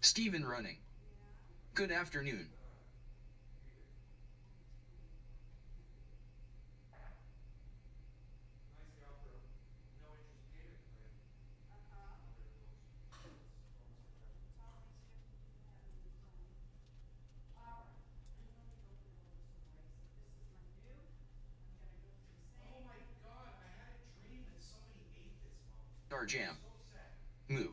Steven running. Good afternoon. Star Jam. Moo. Huh?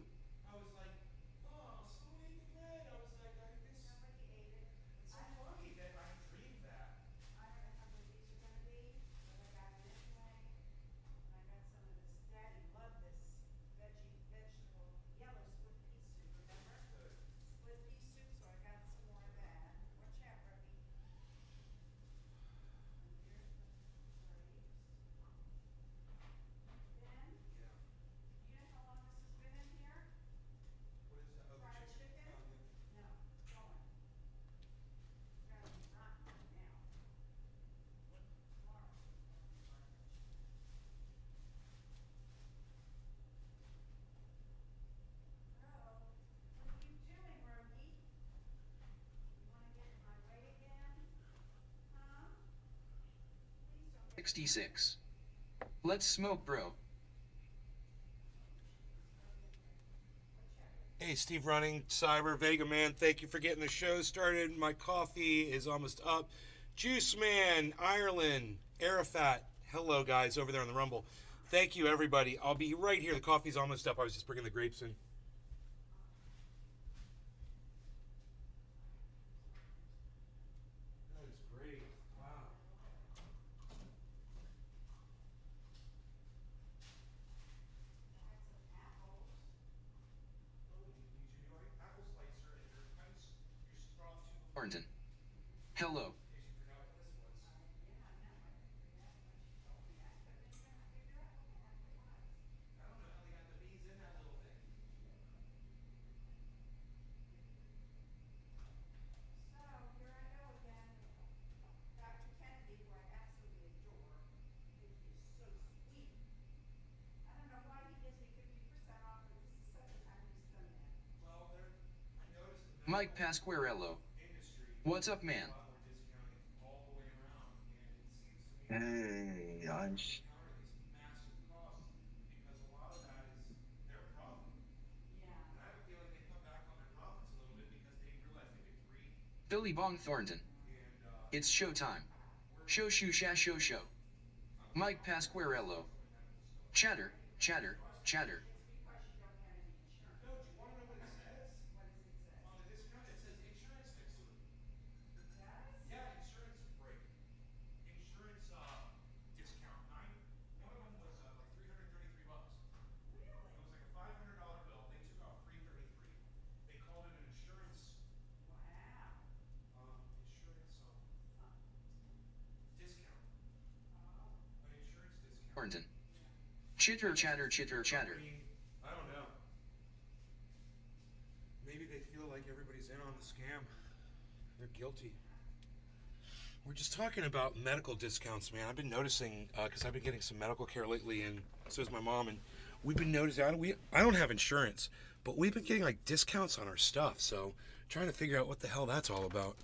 66. Let's smoke, bro. Hey, Steve Running, Cyber, Vega Man, thank you for getting the show started. My coffee is almost up. Juice Man, Ireland, Arafat, hello, guys, over there on the Rumble. Thank you, everybody. I'll be right here. The coffee's almost up. I was just bringing the grapes in. That is great. Wow. Thornton. Hello. Mike Pasquarello. What's up, man? Hey, I'm Billy Bong Thornton. It's showtime. Show shoo sha show show. Mike Pasquarello. Chatter, chatter, chatter. Thornton. Chitter chatter chitter chatter. I don't know. Maybe they feel like everybody's in on the scam. They're guilty. We're just talking about medical discounts, man. I've been noticing because I've been getting some medical care lately, and so is my mom. And we've been noticing. I don't have insurance, but we've been getting like discounts on our stuff. So trying to figure out what the hell that's all about.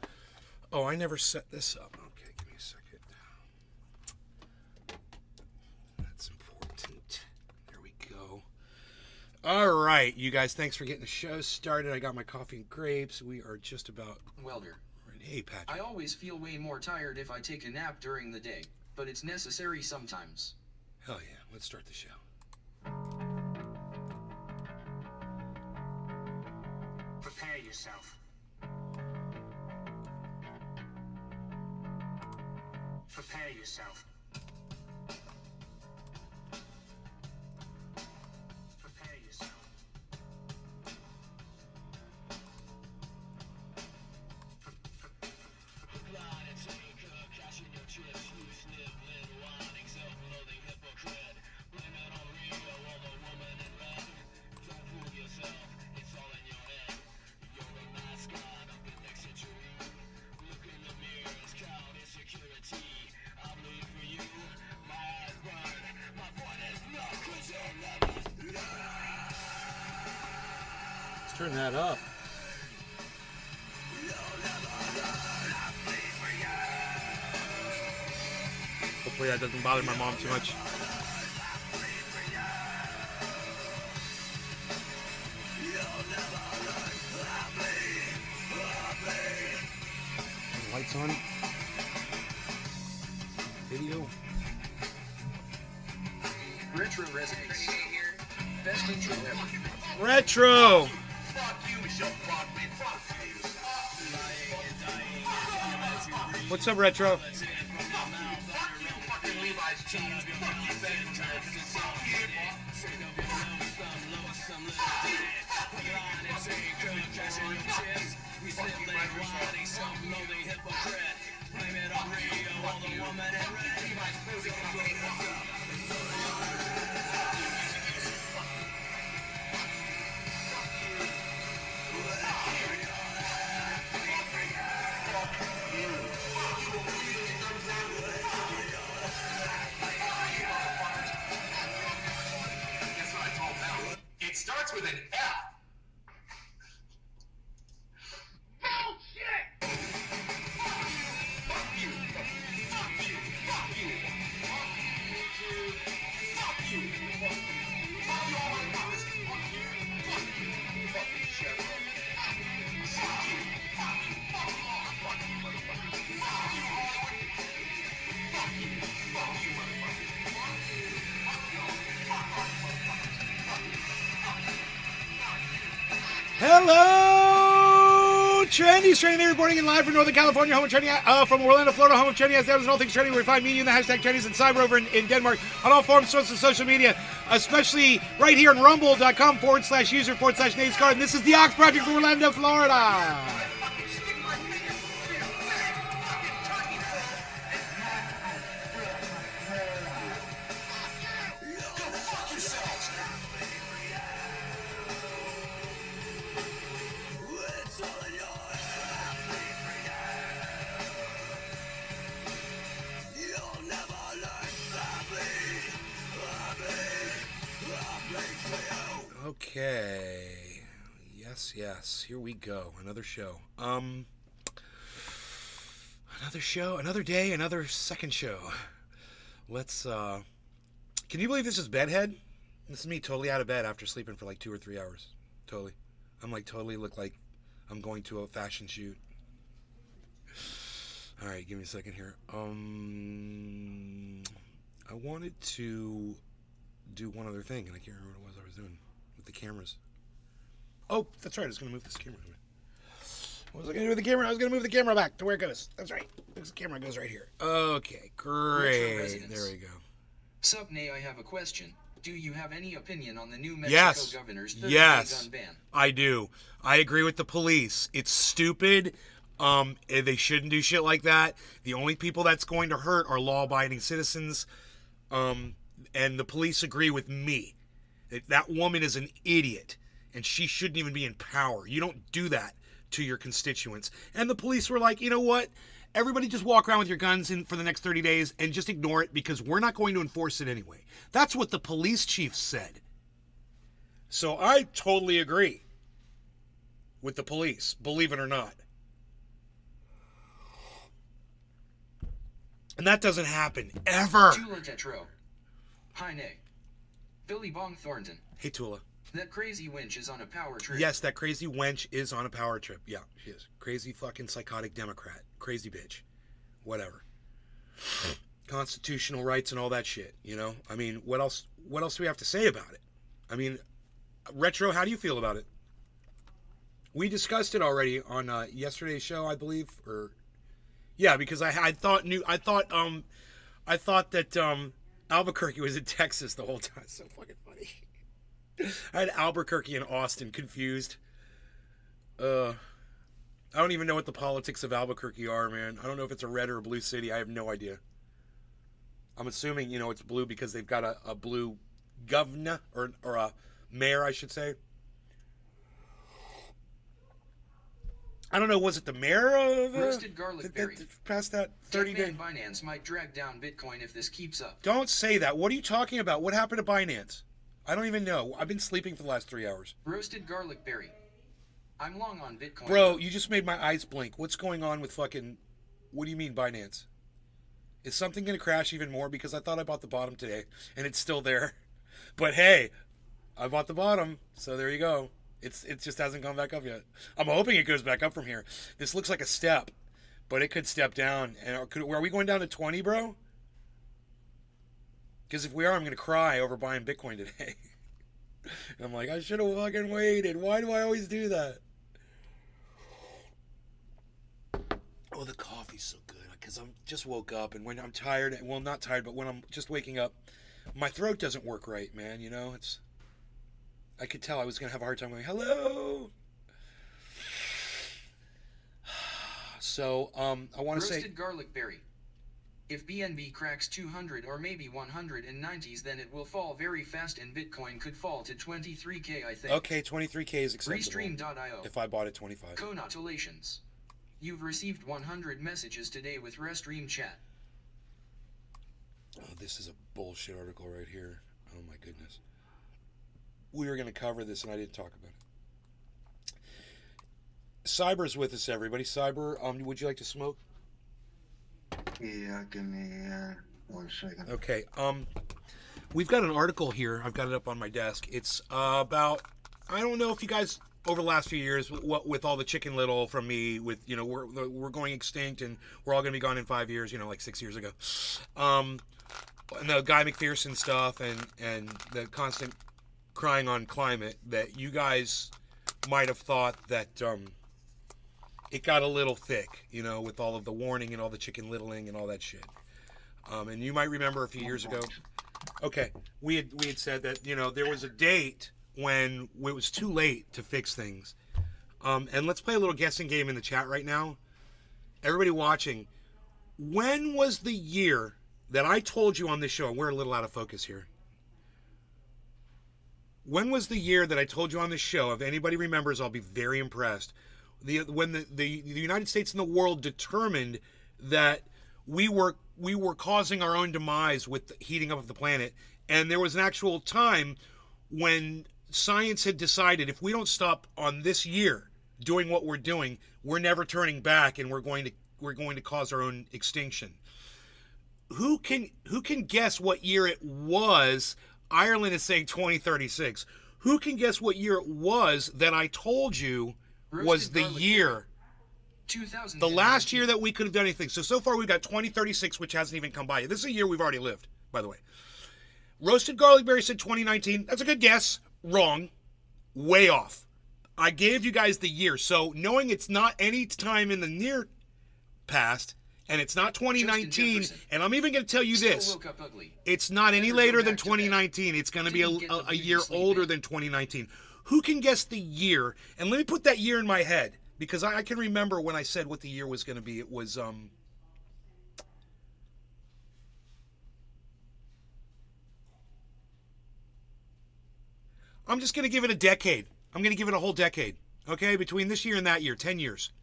Oh, I never set this up. Okay, give me a second. That's important. There we go. All right, you guys. Thanks for getting the show started. I got my coffee and grapes. We are just about. Welder. Hey, Patrick. I always feel way more tired if I take a nap during the day, but it's necessary sometimes. Hell yeah. Let's start the show. Prepare yourself. Prepare yourself. Prepare yourself. Let's turn that up. Hopefully that doesn't bother my mom too much. Lights on. Video. Retro Residence. Best intro ever. Retro! What's up, Retro? It starts with an F. Hello! Trendy, trending reporting in live from Northern California, home of trending, from Orlando, Florida, home of trending, as and all things trending. We find me and the hashtag trendies and cyber over in Denmark on all forms, sources of social media, especially right here on rumble.com/user/NatesCard. And this is the Ox Project from Orlando, Florida. Okay. Yes. Here we go. Another show. Another day, another second show. Let's, can you believe this is bedhead? This is me totally out of bed after sleeping for like 2 or 3 hours. Totally. I'm like totally look like I'm going to a fashion shoot. Alright, give me a second here. I wanted to do one other thing, and I can't remember what it was I was doing with the cameras. Oh, that's right. I was going to move this camera. What was I going to do with the camera? I was going to move the camera back to where it goes. That's right. This camera goes right here. Okay, great. There we go. Sup, Nay, I have a question. Do you have any opinion on the new Mexico Yes. governor's 30-day Yes. gun ban? I do. I agree with the police. It's stupid. They shouldn't do shit like that. The only people that's going to hurt are law-abiding citizens. And the police agree with me. That woman is an idiot, and she shouldn't even be in power. You don't do that to your constituents. And the police were like, you know what? Everybody just walk around with your guns in for the next 30 days and just ignore it because we're not going to enforce it anyway. That's what the police chief said. So I totally agree with the police, believe it or not. And that doesn't happen ever. Tula Tetro. Hi, Nay. Billy Bong Thornton. Hey, Tula. That crazy wench is on a power trip. Yes, that crazy wench is on a power trip. Yeah, she is. Crazy fucking psychotic Democrat. Crazy bitch. Whatever. Constitutional rights and all that shit, you know? I mean, what else do we have to say about it? I mean, Retro, how do you feel about it? We discussed it already on yesterday's show, I believe, or yeah, because I thought that Albuquerque was in Texas the whole time. So fucking funny. I had Albuquerque and Austin confused. I don't even know what the politics of Albuquerque are, man. I don't know if it's a red or a blue city. I have no idea. I'm assuming, it's blue because they've got a blue governor or a mayor, I should say. I don't know, was it the mayor of Roasted garlic berry. past that 30 day? Binance might drag down Bitcoin if this keeps up. Don't say that. What are you talking about? What happened to Binance? I don't even know. I've been sleeping for the last 3 hours. Roasted garlic berry. I'm long on Bitcoin. Bro, you just made my eyes blink. What's going on with fucking... What do you mean, Binance? Is something going to crash even more? Because I thought I bought the bottom today, and it's still there. But hey, I bought the bottom, so there you go. It just hasn't gone back up yet. I'm hoping it goes back up from here. This looks like a step, but it could step down. And are we going down to 20, bro? Because if we are, I'm going to cry over buying Bitcoin today. And I'm like, I should have fucking waited. Why do I always do that? Oh, the coffee's so good. Because I'm just woke up, and when I'm tired, well, not tired, but when I'm just waking up, my throat doesn't work right, man. You know, I could tell I was going to have a hard time going, hello. So, I want to say... Roasted garlic berry. If BNB cracks 200 or maybe 190s, then it will fall very fast and Bitcoin could fall to 23K, I think. Okay, 23K is acceptable. Restream.io. If I bought it 25. Congratulations. You've received 100 messages today with Restream chat. Oh, this is a bullshit article right here. Oh my goodness. We were going to cover this and I didn't talk about it. Cyber's with us, everybody. Cyber, would you like to smoke? Yeah, give me 1 second. Okay. We've got an article here. I've got it up on my desk. It's about, I don't know if you guys over the last few years, what with all the Chicken Little from me, with, you know, we're going extinct and we're all going to be gone in 5 years, you know, like 6 years ago. And the Guy McPherson stuff and the constant crying on climate, that you guys might have thought that it got a little thick, you know, with all of the warning and all the Chicken Littling and all that shit. And you might remember a few years ago. Okay, we had said that, you know, there was a date when it was too late to fix things. And let's play a little guessing game in the chat right now. Everybody watching, when was the year that I told you on this show, and we're a little out of focus here. When was the year that I told you on this show, if anybody remembers, I'll be very impressed, when the United States and the world determined that we were causing our own demise with the heating up of the planet, and there was an actual time when science had decided, if we don't stop on this year doing what we're doing, we're never turning back, and we're going to cause our own extinction. Who can guess what year it was? Ireland is saying 2036. Who can guess what year it was that I told you was the year? 2000. The last year that we could have done anything. So far we've got 2036, which hasn't even come by yet. This is a year we've already lived, by the way. Roasted Garlic Berry said 2019. That's a good guess. Wrong. Way off. I gave you guys the year. So knowing it's not any time in the near past, and it's not 2019, and I'm even going to tell you this. It's not any later than 2019. It's going to be a year older than 2019. Who can guess the year? And let me put that year in my head, because I can remember when I said what the year was going to be. It was I'm just going to give it a decade. I'm going to give it a whole decade. Okay, between this year and that year, 10 years,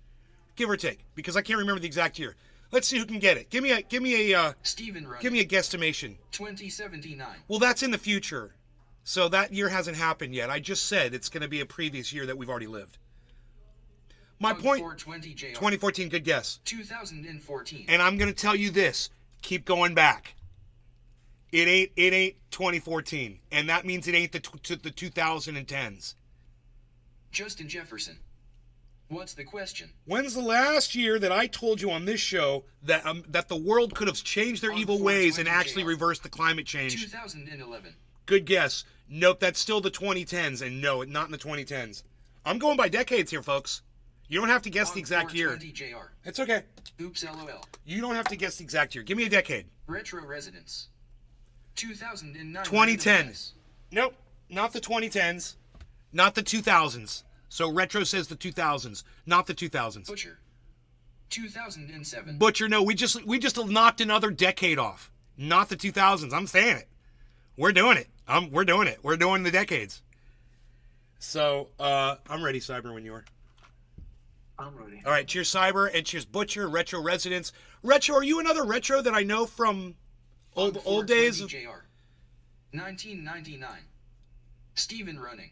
give or take, because I can't remember the exact year. Let's see who can get it. Give me a guesstimation. 2079. Well, that's in the future. So that year hasn't happened yet. I just said it's going to be a previous year that we've already lived. My point, 2014, good guess. 2014. And I'm going to tell you this, keep going back. It ain't 2014, and that means it ain't the 2010s. Justin Jefferson. What's the question? When's the last year that I told you on this show that the world could have changed their evil ways and actually reversed the climate change? 2011. Good guess. Nope, that's still the 2010s, and no, not in the 2010s. I'm going by decades here, folks. You don't have to guess the exact year. It's okay. Oops, LOL. You don't have to guess the exact year. Give me a decade. Retro Residence. 2009. 2010. Nope, not the 2010s. Not the 2000s. So Retro says the 2000s, not the 2000s. Butcher. 2007. Butcher, no, we just knocked another decade off. Not the 2000s. I'm saying it. We're doing it. We're doing it. We're doing the decades. So, I'm ready, Cyber, when you are. I'm ready. All right, cheers, Cyber, and cheers, Butcher, Retro Residence. Retro, are you another Retro that I know from old days? JR. 1999. Steven Running.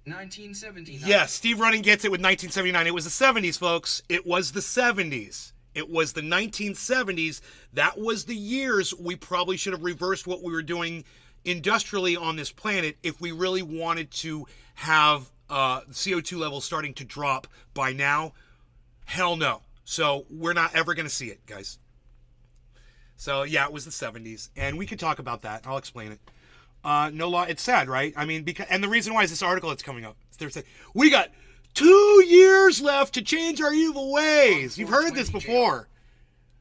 1979. Yes, Steve Running gets it with 1979. It was the 70s, folks. It was the 70s. It was the 1970s. That was the years we probably should have reversed what we were doing industrially on this planet if we really wanted to have CO2 levels starting to drop by now. Hell no. So we're not ever going to see it, guys. So yeah, it was the 70s, and we could talk about that. I'll explain it. No law. It's sad, right? I mean, because, and the reason why is this article that's coming up. They're saying we got 2 years left to change our evil ways. You've heard this before.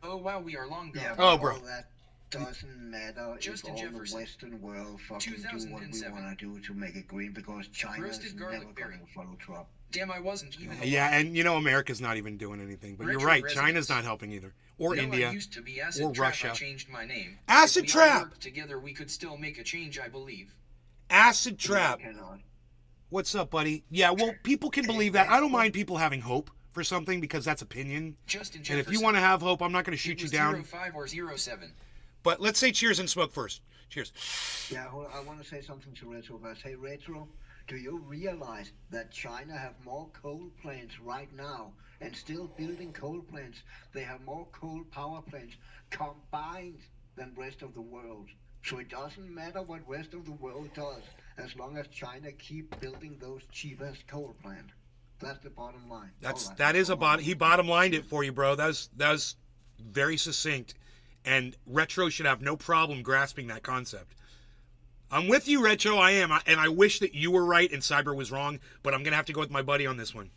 Oh wow, we are long gone. Yeah, Oh, but bro. all that doesn't matter Justin if all Jefferson. the Western world fucking do what we 2007. want to do to make it green, because China's Roasted never garlic berry. going to follow Trump. Damn, I wasn't even. Yeah, and you know America's not even doing anything. But you're Retro right. residents. China's not helping either, or No, India. I used to be Acid or Trap. Russia. I changed my name. Acid If we all Trap! worked together, we could still make a change, I believe. Acid Trap. You cannot. What's up, buddy? Yeah, well, people can believe that. I don't mind people having hope for something because that's opinion. Justin And Jefferson. if you want to have hope, I'm not going to shoot it you was down. 05 or 07. But let's say cheers and smoke first. Cheers. Yeah, I want to say something to Retro first. Hey, Retro, do you realize that China have more coal plants right now and still building coal plants? They have more coal power plants combined than rest of the world. So it doesn't matter what rest of the world does as long as China keep building those cheapest coal plants. That's the bottom line. That is a bottom. He bottom lined it for you, bro. That was very succinct, and Retro should have no problem grasping that concept. I'm with you, Retro. I am, and I wish that you were right and Cyber was wrong. But I'm gonna have to go with my buddy on this one.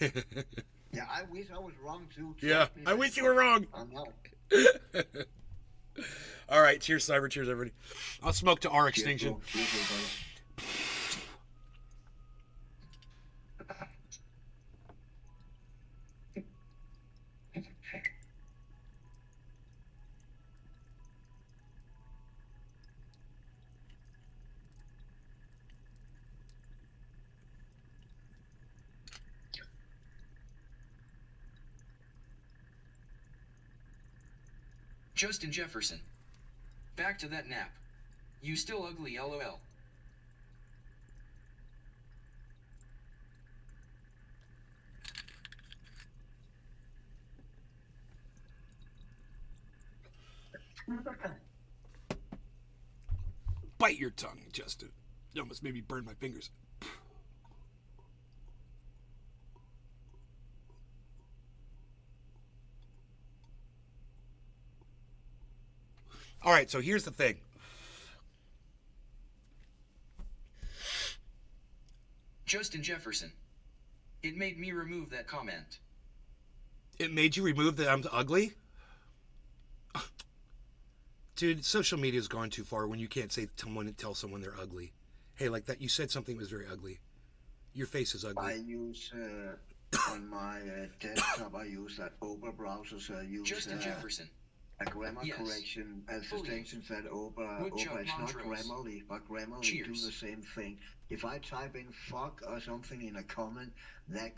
Yeah, I wish I was wrong too. Yeah, Trust me, I wish you were wrong. I'm not. All right, cheers, Cyber. Cheers, everybody. I'll smoke to our Cheers, extinction. bro. Cheers, everybody. Justin Jefferson. Back to that nap. You still ugly, lol. Bite your tongue, Justin. You almost made me burn my fingers. All right, so here's the thing. Justin Jefferson. It made me remove that comment. It made you remove that I'm ugly? Dude, social media's gone too far when you can't tell someone they're ugly. Hey, like that, you said something was very ugly. Your face is I ugly. use on my desktop. I use that Opera browser. So I use Justin Jefferson. a grammar Yes. correction as Fully. extensions that Opera. Woodchuck Opera is not Montrose. Grammarly, but Grammarly do Cheers. the same thing. If I type in "fuck" or something in a comment, that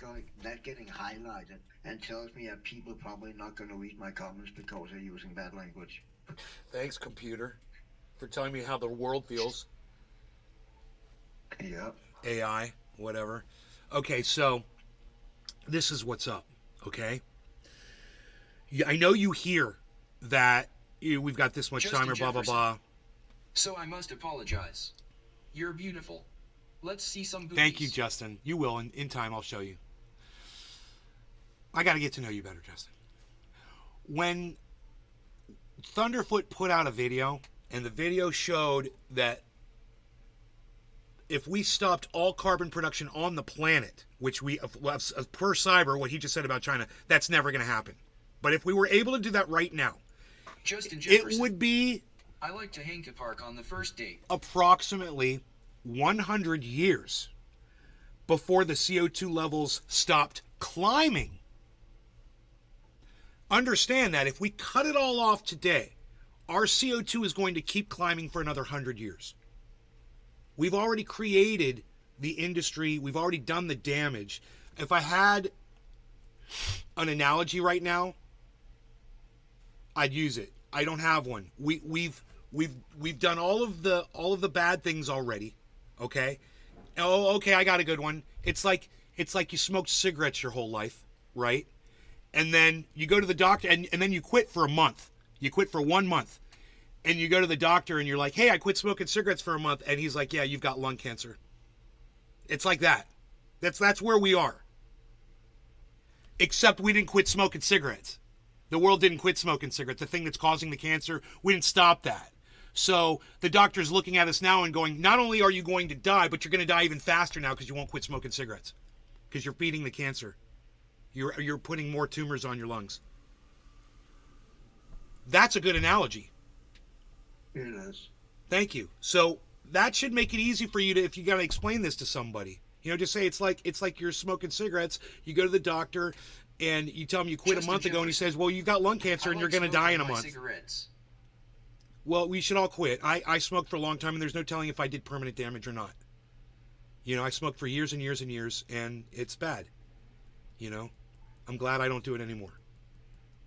getting highlighted and tells me that people probably not going to read my comments because they're using bad language. Thanks, computer, for telling me how the world feels. Yeah. AI, whatever. Okay, so this is what's up, okay? I know you hear that we've got this much Justin time or blah, blah, Jefferson. blah. So I must apologize. You're beautiful. Let's see some boobies. Thank you, Justin. You will. In time, I'll show you. I got to get to know you better, Justin. When Thunderfoot put out a video, and the video showed that if we stopped all carbon production on the planet, which we, per Cyber, what he just said about China, that's never going to happen. But if we were able to do that right now, Justin Jefferson. it would be I like to Hanka Park on the first date. approximately 100 years before the CO2 levels stopped climbing. Understand that if we cut it all off today, our CO2 is going to keep climbing for another 100 years. We've already created the industry. We've already done the damage. If I had an analogy right now, I'd use it. I don't have one. We've done all of the bad things already. Okay? Oh, okay, I got a good one. It's like you smoked cigarettes your whole life, right? and then you go to the doctor, and then you quit for a month. You quit for 1 month. And you go to the doctor, and you're like, hey, I quit smoking cigarettes for a month. And he's like, yeah, you've got lung cancer. It's like that. That's where we are. Except we didn't quit smoking cigarettes. The world didn't quit smoking cigarettes. The thing that's causing the cancer, we didn't stop that. So the doctor's looking at us now and going, not only are you going to die, but you're going to die even faster now because you won't quit smoking cigarettes. Because you're feeding the cancer. You're putting more tumors on your lungs. That's a good analogy. It is. Thank you. So that should make it easy for you to, if you got to explain this to somebody, just say it's like you're smoking cigarettes. You go to the doctor and you tell him you quit a month ago, and he says, well, you got lung cancer and you're going to die in a month. Cigarettes. Well, we should all quit. I smoked for a long time, and there's no telling if I did permanent damage or not. I smoked for years and years and years, and it's bad. I'm glad I don't do it anymore.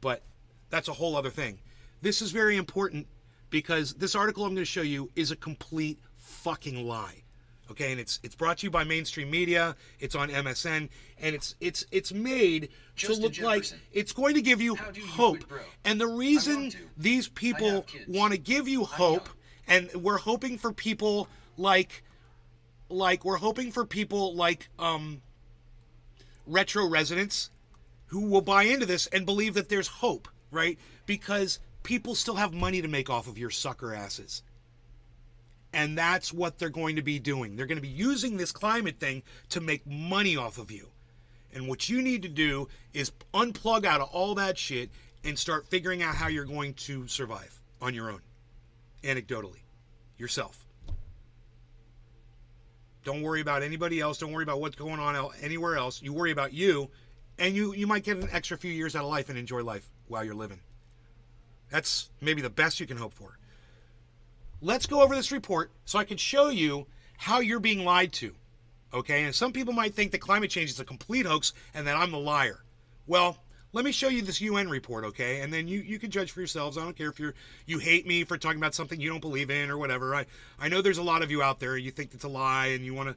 But that's a whole other thing. This is very important because this article I'm going to show you is a complete fucking lie. Okay, and it's brought to you by mainstream media. It's on MSN, and it's made Justin to look Jefferson. like it's going to give you How do you hope. quit, bro? And the I reason want to. these I people have kids. want to give you hope, and we're hoping for people like retro residents who will buy into this and believe that there's hope, right? Because people still have money to make off of your sucker asses. And that's what they're going to be doing. They're going to be using this climate thing to make money off of you. And what you need to do is unplug out of all that shit and start figuring out how you're going to survive on your own. Anecdotally. Yourself. Don't worry about anybody else. Don't worry about what's going on anywhere else. You worry about you, and you might get an extra few years out of life and enjoy life while you're living. That's maybe the best you can hope for. Let's go over this report so I can show you how you're being lied to. Okay? And some people might think that climate change is a complete hoax and that I'm the liar. Well, let me show you this UN report, okay? And then you can judge for yourselves. I don't care if you hate me for talking about something you don't believe in or whatever. I know there's a lot of you out there. You think it's a lie and you want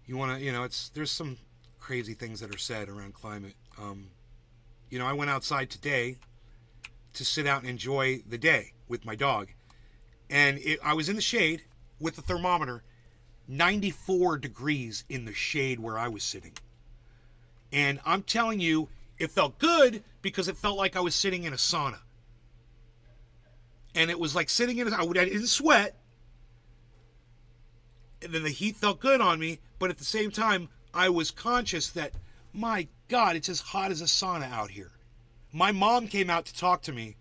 to, there's some crazy things that are said around climate. I went outside today to sit out and enjoy the day with my dog. And I was in the shade with the thermometer, 94 degrees in the shade where I was sitting. And I'm telling you, it felt good because it felt like I was sitting in a sauna. And it was like sitting in I didn't sweat. And then the heat felt good on me. But at the same time, I was conscious that, my God, it's as hot as a sauna out here. My mom came out to talk to me.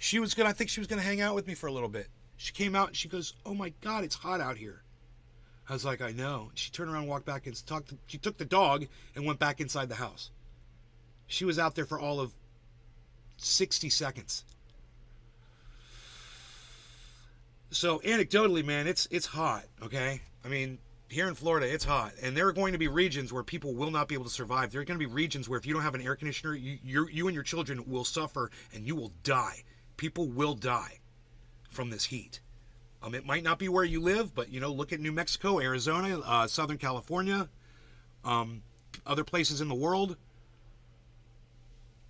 I think she was going to hang out with me for a little bit. She came out and she goes, oh my God, it's hot out here. I was like, I know. She turned around and walked back and she took the dog and went back inside the house. She was out there for all of 60 seconds. So anecdotally, man, it's hot, okay? I mean, here in Florida, it's hot. And there are going to be regions where people will not be able to survive. There are going to be regions where if you don't have an air conditioner, you and your children will suffer and you will die. People will die from this heat. It might not be where you live, but, look at New Mexico, Arizona, Southern California, other places in the world.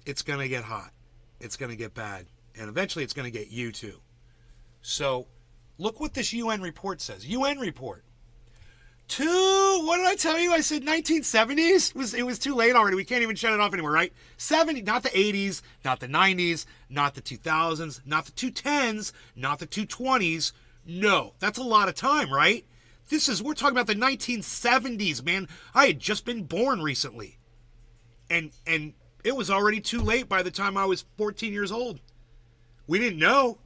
It's going to get hot. It's going to get bad. And eventually it's going to get you too. So look what this UN report says. UN report. What did I tell you? I said 1970s? It was too late already. We can't even shut it off anymore, right? 70, not the 80s, not the 90s, not the 2000s, not the 210s, not the 220s. No, that's a lot of time, right? We're talking about the 1970s, man. I had just been born recently. And it was already too late by the time I was 14 years old. We didn't know.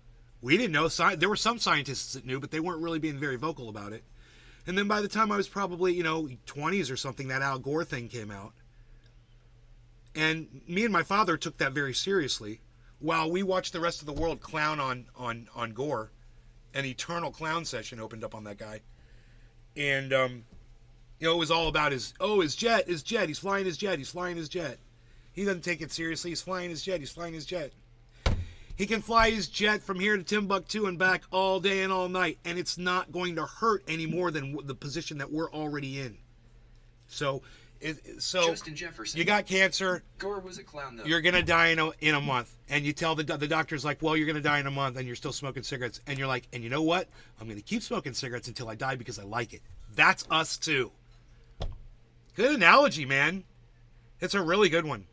There were some scientists that knew, but they weren't really being very vocal about it. And then by the time I was probably, 20s or something, that Al Gore thing came out. And me and my father took that very seriously. While we watched the rest of the world clown on Gore, an eternal clown session opened up on that guy. And, it was all about his jet, he's flying his jet. He doesn't take it seriously, he's flying his jet. He can fly his jet from here to Timbuktu and back all day and all night, and it's not going to hurt any more than the position that we're already in. So So Justin Jefferson. you got cancer. Gore was a clown, though. You're gonna die in a month, and you tell the doctor's like, well, you're gonna die in a month, and you're still smoking cigarettes, and you're like, and you know what? I'm gonna keep smoking cigarettes until I die because I like it. That's us too. Good analogy, man. It's a really good one,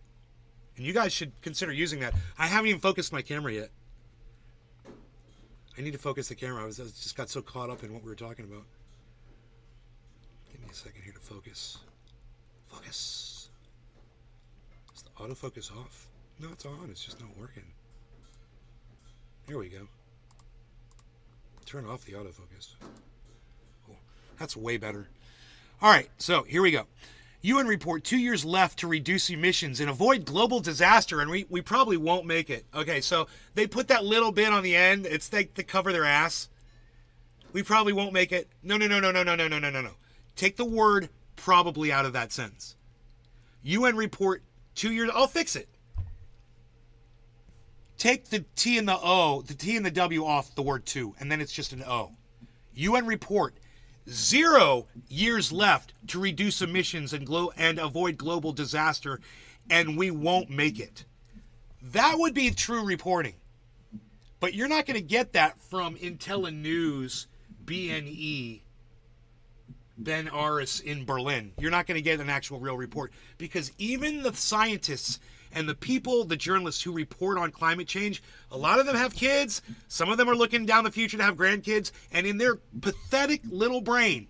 and you guys should consider using that. I haven't even focused my camera yet. I need to focus the camera. I just got so caught up in what we were talking about. Give me a second here to focus. Focus. Is the autofocus off? No, it's on. It's just not working. Here we go. Turn off the autofocus. Oh, that's way better. All right, so here we go. UN report 2 years left to reduce emissions and avoid global disaster, and we probably won't make it. Okay, so they put that little bit on the end. It's like to cover their ass. We probably won't make it. No. Take the word probably out of that sentence. UN report 2 years. I'll fix it. Take the T and the O, the T and the W off the word two, and then it's just an O. UN report 0 years left to reduce emissions and avoid global disaster, and we won't make it. That would be true reporting. But you're not going to get that from IntelliNews, BNE, Ben Aris in Berlin. You're not going to get an actual real report, because even the scientists and the people, the journalists who report on climate change, a lot of them have kids. Some of them are looking down the future to have grandkids. And in their pathetic little brain,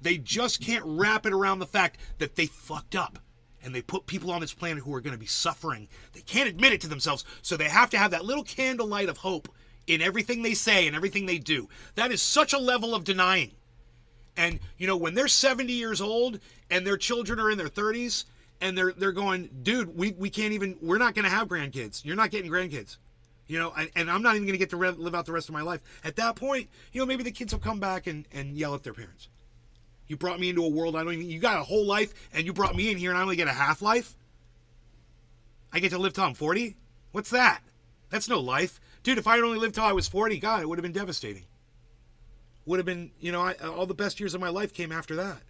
they just can't wrap it around the fact that they fucked up. And they put people on this planet who are going to be suffering. They can't admit it to themselves. So they have to have that little candlelight of hope in everything they say and everything they do. That is such a level of denying. And, you know, when they're 70 years old and their children are in their 30s, and they're going, dude, we can't even, we're not going to have grandkids. You're not getting grandkids. You know, and I'm not even going to get to live out the rest of my life. At that point, you know, maybe the kids will come back and yell at their parents. You brought me into a world you got a whole life, and you brought me in here and I only get a half life? I get to live till I'm 40? What's that? That's no life. Dude, if I had only lived till I was 40, God, it would have been devastating. Would have been, you know, all the best years of my life came after that.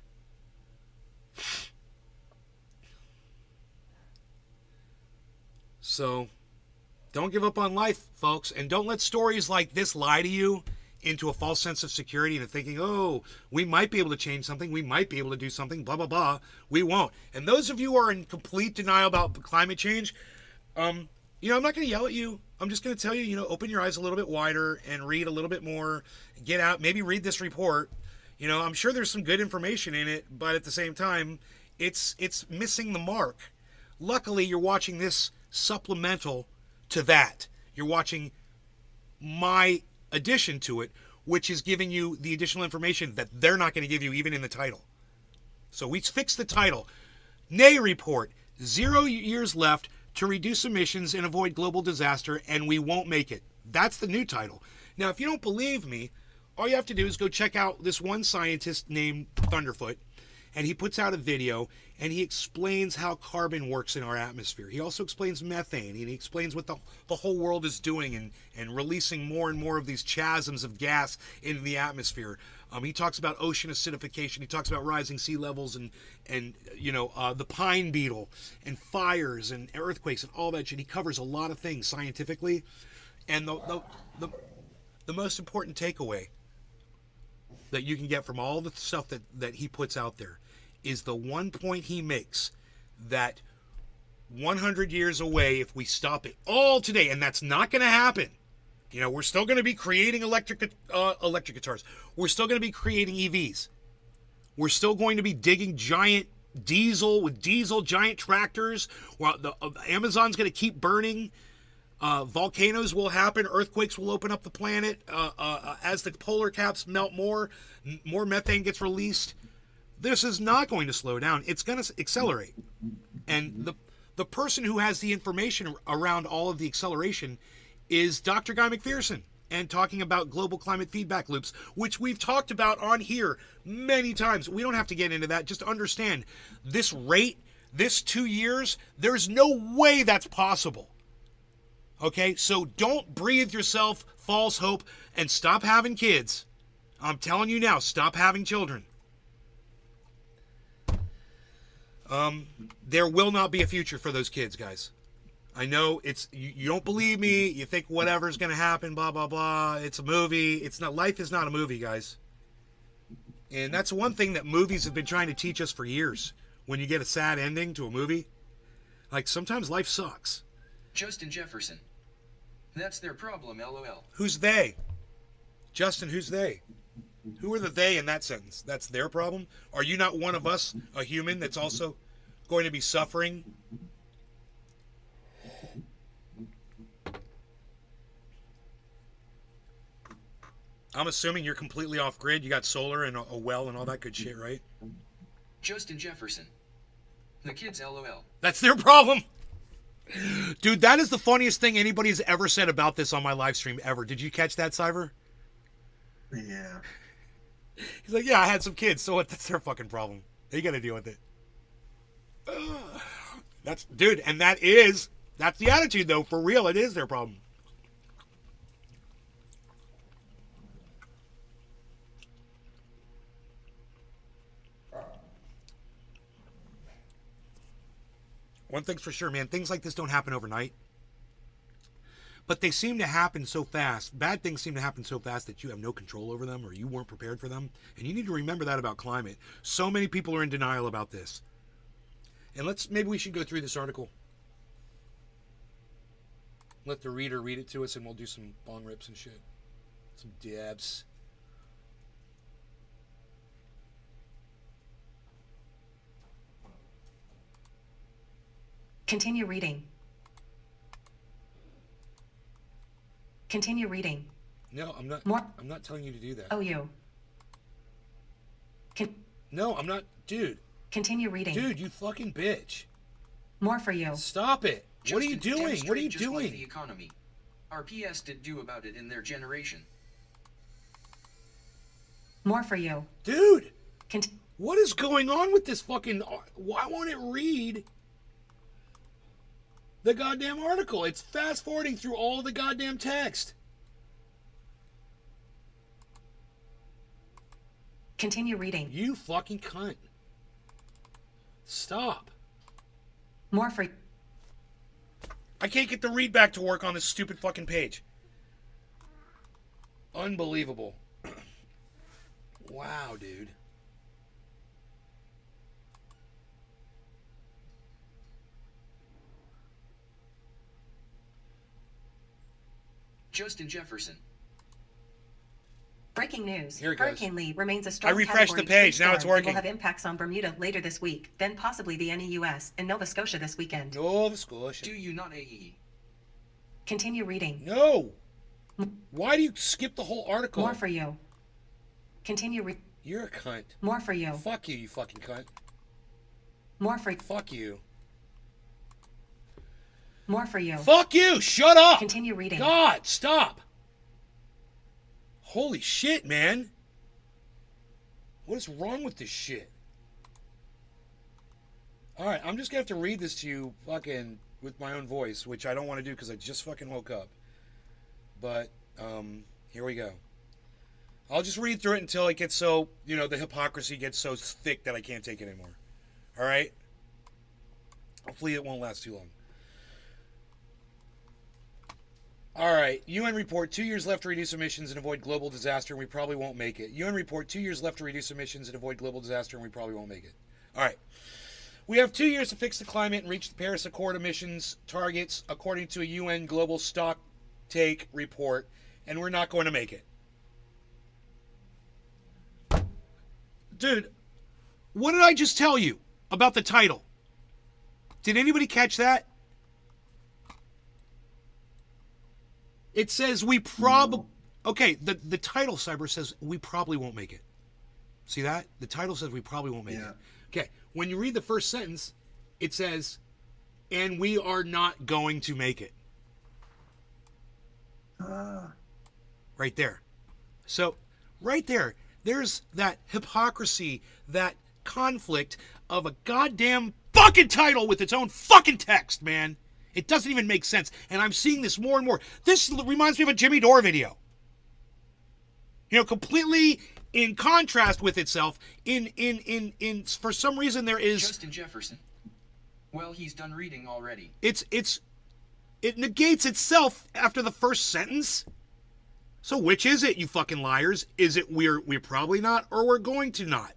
So, don't give up on life, folks, and don't let stories like this lie to you into a false sense of security and thinking, oh, we might be able to change something, we might be able to do something, blah, blah, blah. We won't. And those of you who are in complete denial about climate change, you know, I'm not going to yell at you. I'm just going to tell you, you know, open your eyes a little bit wider and read a little bit more. Get out, maybe read this report. You know, I'm sure there's some good information in it, but at the same time, it's missing the mark. Luckily, you're watching this supplemental to that. You're watching my addition to it, which is giving you the additional information that they're not going to give you even in the title. So we fixed the title. NAE report, 0 years left to reduce emissions and avoid global disaster, and we won't make it. That's the new title. Now, if you don't believe me, all you have to do is go check out this one scientist named Thunderfoot, and he puts out a video, and he explains how carbon works in our atmosphere. He also explains methane, and he explains what the whole world is doing and releasing more and more of these chasms of gas into the atmosphere. He talks about ocean acidification. He talks about rising sea levels and you know, the pine beetle and fires and earthquakes and all that shit. He covers a lot of things scientifically. And the most important takeaway that you can get from all the stuff that he puts out there is the one point he makes, that 100 years away, if we stop it all today, and that's not going to happen. You know, we're still going to be creating electric guitars. We're still going to be creating EVs. We're still going to be digging giant diesel giant tractors. Well, the Amazon's going to keep burning. Volcanoes will happen. Earthquakes will open up the planet. As the polar caps melt more methane gets released. This is not going to slow down. It's going to accelerate. And the person who has the information around all of the acceleration is Dr. Guy McPherson, and talking about global climate feedback loops, which we've talked about on here many times. We don't have to get into that. Just understand this rate, this 2 years, there's no way that's possible. Okay, so don't breathe yourself false hope and stop having kids. I'm telling you now, stop having children. There will not be a future for those kids, guys. I know it's you don't believe me. You think whatever's going to happen, blah blah blah. It's a movie. It's not. Life is not a movie, guys. And that's one thing that movies have been trying to teach us for years. When you get a sad ending to a movie, like sometimes life sucks. Justin Jefferson. That's their problem, lol. Who's they? Justin, who's they? Who are the they in that sentence? That's their problem? Are you not one of us, a human, that's also going to be suffering? I'm assuming you're completely off grid. You got solar and a well and all that good shit, right? Justin Jefferson. The kids, lol. That's their problem. Dude, that is the funniest thing anybody's ever said about this on my live stream ever. Did you catch that, Cyber? Yeah. He's like, yeah, I had some kids, so what? That's their fucking problem. They got to deal with it. That's, dude, and that's the attitude, though. For real, it is their problem. One thing's for sure, man. Things like this don't happen overnight. But they seem to happen so fast. Bad things seem to happen so fast that you have no control over them or you weren't prepared for them. And you need to remember that about climate. So many people are in denial about this. And maybe we should go through this article. Let the reader read it to us and we'll do some bong rips and shit. Some dabs. Continue reading. Continue reading. No, I'm not. More. I'm not telling you to do that. Oh, you. No, I'm not. Dude. Continue reading. Dude, you fucking bitch. More for you. Stop it. What are you Justin, doing? What are you demonstrate just like doing? the economy. RPS did do about it in their generation. More for you. Dude, Cont- what is going on with this fucking... Why won't it read the goddamn article? It's fast forwarding through all the goddamn text. Continue reading. You fucking cunt. Stop. More for... I can't get the read back to work on this stupid fucking page. Unbelievable. Wow, dude. Justin Jefferson. Breaking news. Here it goes. Hurricane Lee remains a strong I refreshed Category the page. 3 Now it's storm and working. will have impacts on Bermuda later this week, then possibly the NEUS and Nova Scotia this weekend. Nova Scotia. Do you not AE? Continue reading. No. Why do you skip the whole article? More for you. Continue reading. You're a cunt. More for you. Fuck you, you fucking cunt. More for... Fuck you. More for you. Fuck you! Shut up! Continue reading. God, stop! Holy shit, man. What is wrong with this shit? Alright, I'm just gonna have to read this to you fucking with my own voice, which I don't want to do because I just fucking woke up. But, here we go. I'll just read through it until it gets so, the hypocrisy gets so thick that I can't take it anymore. Alright? Hopefully it won't last too long. Alright, UN report, 2 years left to reduce emissions and avoid global disaster, and we probably won't make it. UN report, 2 years left to reduce emissions and avoid global disaster, and we probably won't make it. Alright. We have 2 years to fix the climate and reach the Paris Accord emissions targets, according to a UN global stock take report, and we're not going to make it. Dude, what did I just tell you about the title? Did anybody catch that? It says we probably... Okay, the title, Cyber, says we probably won't make it. See that? The title says we probably won't make it. Okay, when you read the first sentence, it says, and we are not going to make it. Right there. So, right there, there's that hypocrisy, that conflict of a goddamn fucking title with its own fucking text, man. It doesn't even make sense. And I'm seeing this more and more. This reminds me of a Jimmy Dore video. You know, completely in contrast with itself. In for some reason there is Justin Jefferson. Well, he's done reading already. it negates itself after the first sentence. So which is it, you fucking liars? Is it we're probably not, or we're going to not?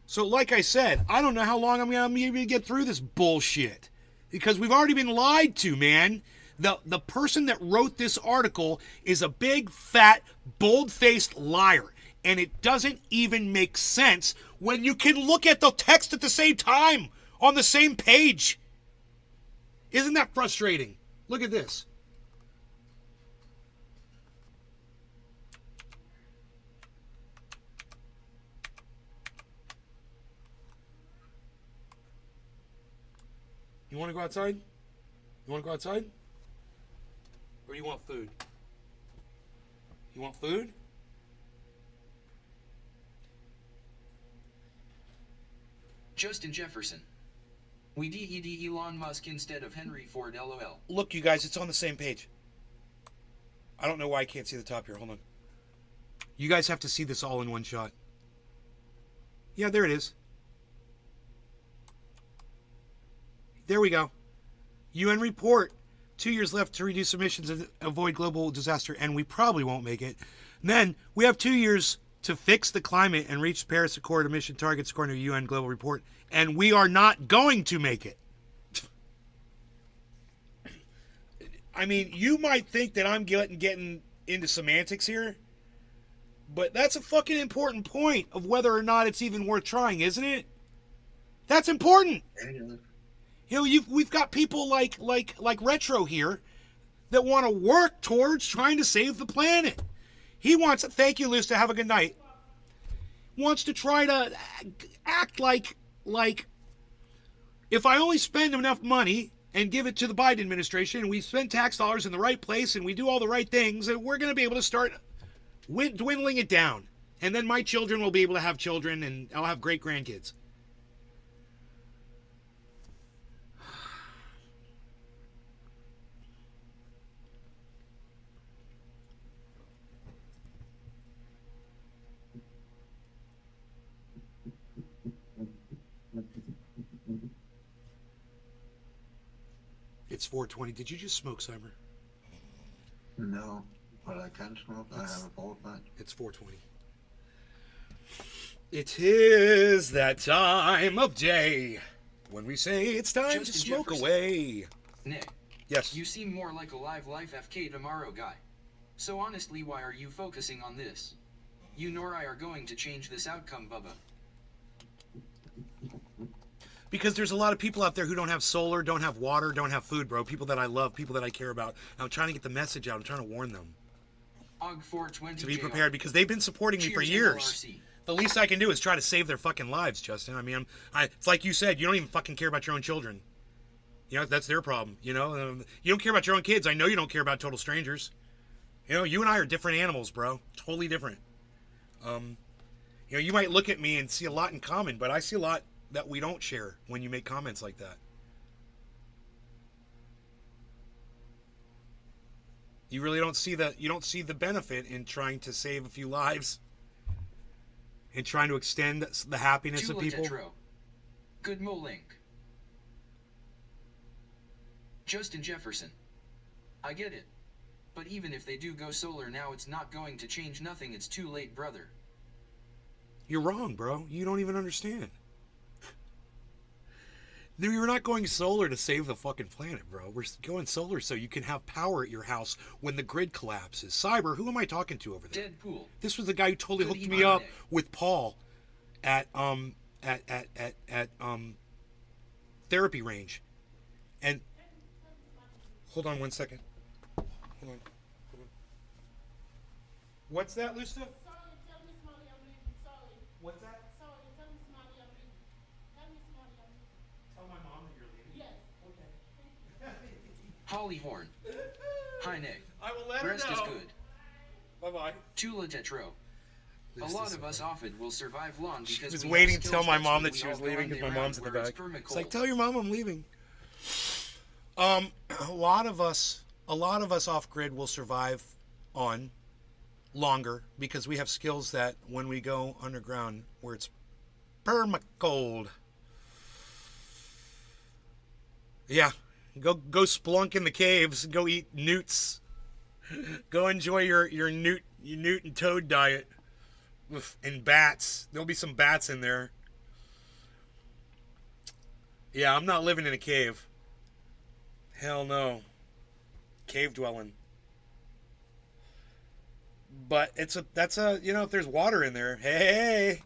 So like I said, I don't know how long I'm going to be able to get through this bullshit. Because we've already been lied to, man. The person that wrote this article is a big, fat, bold-faced liar. And it doesn't even make sense when you can look at the text at the same time on the same page. Isn't that frustrating? Look at this. You want to go outside? You want to go outside? Or you want food? You want food? Justin Jefferson. We DED Elon Musk instead of Henry Ford, LOL. Look, you guys, it's on the same page. I don't know why I can't see the top here. Hold on. You guys have to see this all in one shot. Yeah, there it is. There we go. UN report. 2 years left to reduce emissions and avoid global disaster, and we probably won't make it. And then we have 2 years to fix the climate and reach Paris Accord emission targets according to a UN global report, and we are not going to make it. I mean, you might think that I'm getting into semantics here, but that's a fucking important point of whether or not it's even worth trying, isn't it? That's important. You know, we've got people like Retro here that want to work towards trying to save the planet. He wants, thank you, Liz, to have a good night. Wants to try to act like if I only spend enough money and give it to the Biden administration and we spend tax dollars in the right place and we do all the right things, and we're going to be able to start dwindling it down. And then my children will be able to have children and I'll have great grandkids. It's 4:20. Did you just smoke, Cyber? No, but I can smoke. I have a bolt that. It's 4:20. It is that time of day when we say it's time to Justin smoke Jefferson. away. Nick, Yes. you seem more like a live life FK tomorrow guy. So honestly, why are you focusing on this? You nor I are going to change this outcome, Bubba. Because there's a lot of people out there who don't have solar, don't have water, don't have food, bro. People that I love, people that I care about. I'm trying to get the message out. I'm trying to warn them OG 420 to be JR. prepared because they've been supporting me for Cheers, years. NLRC. The least I can do is try to save their fucking lives, Justin. I mean, it's like you said, you don't even fucking care about your own children. You know, that's their problem. You know, you don't care about your own kids. I know you don't care about total strangers. You know, you and I are different animals, bro. Totally different. You know, you might look at me and see a lot in common, but I see a lot that we don't share when you make comments like that. You really don't see the benefit in trying to save a few lives and trying to extend the happiness of Tula people. Tetro. Good Molink. Justin Jefferson. I get it. But even if they do go solar now, it's not going to change nothing. It's too late, brother. You're wrong, bro. You don't even understand. We're not going solar to save the fucking planet, bro. We're going solar so you can have power at your house when the grid collapses. Cyber, who am I talking to over there? Deadpool. This was the guy who totally Good hooked me up evening. with Paul at therapy range. And hold on one second. Hold on. What's that, Lusta? Sorry, tell Miss Molly I'm leaving. Sorry. What's that? Sorry, tell Miss Molly I'm leaving. Tell Miss Molly I'm leaving. Tell my mom that you're leaving. Yes. Holly Horn. Hi, Nick. I will let her Rest know. is good. Bye-bye. Tula Tetro. A This lot is of us off it will survive long because She was we waiting have to tell skills my that's mom what that she we was all leaving go because my on mom's in the where it's back. It's permacold. like, tell your mom I'm leaving. A lot of us off grid will survive on longer because we have skills that when we go underground where it's perma cold. Yeah, go splunk in the caves. Go eat newts. Go enjoy your newt and toad diet. Oof, and bats. There'll be some bats in there. Yeah, I'm not living in a cave. Hell no. Cave dwelling. But that's a if there's water in there, hey,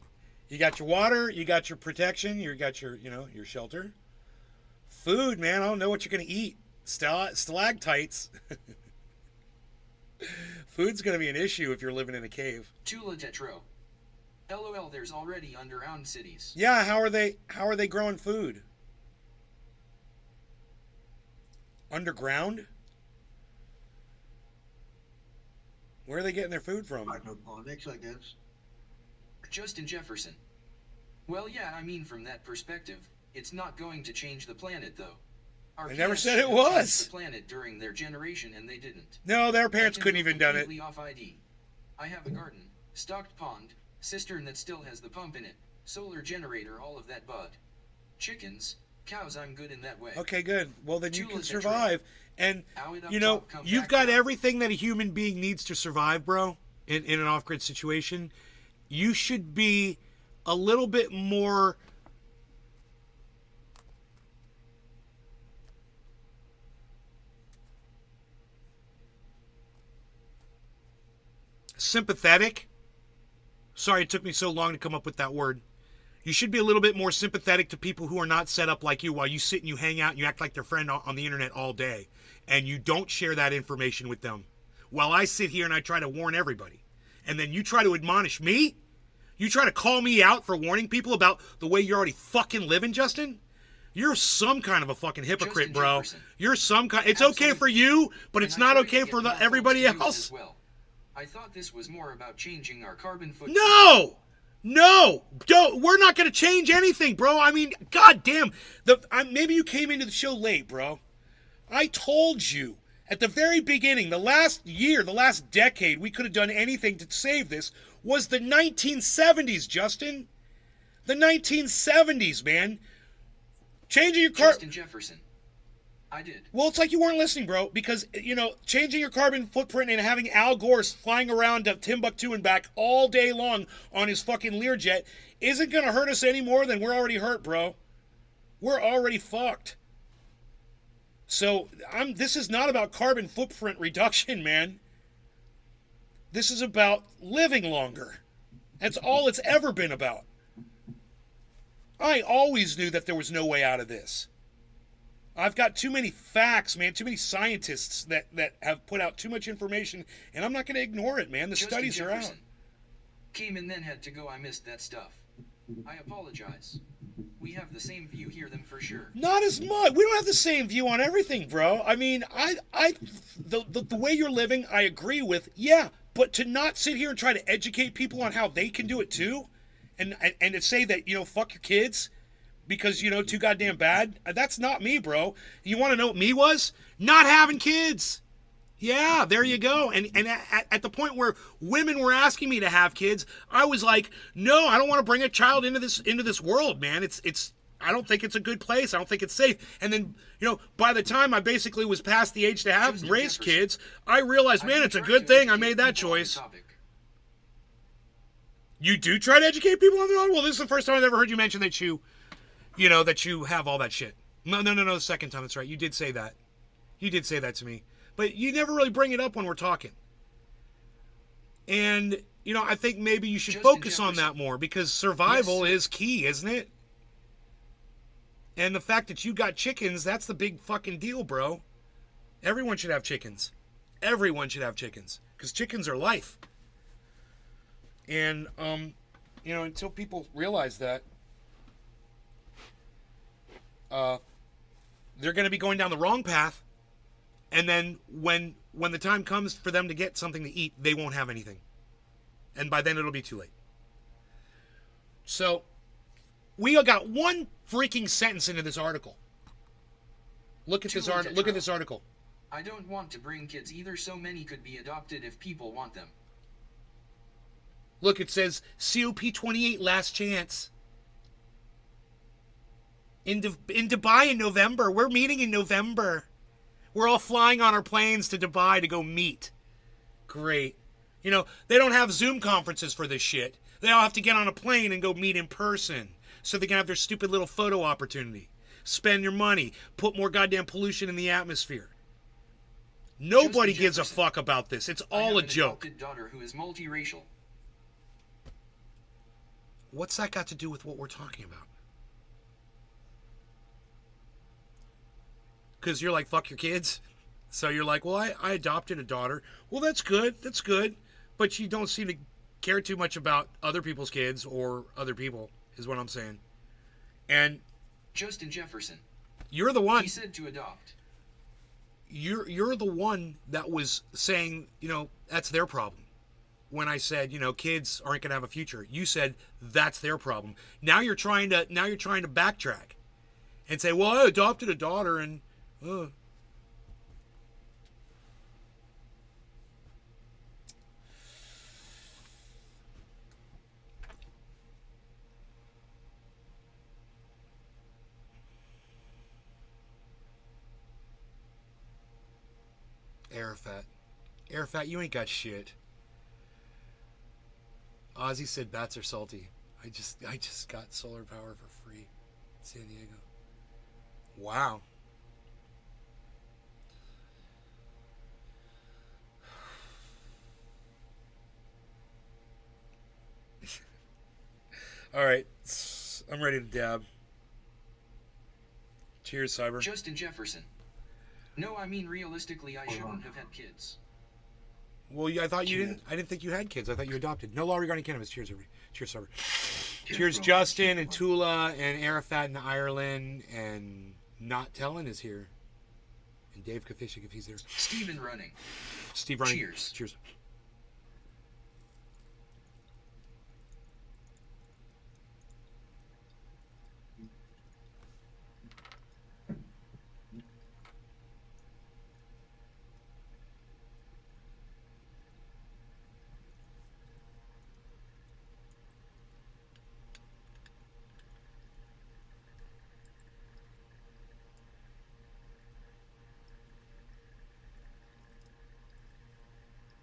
you got your water, you got your protection, you got your your shelter. Food, man, I don't know what you're gonna eat. Stalactites. Food's gonna be an issue if you're living in a cave. Tula Tetro. LOL, there's already underground cities. Yeah, how are they growing food? Underground? Where are they getting their food from? Hydroponics, I guess. Justin Jefferson. Well, yeah, I mean from that perspective, it's not going to change the planet though. Our I never parents said it should have changed was. The planet during their generation and they didn't. No, their parents I can couldn't go even done it. completely off ID. I have a garden, stocked pond, cistern that still has the pump in it, solar generator, all of that bud. Chickens, cows, I'm good in that way. Okay, good. Well, then you Tula can Tetro. survive. And, Ow it up you know, top, come you've back got down. everything that a human being needs to survive, bro, in an off-grid situation. You should be a little bit more sympathetic. Sorry it took me so long to come up with that word. You should be a little bit more sympathetic to people who are not set up like you, while you sit and you hang out and you act like their friend on the internet all day. And you don't share that information with them. While I sit here and I try to warn everybody. And then you try to admonish me? You try to call me out for warning people about the way you're already fucking living, Justin? You're some kind of a fucking hypocrite, Justin bro. Jefferson. You're some kind. It's okay for you, but it's And I not try to okay get for more folks everybody to use it else. as well. I thought this was more about changing our carbon footprint. No, don't. We're not going to change anything, bro. I mean, goddamn. Maybe you came into the show late, bro. I told you at the very beginning, the last year, the last decade, we could have done anything to save this was the 1970s, Justin. The 1970s, man. Changing your car. Justin Jefferson. I did. Well, it's like you weren't listening, bro, because, changing your carbon footprint and having Al Gore flying around to Timbuktu and back all day long on his fucking Learjet isn't going to hurt us any more than we're already hurt, bro. We're already fucked. So, this is not about carbon footprint reduction, man. This is about living longer. That's all it's ever been about. I always knew that there was no way out of this. I've got too many facts, man, too many scientists that have put out too much information, and I'm not going to ignore it, man. The Justin studies are out. Jefferson. Came and then had to go. I missed that stuff. I apologize. We have the same view here, then for sure. Not as much. We don't have the same view on everything, bro. I mean, the way you're living, I agree with, yeah, but to not sit here and try to educate people on how they can do it too, and to say that, fuck your kids, because, too goddamn bad. That's not me, bro. You want to know what me was? Not having kids. Yeah, there you go. And at the point where women were asking me to have kids, I was like, no, I don't want to bring a child into this world, man. It's I don't think it's a good place. I don't think it's safe. And then, by the time I basically was past the age to have Justin raise Jefferson. kids, I realized, man, it's a good thing I made that choice. You do try to educate people on their own? Well, this is the first time I've ever heard you mention that that you have all that shit. No, the second time, that's right. You did say that. You did say that to me. But you never really bring it up when we're talking. And, I think maybe you should Justin focus on Jefferson. that more, because survival Yes. is key, isn't it? And the fact that you got chickens, that's the big fucking deal, bro. Everyone should have chickens. Everyone should have chickens. Because chickens are life. And, until people realize that, they're going to be going down the wrong path. And then when the time comes for them to get something to eat, they won't have anything. And by then it'll be too late. So, we got one freaking sentence into this article. Look at Too this late art. to Look at try. this article. I don't want to bring kids either, so many could be adopted if people want them. Look, it says COP28 last chance. In Dubai in November. We're meeting in November. We're all flying on our planes to Dubai to go meet. Great. You know, they don't have Zoom conferences for this shit. They all have to get on a plane and go meet in person so they can have their stupid little photo opportunity. Spend your money. Put more goddamn pollution in the atmosphere. Nobody Justin gives a Jefferson. fuck about this. It's I have all a an joke. adopted daughter who is multiracial. What's that got to do with what we're talking about? Because you're like, fuck your kids. So you're like, well, I adopted a daughter. Well, that's good. That's good. But you don't seem to care too much about other people's kids or other people, is what I'm saying. And Justin Jefferson. you're the one. He said to adopt. You're the one that was saying, you know, that's their problem. When I said, you know, kids aren't going to have a future, you said that's their problem. Now you're trying to backtrack and say, well, I adopted a daughter and Arafat, you ain't got shit. Ozzy said bats are salty. I just got solar power for free in San Diego. Wow. All right, I'm ready to dab. Cheers, Cyber. Justin Jefferson. No, I mean realistically, I shouldn't have had kids. Well, I thought you didn't. I didn't think you had kids. I thought you adopted. No law regarding cannabis. Cheers, everybody. Cheers, Cyber. Cheers, Justin and Tula and Arafat in Ireland and Not Telling is here. And Dave Kafishik if he's there. Steven Running. Steve Running. Cheers. Cheers.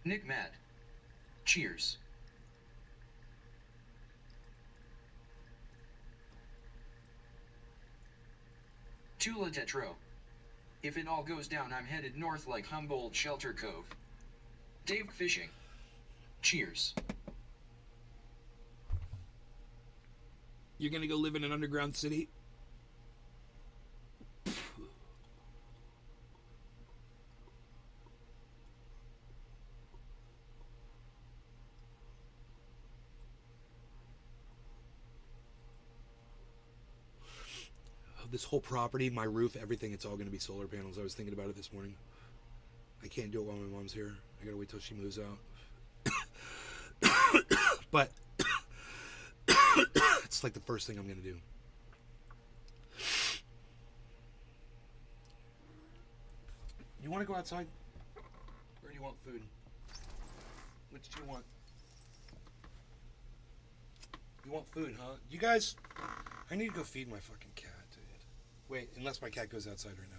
Nick Mad. Cheers. Tula Tetro. If it all goes down, I'm headed north like Humboldt Shelter Cove. Dave Fishing. Cheers. You're gonna go live in an underground city? This whole property, my roof, everything, it's all going to be solar panels. I was thinking about it this morning. I can't do it while my mom's here. I got to wait till she moves out. But it's like the first thing I'm going to do. You want to go outside? Or do you want food? Which do you want? You want food, huh? You guys, I need to go feed my fucking cat, dude. Wait, unless my cat goes outside right now.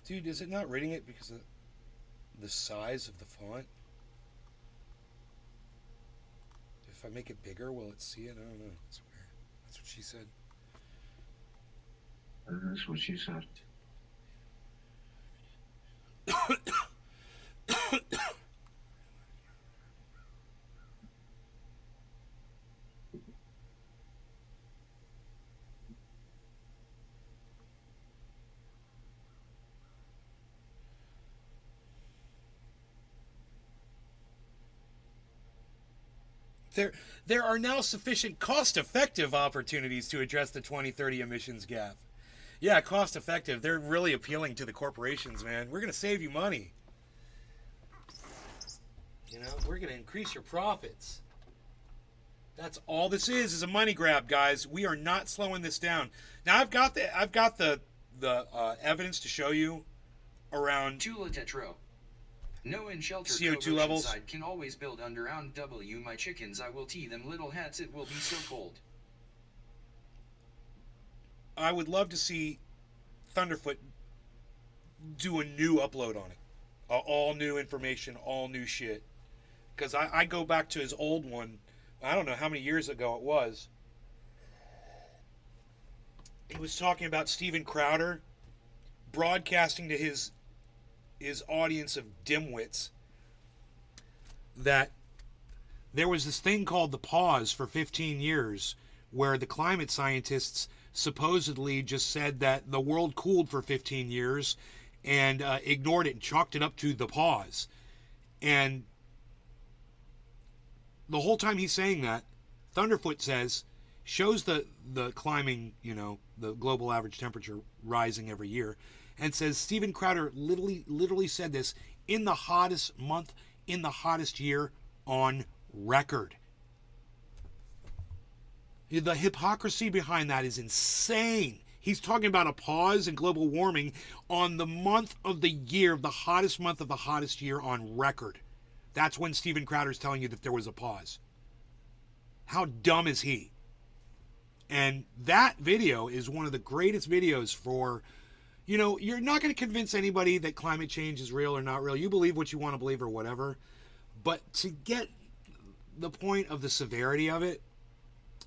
Dude, is it not rating it because of the size of the font? If I make it bigger, will it see it? I don't know. It's weird. That's what she said. That's what she said. there are now sufficient cost-effective opportunities to address the 2030 emissions gap. Yeah, cost-effective. They're really appealing to the corporations, man. We're going to save you money. You know, we're going to increase your profits. That's all this is a money grab, guys. We are not slowing this down. Now I've got the evidence to show you around Tula Tetro. No in shelter CO2 levels. Oceanside can always build underground W my chickens I will tee them little hats it will be so cold. I would love to see Thunderfoot do a new upload on it. All new information, all new shit. Because I go back to his old one. I don't know how many years ago it was. He was talking about Steven Crowder broadcasting to his audience of dimwits that there was this thing called the pause for 15 years where the climate scientists supposedly just said that the world cooled for 15 years and ignored it and chalked it up to the pause. And the whole time he's saying that, Thunderfoot shows the climbing, the global average temperature rising every year, and says Steven Crowder literally said this in the hottest month, in the hottest year on record. The hypocrisy behind that is insane. He's talking about a pause in global warming on the month of the year, the hottest month of the hottest year on record. That's when Steven Crowder's telling you that there was a pause. How dumb is he? And that video is one of the greatest videos for, you're not going to convince anybody that climate change is real or not real. You believe what you want to believe or whatever. But to get the point of the severity of it,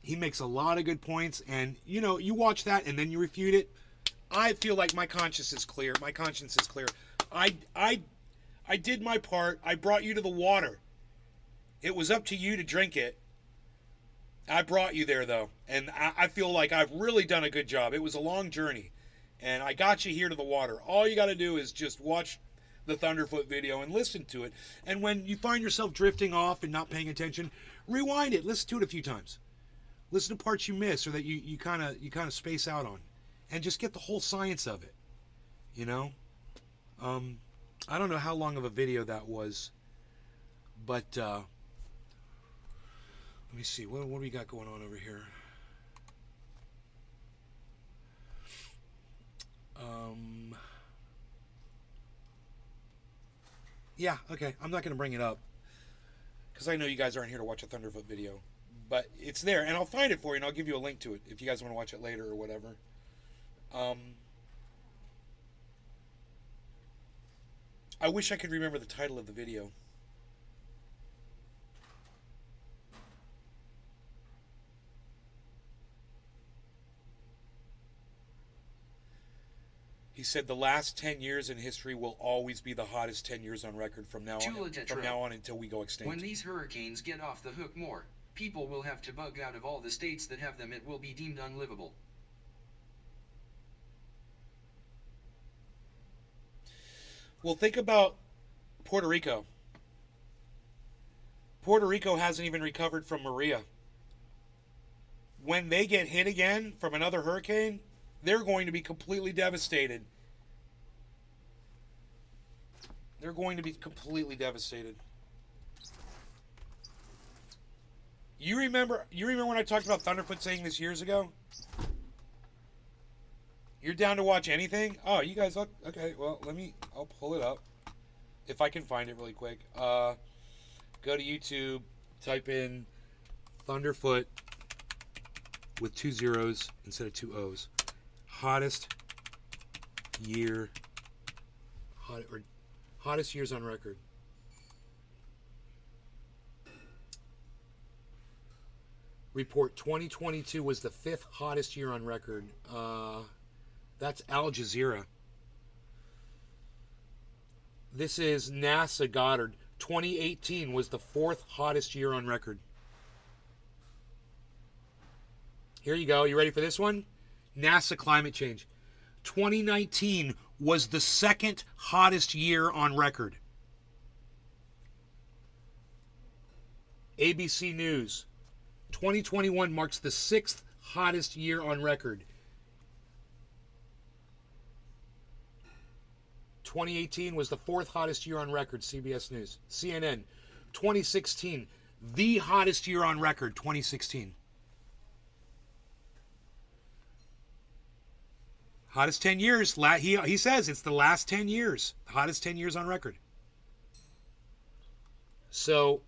he makes a lot of good points. And, you watch that and then you refute it. I feel like my conscience is clear. My conscience is clear. I did my part. I brought you to the water. It was up to you to drink it. I brought you there, though. And I feel like I've really done a good job. It was a long journey. And I got you here to the water. All you got to do is just watch the Thunderfoot video and listen to it. And when you find yourself drifting off and not paying attention, rewind it. Listen to it a few times. Listen to parts you miss or that you kind of space out on. And just get the whole science of it. I don't know how long of a video that was, but let me see. What do we got going on over here? Yeah, okay. I'm not going to bring it up because I know you guys aren't here to watch a Thunderfoot video, but it's there, and I'll find it for you, and I'll give you a link to it if you guys want to watch it later or whatever. I wish I could remember the title of the video. He said the last 10 years in history will always be the hottest 10 years on record from now on until we go extinct. When these hurricanes get off the hook more, people will have to bug out of all the states that have them. It will be deemed unlivable. Well, think about Puerto Rico. Puerto Rico hasn't even recovered from Maria. When they get hit again from another hurricane, they're going to be completely devastated. They're going to be completely devastated. You remember when I talked about Thunderfoot saying this years ago? You're down to watch anything? Oh, you guys look okay. Well, I'll pull it up if I can find it really quick. Go to YouTube, type in Thunderfoot with 2 zeros instead of 2 O's. Hottest years on record. Report 2022 was the 5th hottest year on record. That's Al Jazeera. This is NASA Goddard. 2018 was the 4th hottest year on record. Here you go. You ready for this one? NASA climate change. 2019 was the 2nd hottest year on record. ABC News. 2021 marks the 6th hottest year on record. 2018 was the 4th hottest year on record, CBS News. CNN. 2016, the hottest year on record, 2016. Hottest 10 years. He says it's the last 10 years. Hottest 10 years on record. So,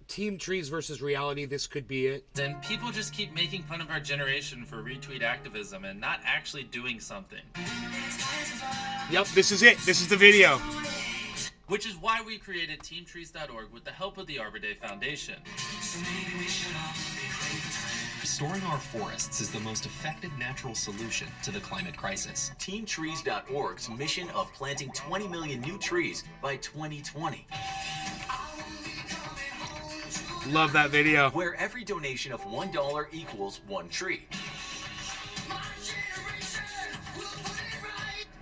Team Trees versus reality, this could be it. And people just keep making fun of our generation for retweet activism and not actually doing something. Yep, this is it. This is the video. Which is why we created TeamTrees.org with the help of the Arbor Day Foundation. Restoring our forests is the most effective natural solution to the climate crisis. TeamTrees.org's mission of planting 20 million new trees by 2020. Love that video. Where every donation of $1 equals 1 tree.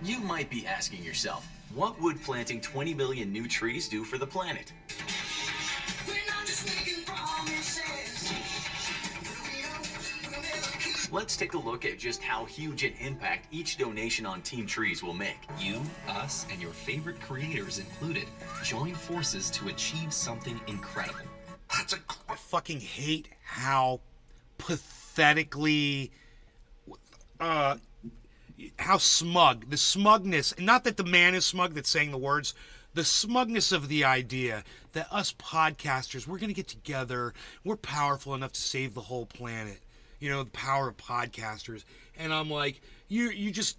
You might be asking yourself, what would planting 20 million new trees do for the planet? Let's take a look at just how huge an impact each donation on Team Trees will make. You, us, and your favorite creators included join forces to achieve something incredible. I fucking hate how pathetically how smug, the smugness, not that the man is smug that's saying the words, the smugness of the idea that us podcasters, we're going to get together, we're powerful enough to save the whole planet. You know, the power of podcasters. And I'm like, you just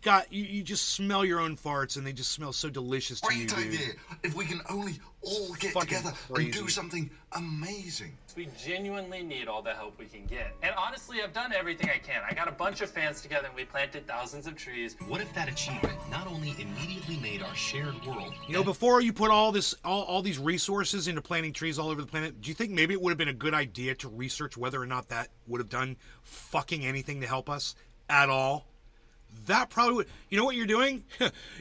smell your own farts and they just smell so delicious to you, dude. Great idea. If we can only all get together and do something amazing. We genuinely need all the help we can get. And honestly, I've done everything I can. I got a bunch of fans together and we planted thousands of trees. What if that achievement not only immediately made our shared world... You know, before you put all these resources into planting trees all over the planet, do you think maybe it would have been a good idea to research whether or not that would have done fucking anything to help us at all? That probably would. You know what you're doing?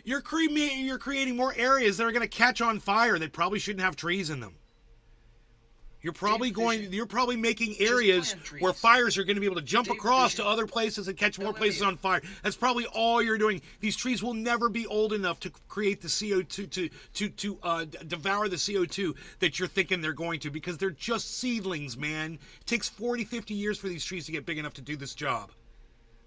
You're creating more areas that are going to catch on fire that probably shouldn't have trees in them. You're probably making areas where fires are going to be able to jump across to other places and catch more places on fire. That's probably all you're doing. These trees will never be old enough to create the CO2 to devour the CO2 that you're thinking they're going to, because they're just seedlings, man. It takes 40, 50 years for these trees to get big enough to do this job.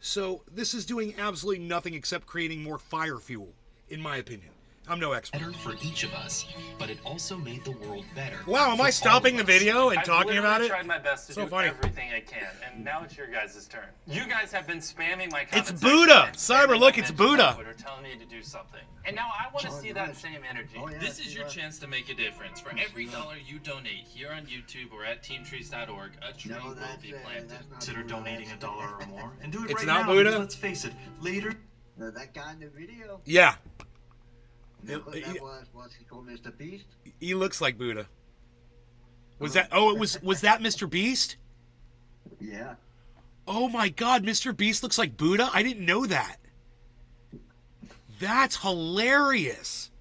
So this is doing absolutely nothing except creating more fire fuel, in my opinion. I'm no expert. Better for each of us, but it also made the world better. Wow, am I stopping the video and talking about it? I've tried my best to do funny. everything I can, and now it's your guys' turn. You guys have been spamming my comments. It's Buddha! Cyber, look, it's Buddha! Twitter telling me to do something. And now I want to see that same energy. This is your chance to make a difference. For every dollar you donate here on YouTube or at TeamTrees.org, a tree will be planted. Consider donating $1 or more, and do it It's right not now. Buddha? Let's face it, later. That guy in the video. Yeah. That was what's he called, Mr. Beast. He looks like Buddha. Was that? Oh, was that Mr. Beast? Yeah. Oh my God, Mr. Beast looks like Buddha. I didn't know that. That's hilarious.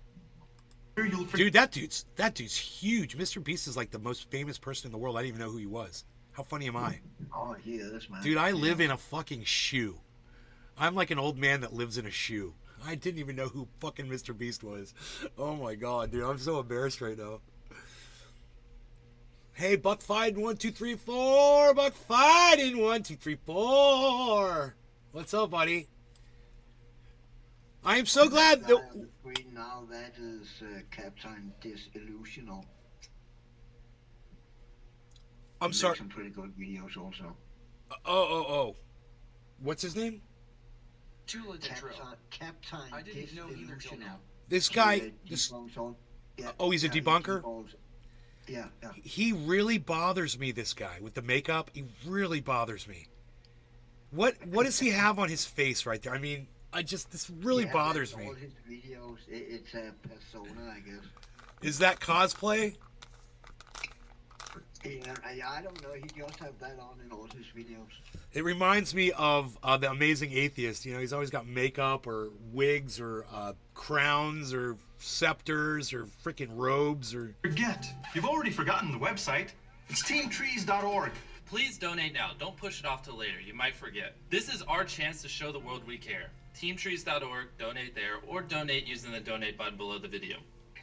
Dude, that dude's huge. Mr. Beast is like the most famous person in the world. I didn't even know who he was. How funny am I? Oh, he is, man. Dude, I live in a fucking shoe. I'm like an old man that lives in a shoe. I didn't even know who fucking Mr. Beast was. Oh my God, dude, I'm so embarrassed right now. Hey, Buck Fiden 1 2 3 4. Buck Fiden 1 2 3 4. What's up, buddy? I am so glad that. Now that is Captain Disillusional. I'm sorry. Some pretty good videos also. Oh. What's his name? Captain I didn't know either till now. This guy. Oh, he's a debunker? Yeah. He really bothers me, this guy, with the makeup. He really bothers me. What does he have on his face right there? I mean, this really bothers me. All his videos, it's a persona, I guess. Is that cosplay? Yeah, I don't know. He just have that on in all his videos. It reminds me of The Amazing Atheist. You know, he's always got makeup or wigs or crowns or scepters or freaking robes or... Forget. You've already forgotten the website. It's teamtrees.org. Please donate now. Don't push it off till later. You might forget. This is our chance to show the world we care. Teamtrees.org, donate there, or donate using the donate button below the video.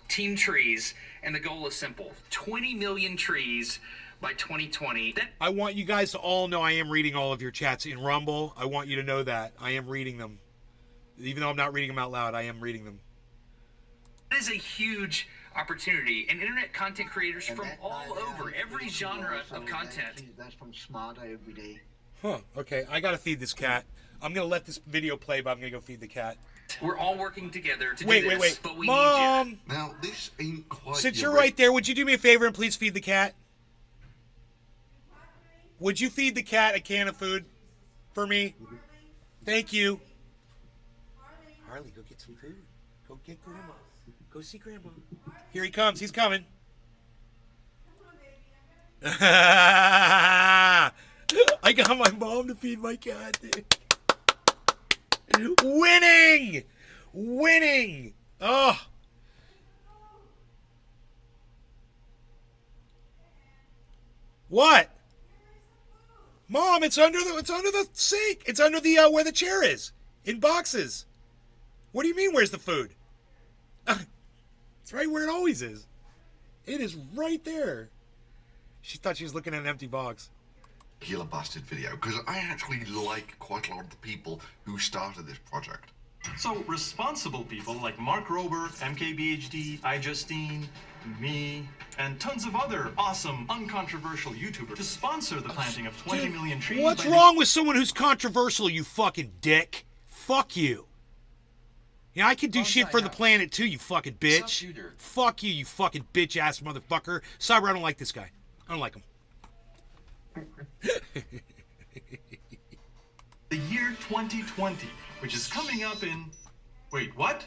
Team Trees, and the goal is simple. 20 million trees by 2020. I want you guys to all know I am reading all of your chats in Rumble. I want you to know that. I am reading them. Even though I'm not reading them out loud, I am reading them. That is a huge opportunity, and internet content creators from all over, every genre of content. That's from Smarter Every Day. Huh, okay. I gotta feed this cat. I'm gonna let this video play, but I'm gonna go feed the cat. We're all working together to wait, do this, wait. but we Mom! need you. Now, this ain't quite... Since you're right there, would you do me a favor and please feed the cat? Would you feed the cat a can of food for me? Thank you. Harley, go get some food. Go get Grandma. Go see Grandma. Here he comes. He's coming. I got my mom to feed my cat. Winning! Winning! Oh. What? Mom, it's under the sink. It's under the where the chair is. In boxes. What do you mean where's the food? It's right where it always is. It is right there. She thought she was looking at an empty box. Killer Bastard video, because I actually like quite a lot of the people who started this project. So responsible people like Mark Rober, MKBHD, iJustine, me, and tons of other awesome, uncontroversial YouTubers to sponsor the planting of 20 million trees. What's wrong with someone who's controversial, you fucking dick? Fuck you. Yeah, I can do shit for the planet too, you fucking bitch. Fuck you, you fucking bitch ass motherfucker. Cyber, I don't like this guy. I don't like him. The year 2020, which is coming up in... Wait, what?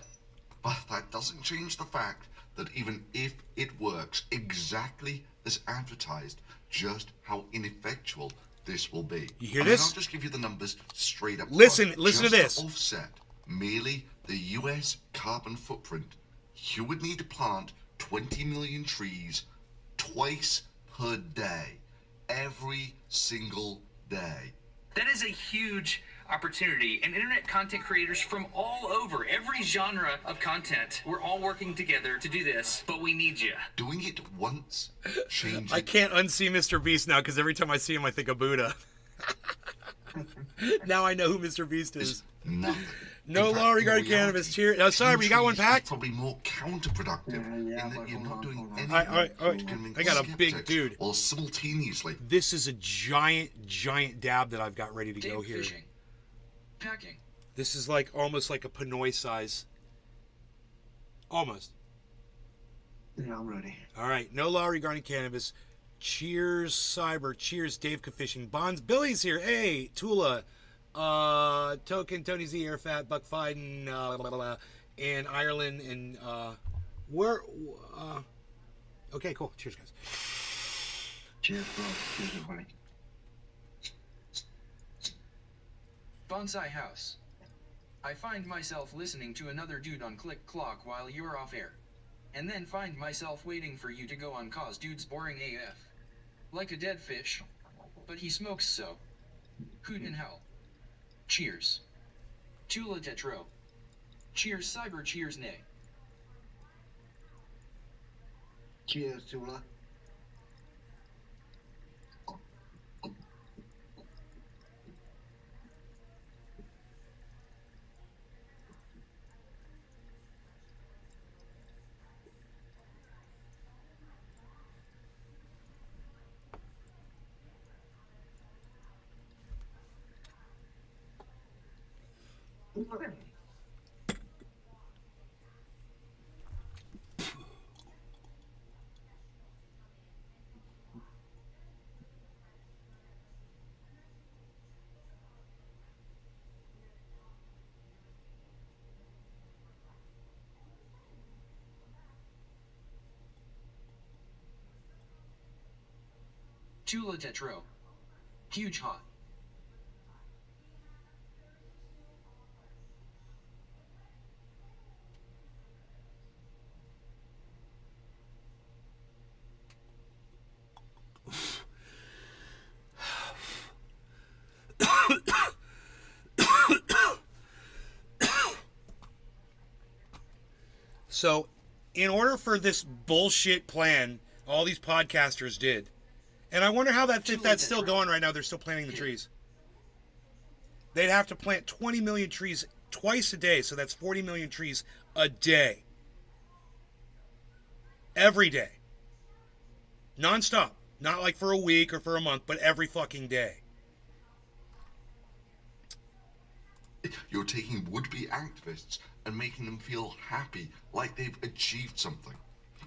But that doesn't change the fact that even if it works exactly as advertised, just how ineffectual this will be. You hear this? I'll just give you the numbers straight up. Listen to just this. To offset merely the US carbon footprint, you would need to plant 20 million trees twice per day, every single day. That is a huge opportunity, and internet content creators from all over, every genre of content. We're all working together to do this, but we need you. Doing it once changes. I can't unsee Mr. Beast now because every time I see him, I think of Buddha. Now I know who Mr. Beast is. Nothing. No law regarding cannabis. Cheers. Oh, sorry, you got one packed? Probably more counterproductive in that you're not doing anything I got a big dude. Or simultaneously. This is a giant dab that I've got ready to go here. Fishing. Packing. This is like almost like a Pinoy size. Almost. Yeah, I'm ready. All right. No law regarding cannabis. Cheers, Cyber. Cheers, Dave Fishing. Bonds. Billy's here. Hey, Tula. Token, Tony Z, Airfat, Buck Fiden, and Ireland, and okay, cool. Cheers, guys. Cheers, bro. Cheers, everybody. Bonsai House. I find myself listening to another dude on Click Clock while you're off air. And then find myself waiting for you to go on cause dude's boring AF. Like a dead fish. But he smokes so. Hoot in hell. Cheers. Tula Tetro. Cheers, Cyber. Cheers, Nay. Cheers, Tula. Tula Tetro. Huge hot. So, in order for this bullshit plan, all these podcasters did, and I wonder how if that's still going right now. They're still planting the trees. They'd have to plant 20 million trees twice a day, so that's 40 million trees a day. Every day. Non-stop. Not like for a week or for a month, but every fucking day. You're taking would-be activists and making them feel happy, like they've achieved something.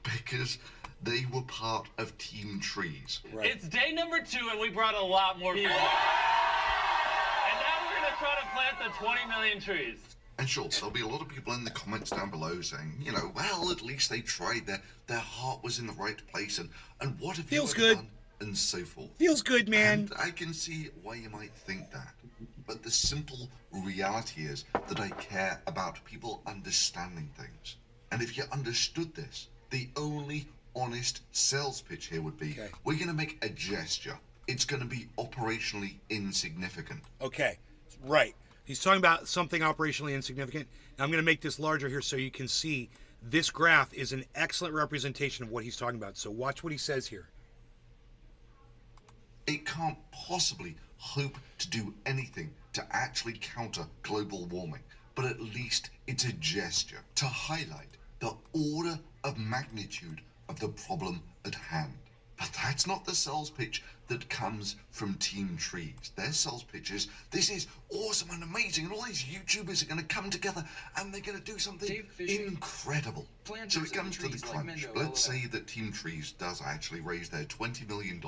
Because they were part of Team Trees. Right. It's day number 2 and we brought a lot more people. And now we're going to try to plant the 20 million trees. And sure, there'll be a lot of people in the comments down below saying, you know, well, at least they tried, their heart was in the right place, and what have Feels you good. done? And so forth. Feels good, man. And I can see why you might think that. But the simple reality is that I care about people understanding things. And if you understood this, the only honest sales pitch here would be, we're going to make a gesture. It's going to be operationally insignificant. Okay, right. He's talking about something operationally insignificant. Now I'm going to make this larger here so you can see this graph is an excellent representation of what he's talking about. So watch what he says here. It can't possibly hope to do anything to actually counter global warming, but at least it's a gesture to highlight the order of magnitude of the problem at hand. But that's not the sales pitch that comes from Team Trees. Their sales pitch is, this is awesome and amazing, and all these YouTubers are going to come together and they're going to do something incredible. So it comes to the crunch. Let's say that Team Trees does actually raise their $20 million.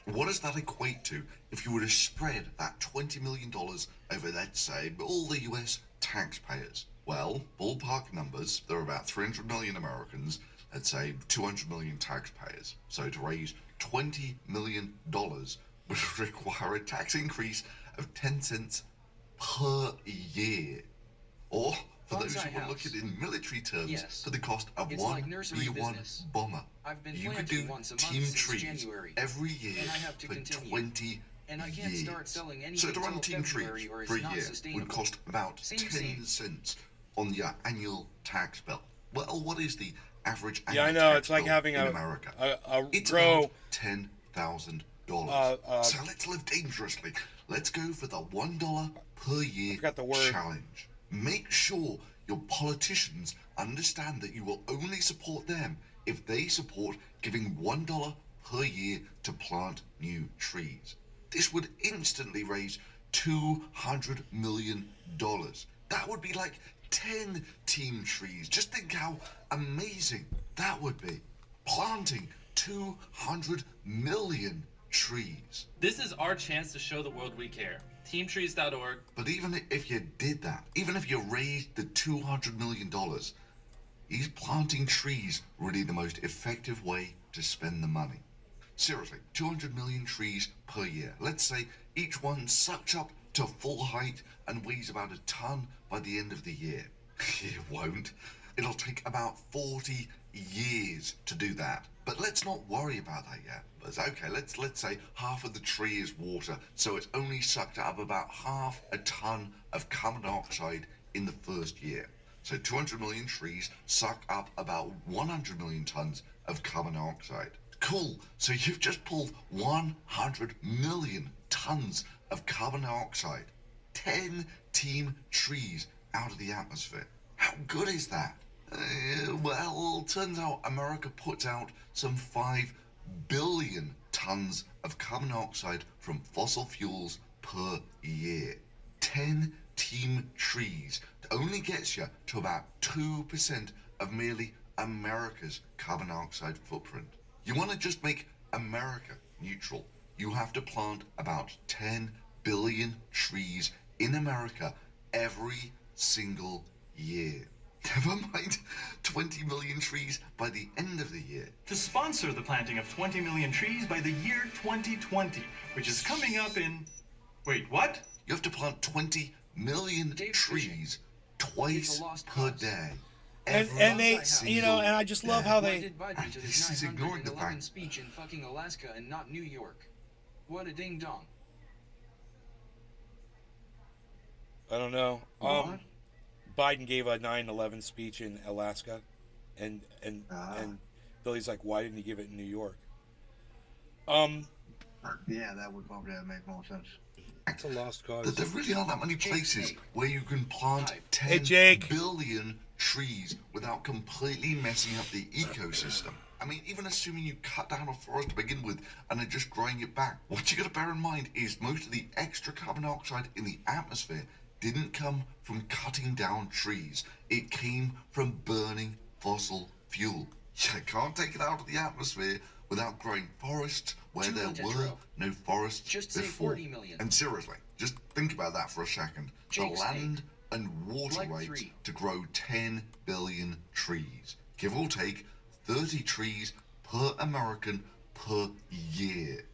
What does that equate to if you were to spread that $20 million over, let's say, all the US taxpayers? Well, ballpark numbers, there are about 300 million Americans, let's say 200 million taxpayers. So to raise $20 million would require a tax increase of 10 cents per year. Or, for those who will look at it in military terms, for the cost of one B-1 bomber, you could do Team Trees every year for 20 years. So to run Team Trees for a year would cost about 10 cents on your annual tax bill. Well, what is the average annual I know, tax it's like bill having in a America? It's row. about $10,000. So let's live dangerously. Let's go for the $1 per year challenge. Make sure your politicians understand that you will only support them if they support giving $1 per year to plant new trees. This would instantly raise $200 million. That would be like 10 Team Trees. Just think how amazing that would be. Planting 200 million trees. This is our chance to show the world we care. TeamTrees.org. But even if you did that, even if you raised the $200 million, is planting trees really the most effective way to spend the money? Seriously, 200 million trees per year. Let's say each one sucks up to full height and weighs about a ton by the end of the year. It won't. It'll take about 40 years to do that. But let's not worry about that yet. But okay, let's say half of the tree is water, so it's only sucked up about half a ton of carbon dioxide in the first year. So 200 million trees suck up about 100 million tons of carbon dioxide. Cool. So you've just pulled 100 million tons of carbon dioxide, 10 Team Trees out of the atmosphere. How good is that? Well, turns out America puts out some 5 billion tons of carbon dioxide from fossil fuels per year. 10 Team Trees only gets you to about 2% of merely America's carbon dioxide footprint. You want to just make America neutral, you have to plant about 10 billion trees in America every single year. Never mind 20 million trees by the end of the year. To sponsor the planting of 20 million trees by the year 2020, which is coming up in... Wait, what? You have to plant 20 million trees twice per day. And they, you know, and I just love how they... This is ignoring the fact... speech in fucking Alaska and not New York. What a ding dong. I don't know. Biden gave a 9/11 speech in Alaska. And Billy's like, why didn't he give it in New York? Yeah, that would probably make more sense. It's a lost cause. There really aren't that many places where you can plant 10 billion trees without completely messing up the ecosystem. I mean, even assuming you cut down a forest to begin with and are just growing it back, what you got to bear in mind is most of the extra carbon dioxide in the atmosphere didn't come from cutting down trees. It came from burning fossil fuel. You can't take it out of the atmosphere without growing forests where there were no forests before. 40 million. And seriously, just think about that for a second. The land and water rights to grow 10 billion trees, give or take 30 trees per American per year.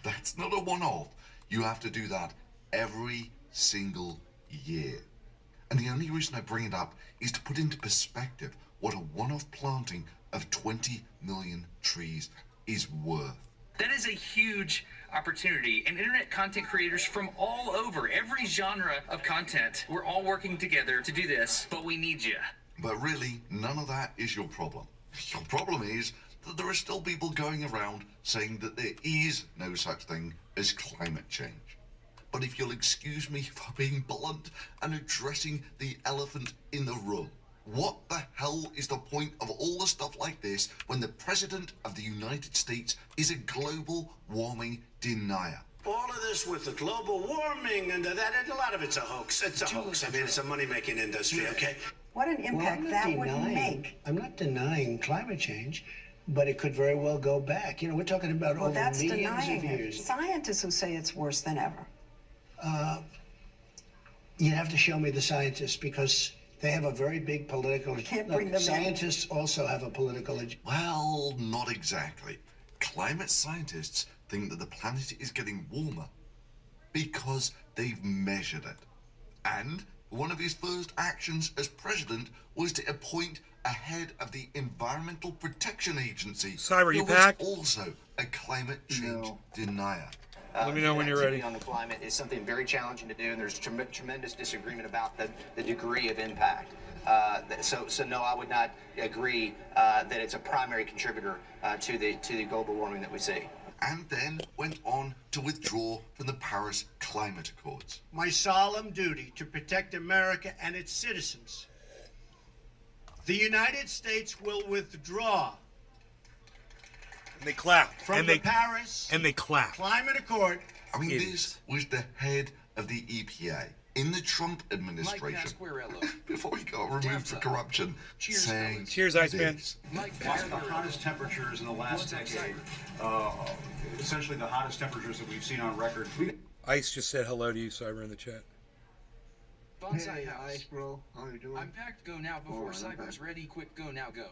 That's not a one-off. You have to do that every single year. And the only reason I bring it up is to put into perspective what a one-off planting of 20 million trees is worth. That is a huge opportunity, and internet content creators from all over, every genre of content, we're all working together to do this, but we need you. But really, none of that is your problem. Your problem is that there are still people going around saying that there is no such thing as climate change. But if you'll excuse me for being blunt and addressing the elephant in the room, what the hell is the point of all the stuff like this when the President of the United States is a global warming denier? All of this with the global warming and that, a lot of it's a hoax. It's a hoax. I mean, it's a money-making industry, okay? What an impact that would make. I'm not denying climate change, but it could very well go back. You know, we're talking about over that's millions denying of years. it. Scientists who say it's worse than ever. You'd have to show me the scientists because they have a very big political... Can't bring them in. Scientists also have a political... Well, not exactly. Climate scientists think that the planet is getting warmer because they've measured it. And one of his first actions as president was to appoint a head of the Environmental Protection Agency. Cyber, you who was packed? Also a climate change denier. Let me know when you're ready. On the climate is something very challenging to do, and there's tremendous disagreement about the degree of impact. So no, I would not agree that it's a primary contributor to the global warming that we see. And then went on to withdraw from the Paris Climate Accords. My solemn duty to protect America and its citizens. The United States will withdraw And they clap. from the Paris and they clap. Climate Accord. I mean, this was the head of the EPA in the Trump administration before he got removed for corruption. Saying cheers, Iceman. One of the hottest temperatures in the last decade. Essentially the hottest temperatures that we've seen on record. Ice just said hello to you, Cyber, in the chat. Hey, Ice, bro. How you doing? I'm packed. Go now before Cyber's ready. Quick, go now, go.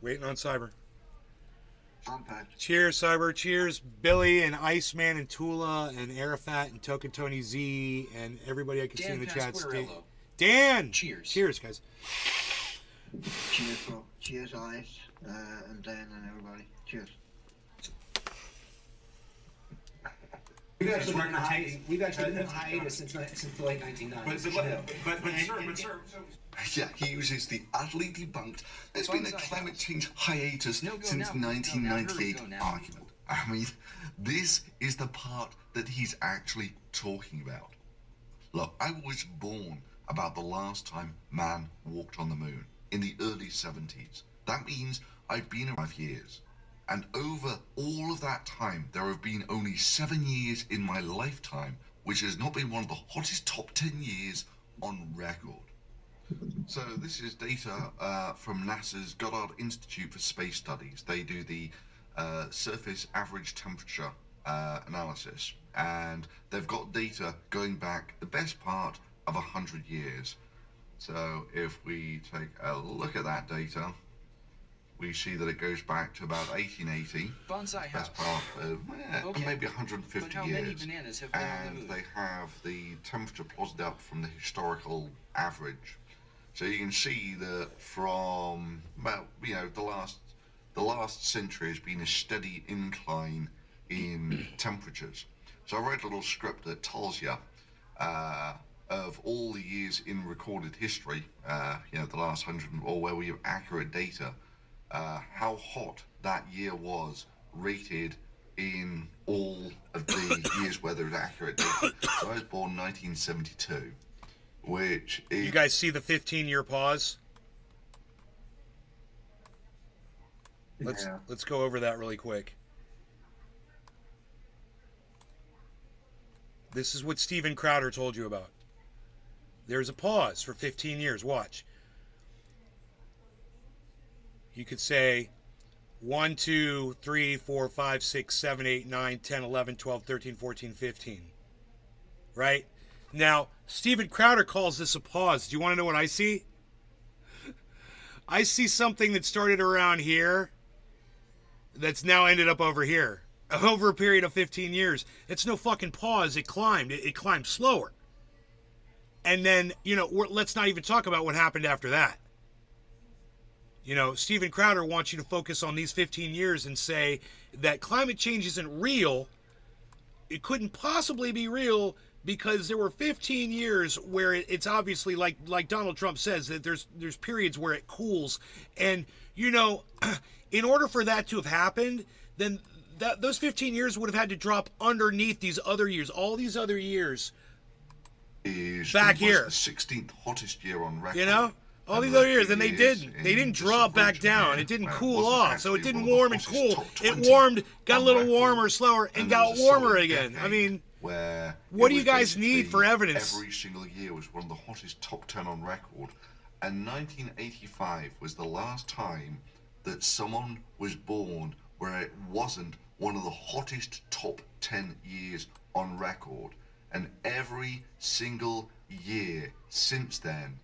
Waiting on Cyber. I'm packed. Cheers, Cyber. Cheers, Billy and Iceman and Tula and Arafat and Token Tony Z and everybody I can see in the chat. Dan! Cheers. Cheers, guys. Cheers, bro. Cheers, Ice, and Dan and everybody. Cheers. We've actually been in hiatus since the late 1990s. But sir. Yeah, he uses the utterly debunked. There's been a climate change hiatus since 1998 argument. I mean, this is the part that he's actually talking about. Look, I was born about the last time man walked on the moon in the early 70s. That means I've been around 5 years. And over all of that time, there have been only 7 years in my lifetime, which has not been one of the hottest top 10 years on record. So this is data from NASA's Goddard Institute for Space Studies. They do the surface average temperature analysis, and they've got data going back the best part of 100 years. So if we take a look at that data, we see that it goes back to about 1880. Bonsai house. Best part of maybe 150 years. And they have the temperature plotted up from the historical average. So you can see that from about, the last century has been a steady incline in temperatures. So I wrote a little script that tells you of all the years in recorded history, you know, the last 100, or where we have accurate data, how hot that year was rated in all of the years where there is accurate data. So I was born 1972, which is... You guys see the 15-year pause? Let's go over that really quick. This is what Steven Crowder told you about. There's a pause for 15 years. Watch. You could say 1, 2, 3, 4, 5, 6, 7, 8, 9, 10, 11, 12, 13, 14, 15. Right? Now, Steven Crowder calls this a pause. Do you want to know what I see? I see something that started around here that's now ended up over here. Over a period of 15 years. It's no fucking pause. It climbed. It climbed slower. And then, you know, let's not even talk about what happened after that. You know, Steven Crowder wants you to focus on these 15 years and say that climate change isn't real. It couldn't possibly be real because there were 15 years where it's obviously like Donald Trump says that there's periods where it cools. And, you know, in order for that to have happened, then those 15 years would have had to drop underneath these other years. All these other years back here. The 16th hottest year on record. You know? All these other years, and they didn't. They didn't drop back down. It didn't cool off. So it didn't warm and cool. It warmed, got a little warmer, slower, and got warmer again. I mean, what do you guys need for evidence? Every single year was one of the hottest top 10 on record. And 1985 was the last time that someone was born where it wasn't one of the hottest top 10 years on record. And every single year since then,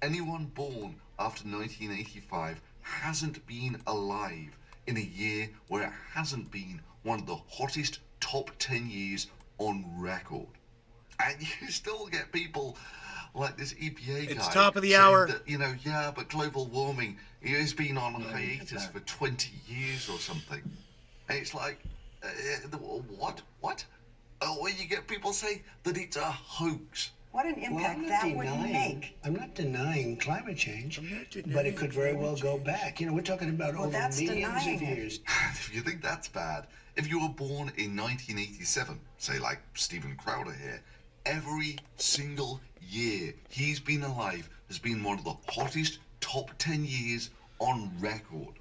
anyone born after 1985 hasn't been alive in a year where it hasn't been one of the hottest top 10 years on record. And you still get people like this EPA guy. It's top of the hour. That, you know, yeah, but global warming, it has been on hiatus for 20 years or something. And it's like, what? Or you get people saying that it's a hoax. What an impact that would make. I'm not denying climate change, but it could very well go back. You know, we're talking about over millions of years. If you think that's bad, if you were born in 1987, say like Steven Crowder here, every single year he's been alive has been one of the hottest top 10 years on record.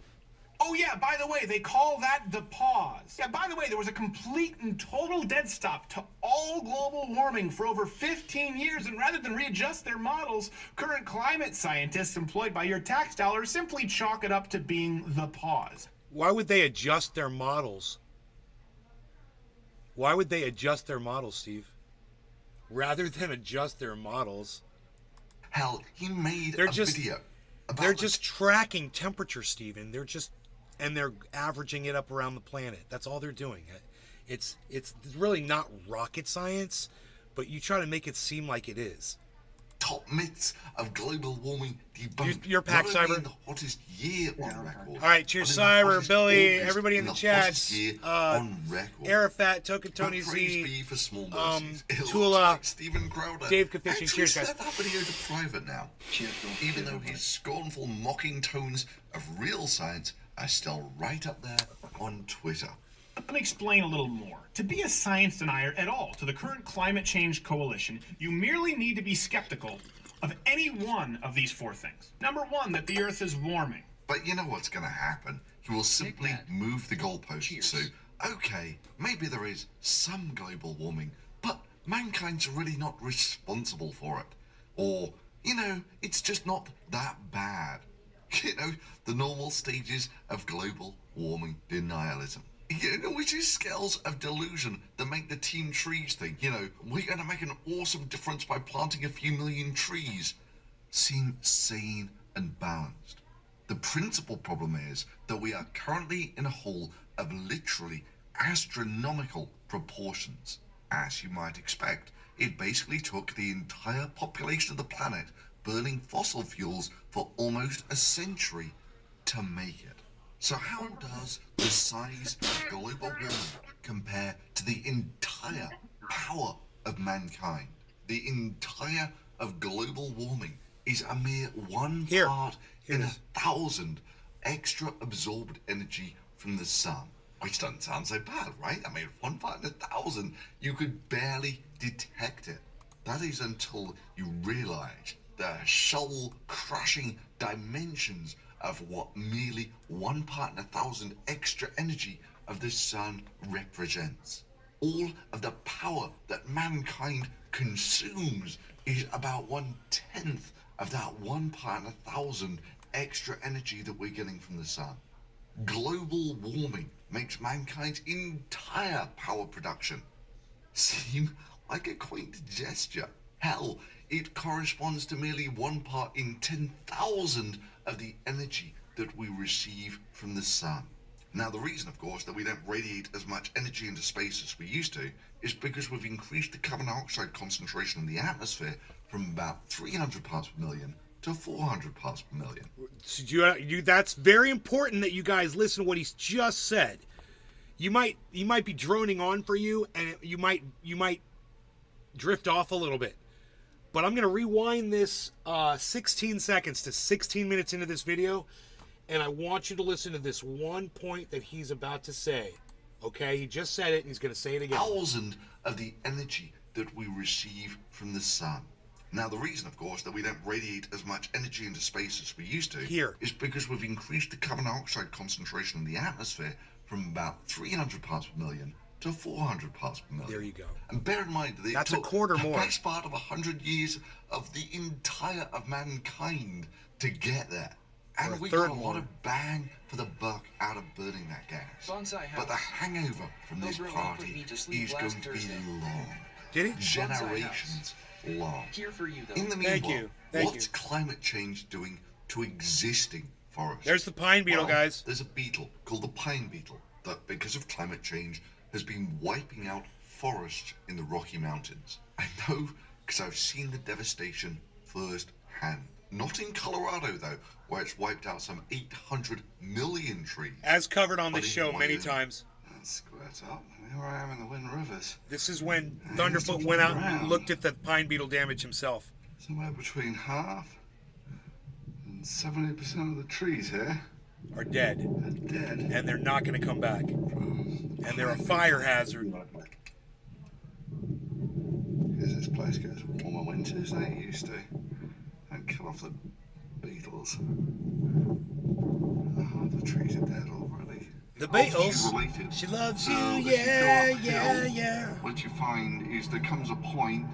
Oh yeah, by the way, they call that the pause. Yeah, by the way, there was a complete and total dead stop to all global warming for over 15 years, and rather than readjust their models, current climate scientists employed by your tax dollars simply chalk it up to being the pause. Why would they adjust their models? Why would they adjust their models, Steve? Rather than adjust their models. Hell, he made a video about They're just tracking temperature, Steven. And they're averaging it up around the planet. That's all they're doing. It's really not rocket science, but you try to make it seem like it is. Top myths of global warming debunked. Your pack, Cyber. The hottest year on record. All right, cheers, Cyber, Billy, everybody in the chats. On record. Arafat, Token Tony Z, Tula, Steven Crowder. Dave Kafishin. Cheers, guys. Set that video to private now. Even though his scornful, mocking tones of real science are still right up there on Twitter. Let me explain a little more. To be a science denier at all to the current climate change coalition, you merely need to be skeptical of any one of these four things. Number one, that the Earth is warming. But you know what's going to happen? He will simply move the goalposts. So, okay, maybe there is some global warming, but mankind's really not responsible for it. Or, you know, it's just not that bad. You know, the normal stages of global warming denialism. You know, which is scales of delusion that make the Team Trees thing. You know, we're going to make an awesome difference by planting a few million trees. Seem sane and balanced. The principal problem is that we are currently in a hole of literally astronomical proportions. As you might expect, it basically took the entire population of the planet burning fossil fuels for almost a century to make it. So how does the size of global warming compare to the entire power of mankind? the entire of global warming is a mere one part in 1,000 extra absorbed energy from the sun. Which doesn't sound so bad, right? I mean, 1 part in 1,000, you could barely detect it. That is until you realize the soul-crushing dimensions of what merely 1 part in 1,000 extra energy of the sun represents. All of the power that mankind consumes is about 1/10 of that 1 part in 1,000 extra energy that we're getting from the sun. Global warming makes mankind's entire power production seem like a quaint gesture. Hell, it corresponds to merely 1 part in 10,000 of the energy that we receive from the sun. Now, the reason, of course, that we don't radiate as much energy into space as we used to is because we've increased the carbon dioxide concentration in the atmosphere from about 300 parts per million to 400 parts per million. So that's very important that you guys listen to what he's just said. You might be droning on for you, and you might drift off a little bit. But I'm going to rewind this 16 seconds to 16 minutes into this video, and I want you to listen to this one point that he's about to say. Okay, he just said it, and he's going to say it again. 1,000 of the energy that we receive from the sun. Now, the reason, of course, that we don't radiate as much energy into space as we used to is because we've increased the carbon dioxide concentration in the atmosphere from about 300 parts per million to 400 parts per million. There you go. And bear in mind that it That's took a quarter the more. best part of 100 years of the entire of mankind to get there. And we got a lot of bang for the buck out of burning that gas. But the hangover from this party is going to be long. Did he? Generations long. Here for you, though. In the Thank meanwhile, you. Thank what's climate change doing to existing forests? There's the pine beetle, Well, guys. There's a beetle called the pine beetle that, because of climate change, has been wiping out forests in the Rocky Mountains. I know because I've seen the devastation firsthand. Not in Colorado, though, where it's wiped out some 800 million trees. As covered on But this in show many Wyoming. times. Squirt up. Here I am in the Wind Rivers. This is when Thunderfoot went out and looked at the pine beetle damage himself. Somewhere between half and 70% of the trees here Are dead. are dead. And they're not going to come back. And they're a fire hazard. Because this place gets warmer winters than it used to. And kill off the beetles. Oh, the trees are dead already. The beetles. She's related. She loves you, So as yeah, you go yeah, uphill, yeah. What you find is there comes a point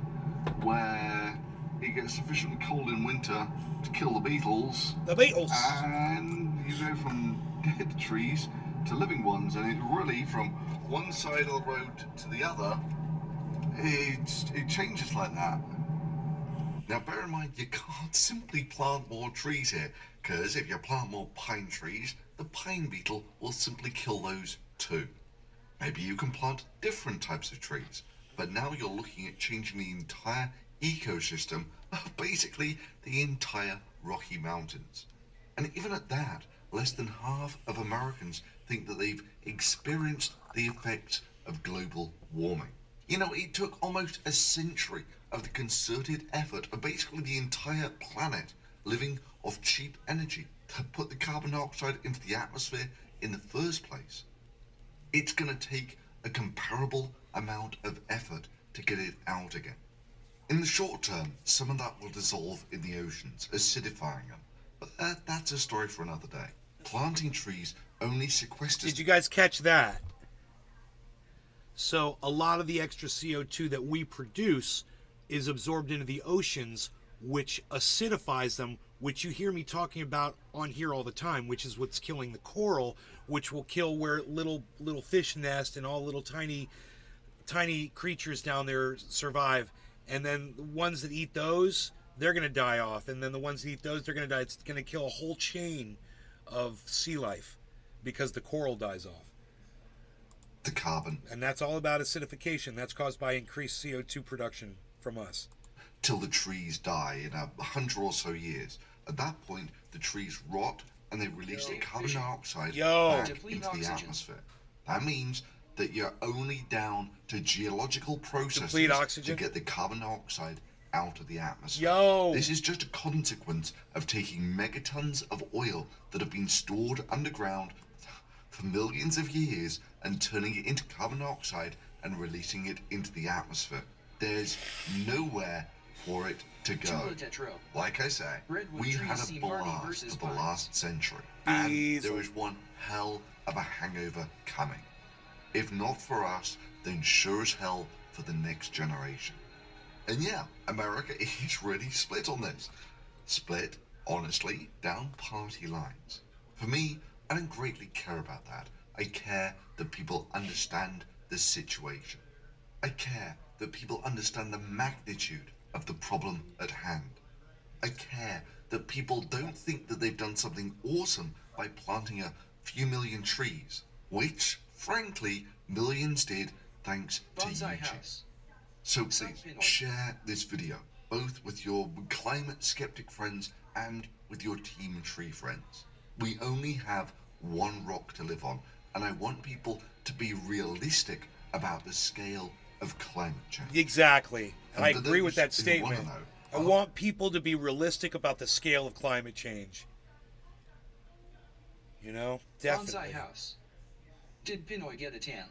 where it gets sufficiently cold in winter to kill the beetles. The beetles. And you go from dead trees to living ones, and it really, from one side of the road to the other, it changes like that. Now, bear in mind, you can't simply plant more trees here, because if you plant more pine trees, the pine beetle will simply kill those too. Maybe you can plant different types of trees, but now you're looking at changing the entire ecosystem of basically the entire Rocky Mountains. And even at that, less than half of Americans think that they've experienced the effects of global warming. You know, it took almost a century of the concerted effort of basically the entire planet living off cheap energy to put the carbon dioxide into the atmosphere in the first place. It's going to take a comparable amount of effort to get it out again. In the short term, some of that will dissolve in the oceans, acidifying them. But that's a story for another day. Planting trees only sequesters... Did you guys catch that? So a lot of the extra CO2 that we produce is absorbed into the oceans, which acidifies them, which you hear me talking about on here all the time, which is what's killing the coral, which will kill where little fish nest and all little tiny creatures down there survive. And then the ones that eat those, they're going to die off. And then the ones that eat those, they're going to die. It's going to kill a whole chain of sea life because the coral dies off. The carbon. And that's all about acidification. That's caused by increased CO2 production from us. Till the trees die in 100 or so years. At that point, the trees rot and they release the carbon dioxide back into the atmosphere. That means that you're only down to geological processes Complete oxygen? to get the carbon dioxide out of the atmosphere. Yo! This is just a consequence of taking megatons of oil that have been stored underground for millions of years and turning it into carbon dioxide and releasing it into the atmosphere. There's nowhere for it to go. Like I say, we had a blast for the last century, and there is one hell of a hangover coming. If not for us, then sure as hell for the next generation. And yeah, America is really split on this. Split, honestly, down party lines. For me, I don't greatly care about that. I care that people understand the situation. I care that people understand the magnitude of the problem at hand. I care that people don't think that they've done something awesome by planting a few million trees, which, frankly, millions did thanks to YouTube. So please, share this video, both with your climate skeptic friends and with your Team Tree friends. We only have one rock to live on, and I want people to be realistic about the scale of climate change. Exactly. And I agree with that who statement. wanna know, I want people to be realistic about the scale of climate change. You know? Definitely. Bonsai house. Did Pinoy get a tan?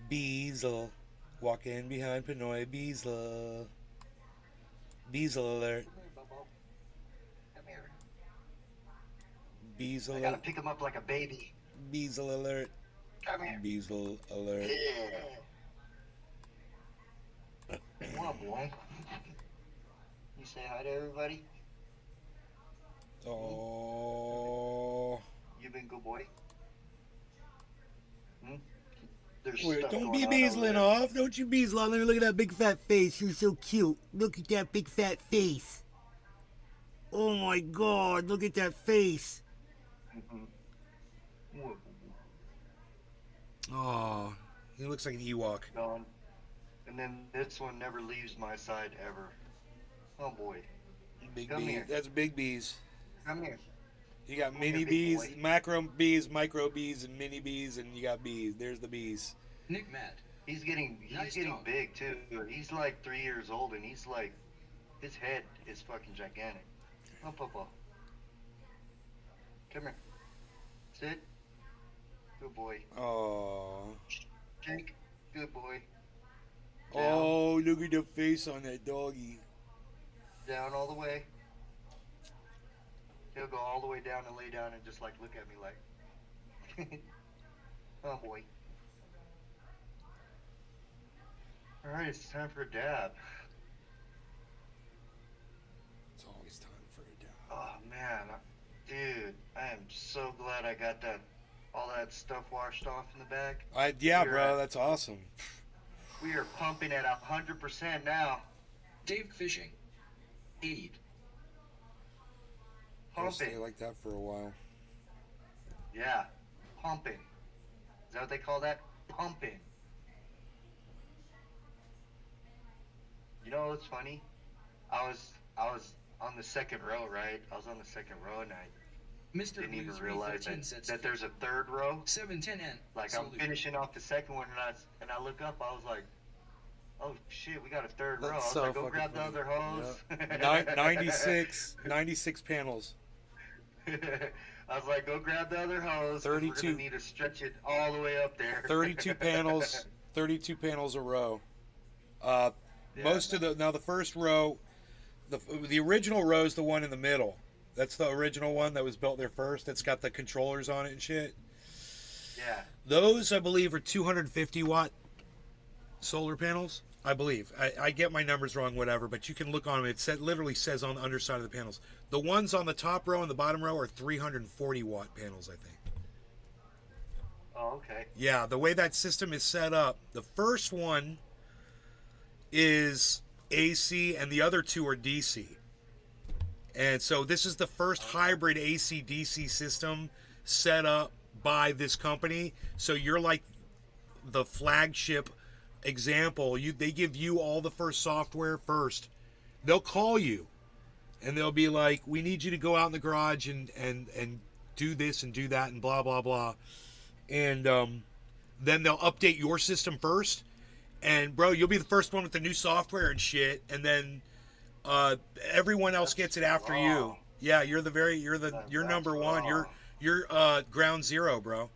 Beazle. Walking behind Pinoy Beazle. Beazle alert. Beazle I gotta pick him up like a baby. Beazle alert. Come here. Beazle alert. Come on, boy. You say hi to everybody? Oh. You been good boy? Hmm? There's Wait, stuff don't going be on over beazling there. off. Don't you beazle off. Let me look at that big fat face. You're so cute. Look at that big fat face. Oh my god, look at that face. Oh, he looks like an Ewok. Gone. And then this one never leaves my side ever. Oh boy. Big Come bees. here. That's big bees. Come here. You got Come mini here, big bees, boy. macro bees, micro bees, and mini bees, and you got bees. There's the bees. Nick Matt. He's getting big too. He's like 3 years old and he's like, his head is fucking gigantic. Oh, Papa. Come here. Sit. Good boy. Oh. Jake. Good boy. Oh, look at the face on that doggy. Down all the way. He'll go all the way down and lay down and just like look at me like. Oh boy. Alright, it's time for a dab. It's always time for a dab. Oh man, dude, I am so glad I got all that stuff washed off in the back. Yeah, bro, that's awesome. We are pumping at 100% now. Dave Fishing. Aid. I'll stay Pumping. like that for a while. Yeah, pumping. Is that what they call that? Pumping. You know what's funny? I was on the second row, right? I was on the second row and I Mr. didn't even Blue realize 315 sets that there's a third row. 710N. Like I'm finishing off the second one and I look up, I was like, oh shit, we got a third row. I That's was so like, go fucking grab funny. the other hose. Yeah. 96 panels. I was like, go grab the other hose. 32. We're gonna need to stretch it all the way up there. 32 panels, 32 panels a row. Most of the first row, the original row is the one in the middle. That's the original one that was built there first. That's got the controllers on it and shit. Yeah. Those, I believe, are 250 watt solar panels. I believe. I get my numbers wrong, whatever, but you can look on them. It literally says on the underside of the panels. The ones on the top row and the bottom row are 340 watt panels, I think. Oh, okay. Yeah, the way that system is set up, the first one is AC and the other two are DC. And so this is the first hybrid AC-DC system set up by this company. So you're like the flagship example. They give you all the first software first. They'll call you and they'll be like, we need you to go out in the garage and do this and do that and blah, blah, blah. And then they'll update your system first. And, bro, you'll be the first one with the new software and shit. And then everyone else gets it after you. Yeah, you're number one. You're ground zero, bro.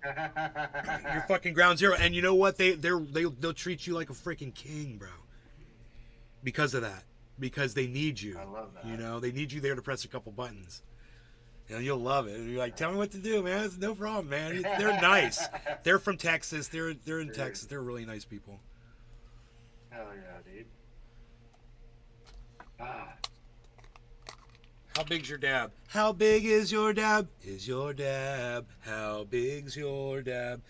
You're fucking ground zero. And you know what? They'll treat you like a freaking king, bro. Because of that. Because they need you. I love that. You know, they need you there to press a couple buttons. You know, you'll love it. And you're like, tell me what to do, man. It's no problem, man. They're nice. They're from Texas. They're in Texas. They're really nice people. Hell yeah, dude. How big's your dab? How big is your dab? Is your dab? How big's your dab?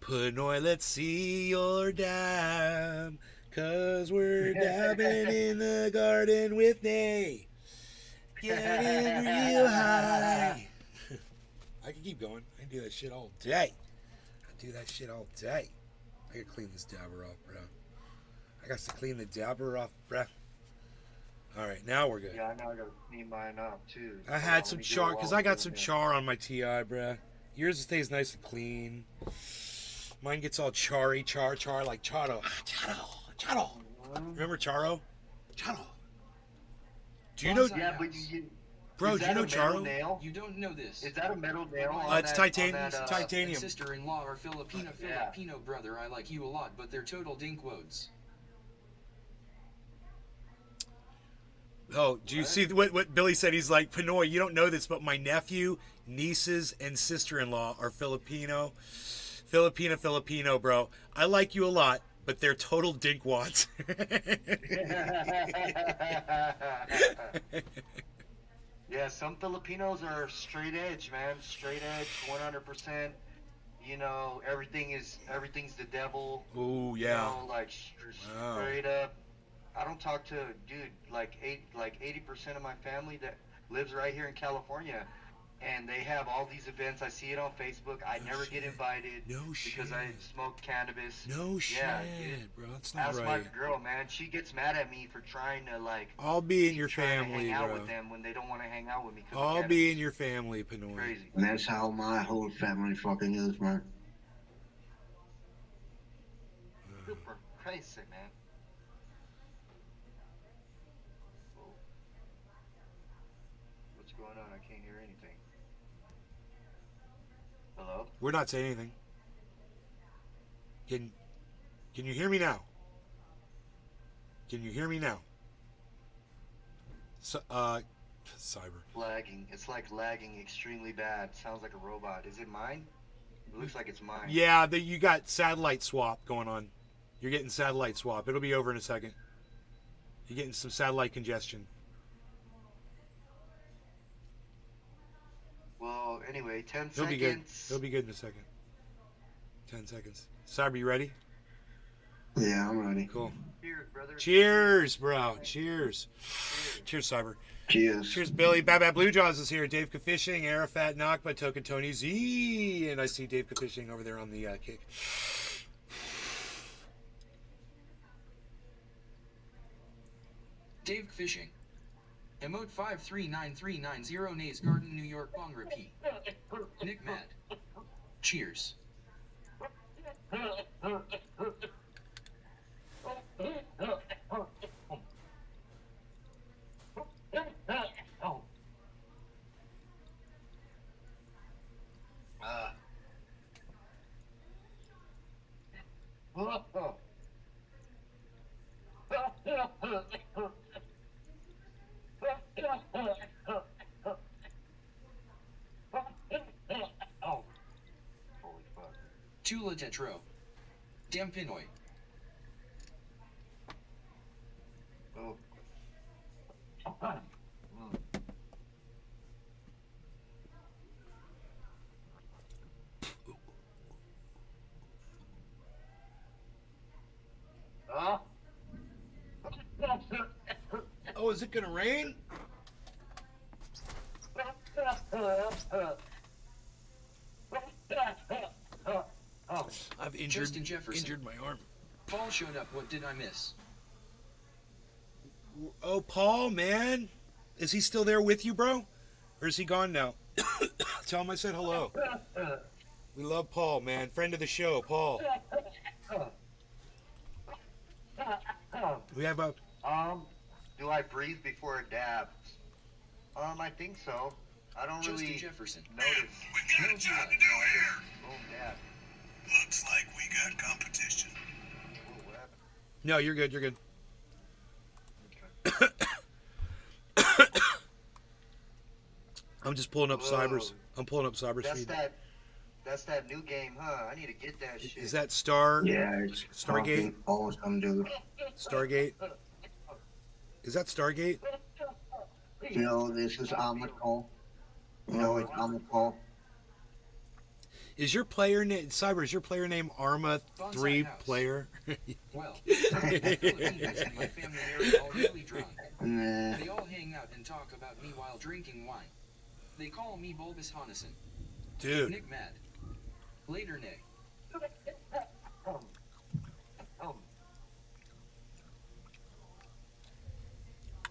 Panoy, let's see your dab. 'Cause we're dabbing in the garden with me. Getting real high. I can keep going. I can do that shit all day. I gotta clean this dabber off, bro. I got to clean the dabber off, bro. Alright, now we're good. Yeah, I know I gotta clean mine up too. I had some char, because I got some char on my TI, bruh. Yours stays nice and clean. Mine gets all char like Charo. Charo. Remember Charo? Charo. Do you know? Yeah, but bro, do you know Charo? Nail? You don't know this. Is that a metal nail? It's titanium. Titanium. Sister-in-law or Filipino brother. I like you a lot, but they're total dinkwoads. Oh, do you see what Billy said? He's like, Pinoy, you don't know this, but my nephew, nieces, and sister-in-law are Filipino, bro. I like you a lot, but they're total dinkwads. Yeah, some Filipinos are straight edge, man. Straight edge, 100%. You know, everything's the devil. Oh yeah. You know, like straight up. I don't talk to like 80% of my family that lives right here in California, and they have all these events. I see it on Facebook. I never get invited because I smoke cannabis. No shit, yeah, bro. That's not Ask right. my girl, man. She gets mad at me for trying to I'll be in your trying to family, hang out bro. with them when they don't want to hang out with me. I'll be in your family, Pinoy. Crazy. And that's how my whole family fucking is, man. Super crazy, man. What's going on? I can't hear anything. Hello? We're not saying anything. Can you hear me now? Can you hear me now? Cyber. Lagging. It's like lagging extremely bad. Sounds like a robot. Is it mine? It looks like it's mine. Yeah, you got satellite swap going on. You're getting satellite swap. It'll be over in a second. You're getting some satellite congestion. Well, anyway, 10 It'll seconds. be good. It'll be good in a second. 10 seconds. Cyber, you ready? Yeah, I'm ready. Cool. Cheers, brother. Cheers, bro. Cheers. Cheers, Cyber. Cheers. Cheers, Billy. Bad Blue Jaws is here. Dave Fishing, Arafat Nakba, Token Tony Z. And I see Dave Fishing over there on the kick. Dave Fishing. Emote 539390 Nays Garden, New York. Bong repeat. Nick Matt. Cheers. Tula Tetro. Damn Pinoy. Oh. Oh, is it gonna rain? I've injured my arm. Paul showed up. What did I miss? Oh, Paul, man. Is he still there with you, bro? Or is he gone now? Tell him I said hello. We love Paul, man. Friend of the show, Paul. We have a... Do I breathe before a dab? I think so. I don't Justin really Jefferson. notice. We got a job to do here. Oh, dab. Looks like we got competition. No, you're good. You're good. I'm just pulling up Cybers. I'm pulling up Cybers That's feed. that's that new game, huh? I need to get that shit. Is that Star? Yeah, it's Stargate? Awesome, dude. Stargate? Is that Stargate? No, this is Armored Core. No, it's Armored Core. Is your player name Cyber? Is your player name Arma 3 player? Well, the Philippines and my family are all really drunk. Nah. They all hang out and talk about me while drinking wine. They call me Bulbous Honason. Dude. Nick Mad. Later, Nick.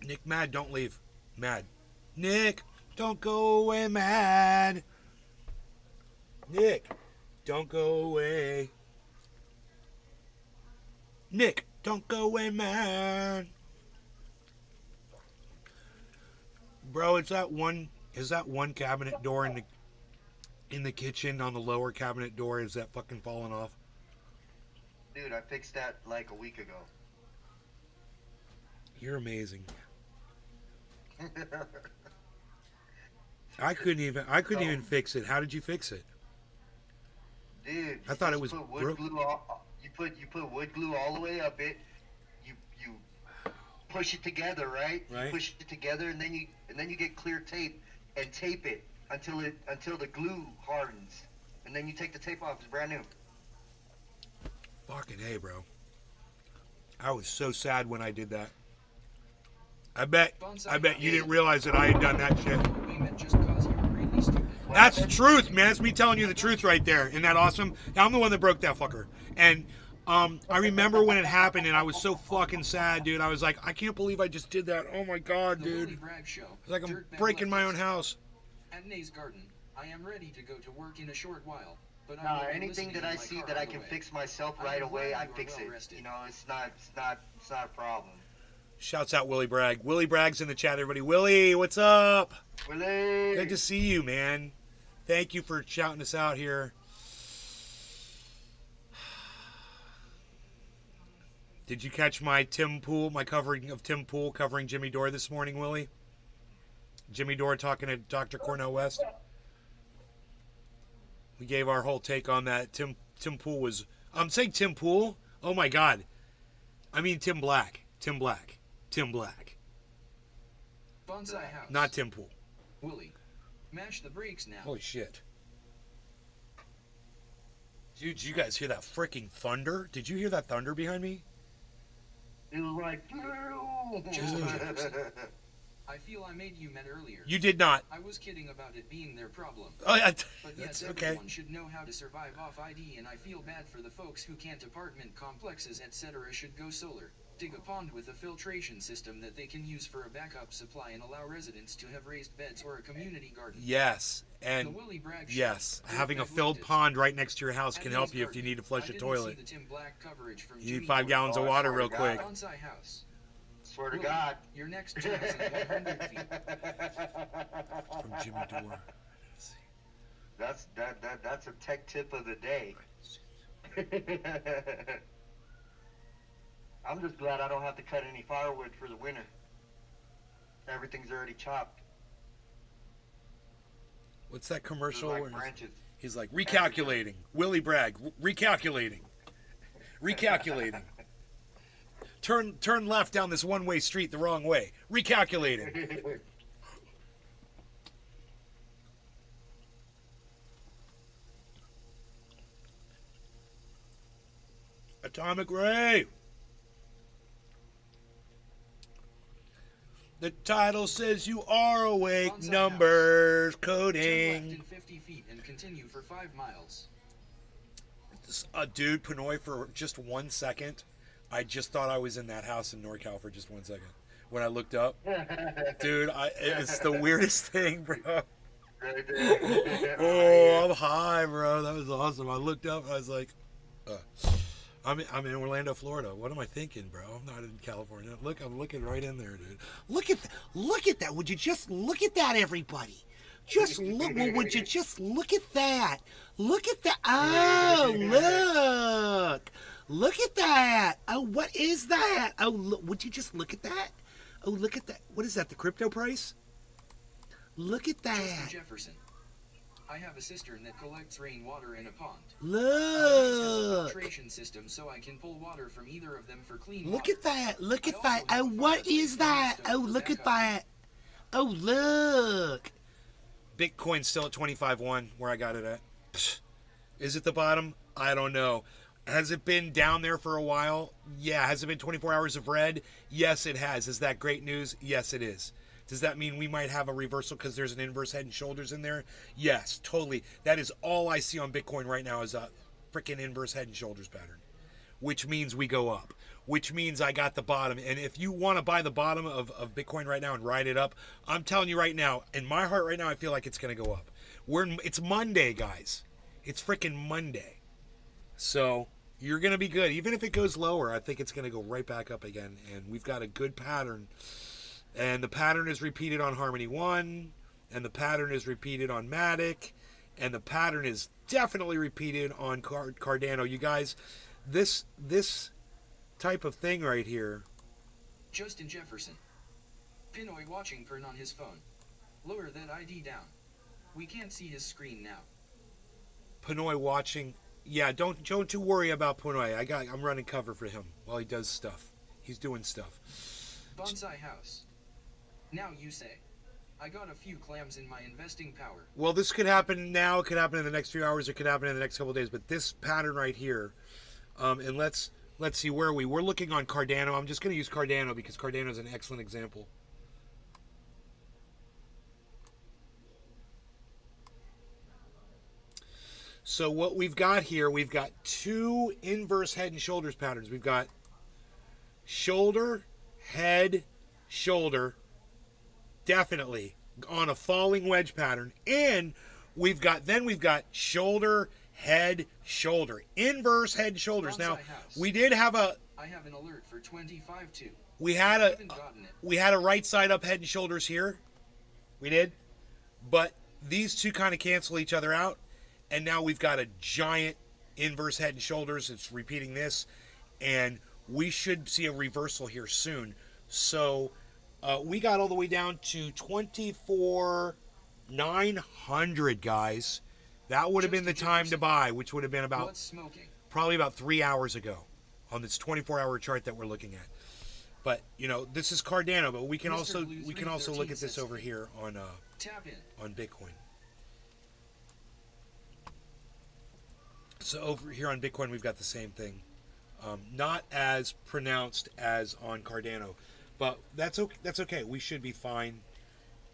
Nick Mad, don't leave. Mad. Nick, don't go away, Mad. Nick, don't go away. Nick, don't go away, man. Bro, is that one cabinet door in the kitchen on the lower cabinet door? Is that fucking falling off? Dude, I fixed that like a week ago. You're amazing. I couldn't even fix it. How did you fix it? Dude, I thought it was you put wood broken. glue you put wood glue all the way up it. You push it together, right? Right. You push it together, and then you get clear tape and tape it until the glue hardens, and then you take the tape off. It's brand new. Fucking hey, bro. I was so sad when I did that. I bet you didn't realize that I had done that shit. That's the truth, man. That's me telling you the truth right there. Isn't that awesome? I'm the one that broke that fucker. And I remember when it happened, and I was so fucking sad, dude. I was like, I can't believe I just did that. Oh my god, dude. It's like I'm breaking my own house. At Nay's Garden, I am ready to go to work in a short while. But Nah, anything that I see that I can fix myself right away, I fix it. You know, it's not a problem. Shouts out Willie Bragg. Willie Bragg's in the chat, everybody. Willie, what's up? Willie! Good to see you, man. Thank you for shouting us out here. Did you catch my covering of Tim Pool covering Jimmy Dore this morning, Willie? Jimmy Dore talking to Dr. Cornel West. We gave our whole take on that. Tim Pool was... I'm saying Tim Pool? Oh my god. I mean Tim Black. Tim Black. Bonsai House. Not Tim Pool. Willie, mash the brakes now. Holy shit. Dude, did you guys hear that freaking thunder? Did you hear that thunder behind me? It was like... I feel I made you mad earlier. You did not. I was kidding about it being their problem. Oh, yeah, but that's yes, okay. Everyone should know how to survive off ID, and I feel bad for the folks who can't. Apartment complexes, etc. should go solar. Dig a pond with a filtration system that they can use for a backup supply and allow residents to have raised beds or a community garden. Yes, and The Willie Bragg yes, Show. having a filled pond right next to your house can help you if you need to flush a toilet. See the Tim Black coverage from You need Jimmy 5 Dore. gallons of water real quick. Bonsai House. Swear to Willie, God. Your next job is in 100 feet. From Jimmy Dore. That's a tech tip of the day. I'm just glad I don't have to cut any firewood for the winter. Everything's already chopped. What's that commercial? Like where branches. He's like, recalculating. Willie Bragg, recalculating. Recalculating. Turn left down this one-way street the wrong way. Recalculating. Atomic Ray. The title says you are awake. Bonsai Numbers, Turn left coding. in 50 feet and continue for 5 miles. Dude, Pinoy, for just 1 second, I just thought I was in that house in NorCal for just 1 second. When I looked up, dude, it's the weirdest thing, bro. Oh, I'm high, bro. That was awesome. I looked up. I was like, I'm in Orlando, Florida. What am I thinking, bro? I'm not in California. Look, I'm looking right in there, dude. Look at that. Would you just look at that, everybody? Just look. Well, would you just look at that? Look at that. Oh, look. Look at that. Oh, what is that? Oh, look. Would you just look at that? Oh, look at that. What is that? The crypto price? Look at that. Justin Jefferson. I have a cistern that collects rainwater in a pond. Look. A filtration system so I can pull water from either of them for clean Look water. at that. Look at that. Oh, what is that? Oh, look at that. Oh, look. Bitcoin's still at 25.1 where I got it at. Psh. Is it the bottom? I don't know. Has it been down there for a while? Yeah. Has it been 24 hours of red? Yes, it has. Is that great news? Yes, it is. Does that mean we might have a reversal because there's an inverse head and shoulders in there? Yes, totally. That is all I see on Bitcoin right now is a freaking inverse head and shoulders pattern, which means we go up, which means I got the bottom. And if you want to buy the bottom of Bitcoin right now and ride it up, I'm telling you right now, in my heart right now, I feel like it's going to go up. It's Monday, guys. It's freaking Monday. So you're going to be good. Even if it goes lower, I think it's going to go right back up again. And we've got a good pattern. And the pattern is repeated on Harmony 1. And the pattern is repeated on Matic. And the pattern is definitely repeated on Cardano. You guys, this type of thing right here. Justin Jefferson. Pinoy watching Pern on his phone. Lower that ID down. We can't see his screen now. Pinoy watching. Yeah, don't you worry about Pinoy. I'm running cover for him while he does stuff. He's doing stuff. Bonsai House. Now you say. I got a few clams in my investing power. Well, this could happen now. It could happen in the next few hours. It could happen in the next couple of days. But this pattern right here, and let's see where we're looking on Cardano. I'm just going to use Cardano because Cardano is an excellent example. So what we've got here, we've got two inverse head and shoulders patterns. We've got shoulder, head, shoulder, definitely on a falling wedge pattern. And we've got shoulder, head, shoulder, inverse head and shoulders. Now, we did have I have an alert for 25-2. We had a right side up head and shoulders here. We did. But these two kind of cancel each other out. And now we've got a giant inverse head and shoulders. It's repeating this. And we should see a reversal here soon. So we got all the way down to 24,900, guys. That would have been the time to buy, which would have been probably about 3 hours ago on this 24-hour chart that we're looking at. But, this is Cardano, but we can also look at this over here on Bitcoin. So over here on Bitcoin, we've got the same thing. Not as pronounced as on Cardano, but that's okay. We should be fine.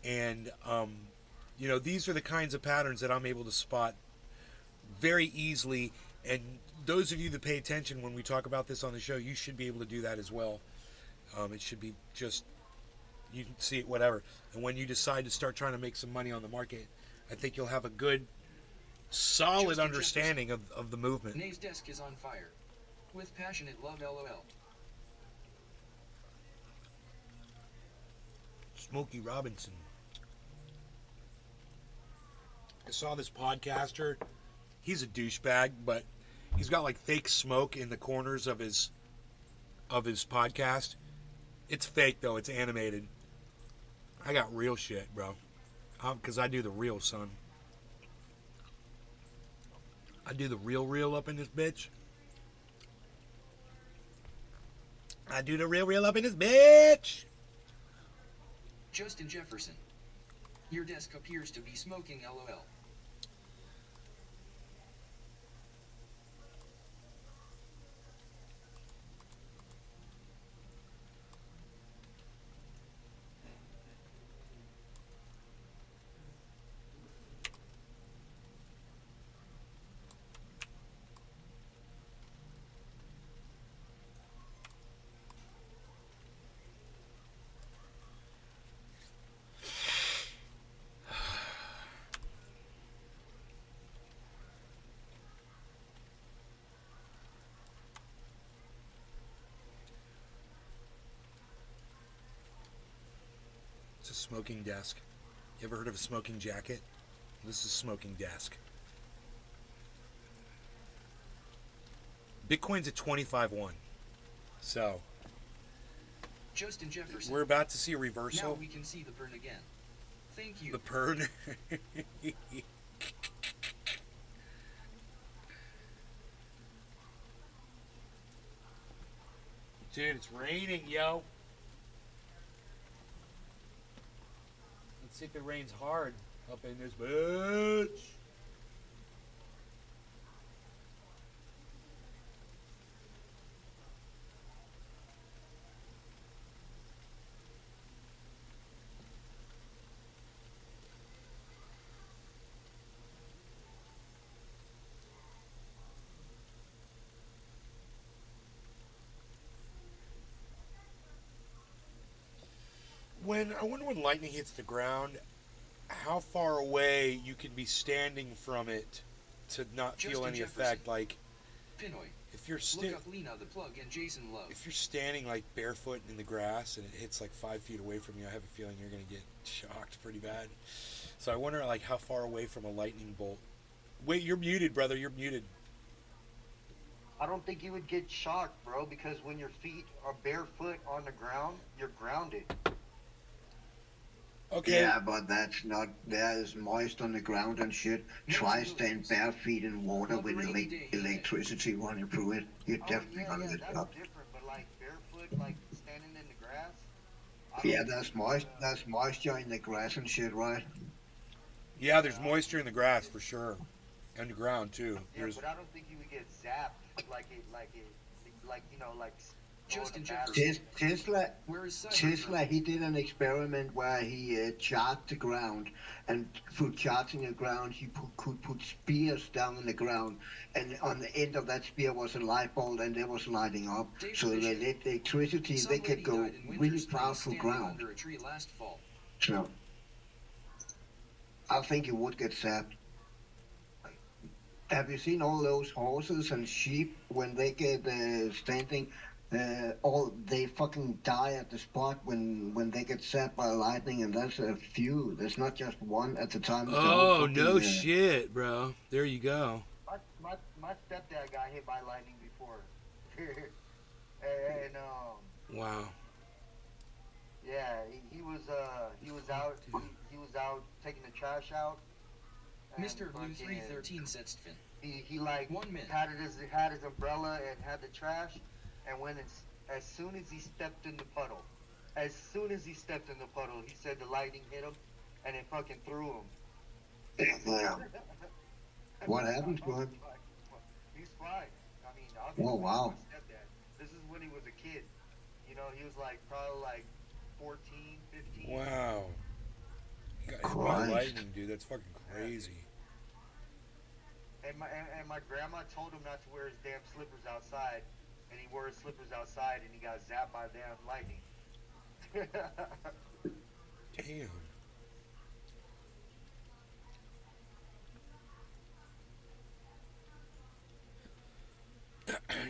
And, these are the kinds of patterns that I'm able to spot very easily. And those of you that pay attention when we talk about this on the show, you should be able to do that as well. It should be just, you can see it, whatever. And when you decide to start trying to make some money on the market, I think you'll have a good, solid understanding of the movement. Nay's desk is on fire. With passionate love, LOL. Smokey Robinson. I saw this podcaster. He's a douchebag, but he's got like fake smoke in the corners of his podcast. It's fake though. It's animated. I got real shit, bro. Because I do the real, son. I do the real up in this bitch. I do the real up in this bitch. Justin Jefferson. Your desk appears to be smoking, LOL. smoking desk. You ever heard of a smoking jacket? This is smoking desk. Bitcoin's at 25-1. So Justin Jefferson. we're about to see a reversal. Now we can see the burn again. Thank you. The pern. Dude, it's raining, yo. Let's see if it rains hard up in this bitch. I wonder when lightning hits the ground, how far away you can be standing from it to not feel Justin any Jefferson. effect. Like, Pinoy. if you're Look up Lena the Plug and Jason Love. if you're standing like barefoot in the grass and it hits like 5 feet away from you, I have a feeling you're gonna get shocked pretty bad. So I wonder like how far away from a lightning bolt. Wait, you're muted, brother. You're muted. I don't think you would get shocked, bro, because when your feet are barefoot on the ground, you're grounded. Okay. Yeah, but that's not. There is moist on the ground and shit. Try stand bare feet in water with electricity running through it. You're definitely gonna get That's shocked. different, but like barefoot, like standing in the grass. Yeah, that's moist. That's moisture in the grass and shit, right? Yeah, there's moisture in the grass for sure. Underground too. Yeah, but I don't think you would get zapped like you know, like. Justin Jefferson. Tesla, he did an experiment where he charged the ground, and through charging the ground, he could put spears down in the ground, and on the end of that spear was a light bulb, and it was lighting up. So the electricity, they could go really far through ground. Under a tree last fall. So, I think you would get zapped. Have you seen all those horses and sheep when they get standing? They fucking die at the spot when they get zapped by lightning, and that's a few. There's not just one at the time. Oh no shit, bro. There you go. My stepdad got hit by lightning before, and Wow. yeah, he was out taking the trash out. Mr. Blue 313 said Stfin. He like 1 minute. had his umbrella and had the trash, and as soon as he stepped in the puddle, he said the lightning hit him, and it fucking threw him. Yeah. What happened to him? He's fine. I mean, obviously, Oh wow. my stepdad. This is when he was a kid. You know, he was like probably like 14, 15. Wow. You got hit by lightning, dude. That's fucking crazy. And my grandma told him not to wear his damn slippers outside, and he wore his slippers outside, and he got zapped by damn lightning. Damn.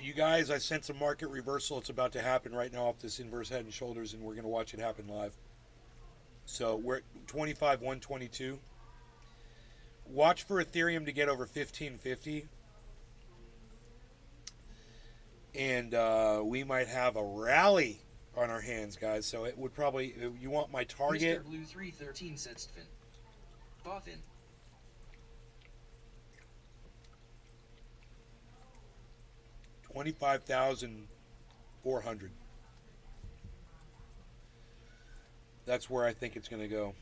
You guys, I sense a market reversal. It's about to happen right now off this inverse head and shoulders, and we're going to watch it happen live. So we're at 25,122. Watch for Ethereum to get over 1550. And we might have a rally on our hands, guys. So it would probably, you want my target? Mr. Blue 313 said Stfin. Bothin. $25,400. That's where I think it's going to go.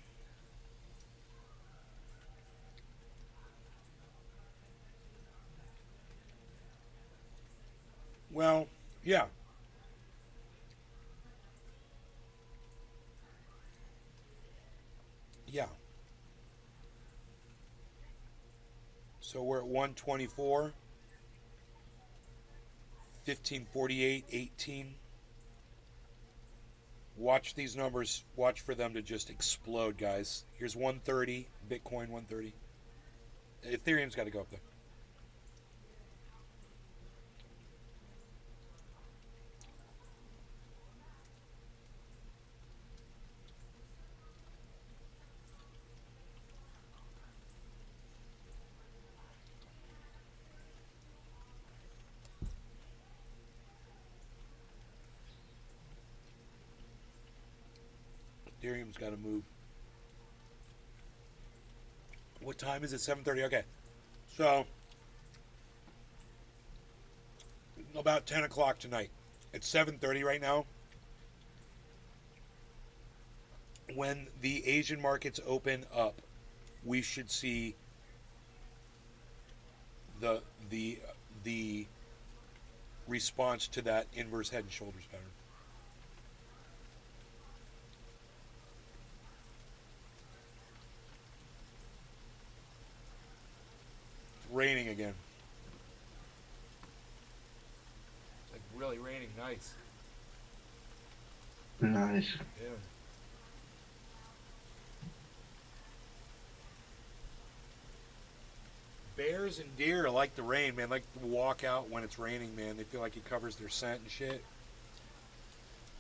Well, yeah. Yeah. So we're at 124, 1548, 18. Watch these numbers. Watch for them to just explode, guys. Here's 130, Bitcoin 130. Ethereum's got to go up there. Darium's got to move. What time is it? 7:30. Okay. So, about 10 o'clock tonight. It's 7:30 right now. When the Asian markets open up, we should see the response to that inverse head and shoulders pattern. It's raining again. It's like really raining. Nice. Nice. Yeah. Bears and deer like the rain, man. Like to walk out when it's raining, man. They feel like it covers their scent and shit.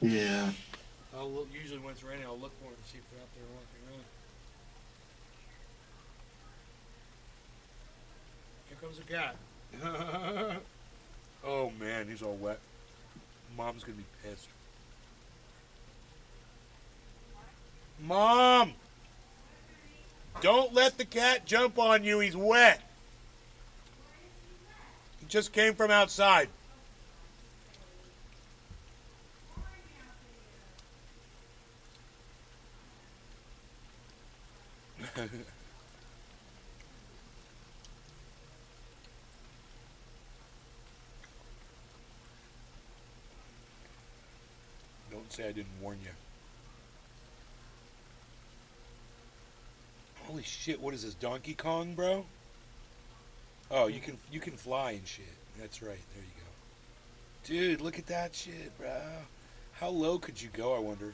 Yeah. I'll look, usually when it's raining, I'll look for them and see if they're out there walking around. Here comes a cat. Oh man, he's all wet. Mom's gonna be pissed. Mom! Don't let the cat jump on you, he's wet. He just came from outside. Don't say I didn't warn you. Holy shit, what is this, Donkey Kong, bro? Oh, you can fly and shit. That's right, there you go. Dude, look at that shit, bro. How low could you go, I wonder,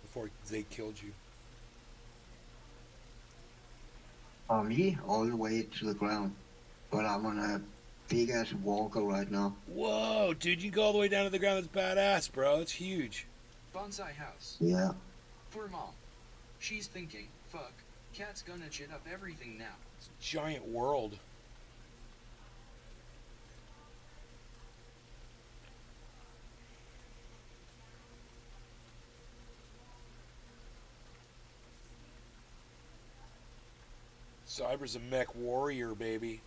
before they killed you? Me, all the way to the ground. But I'm on a big ass walker right now. Whoa, dude, you go all the way down to the ground. That's badass, bro. That's huge. Bonsai house. Yeah. For mom. She's thinking, fuck, cat's gonna chit up everything now. It's a giant world. Cyber's a mech warrior, baby.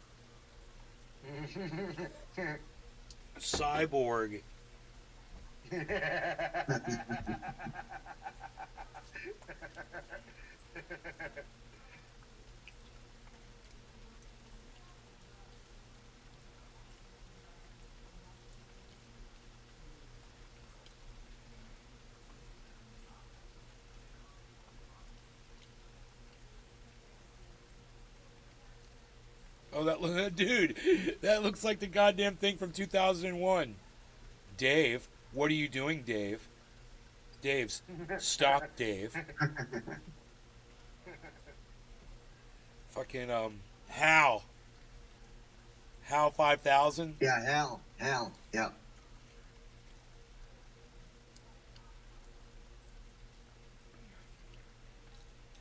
Cyborg. Oh, dude, that looks like the goddamn thing from 2001. Dave, what are you doing, Dave? Dave's stop, Dave. Fucking Hal 5000. Yeah, Hal, yeah.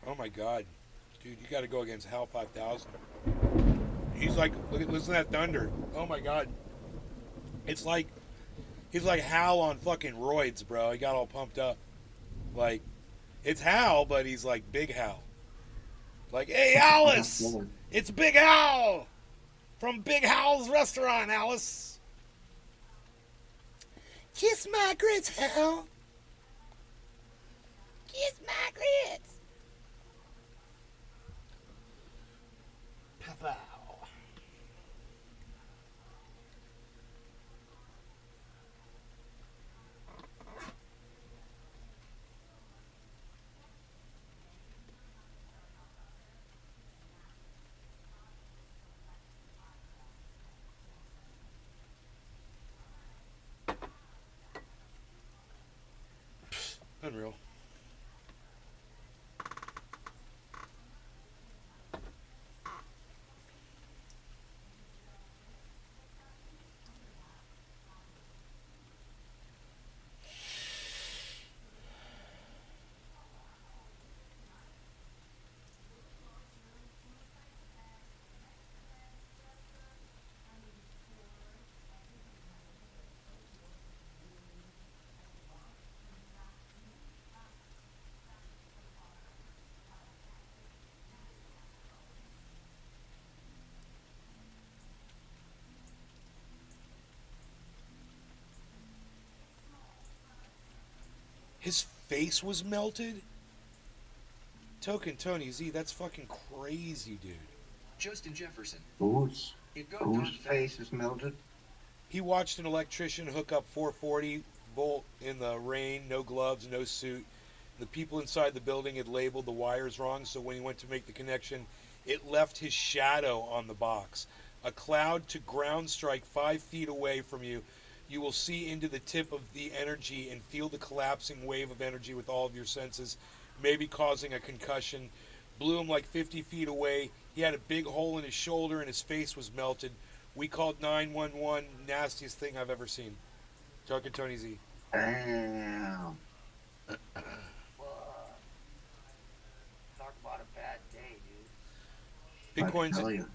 Oh my god, dude, you got to go against Hal 5000. He's like, listen to that thunder. Oh my god. It's like, he's like Hal on fucking roids, bro. He got all pumped up. Like, it's Hal, but he's like Big Hal. Like, hey, Alice! It's Big Hal! From Big Hal's restaurant, Alice! Kiss my grits, Hal! Kiss my grits! Papa. Unreal. His face was melted? Token Tony Z, that's fucking crazy, dude. Justin Jefferson. Whose Whose face is melted? He watched an electrician hook up 440 volt in the rain, no gloves, no suit. The people inside the building had labeled the wires wrong, so when he went to make the connection, it left his shadow on the box. A cloud to ground strike 5 feet away from you. You will see into the tip of the energy and feel the collapsing wave of energy with all of your senses, maybe causing a concussion. Blew him like 50 feet away. He had a big hole in his shoulder and his face was melted. We called 911. Nastiest thing I've ever seen. Talking Tony Z. Damn. Talk about a bad day, dude.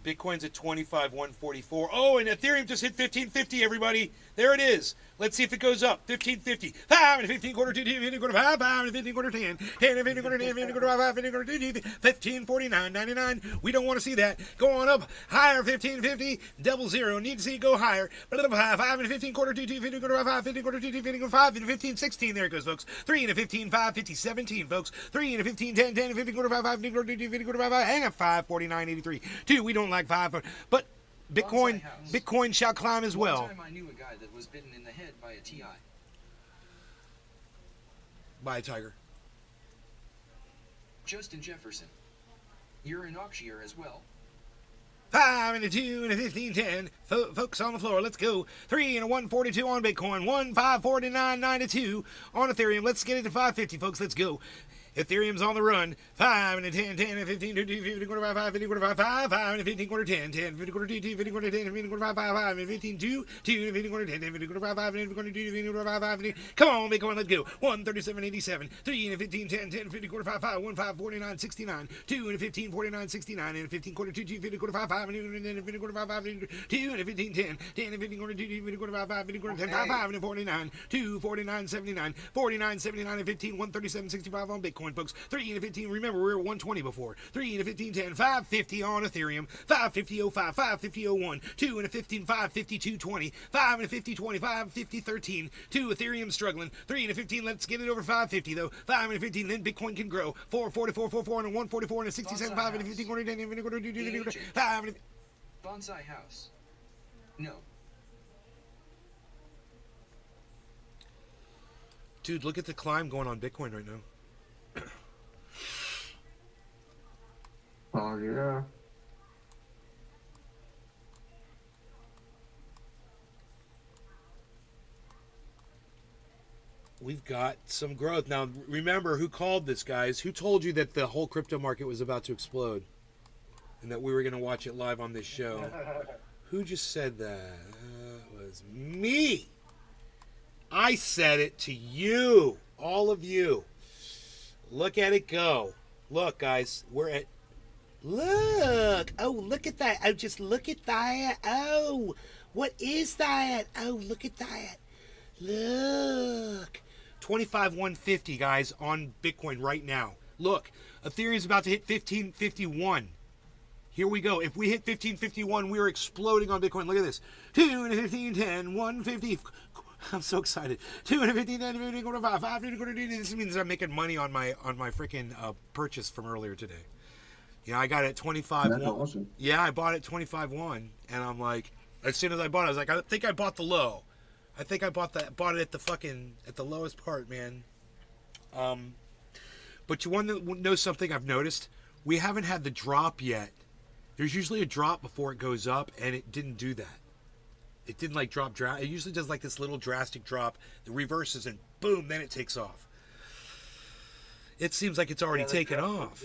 Bitcoin's at 25,144. Oh, and Ethereum just hit 1550, everybody. There it is. Let's see if it goes up. 1550. 5 and 15 quarter 2, 15 quarter 5, 5 and 15 quarter 10, 10 and 15 quarter 10, 15 quarter 5, 15 quarter 2, 1549.99. We don't want to see that. Go on up higher. 1550. Double zero. Need to see it go higher. 5 and 15 quarter 2, 15 quarter 5, 15 quarter 2, 15 quarter 5 and 1516. There it goes, folks. 3 and a 15 5, 50 17, folks. 3 and a 15 10, 10 and 15 quarter 5, 5 15 quarter 2, 15 quarter 5. Hang on 549.83. 2. We don't like 5, but Bitcoin shall climb as well. One time I knew a guy that was bitten in the head by a TI. By a tiger. Justin Jefferson. You're an auctioneer as well. 5 and a 2 and a 15 10. Folks on the floor, let's go. 3 and a 142 on Bitcoin. 1,549.92 on Ethereum. Let's get it to 550, folks. Let's go. Ethereum's on the run. 5 and a 10, 10 and 15, 2, 15 quarter 5, 5, 15 quarter 5, 5, 5 and a 15 quarter 10, 10, 15 quarter 2, 2, 15 quarter 10, 15 quarter 5, 5, 5 and 15 2, 2 and 15 quarter 10, 10, 15 quarter 5, 5 and 15 quarter 2, 15 quarter 5, 5, 15. Come on, Bitcoin, let's go. 137.87, 3 and a 15, 10, 10, 15 quarter 5, 5, 1,549.69, 2 and a 15, 49.69 and a 15 quarter 2, 2, 15 quarter 5, 5 and a 15 quarter 5, 5, 2 and a 15, 10, 10 and 15 quarter 2, 2, 15 quarter 5, 5, 15 quarter 10, 5, 5 and a 49, 2, 49.79, 49.79 and 15, 137.65 on Bitcoin, folks. 3 and a 15, remember we were 120 before. 3 and a 15, 10, 550 on Ethereum, 550.05, 550.01, 2 and a 15, 552.20, 5 and a 50.20, 550.13, 2 Ethereum struggling, 3 and a 15, let's get it over 550 though, 5 and a 15, then Bitcoin can grow, 444.44 and a 144 and a 67, 5 and a 15 quarter 10 and a 50 quarter 2, 5 and a... Bonsai House. No. Dude, look at the climb going on Bitcoin right now. Oh, yeah. We've got some growth. Now, remember who called this, guys? Who told you that the whole crypto market was about to explode? And that we were going to watch it live on this show? Who just said that? It was me. I said it to you. All of you. Look at it go. Look, guys. We're at... Look! Oh, look at that! Oh, just look at that! Oh, what is that? Oh, look at that! Look! 25,150, guys, on Bitcoin right now. Look, Ethereum's about to hit 1551. Here we go. If we hit 1551, we're exploding on Bitcoin. Look at this. 2 and a 15, 10, 150. I'm so excited. 2 and a 15, 10, 15, quarter 5, 5, 15, quarter 2. This means I'm making money on my freaking purchase from earlier today. Yeah, I got it at 25. That's awesome. Yeah, I bought it at 25.1, and I'm like, as soon as I bought it, I was like, I think I bought the low. I think I bought it at the lowest part, man. But you want to know something I've noticed? We haven't had the drop yet. There's usually a drop before it goes up, and it didn't do that. It didn't like drop. It usually does like this little drastic drop, the reverses, and boom, then it takes off. It seems like it's already taken off.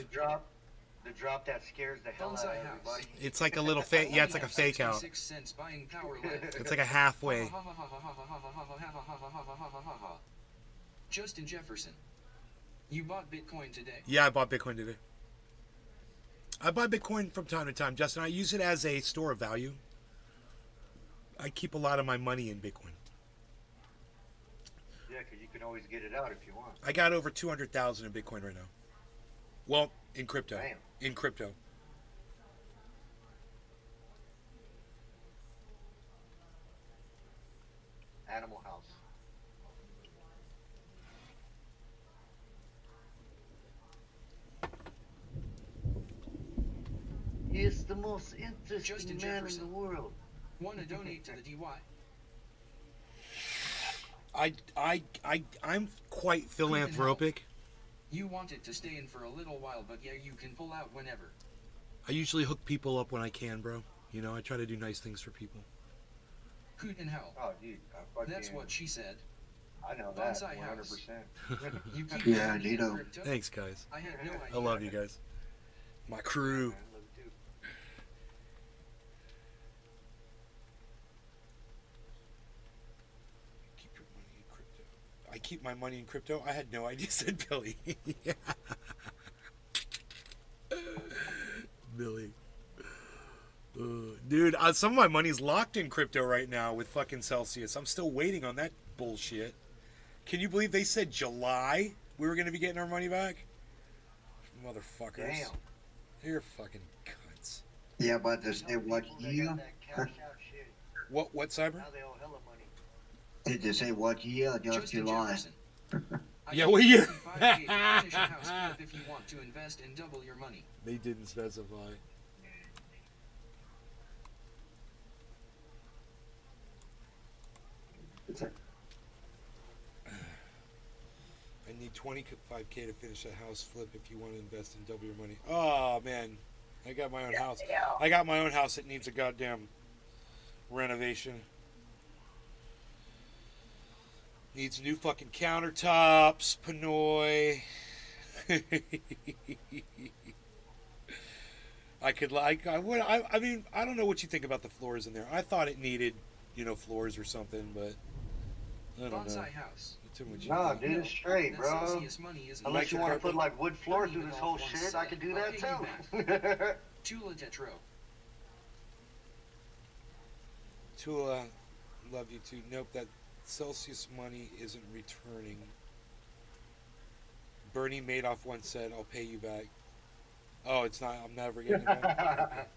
The drop that scares the hell out of everybody. It's like a little fake. Yeah, it's like a fake out. It's like a halfway. Justin Jefferson. You bought Bitcoin today? Yeah, I bought Bitcoin today. I buy Bitcoin from time to time, Justin. I use it as a store of value. I keep a lot of my money in Bitcoin. Yeah, because you can always get it out if you want. I got over 200,000 in Bitcoin right now. Well, in crypto. Damn. In crypto. Animal House. most interesting man in the world. Want to donate to the DY? I'm quite philanthropic. You wanted to stay in for a little while, but yeah, you can pull out whenever. I usually hook people up when I can, bro. You know, I try to do nice things for people. Hoot in hell. Oh, dude. That's what she said. I know that. Bonsai 100%. Yeah, Dito. Thanks, guys. I had no idea. I love you guys. My crew. Keep your money in crypto. I keep my money in crypto? I had no idea, said Billy. Billy. Dude, some of my money's locked in crypto right now with fucking Celsius. I'm still waiting on that bullshit. Can you believe they said July we were going to be getting our money back? Motherfuckers. Damn. You're fucking cunts. Yeah, but they say what year? What Cyber? Now they owe hella money. Did they say what year or just July? Yeah, what year? Finish a house flip if you want to invest and double your money. They didn't specify. I need 25K to finish a house flip if you want to invest and double your money. Oh, man. I got my own house. I got my own house that needs a goddamn renovation. Needs new fucking countertops, Pinoy. I mean, I don't know what you think about the floors in there. I thought it needed, floors or something, but I don't know. Bonsai house. Nah, dude, it's straight, bro. Unless you want to put like wood floors through this whole shit, I could do that too. Tula Tetro. Tula, love you too. Nope, that Celsius money isn't returning. Bernie Madoff once said, "I'll pay you back." Oh, it's not. I'm never getting it back. Okay.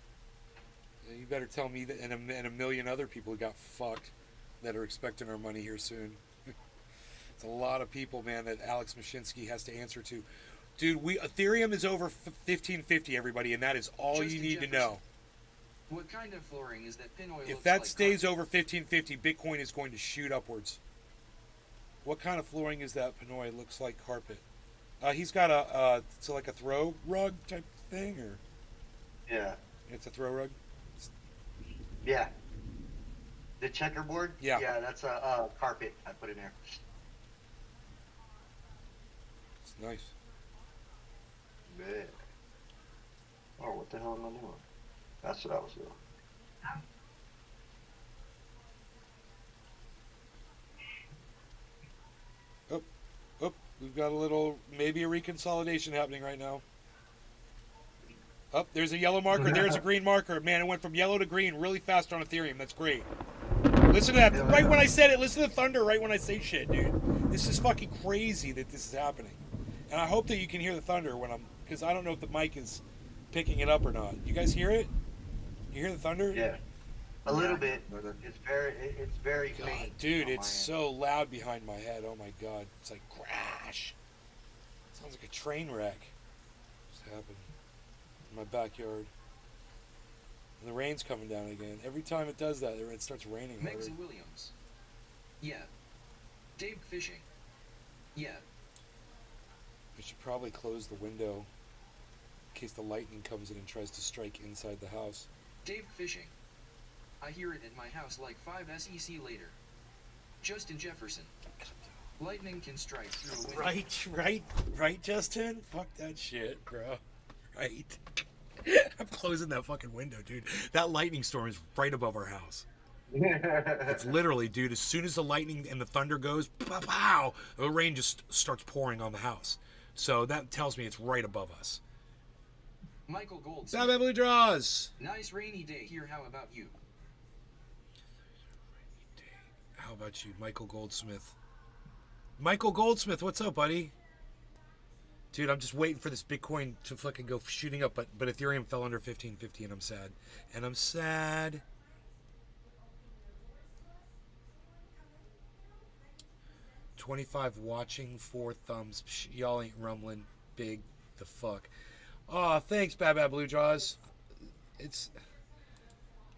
You better tell me that, and a million other people got fucked that are expecting our money here soon. It's a lot of people, man, that Alex Mashinsky has to answer to. Dude, Ethereum is over 1550, everybody, and that is all you need to know. What kind of flooring is that Pinoy? If that stays over 1550, Bitcoin is going to shoot upwards. What kind of flooring is that, Pinoy? Looks like carpet. He's got it's like a throw rug type thing, or? Yeah. It's a throw rug? Yeah. The checkerboard? Yeah. Yeah, that's a carpet I put in there. It's nice. Man. Oh, what the hell am I doing? That's what I was doing. Oh, we've got maybe a reconsolidation happening right now. Oh, there's a yellow marker. There's a green marker. Man, it went from yellow to green really fast on Ethereum. That's great. Listen to that. Right when I said it, listen to the thunder right when I say shit, dude. This is fucking crazy that this is happening. And I hope that you can hear the thunder because I don't know if the mic is picking it up or not. You guys hear it? You hear the thunder? Yeah. A little bit. It's very faint. Dude, it's so loud behind my head. Oh my god. It's like crash. Sounds like a train wreck. What's happened? In my backyard. And the rain's coming down again. Every time it does that, it starts raining. Megza Williams. Yeah. Dave Fishing. Yeah. We should probably close the window in case the lightning comes in and tries to strike inside the house. Dave Fishing. I hear it at my house like 5 SEC later. Justin Jefferson. Lightning can strike through a window. Right, Justin? Fuck that shit, bro. Right. I'm closing that fucking window, dude. That lightning storm is right above our house. It's literally, dude, as soon as the lightning and the thunder goes, pow, the rain just starts pouring on the house. So that tells me it's right above us. Michael Goldsmith. Bad Blue Draws. Nice rainy day here. How about you? How about you, Michael Goldsmith? Michael Goldsmith, what's up, buddy? Dude, I'm just waiting for this Bitcoin to fucking go shooting up, but Ethereum fell under 1550 and I'm sad. And I'm sad. $25 watching, 4 thumbs. Psh, y'all ain't rumbling big the fuck. Aw, thanks, Bad Blue Draws. it's.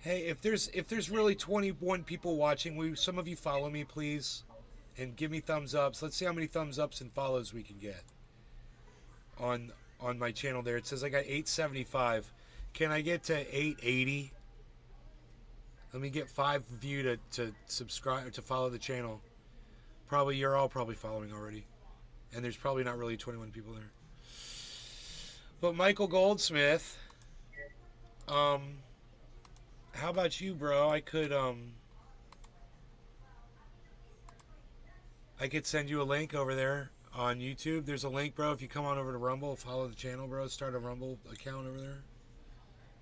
Hey, if there's really 21 people watching, some of you follow me, please, and give me thumbs ups. Let's see how many thumbs ups and follows we can get on my channel. There, it says I got 875. Can I get to 880? Let me get 5 of you to subscribe, to follow the channel. Probably you're all probably following already, and there's probably not really 21 people there. But Michael Goldsmith, how about you, bro? I could send you a link over there on YouTube. There's a link, bro. If you come on over to Rumble, follow the channel, bro. Start a Rumble account over there.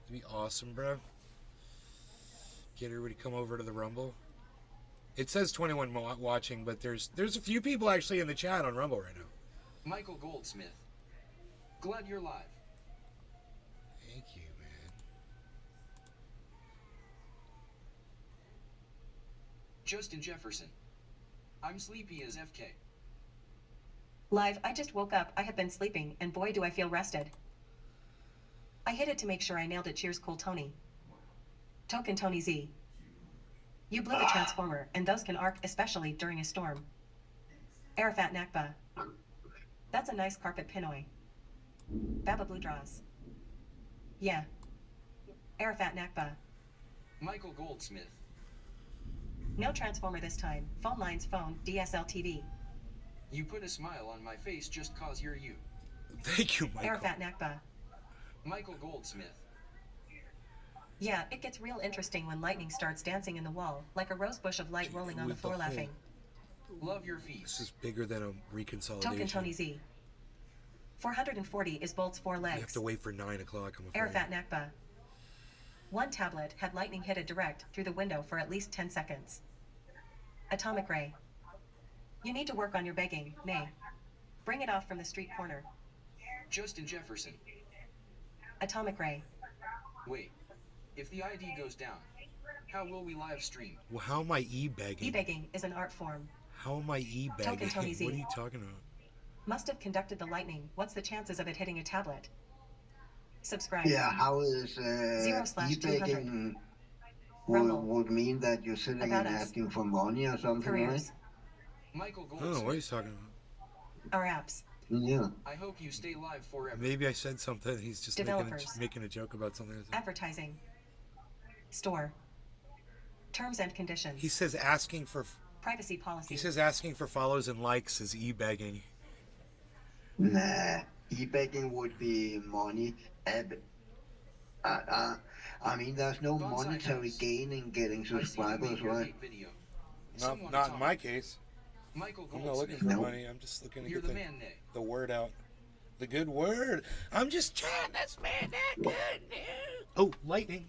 It'd be awesome, bro. Get everybody come over to the Rumble. It says 21 watching, but there's a few people actually in the chat on Rumble right now. Michael Goldsmith. Glad you're live. Thank you, man. Justin Jefferson. I'm sleepy as FK. Live, I just woke up. I have been sleeping, and boy do I feel rested. I hit it to make sure I nailed it. Cheers, cool Tony. Token Tony Z. You blew the transformer, and those can arc, especially during a storm. Arafat Nakba. That's a nice carpet Pinoy. Baba Blue Draws. Yeah. Arafat Nakba. Michael Goldsmith. No transformer this time. Phone lines phone, DSL TV. You put a smile on my face just cause you're you. Thank you, Michael. Arafat Nakba. Michael Goldsmith. Yeah, it gets real interesting when lightning starts dancing in the wall, like a rose bush of light rolling on the floor laughing. Love your feet. This is bigger than a reconsolidation. Token Tony Z. 440 is Bolt's 4 legs. You have to wait for 9 o'clock, I'm afraid. Arafat Nakba. One tablet had lightning hit it direct through the window for at least 10 seconds. Atomic Ray. You need to work on your begging, nay. Bring it off from the street corner. Justin Jefferson. Atomic Ray. Wait. If the ID goes down, how will we live stream? Well, how am I e-begging? E-begging is an art form. How am I e-begging? Token Tony Z. What are you talking about? Must have conducted the lightning. What's the chances of it hitting a tablet? Subscribe. Yeah, how is e-begging would mean that you're sitting and asking for money or something, Careers. right? Michael Oh, Goldsmith. what are you talking about? Our apps. Yeah. I hope you stay live forever. Maybe I said something. He's just making a joke about something. Advertising. Store. Terms and conditions. He says asking for privacy policy. He says asking for follows and likes is e-begging. Nah, e-begging would be money. I mean, there's no monetary gain in getting subscribers, right? Not in my case. Michael I'm not looking for money. I'm just looking to get the word out. The good word. I'm just trying to spread that good news. Oh, lightning.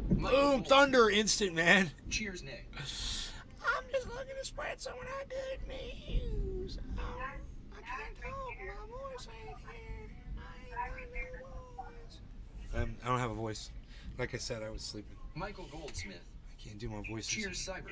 Boom, thunder, instant, man. Cheers, Nick. I'm just looking to spread some of that good news. I can't talk. My voice ain't here. I ain't got no voice. I don't have a voice. Like I said, I was sleeping. Michael Goldsmith. I can't do my voice. Cheers, Cyber.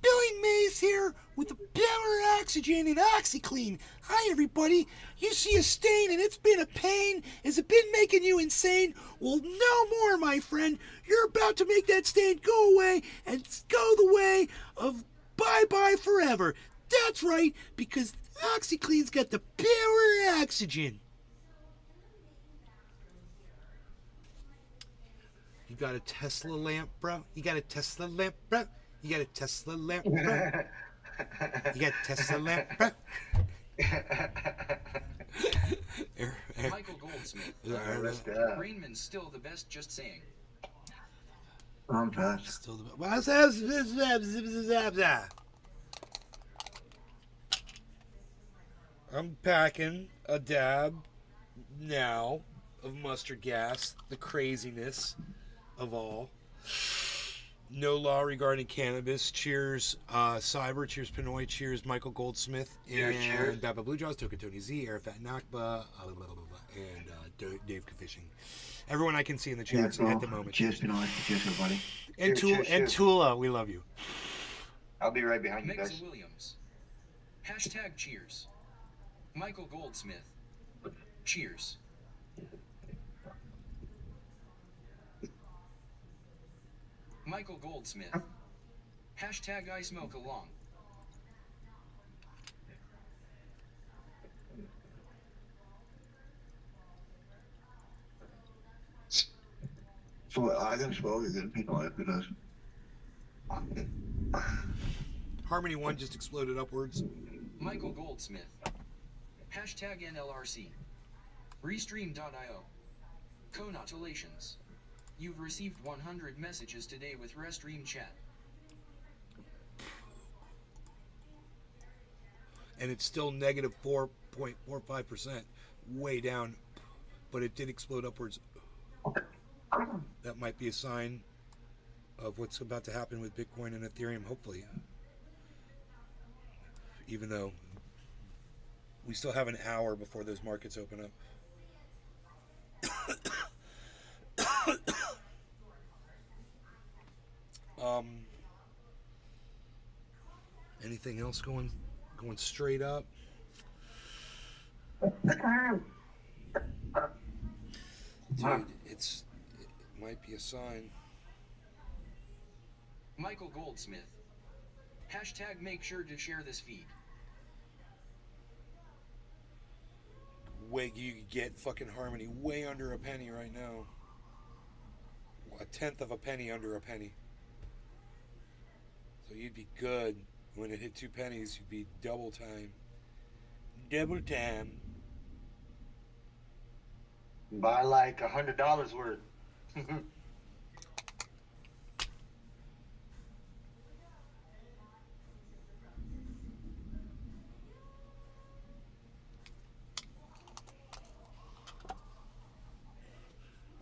Billy Mays here with the Power Oxygen and OxyClean. Hi, everybody. You see a stain and it's been a pain. Has it been making you insane? Well, no more, my friend. You're about to make that stain go away and go the way of bye-bye forever. That's right, because OxyClean's got the Power Oxygen. You got a Tesla lamp, bro? You got a Tesla lamp, bro? You got a Tesla lamp, bro? You got a Tesla lamp, bro? Michael Goldsmith. Greenman's still the best, just saying. I'm past. Still the best. I'm packing a dab now of mustard gas, the craziness of all. No law regarding cannabis. Cheers, Cyber. Cheers, Pinoy. Cheers, Michael Goldsmith. And Baba Blue Jaws, Token Tony Z, Arafat Nakba, and Dave Fishing. Everyone I can see in the chat at the moment. Cheers, Pinoy. Cheers, everybody. And Tula, we love you. I'll be right behind you Megs guys. Williams. Hashtag cheers. Michael Goldsmith. Cheers. Michael Goldsmith. Hashtag I smoke along. So I can smoke again, people, if it does. Harmony 1 just exploded upwards. Michael Goldsmith. Hashtag NLRC. Restream.io. Congratulations. You've received 100 messages today with Restream chat. And it's still negative 4.45%, way down, but it did explode upwards. That might be a sign of what's about to happen with Bitcoin and Ethereum, hopefully. Even though we still have an hour before those markets open up. Anything else going straight up? Dude, it might be a sign. Michael Goldsmith. Hashtag make sure to share this feed. Way you could get fucking Harmony way under a penny right now. A tenth of a penny under a penny. So you'd be good. When it hit 2 pennies, you'd be double time. Double time. Buy like $100 worth.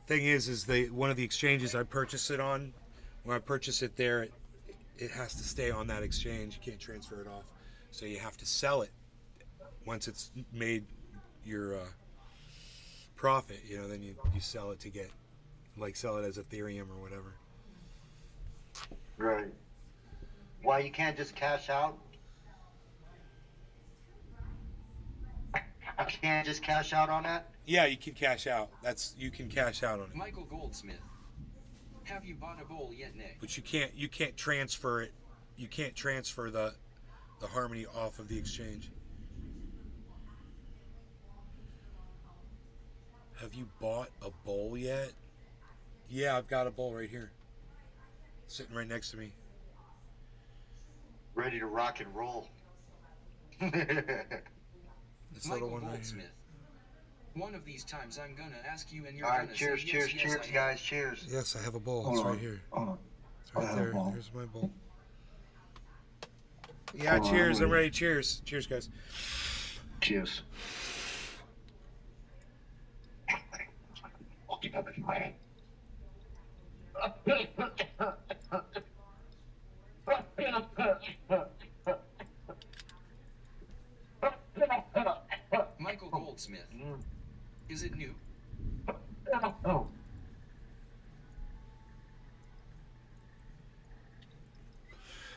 Thing is one of the exchanges I purchase it on, when I purchase it there, it has to stay on that exchange. You can't transfer it off. So you have to sell it once it's made your profit, you know, then you sell it to get, like, sell it as Ethereum or whatever. Right. Why you can't just cash out? I can't just cash out on that? Yeah, you can cash out. You can cash out on it. Michael Goldsmith. Have you bought a bowl yet, Nick? But you can't transfer it. You can't transfer the Harmony off of the exchange. Have you bought a bowl yet? Yeah, I've got a bowl right here. Sitting right next to me. Ready to rock and roll. This Michael little one Goldsmith. One of these times I'm gonna ask you and you're All right, gonna cheers, say cheers, yes, cheers, yes, guys, cheers. Yes, I have a bowl. Hold It's on. right here. Hold on. It's right I have a there. bowl. Here's my bowl. Yeah, Hold on, cheers. I'm I'm ready. ready. Cheers. Cheers, guys. Cheers. Michael Goldsmith. Is it new?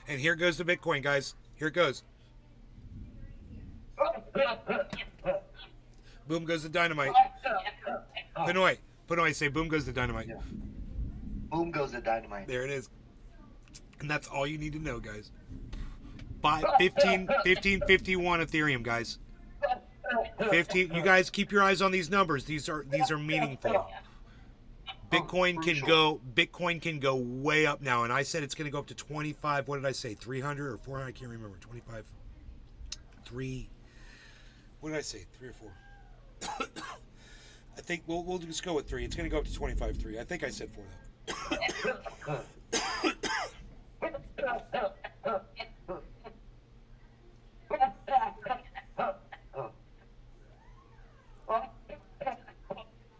And here goes the Bitcoin, guys. Here it goes. Boom goes the dynamite. Panoy, say boom goes the dynamite. Yeah. Boom goes the dynamite. There it is. And that's all you need to know, guys. Buy 1551 Ethereum, guys. 15. You guys keep your eyes on these numbers. These are meaningful. Bitcoin can go way up now, and I said it's going to go up to 25. What did I say? 300 or 400? I can't remember. 25. 3. What did I say? 3 or 4? I think we'll just go with 3. It's going to go up to 25.3. I think I said 4 though.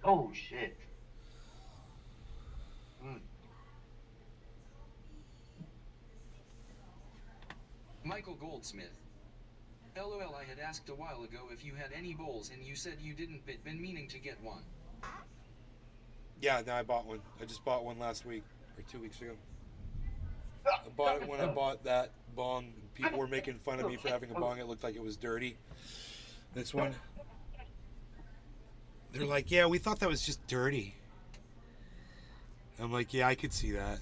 Oh shit. Michael Goldsmith. LOL, I had asked a while ago if you had any bowls and you said you didn't, but been meaning to get one. Yeah, no, I bought one. I just bought one last week or 2 weeks ago. I bought it when I bought that bong. People were making fun of me for having a bong. It looked like it was dirty. This one, they're like, yeah, we thought that was just dirty. I'm like, yeah, I could see that.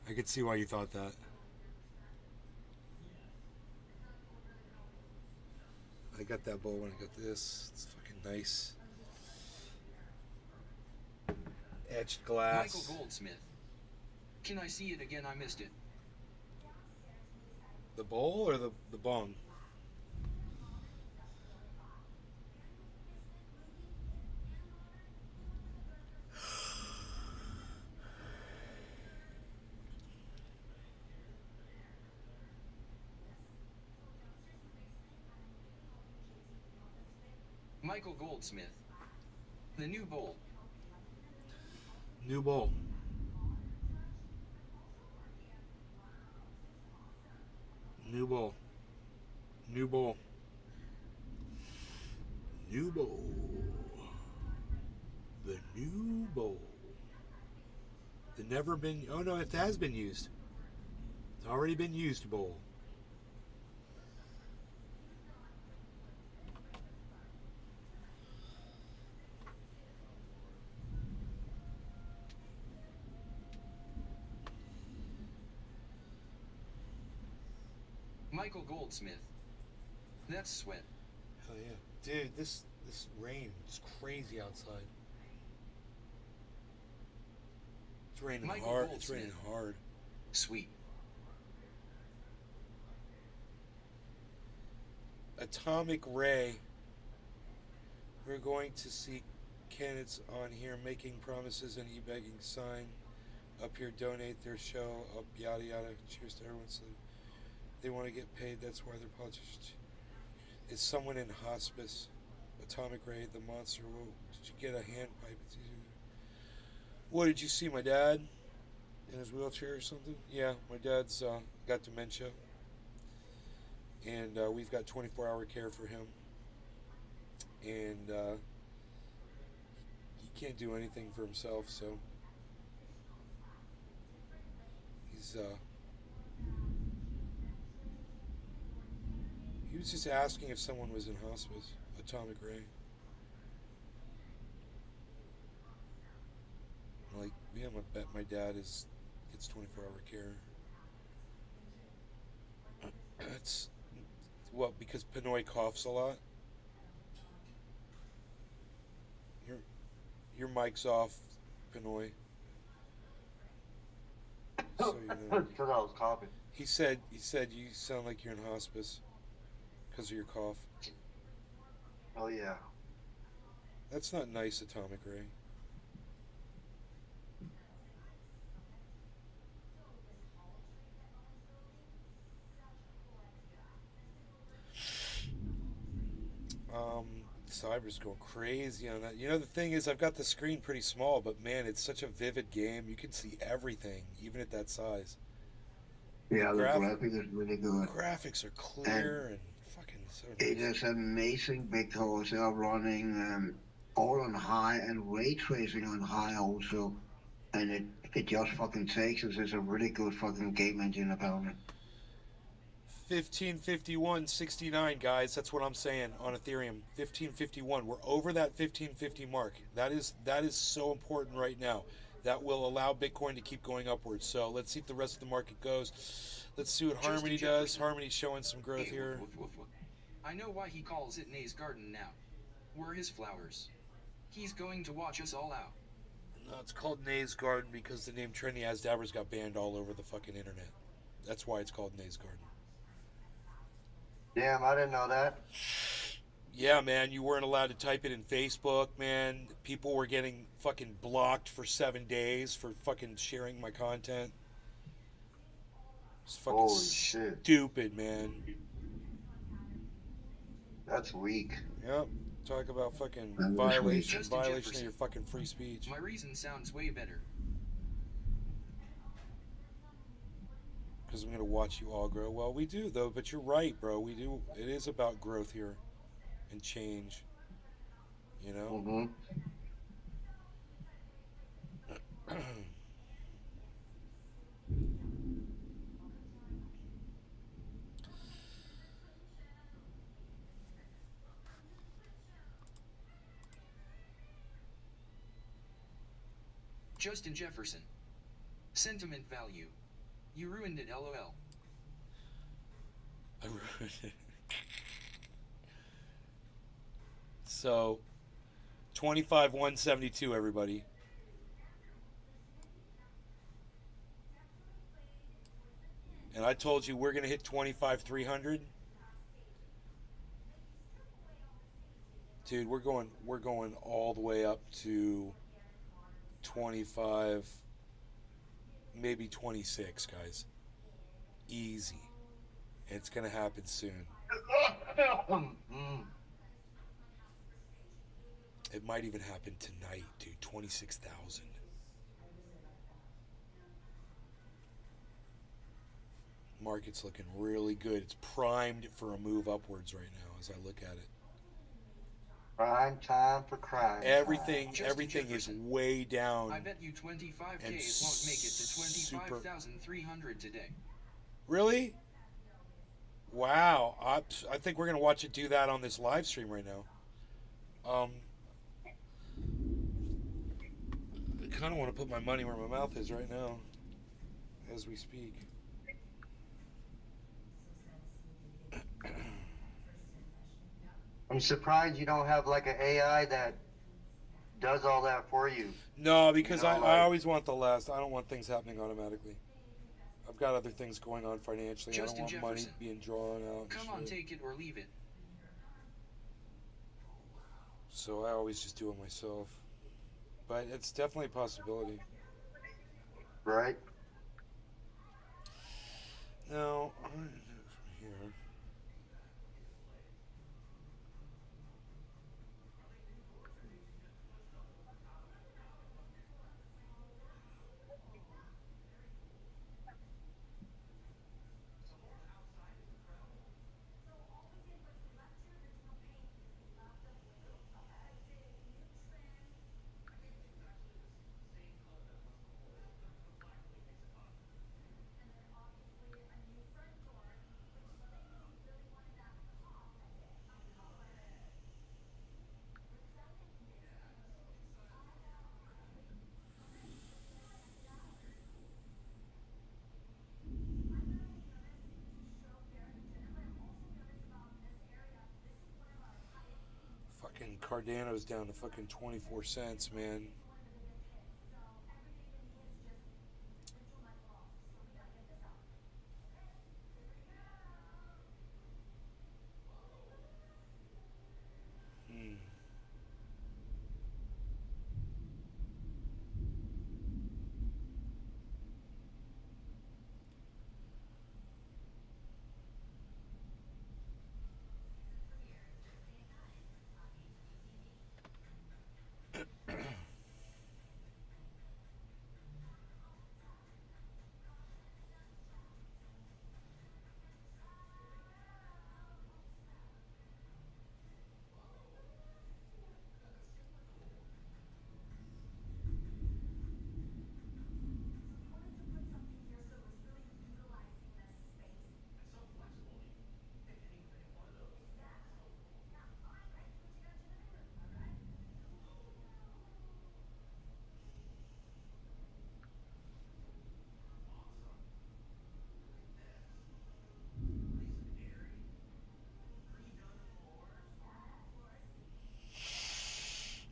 I could see why you thought that. I got that bowl when I got this. It's fucking nice. Etched glass. Michael Goldsmith. Can I see it again? I missed it. The bowl or the bong? Michael Goldsmith. The new bowl. New bowl. New bowl. New bowl. New bowl. The new bowl. The never been... Oh no, it has been used. It's already been used bowl. Michael Goldsmith. That's sweat. Hell yeah. Dude, this rain is crazy outside. It's raining Michael hard. Goldsmith. It's raining hard. Sweet. Atomic Ray. We're going to see candidates on here making promises and e-begging sign up here, donate their show up, yada yada. Cheers to everyone. So they want to get paid. That's why they're politicians. Is someone in hospice? Atomic Ray, the monster. Whoa, did you get a hand pipe? What did you see? My dad in his wheelchair or something? Yeah, my dad's got dementia, and we've got 24-hour care for him, and he can't do anything for himself, so he's he was just asking if someone was in hospice. Atomic Ray. Like, yeah, I bet my dad gets 24-hour care. It's what, because Pinoy coughs a lot? Your mic's off, Pinoy. So you know. Because I was coughing. He said you sound like you're in hospice because of your cough. Oh yeah. That's not nice, Atomic Ray. Cyber's going crazy on that. You know, the thing is, I've got the screen pretty small, but man, it's such a vivid game. You can see everything, even at that size. Yeah, the graphics is really good. Graphics are clear and fucking so nice. It is amazing because they are running all on high and ray tracing on high also. And it just fucking takes us. It's a really good fucking game engine apparently. 1551.69, guys. That's what I'm saying on Ethereum. 1551. We're over that 1550 mark. That is so important right now. That will allow Bitcoin to keep going upwards. So let's see if the rest of the market goes. Let's see what Harmony does. Harmony's showing some growth here. I know why he calls it Nay's Garden now. We're his flowers. He's going to watch us all out. No, it's called Nay's Garden because the name Trini Asdabbers got banned all over the fucking internet. That's why it's called Nay's Garden. Damn, I didn't know that. Yeah, man, you weren't allowed to type it in Facebook, man. People were getting fucking blocked for 7 days for fucking sharing my content. It's fucking Holy shit. Stupid, man. That's weak. Yep. Talk about fucking violation of your fucking free speech. My reason sounds way better. Because I'm going to watch you all grow. Well, we do, though, but you're right, bro. We do. It is about growth here and change, you know? Justin Jefferson. Sentiment value. You ruined it, LOL. I ruined it. So, 25,172, everybody. And I told you we're gonna hit 25,300. Dude, we're going all the way up to 25, maybe 26, guys. Easy. It's gonna happen soon. It might even happen tonight, dude. 26,000. Market's looking really good. It's primed for a move upwards right now as I look at it. Prime time for crime. Everything is way down. I bet you 25K won't make it to 25,300 today. Really? Wow. I think we're going to watch it do that on this live stream right now. I kind of want to put my money where my mouth is right now as we speak. I'm surprised you don't have like an AI that does all that for you. No, because I always want the last. I don't want things happening automatically. I've got other things going on financially. Justin I don't want Jefferson. money being drawn out. Come on, take it or leave it. So I always just do it myself. But it's definitely a possibility. Right. Now, I'm going to do it from here. Fucking Cardano's down to fucking 24 cents, man.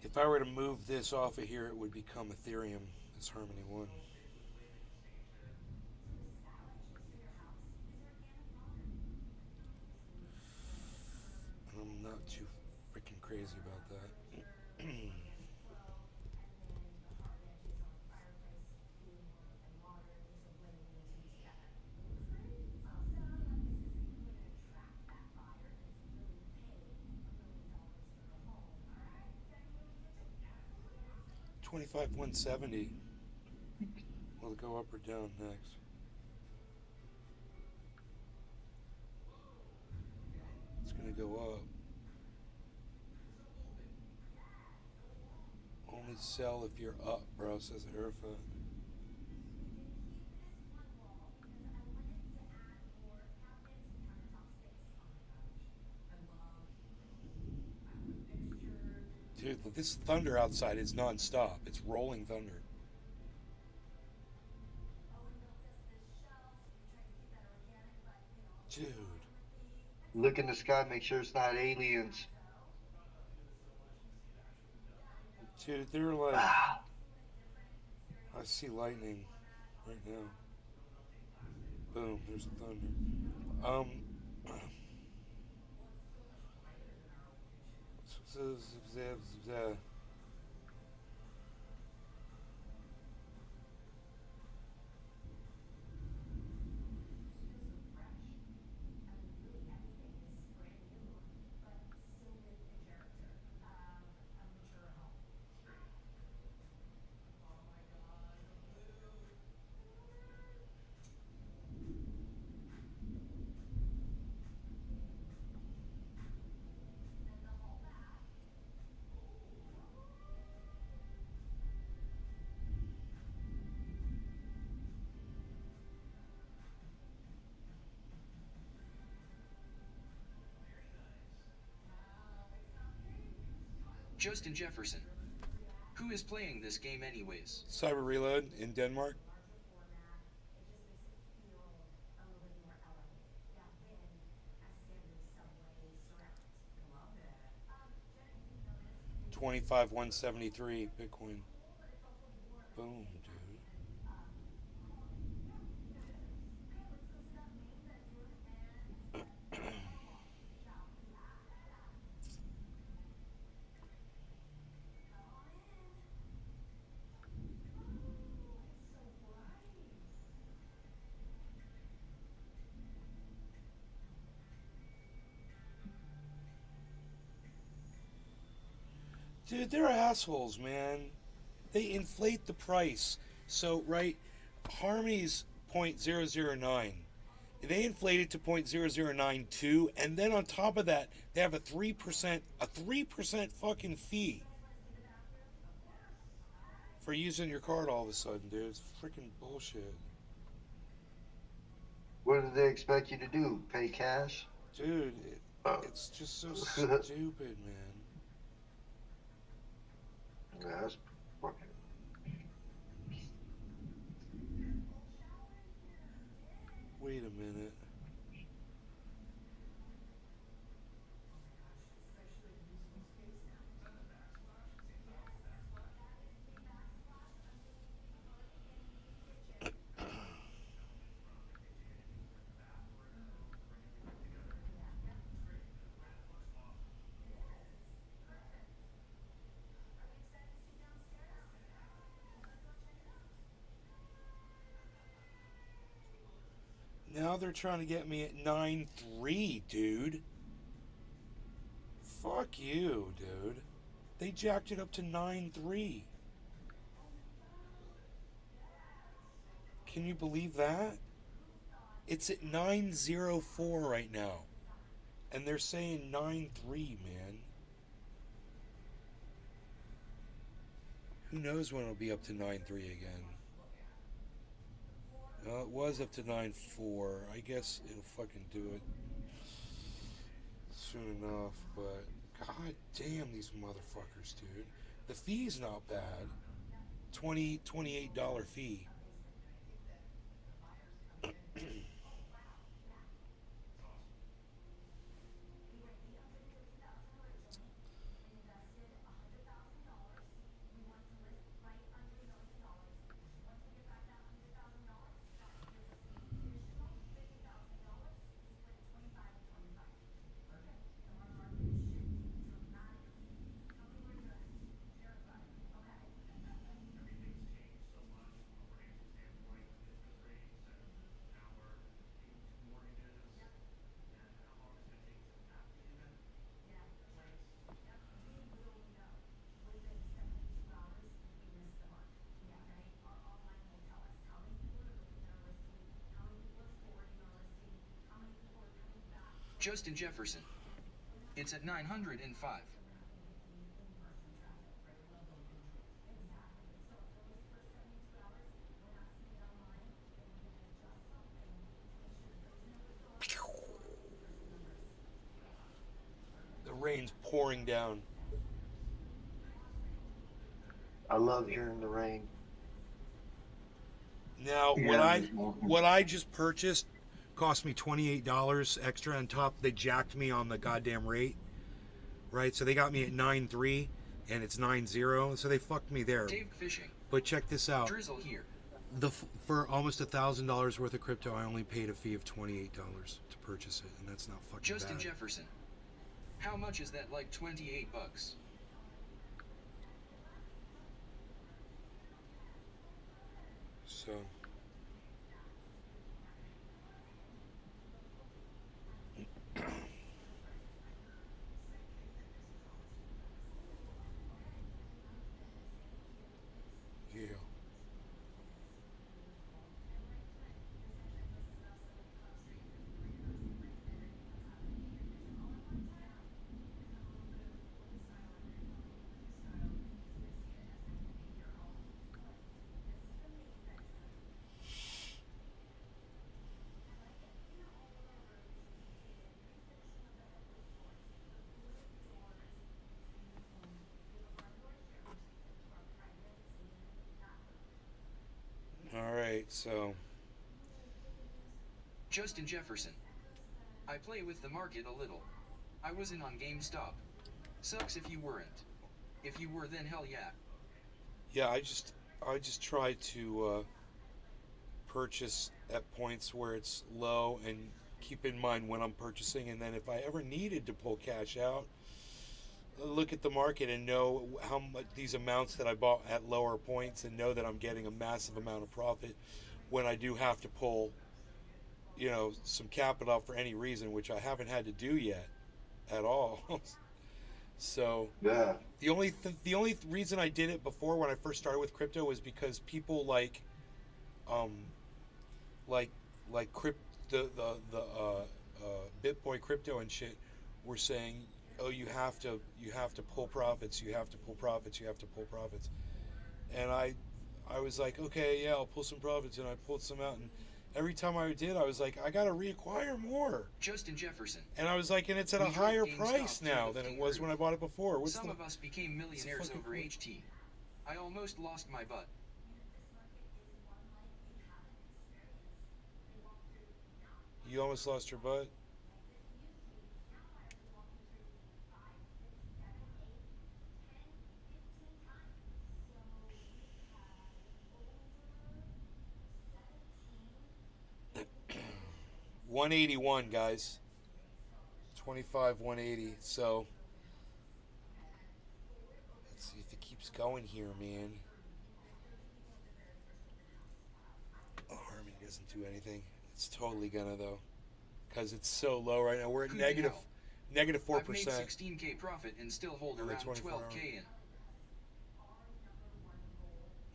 If I were to move this off of here, it would become Ethereum, as Harmony 1. I'm not too freaking crazy about that. $25,170. Will it go up or down next? It's gonna go up. Only sell if you're up, bro, says Irfa. Dude, this thunder outside is non-stop. It's rolling thunder. Dude. Look in the sky, make sure it's not aliens. Dude, they're like... I see lightning right now. Boom, there's thunder. Justin Jefferson. Who is playing this game anyways? Cyber Reload in Denmark. $25,173 Bitcoin. Boom, dude. Dude, they're assholes, man. They inflate the price. So, right, Harmony's 0.009. They inflate it to 0.0092, and then on top of that, they have a 3% fucking fee for using your card all of a sudden, dude. It's freaking bullshit. What do they expect you to do? Pay cash? Dude, it's just so stupid, man. Yeah, that's fucking... Wait a minute. Now they're trying to get me at 9.3, dude. Fuck you, dude. They jacked it up to 9.3. Can you believe that? It's at 9.04 right now. And they're saying 9.3, man. Who knows when it'll be up to 9.3 again. It was up to 9.4. I guess it'll fucking do it soon enough, but god damn these motherfuckers, dude. The fee's not bad. $28 fee. Justin Jefferson. It's at 905. The rain's pouring down. I love hearing the rain. Now, what I just purchased cost me $28 extra on top. They jacked me on the goddamn rate, right? So they got me at 9.3 and it's 9.0, so they fucked me there. Dave Fishing. But check this out. Drizzle here. For almost $1,000 worth of crypto, I only paid a fee of $28 to purchase it, and that's not fucking Justin bad. Jefferson. How much is that? Like 28 bucks. So. Yeah. Alright, so. Justin Jefferson. I play with the market a little. I was in on GameStop. Sucks if you weren't. If you were, then hell yeah. Yeah, I just try to purchase at points where it's low and keep in mind when I'm purchasing, and then if I ever needed to pull cash out, look at the market and know how much these amounts that I bought at lower points and know that I'm getting a massive amount of profit when I do have to pull, you know, some capital out for any reason, which I haven't had to do yet at all. So yeah, the only reason I did it before when I first started with crypto was because people like Bitboy crypto and shit were saying, oh, you have to pull profits, you have to pull profits, and I was like, okay, yeah, I'll pull some profits, and I pulled some out, and every time I did, I was like, I gotta reacquire more. Justin Jefferson. And I was like, and it's at a higher price now than it was when I bought it before. Some of us became millionaires over HT. I almost lost my butt. You almost lost your butt? $181, guys. 25, 180. So let's see if it keeps going here, man. Oh, Harmony doesn't do anything. It's totally gonna though, because it's so low right now. We're at negative 4%. I've made 16K profit and still hold around 12K in.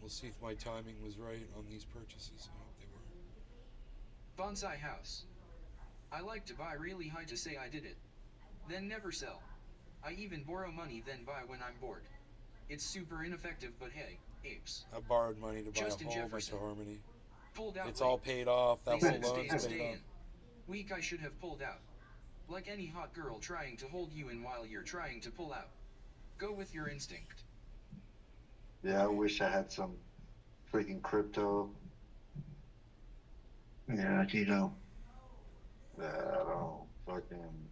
We'll see if my timing was right on these purchases. I hope they were. Bonsai house. I like to buy really high to say I did it. Then never sell. I even borrow money then buy when I'm bored. It's super ineffective, but hey, apes. I borrowed money to buy Justin a whole Jefferson. bunch of Harmony. Pulled out It's late. all paid off. That They whole said loan's stay paid off. in. Weak, I should have pulled out. Like any hot girl trying to hold you in while you're trying to pull out. Go with your instinct. Yeah, I wish I had some freaking crypto. Yeah, you know. Yeah, I don't fucking.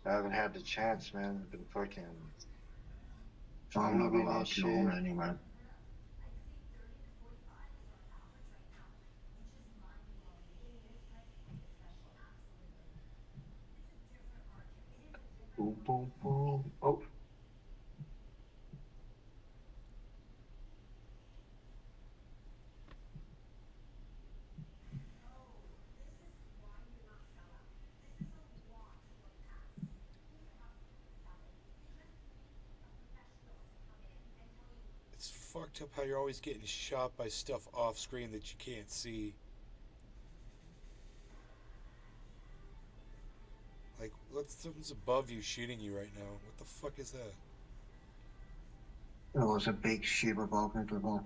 I haven't had the chance, man. I've been fucking. I'm not Following allowed that to shit. own any, man. Boom, boom, boom. Oh. It's fucked up how you're always getting shot by stuff off screen that you can't see. Like, something's above you shooting you right now. What the fuck is that? There was a big ship above me before.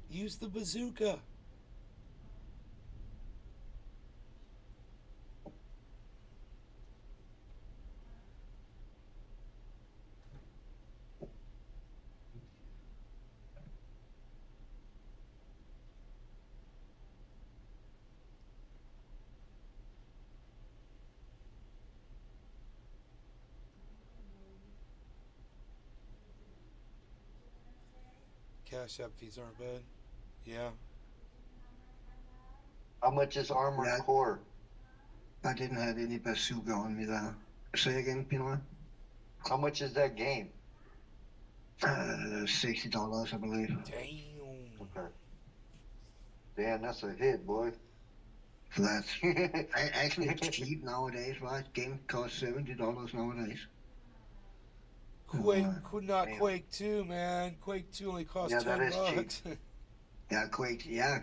Use the bazooka. Cash App fees aren't bad. Yeah. How much is Armored Core? I didn't have any bazooka on me there. Say again, Pinoy? How much is that game? $60, I believe. Damn. Okay. Damn, that's a hit, boy. That's actually it's cheap nowadays, right? Game costs $70 nowadays. Quake could not Quake 2, man. Quake 2 only costs $10. Yeah, Quake. Yeah,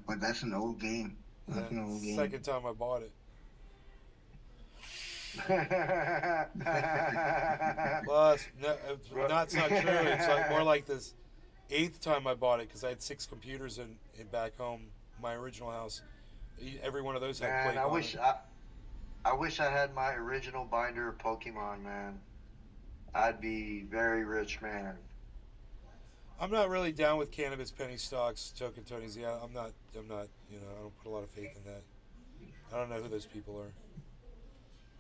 but that's an old game. That's an old game. Second time I bought it. Well, it's not true. It's like more like this 8th time I bought it because I had 6 computers in back home, my original house. Every one of those had Quake on it. I wish I had my original binder of Pokemon, man. I'd be very rich, man. I'm not really down with cannabis penny stocks, Token Tony's. Yeah, I'm not. I don't put a lot of faith in that. I don't know who those people are.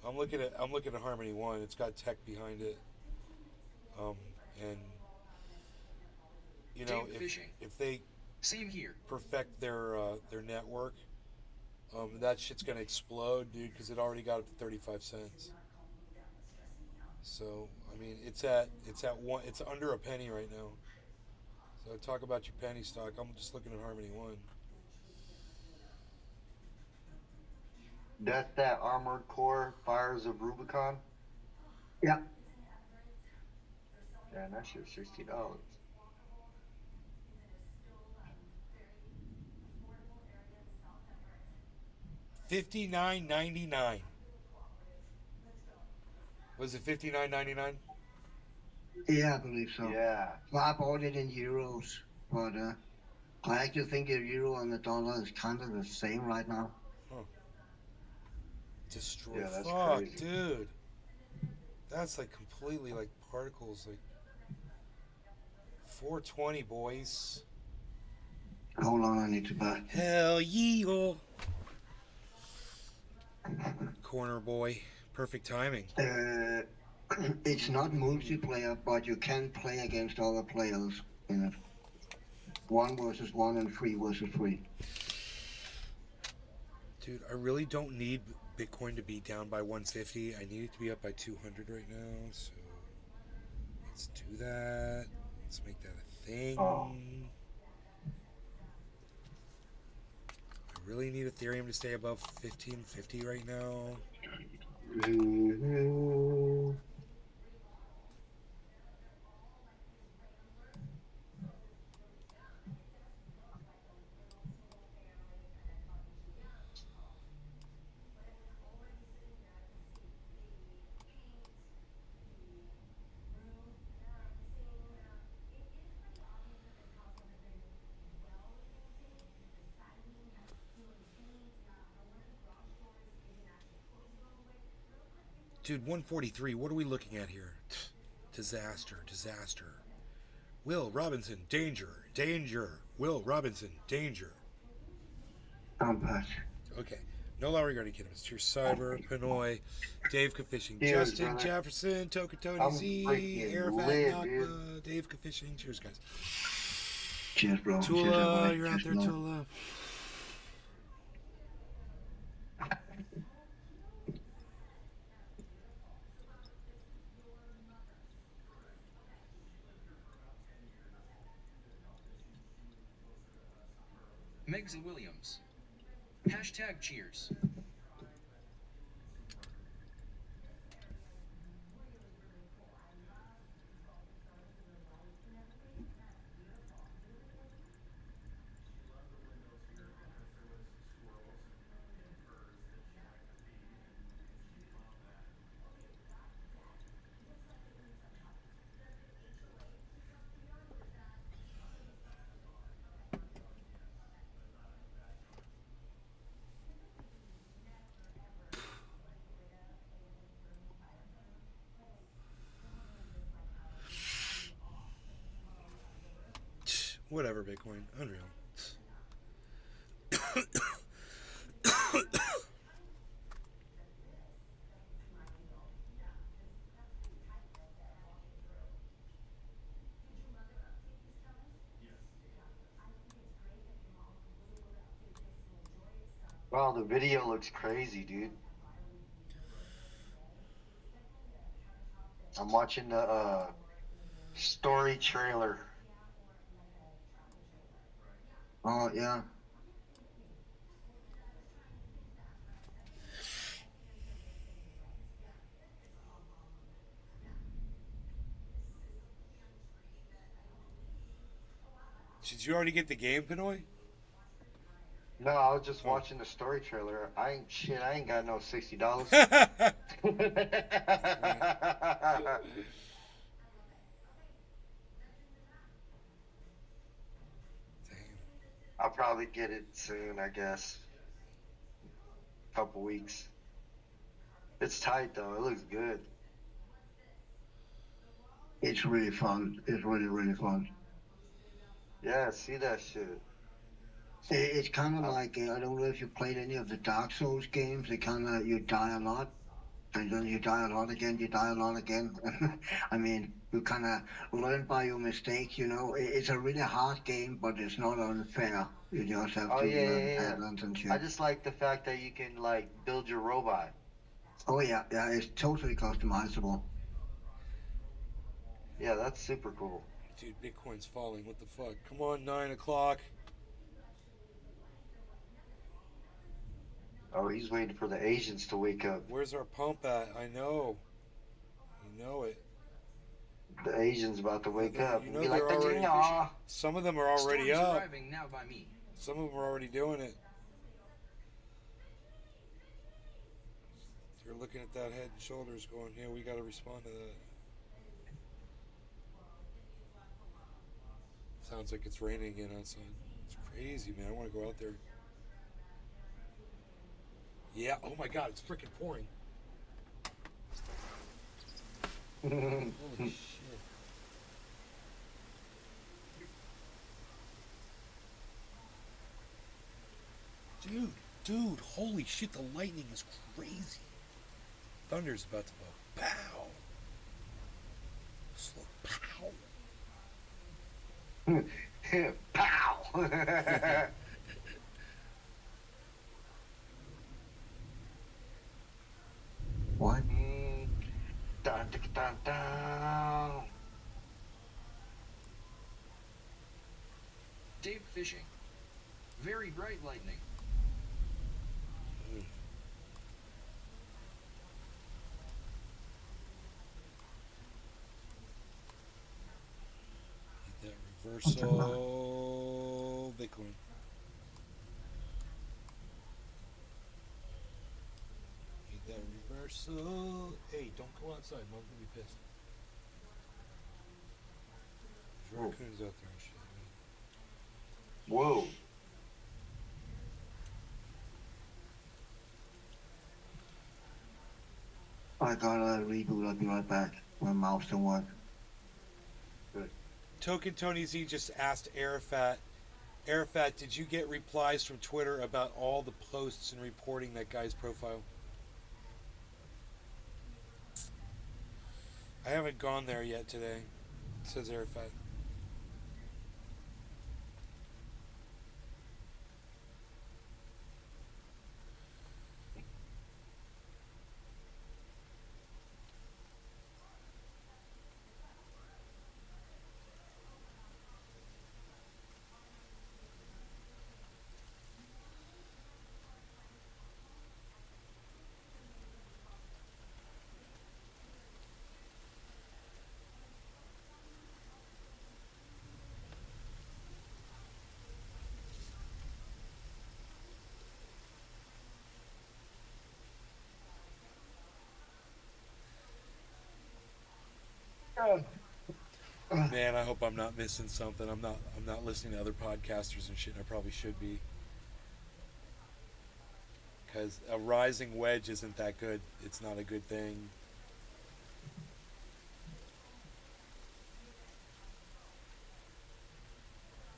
I'm looking at Harmony One. It's got tech behind it. And if they same here perfect their network, that shit's gonna explode, dude, because it already got up to 35 cents. So I mean, it's under a penny right now. So talk about your penny stock. I'm just looking at Harmony One. That's that Armored Core Fires of Rubicon? Yeah. Yeah, that shit's $60. $59.99. Was it $59.99? Yeah, I believe so. Yeah. Well, I bought it in euros, but I actually think the euro and the dollar is kind of the same right now. Destroy. Yeah, that's fuck, crazy. Dude. That's like completely like particles. Like 420, boys. Hold on, I need to buy. Hell yeah. Corner boy. Perfect timing. It's not multiplayer, but you can play against other players in it. 1 versus 1 and 3 versus 3. Dude, I really don't need Bitcoin to be down by 150. I need it to be up by 200 right now. So let's do that. Let's make that a thing. I really need Ethereum to stay above 1550 right now. Dude, 143, what are we looking at here? Disaster. Will Robinson, danger. Will Robinson, danger. I'm back. Okay. No law regarding cannabis. Cheers, Cyber, Pinoy, Dave Fishing, Cheers, Justin brother. Jefferson, Token Tony I'm Z, freaking Arafat lit, Nakba, Dave Fishing. Cheers, guys. Cheers, bro. Tula, Cheers, everybody. you're out Cheers, there, bro. Tula. Megza Williams. Hashtag cheers. Whatever, Bitcoin. Unreal. Wow, the video looks crazy, dude. I'm watching the story trailer. Oh, yeah. Did you already get the game, Pinoy? No, I was just watching the story trailer. I ain't got no $60. I'll probably get it soon, I guess. Couple weeks. It's tight though. It looks good. It's really fun. It's really, really fun. Yeah, see that shit. It's kind of like, I don't know if you played any of the Dark Souls games. It kind of, you die a lot, and then you die a lot again, you die a lot again. I mean, you kind of learn by your mistakes, you know. It's a really hard game, but it's not unfair. You just have to learn patterns and shit. I just like the fact that you can, like, build your robot. Oh, yeah, it's totally customizable. Yeah, that's super cool. Dude, Bitcoin's falling. What the fuck? Come on, 9 o'clock. Oh, he's waiting for the Asians to wake up. Where's our pump at? I know. You know it. The Asians about to wake up. You know Be like, already, some of them are already Storm's up. arriving now by me. Some of them are already doing it. They're looking at that head and shoulders going, yeah, we got to respond to that. Sounds like it's raining again outside. It's crazy, man. I want to go out there. Yeah, oh my god, it's freaking pouring. Holy shit. Dude, holy shit, the lightning is crazy. Thunder's about to go pow. Slow pow. Pow! What? Dun, dun, dun, dun. Dave fishing. Very bright lightning. Hit that reversal. Bitcoin. Hit that reversal. Hey, don't go outside. Mom's gonna be pissed. There's raccoons out there and shit. Whoa. I gotta reboot. I'll be right back. My mouse don't work. Good. Token Tony Z just asked Arafat, did you get replies from Twitter about all the posts and reporting that guy's profile? I haven't gone there yet today, says Arafat. Man, I hope I'm not missing something. I'm not listening to other podcasters and shit. I probably should be. Because a rising wedge isn't that good. It's not a good thing.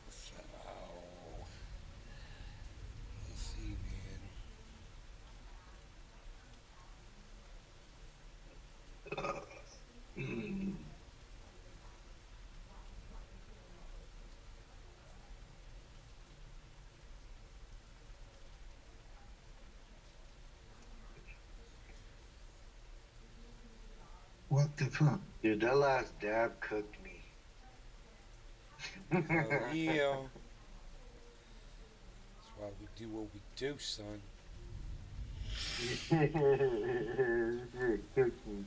So, let's see, man. What the fuck? Dude, that last dab cooked me. Yeah. That's why we do what we do, son. It cooked me.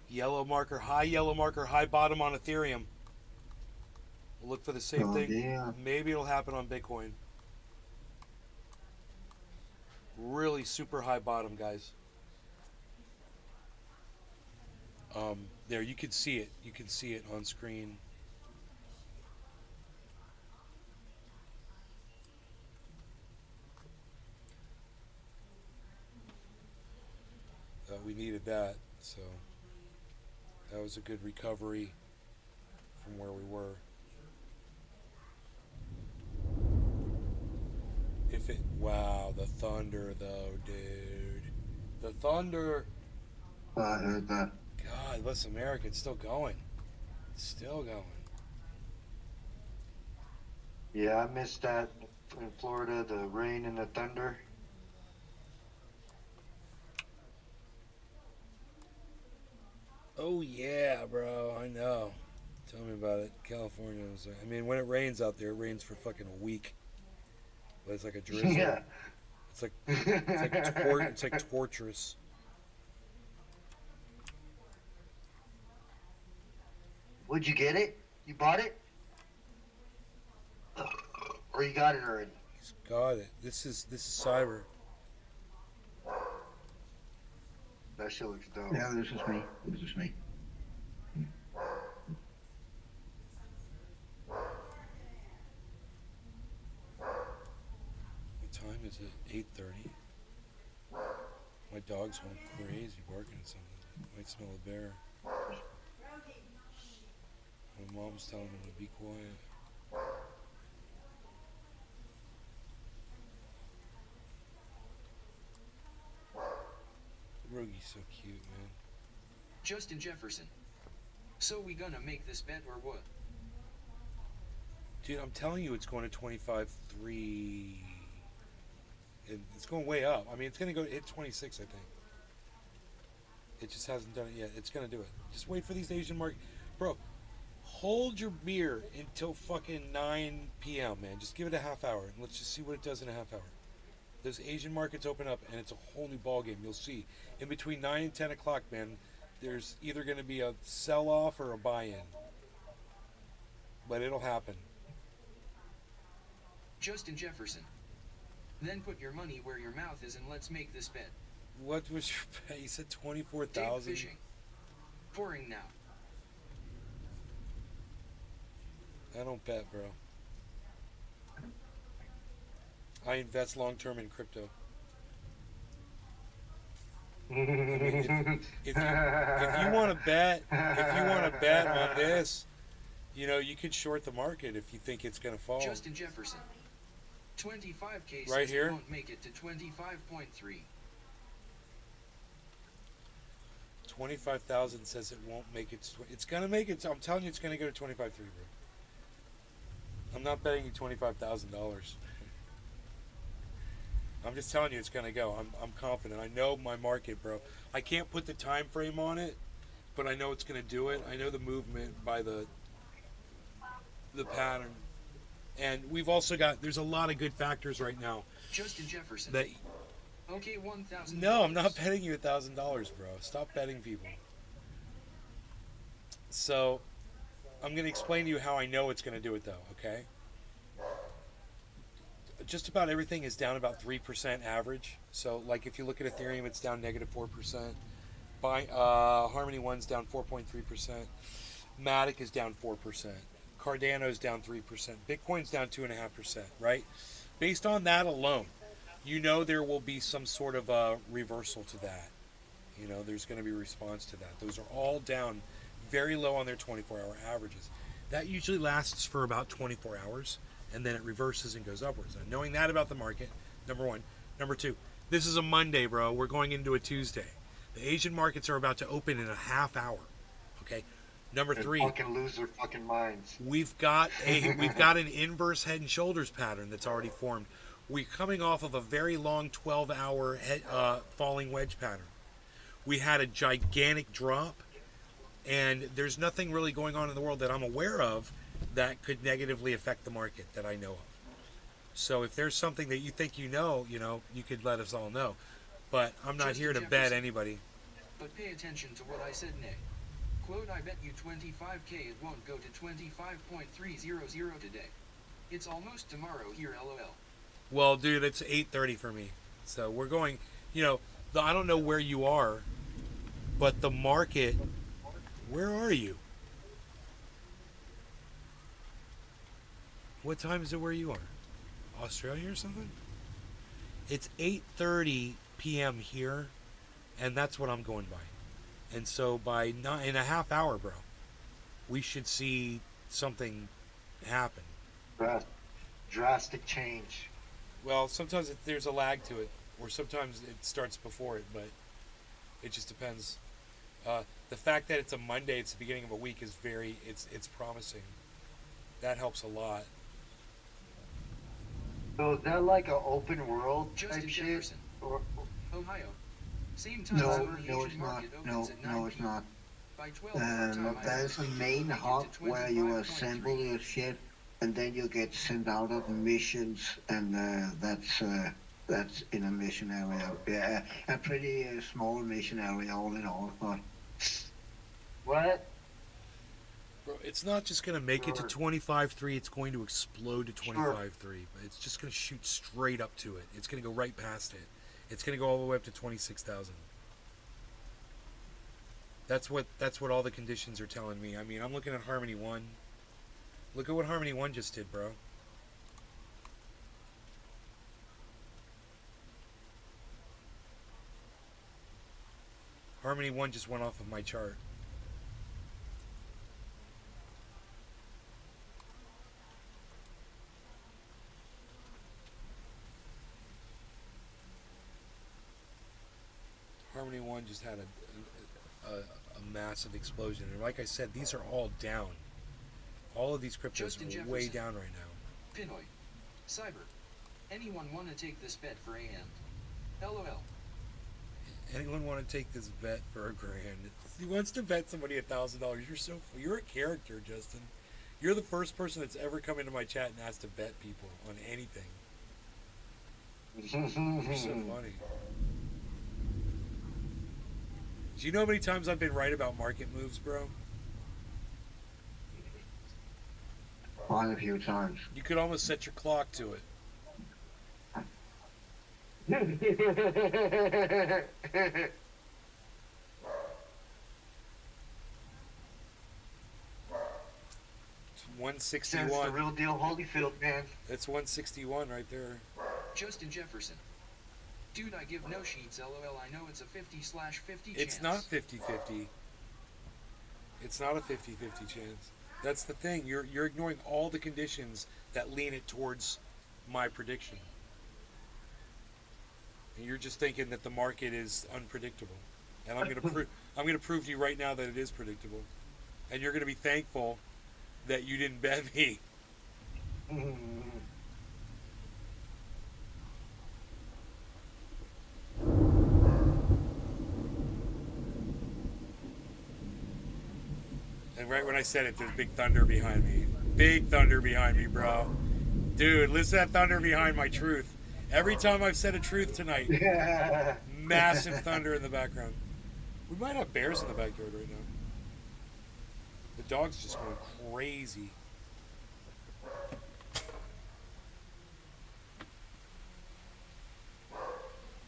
Yellow marker, high bottom on Ethereum. We'll look for the same thing. Yeah. Maybe it'll happen on Bitcoin. Really super high bottom, guys. There, you can see it. You can see it on screen. We needed that, so that was a good recovery from where we were. If it, wow, the thunder though, dude. The thunder. I heard that. God, listen, America, it's still going. It's still going. Yeah, I missed that in Florida, the rain and the thunder. Oh yeah, bro, I know. Tell me about it. California was, I mean, when it rains out there, it rains for fucking a week. But it's like a drizzle. Yeah. It's like it's like torturous. Would you get it? You bought it? Or you got it already? He's got it. This is cyber. That shit looks dope. Yeah, this is me. This is me. What time is it? 8:30. My dog's going crazy barking at something. Might smell a bear. My mom's telling him to be quiet. Roogie's so cute, man. Justin Jefferson. So we gonna make this bet or what? Dude, I'm telling you, it's going to 25.3. And it's going way up. I mean, it's going to go hit 26, I think. It just hasn't done it yet. It's going to do it. Just wait for these Asian markets. Bro, hold your beer until fucking 9 p.m., man. Just give it a half hour, and let's just see what it does in a half hour. Those Asian markets open up, and it's a whole new ballgame. You'll see. In between 9 and 10 o'clock, man, there's either going to be a sell-off or a buy-in. But it'll happen. Justin Jefferson. Then put your money where your mouth is and let's make this bet. What was your bet? You said 24,000. Fishing. Pouring now. I don't bet, bro. I invest long term in crypto. I mean, if you want to bet, on this, you know, you could short the market if you think it's going to fall. Justin Jefferson. 25 cases right here. Won't make it to 25.3. 25,000 says it won't make it. It's going to make it. I'm telling you, it's going to go to 25.3, bro. I'm not betting you $25,000. I'm just telling you it's going to go. I'm confident. I know my market, bro. I can't put the time frame on it, but I know it's going to do it. I know the movement by the pattern. And we've also got, there's a lot of good factors right now. Justin Jefferson. That, okay, $1,000. no, I'm not betting you $1,000, bro. Stop betting people. So, I'm going to explain to you how I know it's going to do it, though, okay? Just about everything is down about 3% average. So, like, if you look at Ethereum, it's down negative 4%. Harmony One's down 4.3%. Matic is down 4%. Cardano's down 3%. Bitcoin's down 2.5%, right? Based on that alone, you know there will be some sort of a reversal to that. You know, there's going to be a response to that. Those are all down very low on their 24-hour averages. That usually lasts for about 24 hours, and then it reverses and goes upwards. And knowing that about the market, number one. Number two, this is a Monday, bro. We're going into a Tuesday. The Asian markets are about to open in a half hour. Okay. Number three, fucking lose their fucking minds. we've got an inverse head and shoulders pattern that's already formed. We're coming off of a very long 12-hour falling wedge pattern. We had a gigantic drop, and there's nothing really going on in the world that I'm aware of that could negatively affect the market that I know of. So if there's something that you think you know, you could let us all know. But I'm not here to bet anybody. But pay attention to what I said, Nick. Quote, I bet you 25k it won't go to 25.300 today. It's almost tomorrow here, lol. Well, dude, it's 8:30 for me. So we're going, I don't know where you are, but the market, where are you? What time is it where you are? Australia or something? It's 8:30 p.m. here, and that's what I'm going by. And so in a half hour, bro, we should see something happen. Drastic change. Well, sometimes there's a lag to it, or sometimes it starts before it, but it just depends. The fact that it's a Monday, it's the beginning of a week, is it's promising. That helps a lot. So is that like an open world Justin type shit? Jefferson, Or, Ohio. Same time No, zone the no, Asian it's not. market No, opens at 9 no, it's p.m. not. By 12 our time, I There's a estimate main we get to hub where you 25.3. assemble your shit, and then you get sent out on missions, and that's in a mission area. Yeah, a pretty small mission area all in all. But what? Bro, it's not just going to make it to 25.3, it's going to explode to 25.3. But it's just going to shoot straight up to it. It's going to go right past it. It's going to go all the way up to 26,000. That's what all the conditions are telling me. I mean, I'm looking at Harmony 1. Look at what Harmony 1 just did, bro. Harmony 1 just went off of my chart. Harmony 1 just had a massive explosion. And like I said, these are all down. All of these cryptos Justin are Jefferson. way down right now. Pinoy. Cyber. Anyone want to take this bet for AM? LOL. Anyone want to take this bet for $1,000? He wants to bet somebody $1,000. You're a character, Justin. You're the first person that's ever come into my chat and asked to bet people on anything. You're so funny. Do you know how many times I've been right about market moves, bro? quite a few times. You could almost set your clock to it. It's 161. That's the real deal Holyfield, man. That's 161 right there. Justin Jefferson. Dude, I give no sheets, lol. I know it's a 50/50 chance. It's not 50-50. It's not a 50-50 chance. That's the thing. You're ignoring all the conditions that lean it towards my prediction. And you're just thinking that the market is unpredictable. And I'm gonna prove to you right now that it is predictable. And you're gonna be thankful that you didn't bet me. And right when I said it, there's big thunder behind me. Big thunder behind me, bro. Dude, listen to that thunder behind my truth. Every time I've said a truth tonight, massive thunder in the background. We might have bears in the backyard right now. The dog's just going crazy.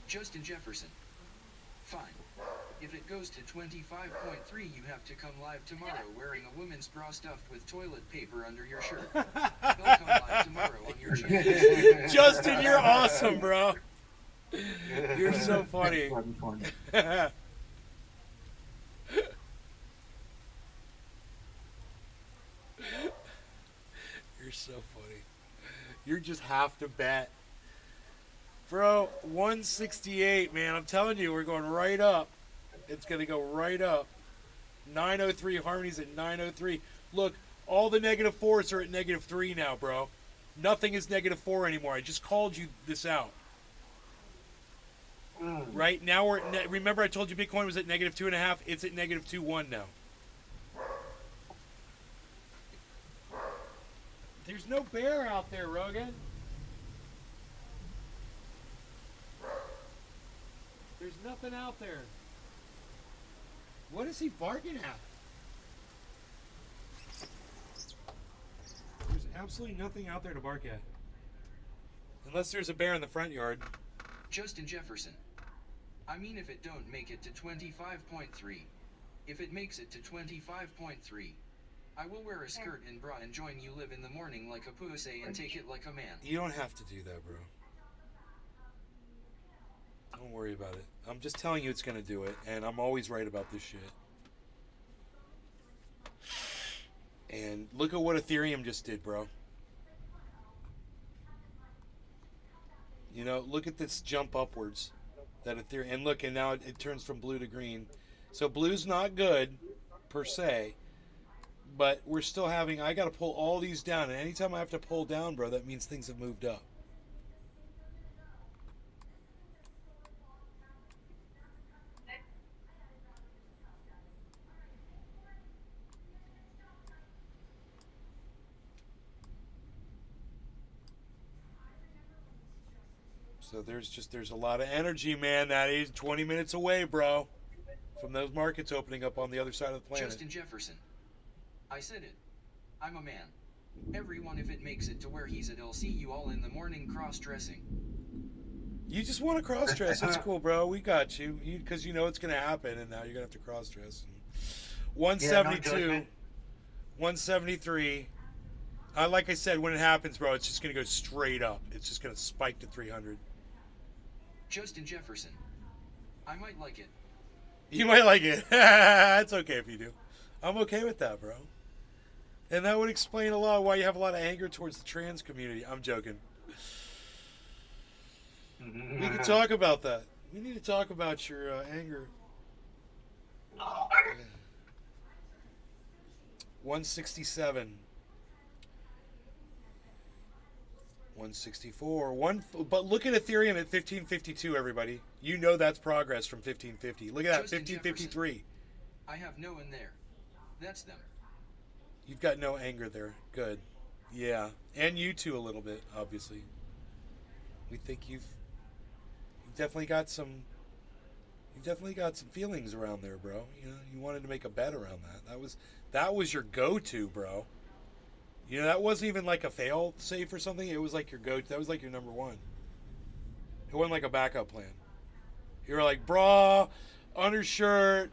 Justin Jefferson. Fine. If it goes to 25.3, you have to come live tomorrow wearing a woman's bra stuffed with toilet paper under your shirt. He'll come live tomorrow on your channel. Justin, you're awesome, bro. You're so funny. so funny. You're just half to bet. Bro, 168, man. I'm telling you, we're going right up. It's going to go right up. 903, Harmony's at 903. Look, all the -4s are at -3 now, bro. Nothing is -4 anymore. I just called you this out. Right now we're at remember I told you Bitcoin was at -2.5. It's at -2.1 now. There's no bear out there, Rogan. There's nothing out there. What is he barking at? There's absolutely nothing out there to bark at. Unless there's a bear in the front yard. Justin Jefferson. I mean, if it don't make it to 25.3. If it makes it to 25.3. I will wear a skirt and bra and join you live in the morning like a pussy and take it like a man. You don't have to do that, bro. Don't worry about it. I'm just telling you it's going to do it, and I'm always right about this shit. And look at what Ethereum just did, bro. You know, look at this jump upwards. That Ethereum, and look, and now it turns from blue to green. So blue's not good, per se. But we're still having, I got to pull all these down. And anytime I have to pull down, bro, that means things have moved up. So there's a lot of energy, man. That is 20 minutes away, bro, from those markets opening up on the other side of the planet. Justin Jefferson. I said it. I'm a man. Everyone, if it makes it to where he's at, I'll see you all in the morning cross-dressing. You just want to cross-dress. That's cool, bro. We got you. Because you know it's going to happen, and now you're going to have to cross-dress. 172. 173. Like I said, when it happens, bro, it's just going to go straight up. It's just going to spike to 300. Justin Jefferson. I might like it. You might like it. It's okay if you do. I'm okay with that, bro. And that would explain a lot why you have a lot of anger towards the trans community. I'm joking. We can talk about that. We need to talk about your anger. 167. 164. But look at Ethereum at 1552, everybody. You know that's progress from 1550. Look at that, 1553. Jefferson. I have no one there. That's them. You've got no anger there. Good. Yeah. And you too a little bit, obviously. We think you've definitely got some feelings around there, bro. You know, you wanted to make a bet around that. That was your go-to, bro. You know, that wasn't even like a fail safe or something. It was like your go-to. That was like your number one. It wasn't like a backup plan. You were like, bra, undershirt,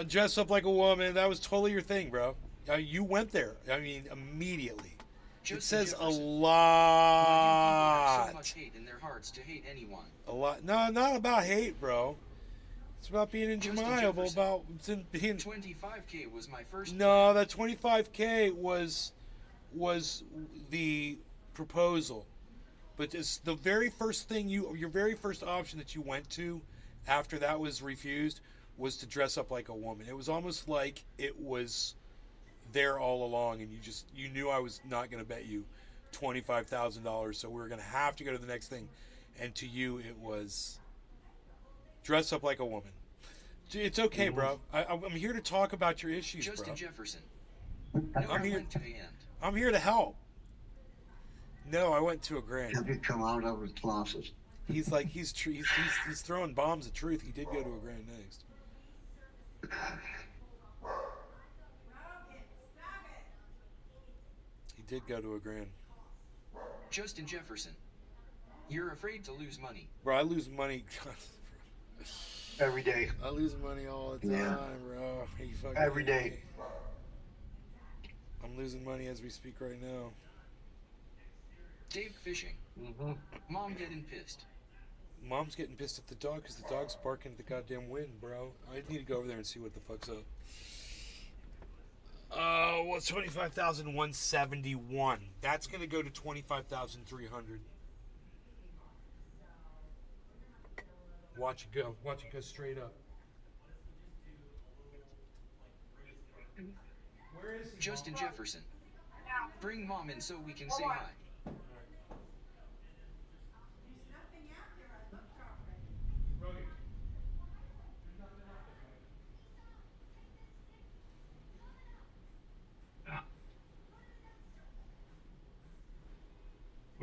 dress up like a woman. That was totally your thing, bro. You went there. I mean, immediately. It says a lot. So much hate in their hearts to hate anyone. A lot. No, not about hate, bro. It's about being undeniable. About being. 25K was my first. No, that 25K was the proposal, but it's the very first thing your very first option that you went to after that was refused was to dress up like a woman. It was almost like it was there all along, and you knew I was not going to bet you $25,000, so we were going to have to go to the next thing, and to you it was dress up like a woman. It's okay, bro. I'm here to talk about your issues, Justin bro. Jefferson. I'm here to help. No, I went to a grand. Have you come out of his closet? He's like he's throwing bombs of truth. He did go to a grand next. He did go to a grand. Justin Jefferson. You're afraid to lose money. Bro, I lose money every day. I lose money all the time, bro. Every day. I'm losing money as we speak right now. Dave fishing. Mom getting pissed. Mom's getting pissed at the dog because the dog's barking at the goddamn wind, bro. I need to go over there and see what the fuck's up. What's 25,171? That's gonna go to 25,300. Watch it go. Watch it go straight up. Justin Jefferson. Bring mom in so we can say hi.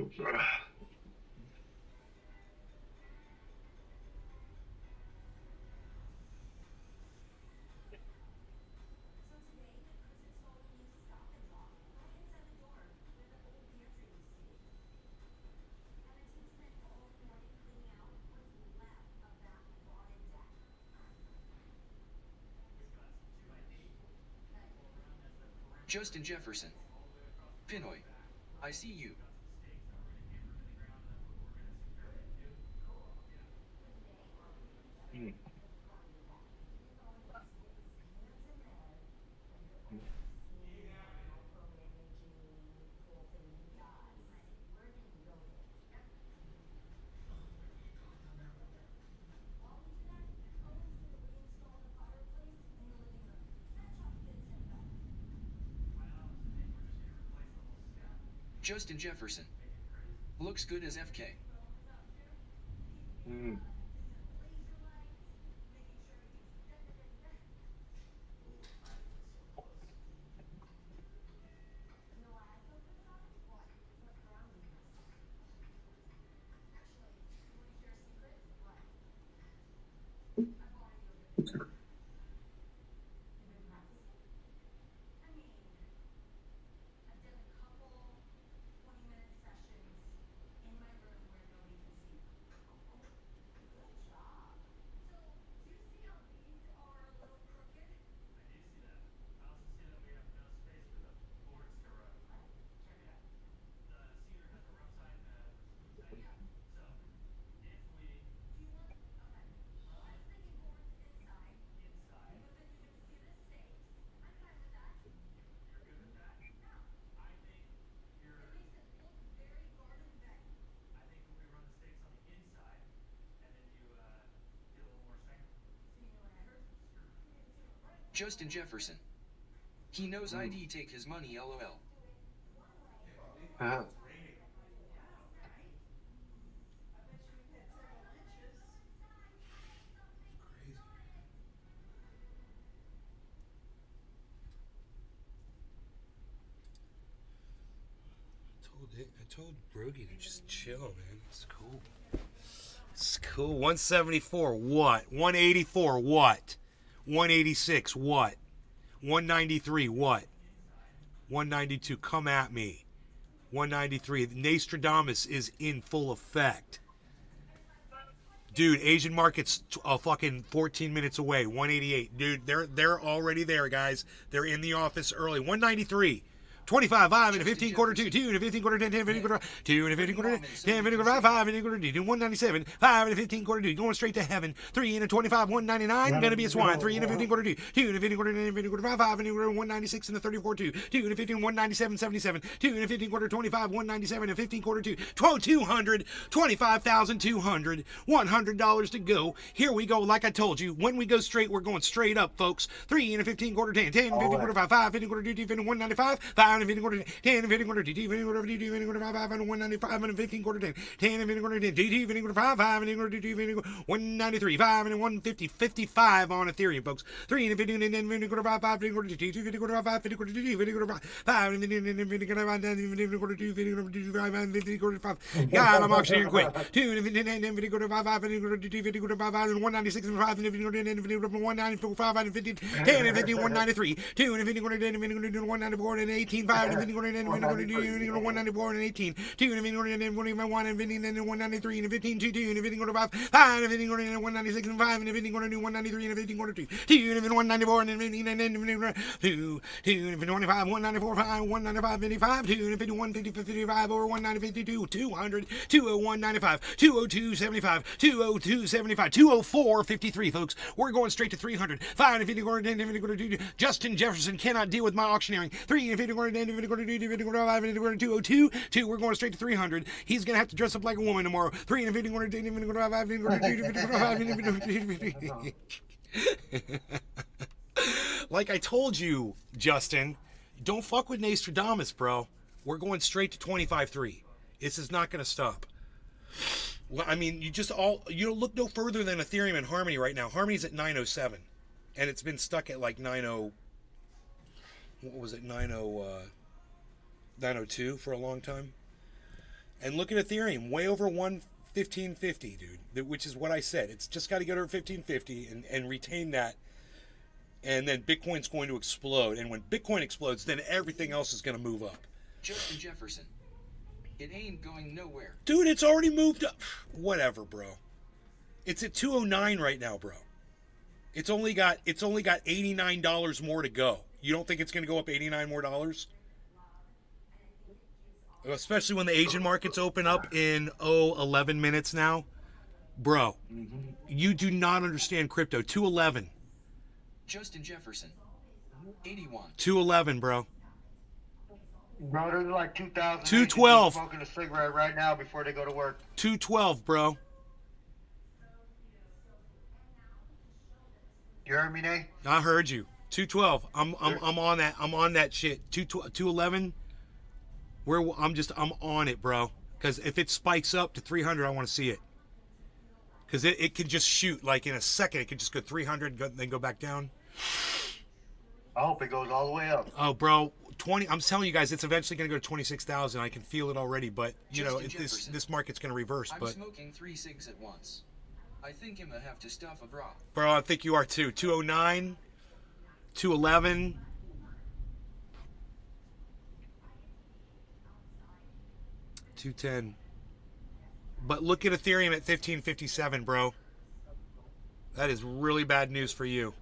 Oops. Justin Jefferson. Pinoy. I see you. Justin Jefferson. Looks good as FK. Justin Jefferson. He knows ID take his money, LOL. I told Brogy to just chill, man. It's cool. It's cool. 174, what? 184, what? 186, what? 193, what? 192, come at me. 193, Nostradamus is in full effect. Dude, Asian market's fucking 14 minutes away. 188, dude, they're already there, guys. They're in the office early. 193. 25, 5 and a 15 quarter 2, 2 and a 15 quarter 10, 10 15 quarter 2 and a 15 quarter 10, 15 quarter 5 and a quarter 2, 197, 5 and a 15 quarter 2, going straight to heaven. 3 and a 25, 199, gonna be a swine. 3 and a 15 quarter 2, 2 and a 15 quarter 10, 15 quarter 5, 5 and a quarter 196 and a 34 2, 2 and a 15 197 77, 2 and a 15 quarter 25 197 and a 15 quarter 2, 200, 25,200, $100 to go. Here we go. Like I told you, when we go straight, we're going straight up, folks. 3 and a 15 quarter 10, 10 15 quarter 5, 5 15 quarter 2, 2 15 195, 5 and a 15 quarter 10 and 15 quarter 2, 2 15 quarter 2, 2 15 quarter 5, 5 and 195 and a 15 quarter 10, 10 and 15 quarter 10, 2 15 quarter 5, 5 and 15 quarter 2, 2 15 quarter 193, 5 and 150, 55 on Ethereum, folks. 3 and 15 and 15 quarter 5, 5 15 quarter 2, 2 15 quarter 5, 50 quarter 2, 50 quarter 5, 5 and 15 quarter 5, 15 quarter 2, 50 quarter 2, 5 and 50 quarter 5. God, I'm auctioneering quick. 2 and 15 and 15 quarter 5, 5 and 50 quarter 2, 50 quarter 5, 5 and 196 and 5 and 50 quarter 10 and 50 quarter 194, 5 and 50, 10 and 50 193, 2 and 50 quarter 10 and 50 quarter 194 and 18 15, 5, and then going to 194 and 18, 2, and then going to 1, and then 193 and 15, 2, and then going to 5, 5, and then going to 196 and 5, and then going to 193 and 15, going to 2, and then 194 and then 15, and then 2, and then 25, 194, 5, 195, 55, 2, and 51, 50, 55, over 190, 52, 200, 201, 95, 202, 75, 202, 75, 204, 53, folks. We're going straight to 300, 5, and 50, going to do. Justin Jefferson cannot deal with my auctioneering. 3, and 50, going to 5, and 202, 2, we're going straight to 300. He's going to have to dress up like a woman tomorrow. 3, and 50, going to 5, and like I told you, Justin, don't fuck with Nostradamus, bro. We're going straight to 25.3. This is not going to stop. Well, I mean, you don't look no further than Ethereum and Harmony right now. Harmony's at 907, and it's been stuck at like 90. What was it? 902 for a long time. And look at Ethereum, way over 115.50, dude. Which is what I said. It's just got to get over 15.50 and retain that. And then Bitcoin's going to explode. And when Bitcoin explodes, then everything else is going to move up. Justin Jefferson. It ain't going nowhere. Dude, it's already moved up. Whatever, bro. It's at 209 right now, bro. It's only got $89 more to go. You don't think it's going to go up $89 more dollars? Especially when the Asian markets open up in 11 minutes now. Bro, you do not understand crypto. 211. Justin Jefferson. 81. 211, bro. Bro, there's like 2,000 212. smoking a cigarette right now before they go to work. 212, bro. You heard me, Nate? I heard you. 212. I'm on that. I'm on that shit. 211. I'm on it, bro. Because if it spikes up to 300, I want to see it. Because it can just shoot like in a second. It can just go 300, then go back down. I hope it goes all the way up. Oh, bro. 20. I'm telling you guys, it's eventually going to go to 26,000. I can feel it already, but you know, this market's going to reverse. I'm smoking 3 cigs at once. I think I'm gonna have to stuff a bra. Bro, I think you are too. 209, 211. $210. But look at Ethereum at 1557, bro. That is really bad news for you.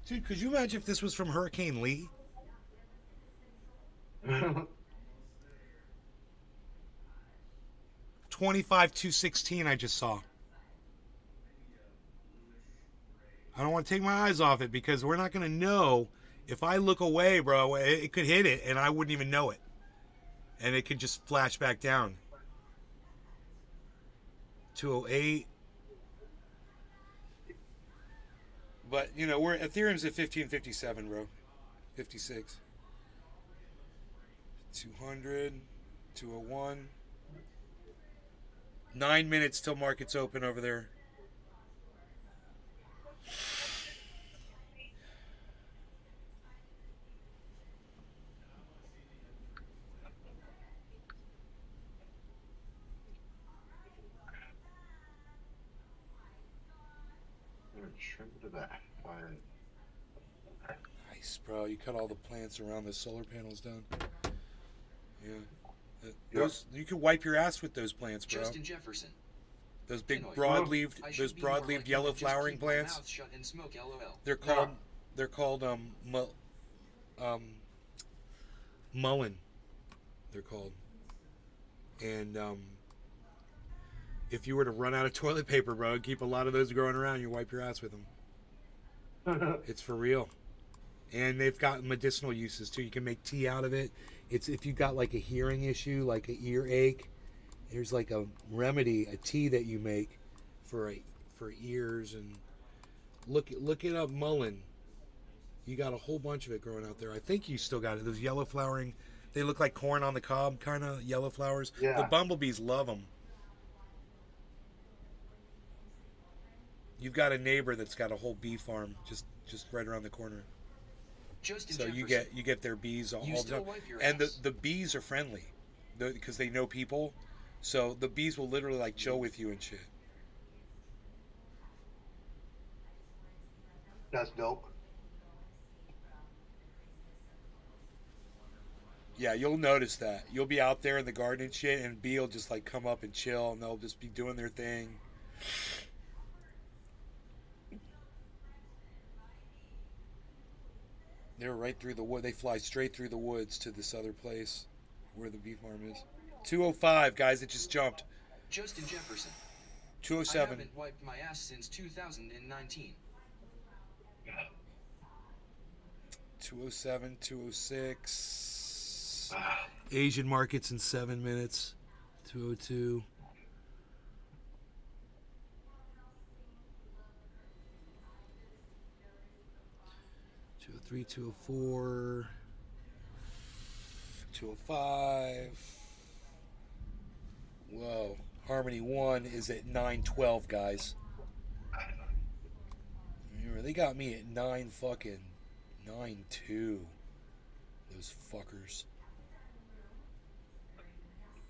Dude, could you imagine if this was from Hurricane Lee? 25,216 I just saw. I don't want to take my eyes off it because we're not going to know. If I look away, bro, it could hit it and I wouldn't even know it. And it could just flash back down. 208. But, you know, Ethereum's at 1557, bro. 56. 200. 201. 9 minutes till markets open over there. Nice, bro. You cut all the plants around the solar panels down. Yeah. You can wipe your ass with those plants, bro. Justin Jefferson. Those big broad-leaved yellow flowering plants. They're called mullein. They're called. And if you were to run out of toilet paper, bro, keep a lot of those growing around. You wipe your ass with them. It's for real. And they've got medicinal uses too. You can make tea out of it. It's if you got like a hearing issue, like an earache. There's like a remedy, a tea that you make for ears. And look it up, mullein. You got a whole bunch of it growing out there. I think you still got it. Those yellow flowering, they look like corn on the cob, kind of yellow flowers. Yeah. The bumblebees love them. You've got a neighbor that's got a whole bee farm just right around the corner. Justin So Jefferson. you get their bees all You the still time. wipe your And ass. the bees are friendly because they know people. So the bees will literally like chill with you and shit. That's dope. Yeah, you'll notice that. You'll be out there in the garden and shit, and bee will just like come up and chill, and they'll just be doing their thing. They're right through the wood. They fly straight through the woods to this other place where the bee farm is. 205, guys. It just jumped. Justin Jefferson. 207. I haven't wiped my ass since 2019. 207, 206. Asian markets in 7 minutes. 202. $203, $204, $205. Whoa. Harmony 1 is at 912, guys. Remember, they got me at 9.2. Those fuckers.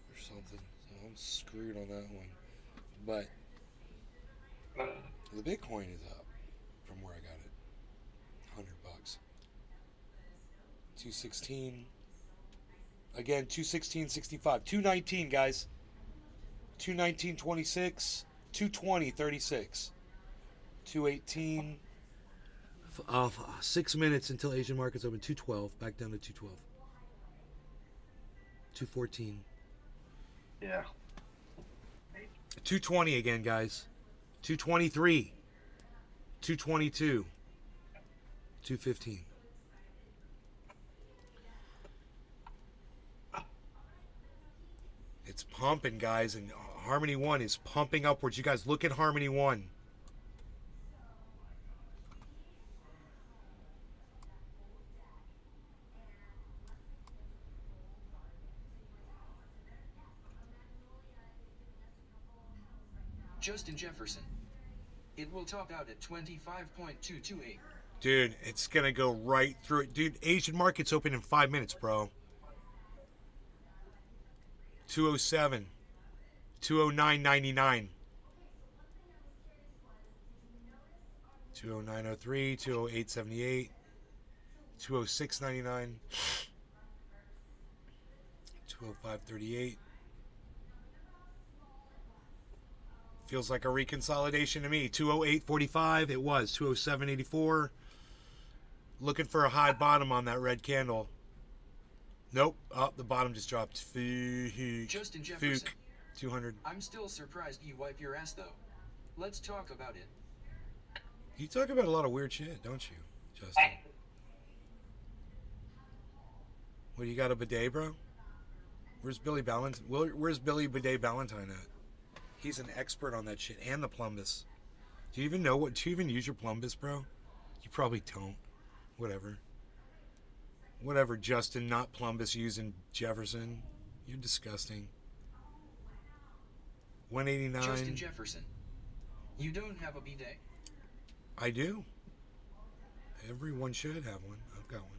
Or something. So I'm screwed on that one. But the Bitcoin is up from where I got it. $100. 216. Again, 216.65. 219, guys. 219.26. 220.36. 218. 6 minutes until Asian markets open. 212. Back down to 212. 214. Yeah. 220 again, guys. 223. 222. 215. It's pumping, guys, and Harmony 1 is pumping upwards. You guys look at Harmony 1. Justin Jefferson. It will top out at 25.228. Dude, it's going to go right through it. Dude, Asian markets open in 5 minutes, bro. 207. 209.99. 209.03. 208.78. 206.99. 205.38. Feels like a reconsolidation to me. 208.45. It was 207.84. Looking for a high bottom on that red candle. Nope. Oh, the bottom just dropped. Justin Jefferson. 200. I'm still surprised you wipe your ass though. Let's talk about it. You talk about a lot of weird shit, don't you, Justin? What, you got a bidet, bro? Where's Billy Ballantyne? Where's Billy Bidet Ballantyne at? He's an expert on that shit and the plumbus. Do you even know what? Do you even use your plumbus, bro? You probably don't. Whatever. Whatever, Justin, not plumbus using Jefferson. You're disgusting. 189. Justin Jefferson. You don't have a bidet. I do. Everyone should have one. I've got one.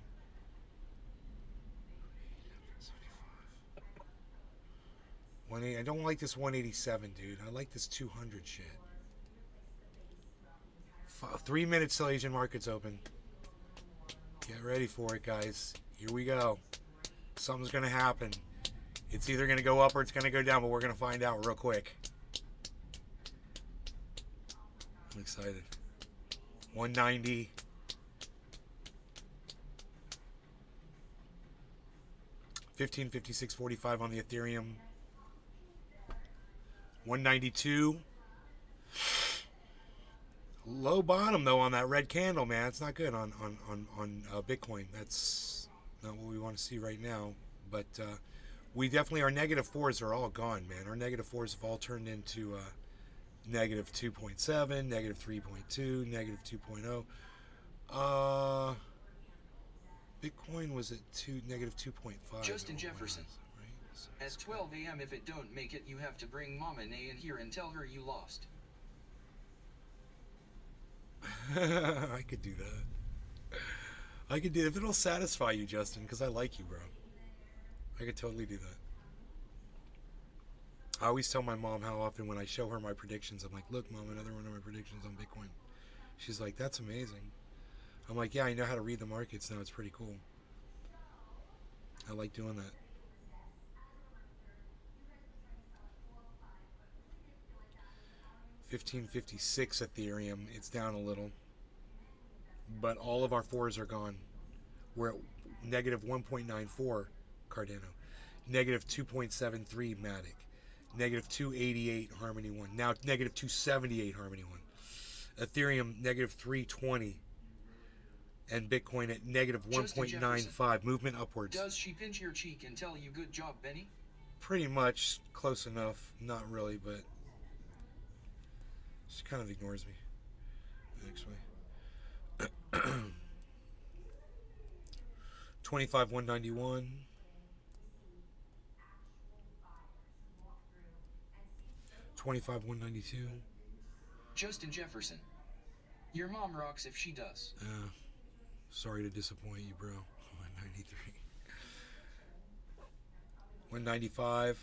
180. I don't like this 187, dude. I like this 200 shit. 3 minutes till Asian markets open. Get ready for it, guys. Here we go. Something's going to happen. It's either going to go up or it's going to go down, but we're going to find out real quick. I'm excited. 190. $15.56.45 on the Ethereum. 192. Low bottom though on that red candle, man. It's not good on Bitcoin. That's not what we want to see right now. But we definitely, our negative fours are all gone, man. Our negative fours have all turned into negative 2.7, negative 3.2, negative 2.0. Bitcoin was at negative 2.5. Justin Jefferson. At 12 a.m. if it don't make it, you have to bring Mama Nay in here and tell her you lost. I could do that. I could do that if it'll satisfy you, Justin, because I like you, bro. I could totally do that. I always tell my mom how often when I show her my predictions, I'm like, look, Mom, another one of my predictions on Bitcoin. She's like, that's amazing. I'm like, yeah, I know how to read the markets now. It's pretty cool. I like doing that. $15.56 Ethereum. It's down a little. But all of our 4s are gone. We're at negative 1.94 Cardano. Negative 2.73 Matic. Negative 288 Harmony 1. Now negative 278 Harmony 1. Ethereum negative 320. And Bitcoin at negative 1.95. Movement upwards. Does she pinch your cheek and tell you good job, Benny? Pretty much. Close enough. Not really, but she kind of ignores me, actually. 25,191. 25,192. Justin Jefferson. Your mom rocks if she does. Sorry to disappoint you, bro. 193. 195.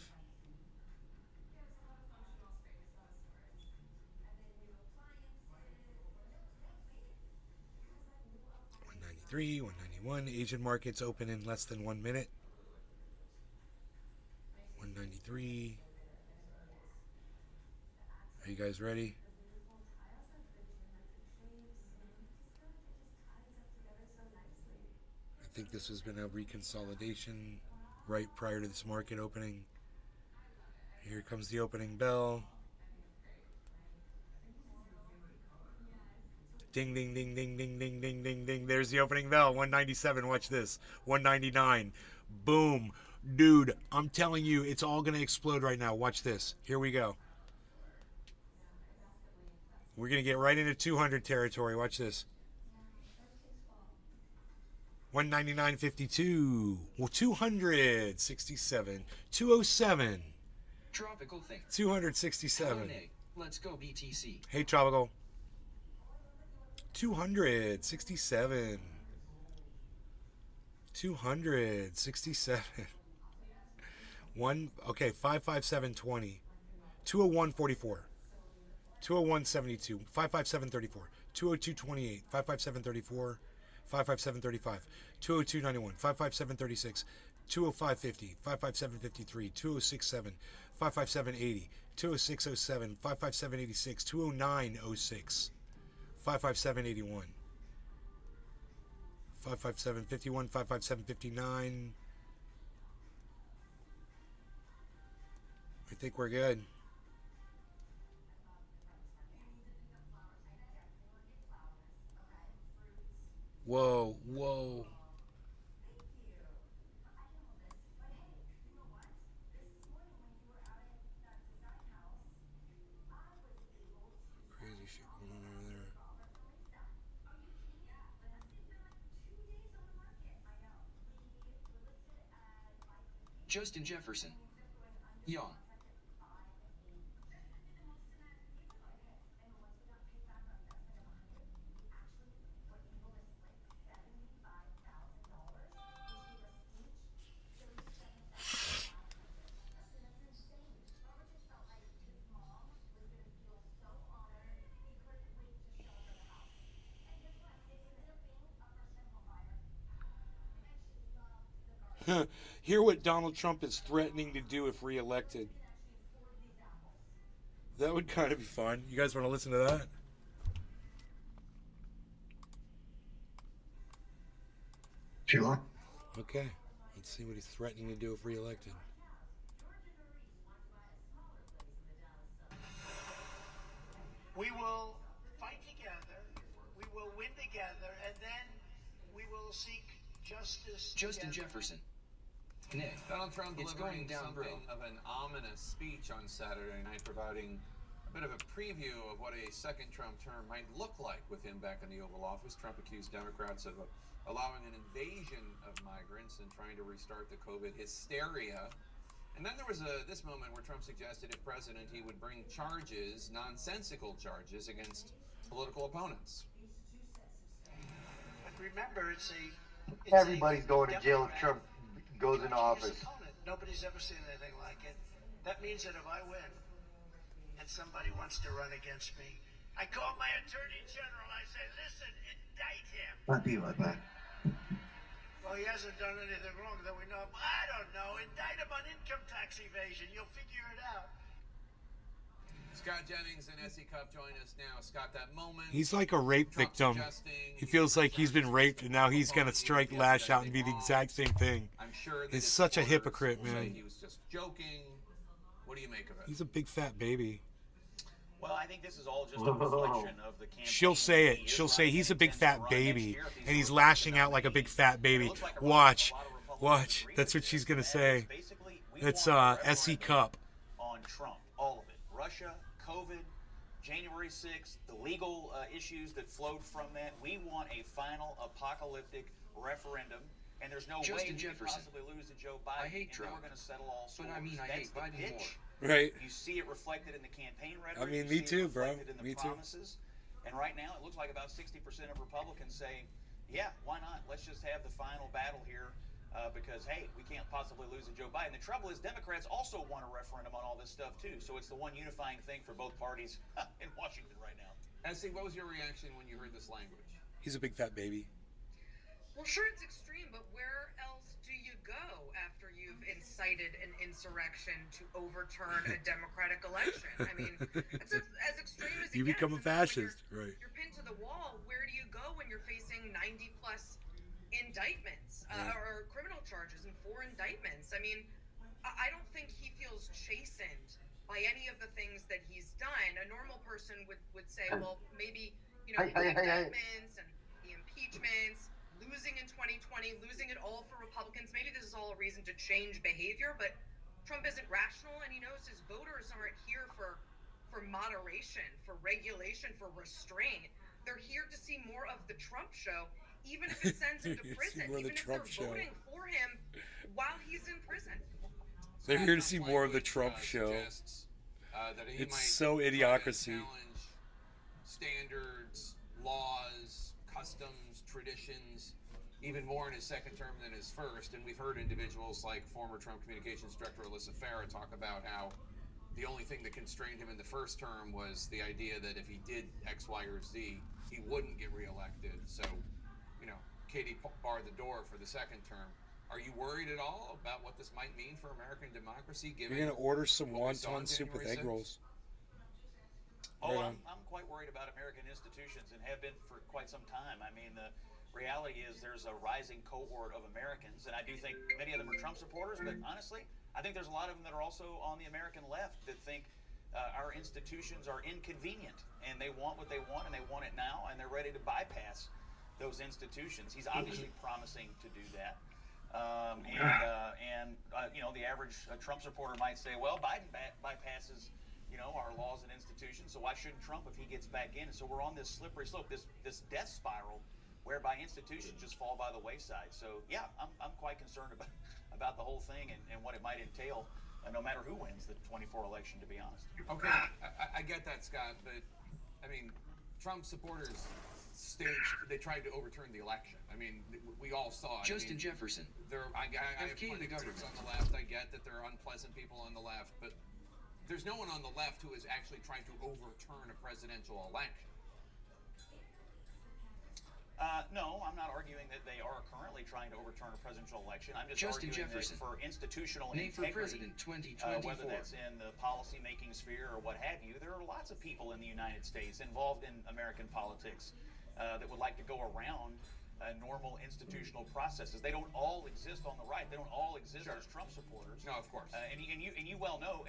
193, 191. Asian markets open in less than 1 minute. 193. Are you guys ready? I think this has been a reconsolidation right prior to this market opening. Here comes the opening bell. Ding, ding, ding, ding, ding, ding, ding, ding, ding. There's the opening bell. 197. Watch this. 199. Boom. Dude, I'm telling you, it's all going to explode right now. Watch this. Here we go. We're going to get right into 200 territory. Watch this. 199.52. Well, 267. 207. Tropical thing. 267. Hello, Nate. Let's go BTC. Hey, Tropical. 267. 267. Okay, 557.20. 201.44. 201.72. 557.34. 202.28. 557.34. 557.35. 202.91. 557.36. 205.50. 557.53. 206.7. 557.80. 206.07. 557.86. 209.06. 557.81. 557.51. 557.59. I think we're good. Whoa, whoa. Crazy shit going on over there. Justin Jefferson. Young. Hear what Donald Trump is threatening to do if reelected. That would kind of be fun. You guys want to listen to that? Sure. Okay. Let's see what he's threatening to do if reelected. We will fight together, we will win together, and then we will seek justice Justin together. Jefferson. Nick, Donald Trump it's going delivering down, bro. something of an ominous speech on Saturday night, providing a bit of a preview of what a second Trump term might look like with him back in the Oval Office. Trump accused Democrats of allowing an invasion of migrants and trying to restart the COVID hysteria. And then there was this moment where Trump suggested if president, he would bring charges, nonsensical charges, against political opponents. But remember, it's Everybody's going to jail if Trump goes into office. Nobody's ever seen anything like it. That means that if I win and somebody wants to run against me, I call my attorney general. I say, listen, indict him. I'll be right back. Well, he hasn't done anything wrong that we know of. I don't know. Indict him on income tax evasion. You'll figure it out. Scott Jennings and SE Cup join us now. Scott, that moment. He's like a rape victim. He feels like he's been raped, and now he's going to lash out and be the exact same thing. He's such a hypocrite, man. He was just joking. What do you make of it? He's a big fat baby. Well, I think this is all just a reflection of the campaign. She'll say it. She'll say he's a big fat baby, and he's lashing out like a big fat baby. Watch. Watch. That's what she's going to say. That's SE Cup. On Trump, all of it. Russia, COVID, January 6th, the legal issues that flowed from that. We want a final apocalyptic referendum, and there's no way we could possibly lose to Joe Biden. I hate Trump, we're going to settle all scores. but I mean, I hate Biden more. Right. You see it reflected in the campaign rhetoric. I mean, you me see too, it bro. reflected in the Me too. promises. And right now, it looks like about 60% of Republicans say, yeah, why not? Let's just have the final battle here because, hey, we can't possibly lose to Joe Biden. The trouble is Democrats also want a referendum on all this stuff, too. So it's the one unifying thing for both parties in Washington right now. SE, what was your reaction when you heard this language? He's a big fat baby. Well, sure, it's extreme, but where else do you go after you've incited an insurrection to overturn a democratic election? I mean, it's as extreme as it You gets. become a fascist, right? You're pinned to the wall. Where do you go when you're facing 90-plus indictments or criminal charges and 4 indictments? I mean, I don't think he feels chastened by any of the things that he's done. A normal person would say, well, maybe, the indictments and the impeachments, losing in 2020, losing it all for Republicans, maybe this is all a reason to change behavior, but Trump isn't rational, and he knows his voters aren't here for moderation, for regulation, for restraint. They're here to see more of the Trump show, even if it sends him to prison, even if they're voting for him while he's in prison. They're here to see more of the Trump show. It's so idiocracy. Standards, laws, customs, traditions, even more in his second term than his first. And we've heard individuals like former Trump communications director Alyssa Farah talk about how the only thing that constrained him in the first term was the idea that if he did X, Y, or Z, he wouldn't get reelected. So, Katie barred the door for the second term. Are you worried at all about what this might mean for American democracy? You're going to order some wonton soup with egg rolls. I'm quite worried about American institutions and have been for quite some time. I mean, the reality is there's a rising cohort of Americans, and I do think many of them are Trump supporters, but honestly, I think there's a lot of them that are also on the American left that think our institutions are inconvenient, and they want what they want, and they want it now, and they're ready to bypass those institutions. He's obviously promising to do that. The average Trump supporter might say, well, Biden bypasses our laws and institutions, so why shouldn't Trump if he gets back in? And so we're on this slippery slope, this death spiral, whereby institutions just fall by the wayside. So yeah, I'm quite concerned about the whole thing and what it might entail, no matter who wins the 24 election, to be honest. Okay, I get that, Scott, but I mean, Trump supporters they tried to overturn the election. I mean, we all saw it. Justin Jefferson. I have plenty of critics on the left. I get that there are unpleasant people on the left, but there's no one on the left who is actually trying to overturn a presidential election. No, I'm not arguing that they are currently trying to overturn a presidential election. I'm just Justin arguing Jefferson. that for institutional Name for integrity, president 2024. whether that's in the policy-making sphere or what have you, there are lots of people in the United States involved in American politics that would like to go around normal institutional processes. They don't all exist on the right. They don't all exist as Trump supporters. No, of course. And you well know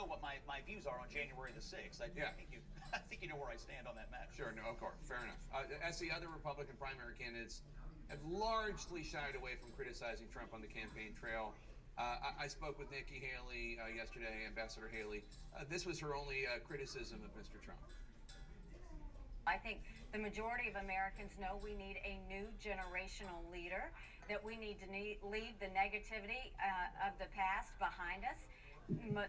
what my views are on January the 6th. I think you know where I stand on that matter. Sure, no, of course, fair enough. As the other Republican primary candidates have largely shied away from criticizing Trump on the campaign trail. I spoke with Nikki Haley yesterday, Ambassador Haley. This was her only criticism of Mr. Trump. I think the majority of Americans know we need a new generational leader, that we need to leave the negativity of the past behind us.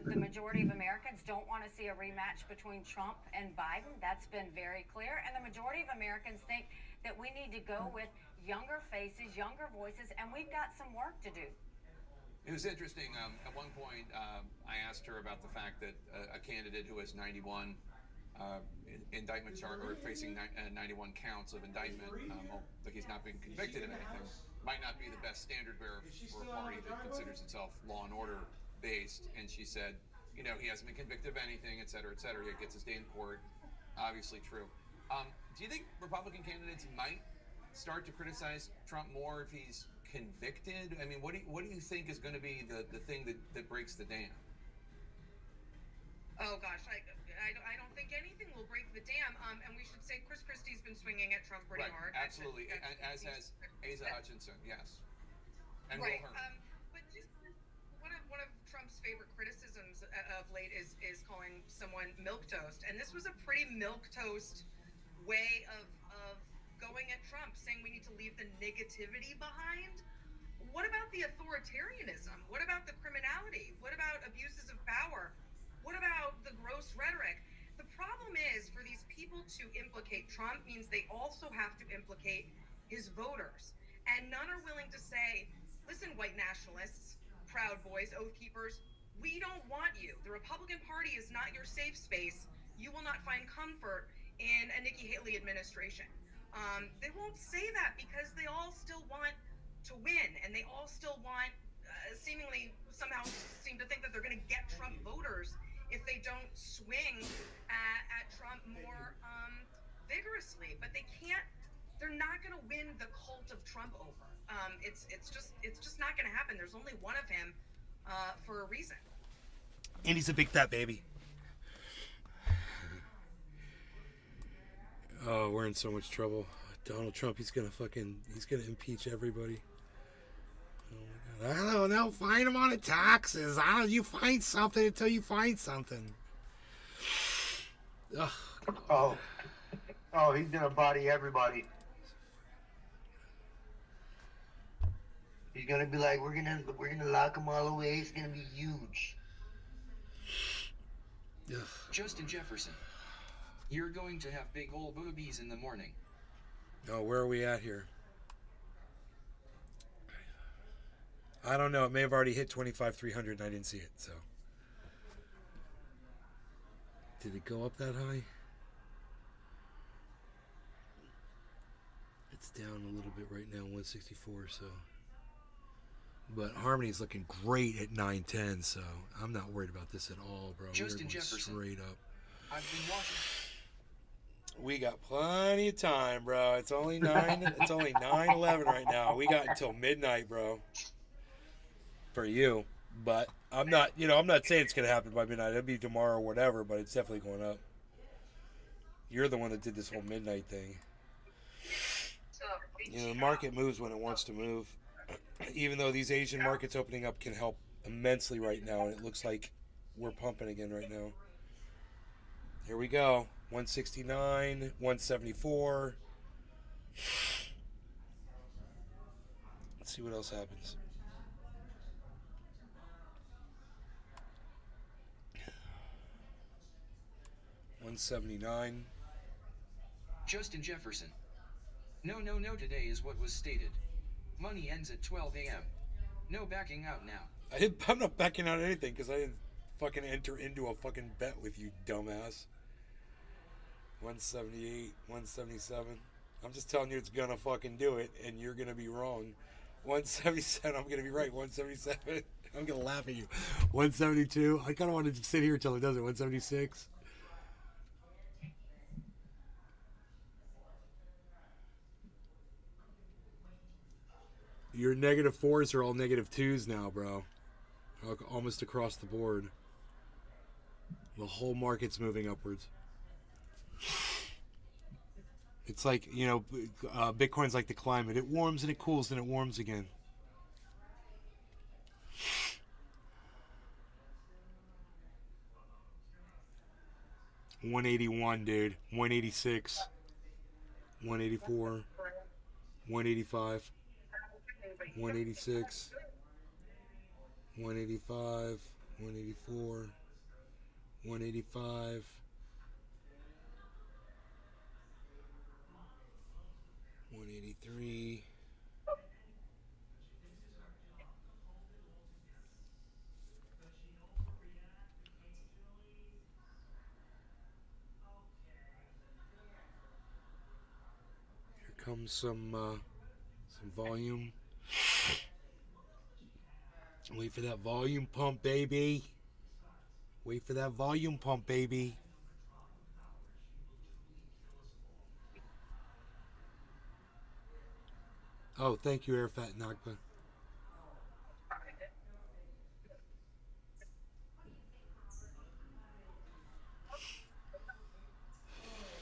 The majority of Americans don't want to see a rematch between Trump and Biden. That's been very clear. And the majority of Americans think that we need to go with younger faces, younger voices, and we've got some work to do. It was interesting. At one point, I asked her about the fact that a candidate who has 91 indictment charge or facing 91 counts of indictment, like he's not been convicted of anything, might not be the best standard bearer for a party that considers itself law and order based. And she said, you know, he hasn't been convicted of anything, et cetera, et cetera. He gets his day in court. Obviously true. Do you think Republican candidates might start to criticize Trump more if he's convicted? I mean, what do you think is going to be the thing that breaks the dam? Oh gosh, I don't think anything will break the dam. And we should say Chris Christie's been swinging at Trump pretty hard. Absolutely, as has Asa Hutchinson, yes. And right. Will Herman. But just one of Trump's favorite criticisms of late is calling someone milquetoast, and this was a pretty milquetoast way of going at Trump, saying we need to leave the negativity behind. What about the authoritarianism? What about the criminality? What about abuses of power? What about the gross rhetoric? The problem is, for these people to implicate Trump means they also have to implicate his voters. And none are willing to say, listen, white nationalists, Proud Boys, Oath Keepers, we don't want you. The Republican Party is not your safe space. You will not find comfort in a Nikki Haley administration. They won't say that because they all still want to win, and they all still want, seemingly somehow seem to think that they're going to get Trump voters if they don't swing at Trump more vigorously. But they can't. They're not going to win the cult of Trump over. It's just not going to happen. There's only one of him for a reason. And he's a big fat baby. Oh, we're in so much trouble. Donald Trump, he's gonna impeach everybody. Oh my God. I don't know, find him on the taxes. You find something until you find something. Oh, he's gonna body everybody. He's gonna be like, we're gonna lock them all away. It's gonna be huge. Justin Jefferson, you're going to have big ol' boobies in the morning. Oh, where are we at here? I don't know. It may have already hit 25,300 and I didn't see it, so. Did it go up that high? It's down a little bit right now, 164, so. But Harmony's looking great at 910, so I'm not worried about this at all, bro. Justin We're going Jefferson, straight up. I've been watching. We got plenty of time, bro. It's only 9:11 right now. We got until midnight, bro. For you, but I'm not saying it's gonna happen by midnight. It'll be tomorrow or whatever, but it's definitely going up. You're the one that did this whole midnight thing. The market moves when it wants to move. Even though these Asian markets opening up can help immensely right now, and it looks like we're pumping again right now. Here we go. 169, 174. Let's see what else happens. $179. Justin Jefferson. No, today is what was stated. Money ends at 12 a.m. No backing out now. I'm not backing out anything because I didn't fucking enter into a fucking bet with you, dumbass. 178, 177. I'm just telling you it's gonna fucking do it, and you're gonna be wrong. 177, I'm gonna be right. 177, I'm gonna laugh at you. 172, I kind of want to sit here until it does it. 176. Your -4s are all -2s now, bro. Almost across the board. The whole market's moving upwards. It's like, Bitcoin's like the climate. It warms and it cools and it warms again. $181, dude. 186. 184, 185, 186, 185, 184, 185, 183. Here comes some volume. Wait for that volume pump, baby. Wait for that volume pump, baby. Oh, thank you, Arafat Nagba.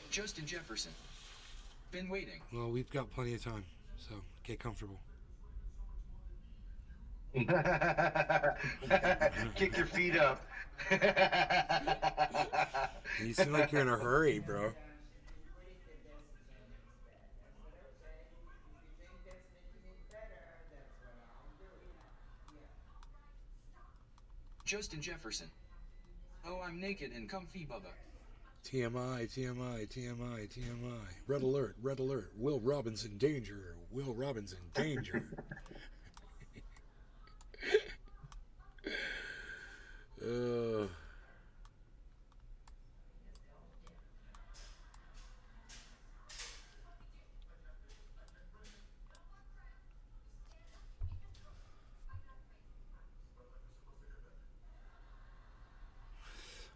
Justin Jefferson. Been waiting. Well, we've got plenty of time, so get comfortable. Kick your feet up. You seem like you're in a hurry, bro. Justin Jefferson. Oh, I'm naked and comfy, Bubba. TMI, TMI, TMI, TMI. Red alert, red alert. Will Robinson danger. Will Robinson danger.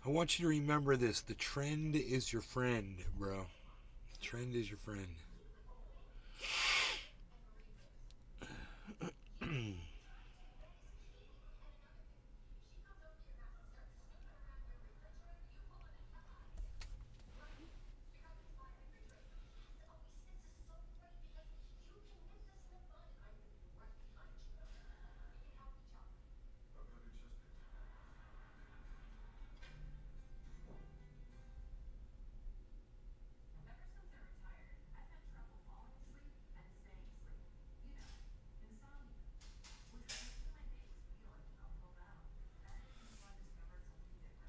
I want you to remember this. The trend is your friend, bro. The trend is your friend.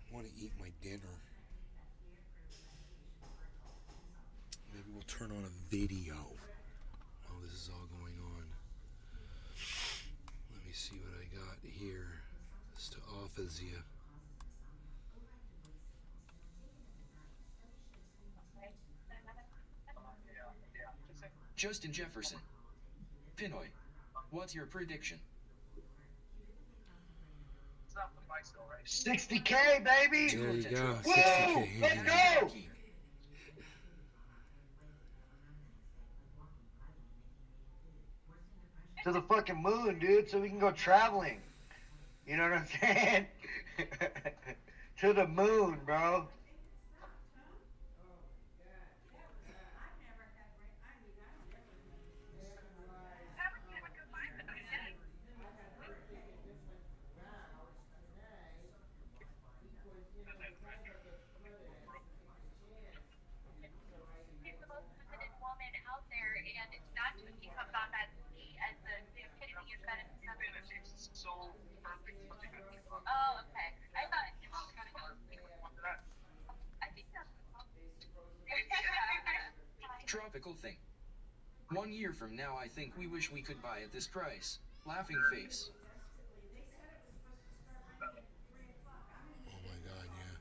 I want to eat my dinner. Maybe we'll turn on a video while this is all going on. Let me see what I got here. It's to office you. Justin Jefferson. Pinoy. What's your prediction? 60K, baby! There you go. Whoa! 60K. Let's go! To the fucking moon, dude, so we can go traveling. You know what I'm saying? To the moon, bro. Oh, okay. I thought Tropical thing. 1 year from now, I think we wish we could buy at this price. Laughing face. Oh my god, yeah.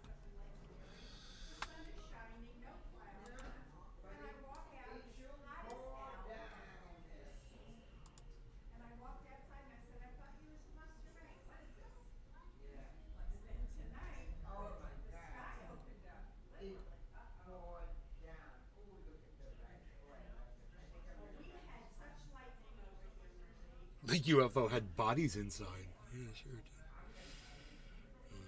The UFO had bodies inside. Yeah, sure it did. Oh my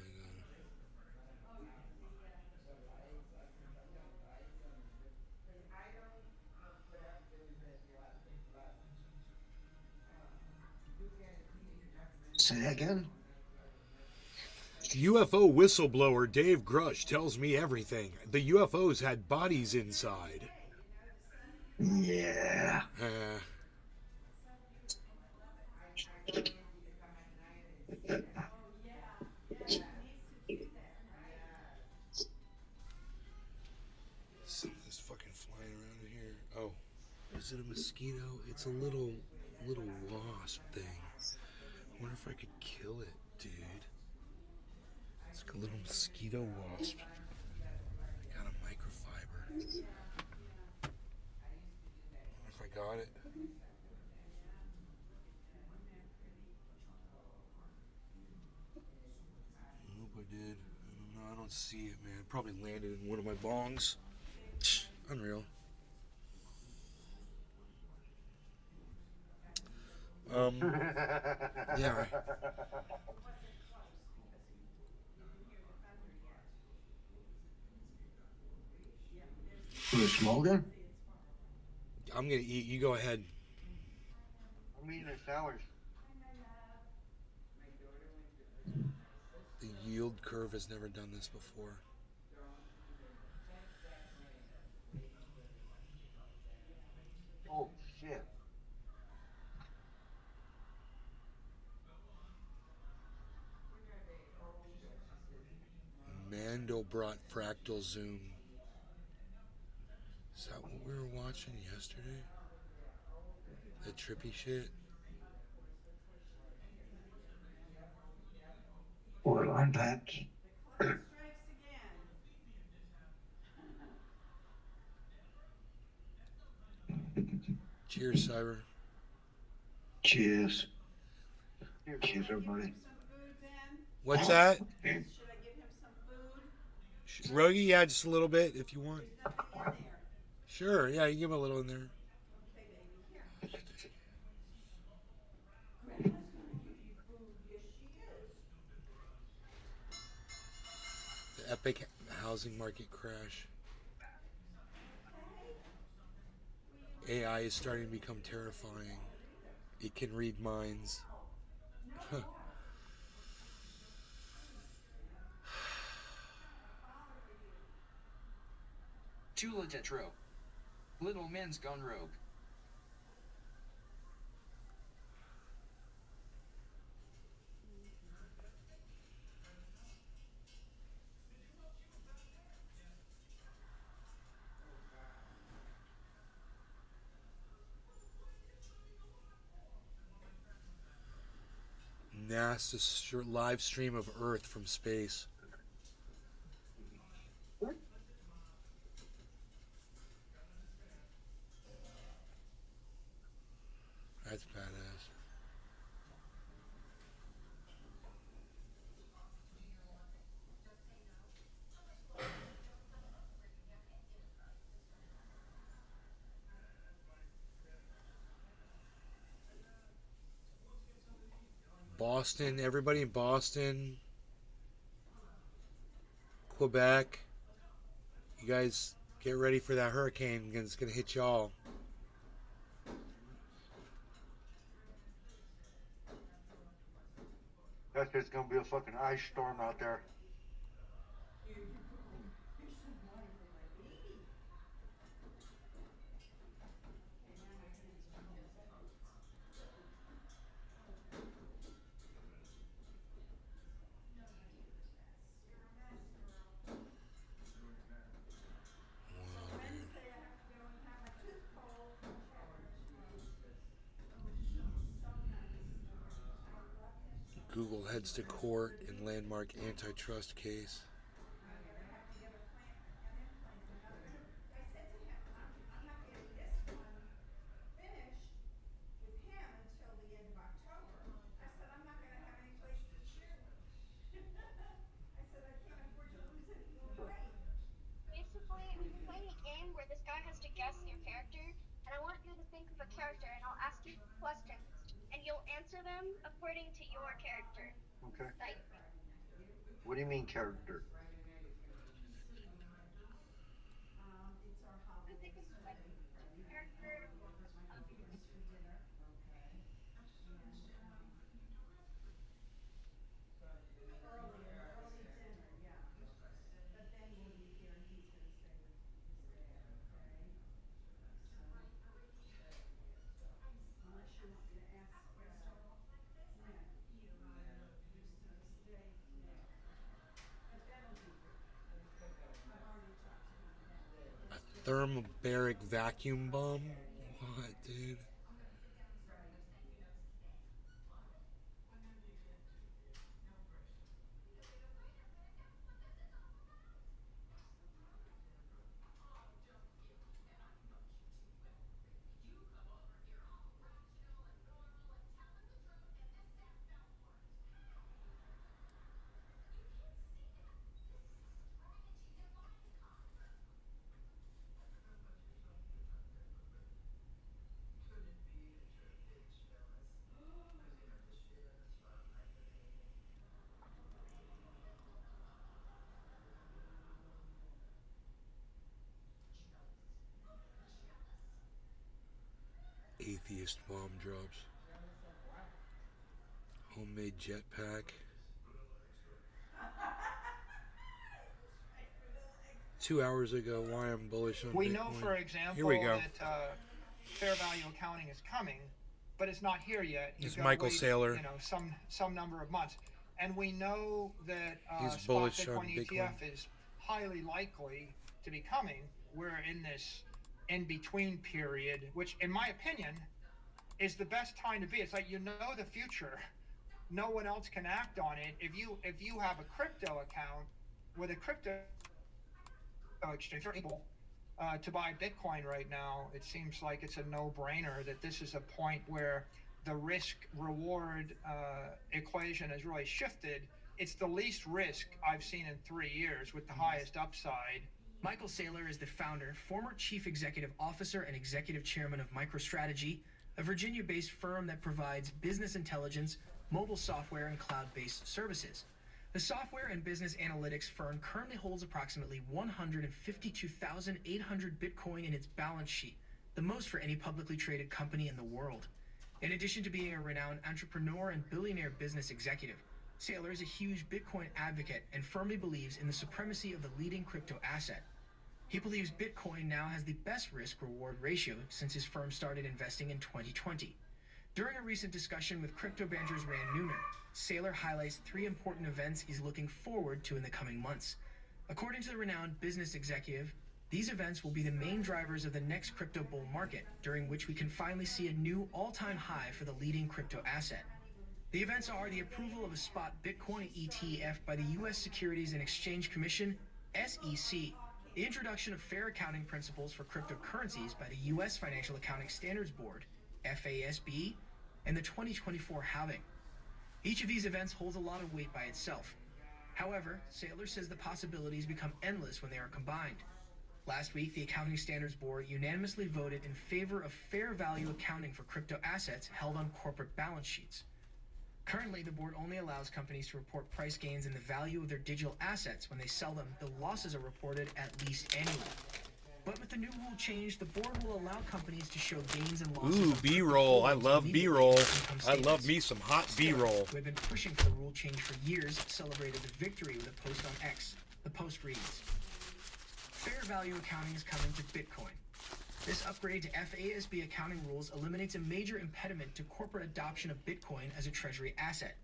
God. Say that again? UFO whistleblower Dave Grush tells me everything. The UFOs had bodies inside. Yeah. Something's fucking flying around in here. Oh, is it a mosquito? It's a little wasp thing. I wonder if I could kill it, dude. It's like a little mosquito wasp. I got a microfiber. I wonder if I got it. I hope I did. I don't know. I don't see it, man. It probably landed in one of my bongs. Unreal. Yeah. You smoking? I'm gonna eat. You go ahead. I'm eating a sandwich. The yield curve has never done this before. Oh shit. Mandelbrot fractal zoom. Is that what we were watching yesterday? The trippy shit? Well, I'm back. Cheers, Cyber. Cheers. Cheers, everybody. What's that? Rogie, yeah, just a little bit if you want. Sure, yeah, you can give him a little in there. The epic housing market crash. AI is starting to become terrifying. It can read minds. Tula Tetro. Little man's gone rogue. NASA live stream of Earth from space. That's badass. Boston, everybody in Boston, Quebec, you guys get ready for that hurricane. It's going to hit y'all. That's just gonna be a fucking ice storm out there. Google heads to court in landmark antitrust case. Basically, I'm playing a game where this guy has to guess your character, and I want you to think of a character, and I'll ask you questions, and you'll answer them according to your character. Okay. Like, What do you mean character? think of like character. Thermobaric vacuum bomb? What, dude? Atheist bomb drops. Homemade jetpack. 2 hours ago, why I'm bullish on We Bitcoin. know, for example, Here we go. that fair value accounting is coming, but it's not here yet. You've It's gotta Michael wait, Saylor. You know, some number of months, and we know that He's spot bullish Bitcoin on ETF Bitcoin. is highly likely to be coming. We're in this in-between period, which, in my opinion, is the best time to be. It's like, you know, the future. No one else can act on it. If you have a crypto account with a crypto exchange, you're able to buy Bitcoin right now. It seems like it's a no-brainer that this is a point where the risk-reward equation has really shifted. It's the least risk I've seen in 3 years with the highest upside. Michael Saylor is the founder, former chief executive officer, and executive chairman of MicroStrategy, a Virginia-based firm that provides business intelligence, mobile software, and cloud-based services. The software and business analytics firm currently holds approximately 152,800 Bitcoin in its balance sheet, the most for any publicly traded company in the world. In addition to being a renowned entrepreneur and billionaire business executive, Saylor is a huge Bitcoin advocate and firmly believes in the supremacy of the leading crypto asset. He believes Bitcoin now has the best risk-reward ratio since his firm started investing in 2020. During a recent discussion with Crypto Banter's Rand Neuner, Saylor highlights 3 important events he's looking forward to in the coming months. According to the renowned business executive, these events will be the main drivers of the next crypto bull market, during which we can finally see a new all-time high for the leading crypto asset. The events are the approval of a spot Bitcoin ETF by the U.S. Securities and Exchange Commission, SEC, the introduction of fair accounting principles for cryptocurrencies by the U.S. Financial Accounting Standards Board, FASB, and the 2024 halving. Each of these events holds a lot of weight by itself. However, Saylor says the possibilities become endless when they are combined. Last week, the Accounting Standards Board unanimously voted in favor of fair value accounting for crypto assets held on corporate balance sheets. Currently, the board only allows companies to report price gains in the value of their digital assets. When they sell them, the losses are reported at least annually. But with the new rule change, the board will allow companies to show gains and losses. Ooh, B-roll. I love B-roll. I love me some hot B-roll. Who have been pushing for the rule change for years, celebrated the victory with a post on X. The post reads, "Fair value accounting is coming to Bitcoin. This upgrade to FASB accounting rules eliminates a major impediment to corporate adoption of Bitcoin as a treasury asset.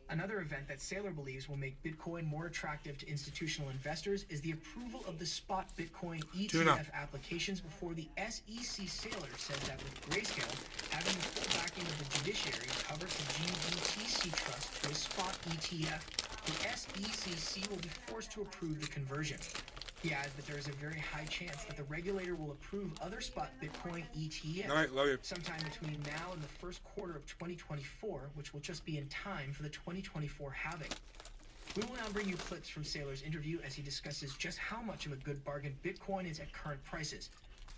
Another event that Saylor believes will make Bitcoin more attractive to institutional investors is the approval of the spot Bitcoin ETF applications before the SEC. Saylor says that with Grayscale having the full backing of the judiciary covered the GBTC trust to a spot ETF, the SEC will be forced to approve the conversion. He adds that there is a very high chance that the regulator will approve other spot Bitcoin ETFs All right, love you. sometime between now and the first quarter of 2024, which will just be in time for the 2024 halving. We will now bring you clips from Saylor's interview as he discusses just how much of a good bargain Bitcoin is at current prices.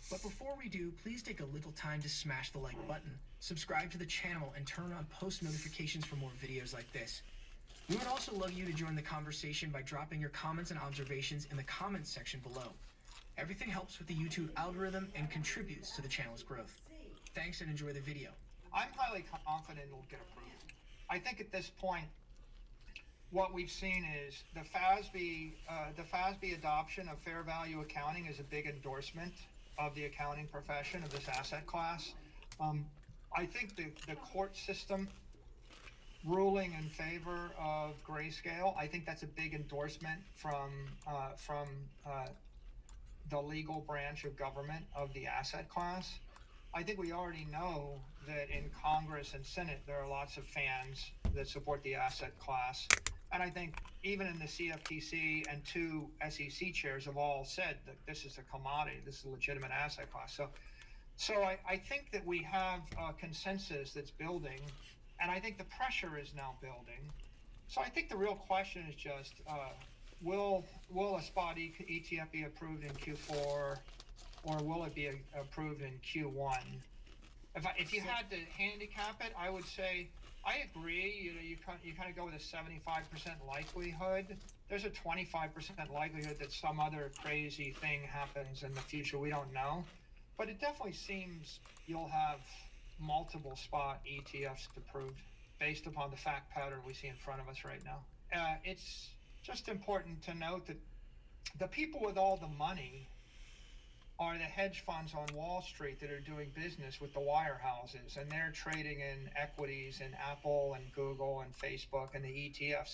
But before we do, please take a little time to smash the like button, subscribe to the channel, and turn on post notifications for more videos like this. We would also love you to join the conversation by dropping your comments and observations in the comments section below. Everything helps with the YouTube algorithm and contributes to the channel's growth. Thanks and enjoy the video. I'm highly confident it'll get approved. I think at this point, what we've seen is the FASB adoption of fair value accounting is a big endorsement of the accounting profession of this asset class. I think the court system ruling in favor of Grayscale, I think that's a big endorsement from the legal branch of government of the asset class. I think we already know that in Congress and Senate, there are lots of fans that support the asset class. And I think even in the CFTC and 2 SEC chairs have all said that this is a commodity, this is a legitimate asset class. So I think that we have a consensus that's building, and I think the pressure is now building. So I think the real question is just, will a spot ETF be approved in Q4, or will it be approved in Q1? If you had to handicap it, I would say I agree. You kind of go with a 75% likelihood. There's a 25% likelihood that some other crazy thing happens in the future. We don't know, but it definitely seems you'll have multiple spot ETFs approved based upon the fact pattern we see in front of us right now. It's just important to note that the people with all the money are the hedge funds on Wall Street that are doing business with the wirehouses, and they're trading in equities in Apple and Google and Facebook and the ETF.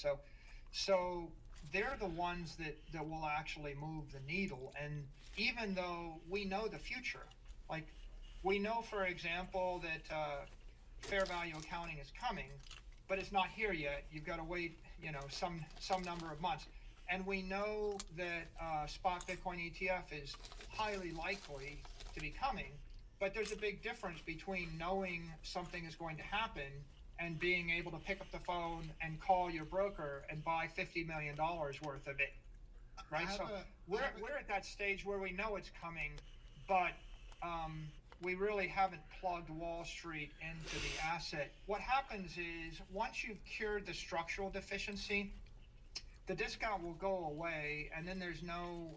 So they're the ones that will actually move the needle. And even though we know the future, like we know, for example, that fair value accounting is coming, but it's not here yet. You've got to wait, some number of months. And we know that spot Bitcoin ETF is highly likely to be coming, but there's a big difference between knowing something is going to happen and being able to pick up the phone and call your broker and buy $50 million worth of it, right? So we're at that stage where we know it's coming, but we really haven't plugged Wall Street into the asset. What happens is once you've cured the structural deficiency, the discount will go away, and then there's no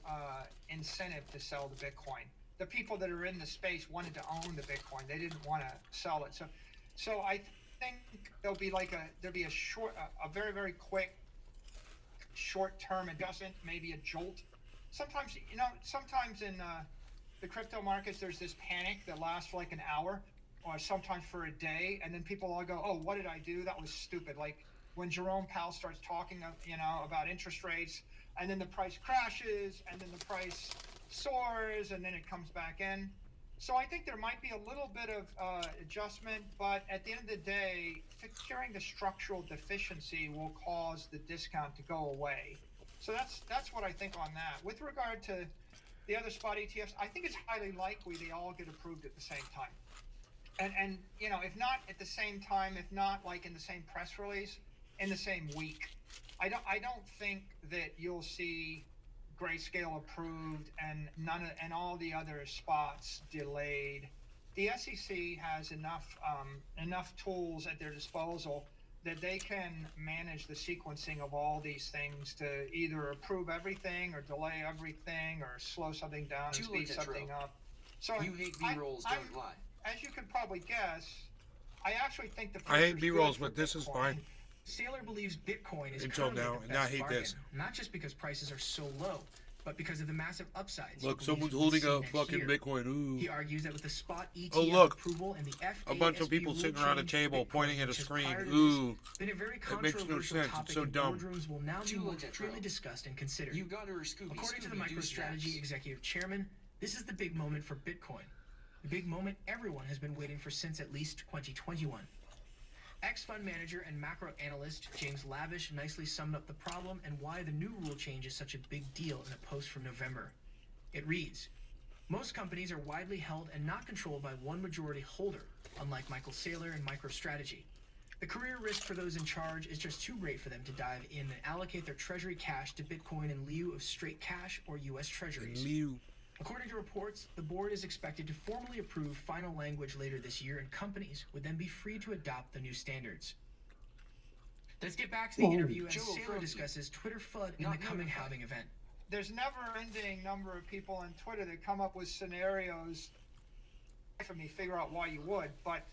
incentive to sell the Bitcoin. The people that are in the space wanted to own the Bitcoin; they didn't want to sell it. So I think there'll be a very, very quick, short-term adjustment, maybe a jolt. Sometimes in the crypto markets, there's this panic that lasts for like an hour, or sometimes for a day, and then people all go, "Oh, what did I do? That was stupid." Like when Jerome Powell starts talking, about interest rates, and then the price crashes, and then the price soars, and then it comes back in. So I think there might be a little bit of adjustment, but at the end of the day, curing the structural deficiency will cause the discount to go away. So that's what I think on that. With regard to the other spot ETFs, I think it's highly likely they all get approved at the same time. And if not at the same time, if not like in the same press release, in the same week. I don't think that you'll see Grayscale approved and all the other spots delayed. The SEC has enough tools at their disposal that they can manage the sequencing of all these things to either approve everything or delay everything or slow something down and speed something up. So you hate B-rolls, don't lie. As you could probably guess, I actually think the I hate B-rolls, but this is fine. Saylor believes Bitcoin is Until currently now, the and now I best hate bargain, this. not just because prices are so low, but because of the massive upsides. Look, he someone's believes holding we'll up see next fucking year. Bitcoin. Ooh. He argues that with the spot ETF Oh, look. approval and the FASB A bunch of people rule sitting around a change, table Bitcoin, pointing at a which is screen. prior to Ooh. this, been a very That makes no controversial sense. topic It's so in dumb. boardrooms will now be Too more legit, freely bro. discussed and considered. You got her, Scooby. According to the Scooby-Doo MicroStrategy snaps. executive chairman, this is the big moment for Bitcoin. The big moment everyone has been waiting for since at least 2021. Ex-fund manager and macro analyst James Lavish nicely summed up the problem and why the new rule change is such a big deal in a post from November. It reads, most companies are widely held and not controlled by one majority holder, unlike Michael Saylor and MicroStrategy. The career risk for those in charge is just too great for them to dive in and allocate their treasury cash to Bitcoin in lieu of straight cash or U.S. treasuries. According to reports, the board is expected to formally approve final language later this year, and companies would then be free to adopt the new standards. Let's get back to the interview as Saylor discusses Twitter FUD in the coming halving event. There's never-ending number of people on Twitter that come up with scenarios for me figure out why you would, but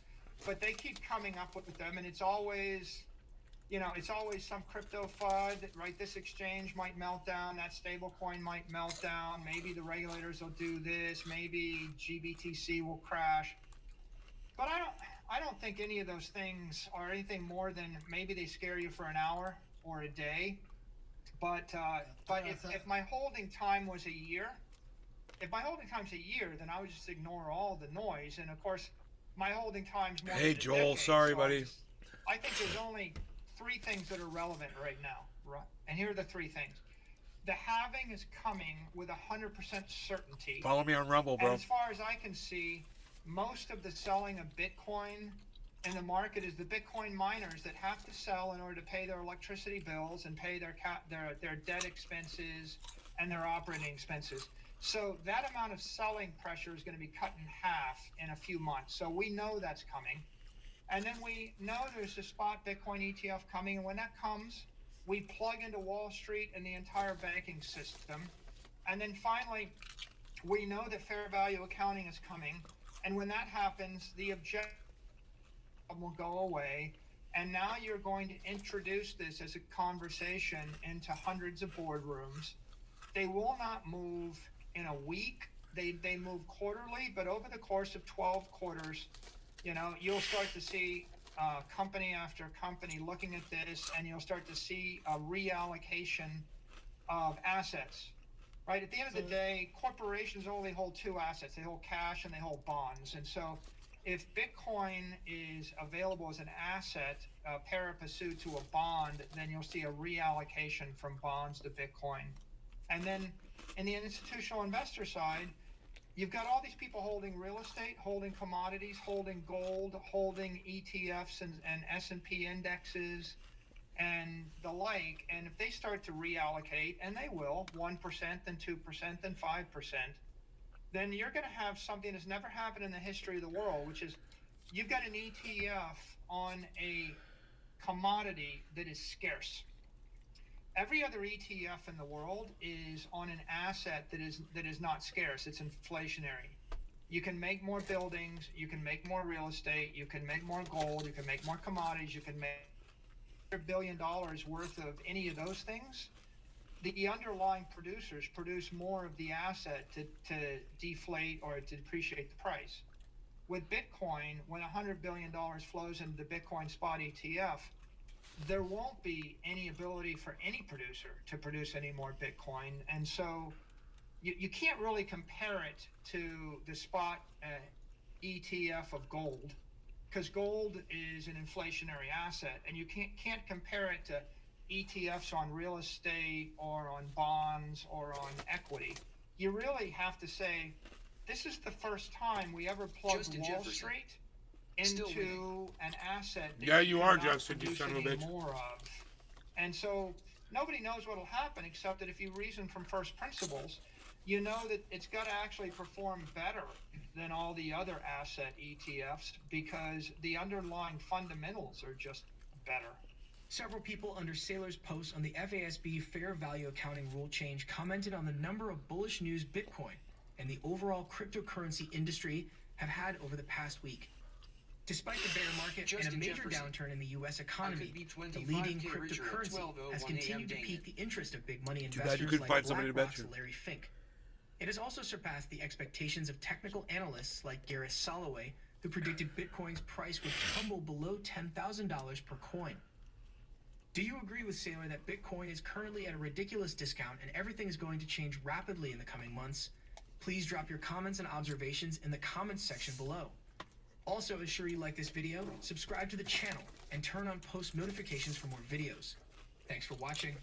they keep coming up with them, and it's always some crypto FUD, right? This exchange might melt down, that stable coin might melt down, maybe the regulators will do this, maybe GBTC will crash. But I don't think any of those things are anything more than maybe they scare you for an hour or a day. But if my holding time was a year, if my holding time's a year, then I would just ignore all the noise. And of course, my holding time's more Hey, than a Joel, decade, sorry, so buddy. I think there's only 3 things that are relevant right now. Right? And here are the 3 things. The halving is coming with 100% certainty. Follow me on Rumble, bro. And as far as I can see, most of the selling of Bitcoin in the market is the Bitcoin miners that have to sell in order to pay their electricity bills and pay their debt expenses and their operating expenses. So that amount of selling pressure is going to be cut in half in a few months. So we know that's coming. And then we know there's a spot Bitcoin ETF coming. And when that comes, we plug into Wall Street and the entire banking system. And then finally, we know that fair value accounting is coming. And when that happens, the objective will go away. And now you're going to introduce this as a conversation into hundreds of boardrooms. They will not move in a week. They move quarterly, but over the course of 12 quarters, you know, you'll start to see company after company looking at this, and you'll start to see a reallocation of assets. Right? At the end of the day, corporations only hold 2 assets. They hold cash and they hold bonds. And so if Bitcoin is available as an asset, pari passu to a bond, then you'll see a reallocation from bonds to Bitcoin. And then in the institutional investor side, you've got all these people holding real estate, holding commodities, holding gold, holding ETFs and S&P indexes and the like. And if they start to reallocate, and they will, 1%, then 2%, then 5%, then you're going to have something that's never happened in the history of the world, which is you've got an ETF on a commodity that is scarce. Every other ETF in the world is on an asset that is not scarce. It's inflationary. You can make more buildings, you can make more real estate, you can make more gold, you can make more commodities, you can make $1 billion worth of any of those things. The underlying producers produce more of the asset to deflate or to depreciate the price. With Bitcoin, when $100 billion flows into the Bitcoin spot ETF, there won't be any ability for any producer to produce any more Bitcoin. And so you can't really compare it to the spot ETF of gold, because gold is an inflationary asset, and you can't compare it to ETFs on real estate or on bonds or on equity. You really have to say, this is the first time we ever plugged Wall Street into an asset that Yeah, you are, cannot Justin, you produce son of a any bitch. more of. And so nobody knows what will happen, except that if you reason from first principles, you know that it's got to actually perform better than all the other asset ETFs because the underlying fundamentals are just better. Several people under Saylor's post on the FASB fair value accounting rule change commented on the number of bullish news Bitcoin and the overall cryptocurrency industry have had over the past week. Despite the bear market and a major downturn in the U.S. economy, the leading cryptocurrency has continued to pique the interest of big money Too bad you investors couldn't like find somebody to bet BlackRock's you. Larry Fink. It has also surpassed the expectations of technical analysts like Gareth Soloway, who predicted Bitcoin's price would tumble below $10,000 per coin. Do you agree with Saylor that Bitcoin is currently at a ridiculous discount and everything is going to change rapidly in the coming months? Please drop your comments and observations in the comments section below. Also, ensure you like this video, subscribe to the channel, and turn on post notifications for more videos. Thanks for watching.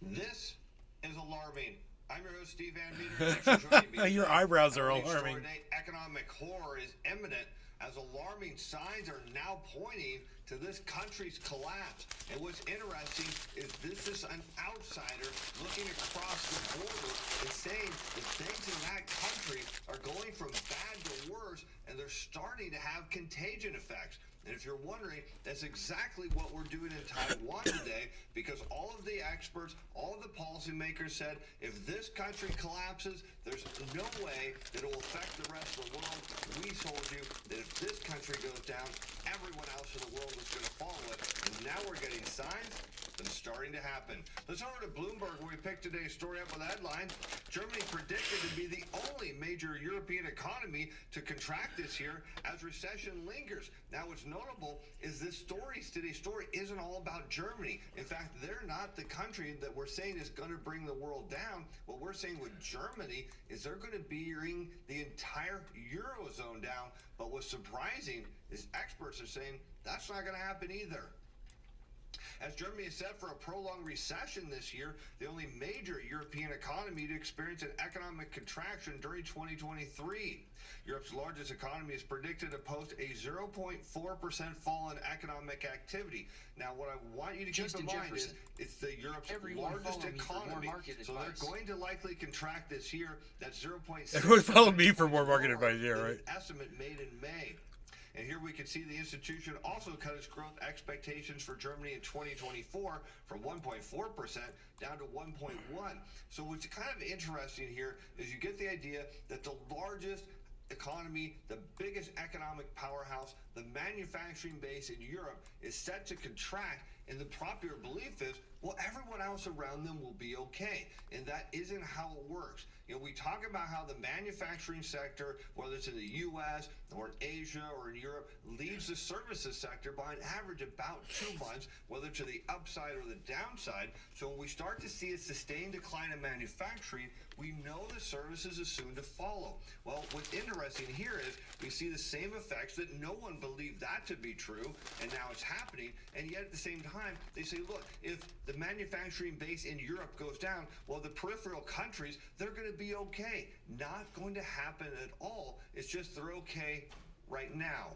This is alarming. I'm your host, Steve Van Meter. Thanks for joining me. Your eyebrows are Our alarming. extraordinary economic horror is imminent as alarming signs are now pointing to this country's collapse. And what's interesting is this is an outsider looking across the border and saying that things in that country are going from bad to worse, and they're starting to have contagion effects. And if you're wondering, that's exactly what we're doing in Taiwan today, because all of the experts, all of the policymakers said, if this country collapses, there's no way that it will affect the rest of the world. We told you that if this country goes down, everyone else in the world was going to follow it. And now we're getting signs that it's starting to happen. Let's over to Bloomberg, where we picked today's story up with a headline. Germany predicted to be the only major European economy to contract this year as recession lingers. Now, what's notable is today's story isn't all about Germany. In fact, they're not the country that we're saying is going to bring the world down. What we're saying with Germany is they're going to bring the entire Eurozone down. But what's surprising is experts are saying that's not going to happen either. As Germany is set for a prolonged recession this year, the only major European economy to experience an economic contraction during 2023. Europe's largest economy is predicted to post a 0.4% fall in economic activity. Now, what I want you to keep in mind is it's the Europe's largest economy, so they're going to likely contract this year. That's 0.6%. Everyone follow me for more market advice, yeah, right? Estimate made in May. And here we can see the institution also cut its growth expectations for Germany in 2024 from 1.4% down to 1.1%. So what's kind of interesting here is you get the idea that the largest economy, the biggest economic powerhouse, the manufacturing base in Europe is set to contract, and the popular belief is, well, everyone else around them will be okay. And that isn't how it works. You know, we talk about how the manufacturing sector, whether it's in the U.S. or in Asia or in Europe, leads the services sector by an average about 2 months, whether to the upside or the downside. So when we start to see a sustained decline in manufacturing, we know the services is soon to follow. Well, what's interesting here is we see the same effects that no one believed that to be true, and now it's happening. And yet at the same time, they say, look, if the manufacturing base in Europe goes down, well, the peripheral countries, they're going to be okay. Not going to happen at all. It's just they're okay right now.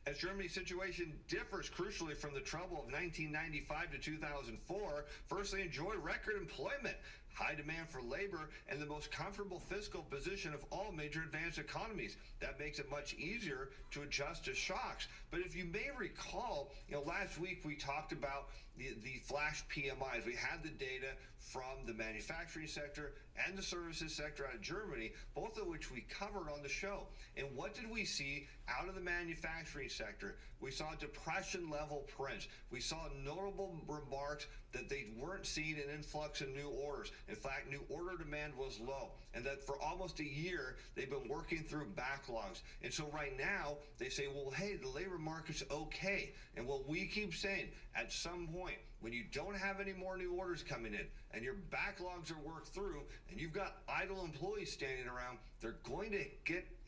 As Germany's situation differs crucially from the trouble of 1995 to 2004, first, they enjoy record employment, high demand for labor, and the most comfortable fiscal position of all major advanced economies. That makes it much easier to adjust to shocks. But if you may recall, last week we talked about the flash PMIs. We had the data from the manufacturing sector and the services sector out of Germany, both of which we covered on the show. And what did we see out of the manufacturing sector? We saw depression-level prints. We saw notable remarks that they weren't seeing an influx in new orders. In fact, new order demand was low, and that for almost a year, they've been working through backlogs. And so right now, they say, well, hey, the labor market's okay. And what we keep saying, at some point, when you don't have any more new orders coming in and your backlogs are worked through and you've got idle employees standing around, they're going to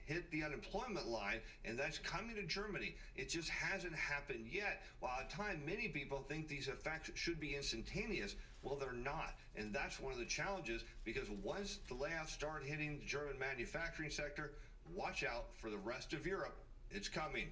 hit the unemployment line, and that's coming to Germany. It just hasn't happened yet. While at times many people think these effects should be instantaneous, well, they're not. And that's one of the challenges, because once the layoffs start hitting the German manufacturing sector, watch out for the rest of Europe. It's coming.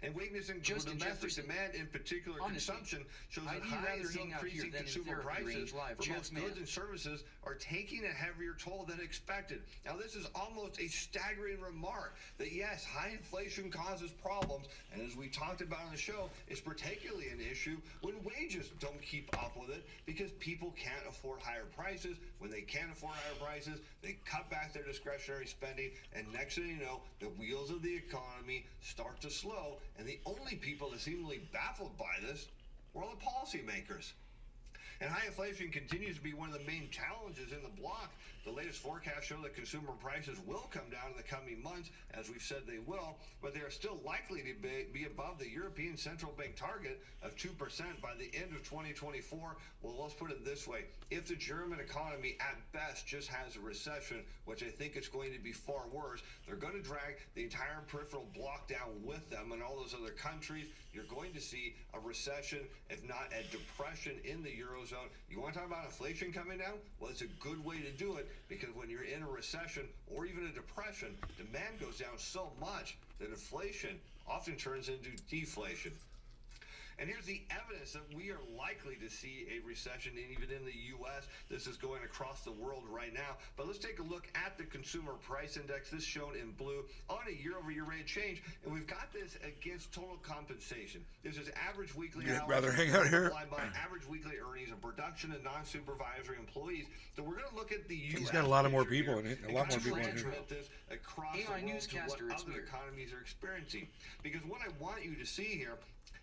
And weakness in domestic demand, in particular consumption, shows that high and increasing consumer prices for most goods and services are taking a heavier toll than expected. Now, this is almost a staggering remark that, yes, high inflation causes problems, and as we talked about on the show, it's particularly an issue when wages don't keep up with it, because people can't afford higher prices. When they can't afford higher prices, they cut back their discretionary spending, and next thing you know, the wheels of the economy start to slow. And the only people that seemingly baffled by this were all the policymakers. And high inflation continues to be one of the main challenges in the bloc. The latest forecasts show that consumer prices will come down in the coming months, as we've said they will, but they are still likely to be above the European Central Bank target of 2% by the end of 2024. Well, let's put it this way. If the German economy at best just has a recession, which I think it's going to be far worse, they're going to drag the entire peripheral bloc down with them and all those other countries. You're going to see a recession, if not a depression, in the Eurozone Eurozone. You want to talk about inflation coming down? Well, it's a good way to do it because when you're in a recession or even a depression, demand goes down so much that inflation often turns into deflation. And here's the evidence that we are likely to see a recession, and even in the U.S. This is going across the world right now. But let's take a look at the Consumer Price Index, this shown in blue, on a year-over-year rate of change. And we've got this against total compensation. This is average weekly You'd hours rather hang out here? multiplied by average weekly earnings of production and non-supervisory employees. So we're going to look at the U.S. He's got a lot of more picture people in here it. A and lot more kind of people in here. transmit this across the AI world to newscaster, what it's other weird. economies are experiencing. Because what I want you to see here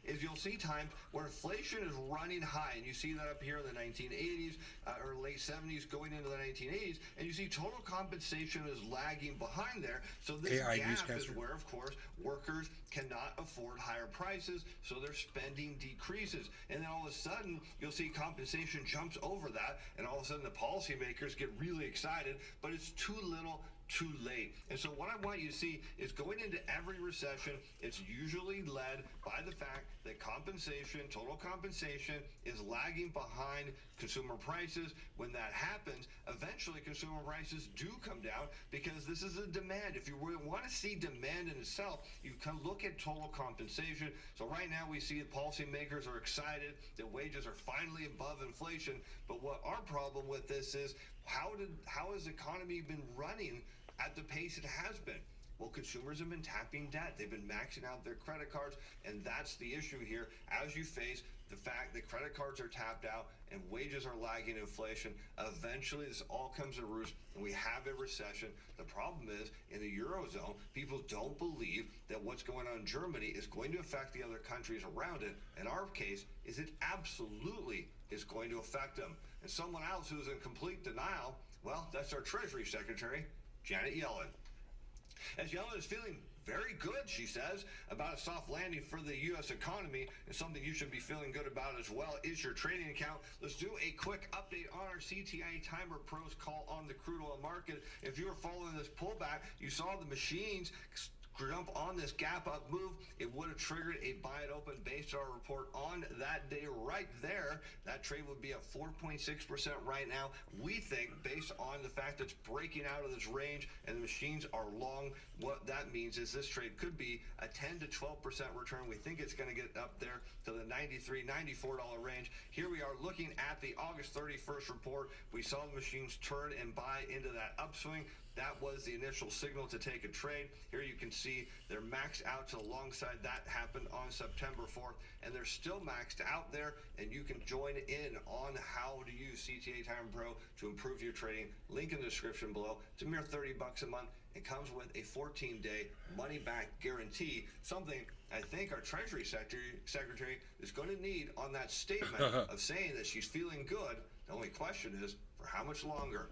is you'll see times where inflation is running high, and you see that up here in the 1980s or late 70s going into the 1980s, and you see total compensation is lagging behind there. So this AI gap newscaster. is where, of course, workers cannot afford higher prices, so their spending decreases. And then all of a sudden, you'll see compensation jumps over that, and all of a sudden the policymakers get really excited, but it's too little, too late. And so what I want you to see is going into every recession, it's usually led by the fact that compensation, total compensation, is lagging behind consumer prices. When that happens, eventually consumer prices do come down because this is a demand. If you want to see demand in itself, you can look at total compensation. So right now we see that policymakers are excited that wages are finally above inflation. But what our problem with this is, how has the economy been running at the pace it has been? Well, consumers have been tapping debt. They've been maxing out their credit cards, and that's the issue here. As you face the fact that credit cards are tapped out and wages are lagging inflation, eventually this all comes to roost and we have a recession. The problem is, in the Eurozone, people don't believe that what's going on in Germany is going to affect the other countries around it. In our case, is it absolutely is going to affect them. And someone else who's in complete denial, well, that's our Treasury Secretary, Janet Yellen. As Yellen is feeling very good, she says, about a soft landing for the U.S. economy, and something you should be feeling good about as well is your trading account. Let's do a quick update on our CTI Timer Pros call on the crude oil market. If you were following this pullback, you saw the machines jump on this gap up move. It would have triggered a buy it open based on our report on that day right there. That trade would be at 4.6% right now. We think, based on the fact that it's breaking out of this range and the machines are long, what that means is this trade could be a 10 to 12% return. We think it's going to get up there to the $93, $94 range. Here we are looking at the August 31st report. We saw the machines turn and buy into that upswing. That was the initial signal to take a trade. Here you can see they're maxed out to alongside. That happened on September 4th, and they're still maxed out there, and you can join in on how to use CTA Timer Pro to improve your trading. Link in the description below. It's a mere $30 a month. It comes with a 14-day money-back guarantee, something I think our Treasury Secretary is going to need on that statement of saying that she's feeling good. The only question is, for how much longer?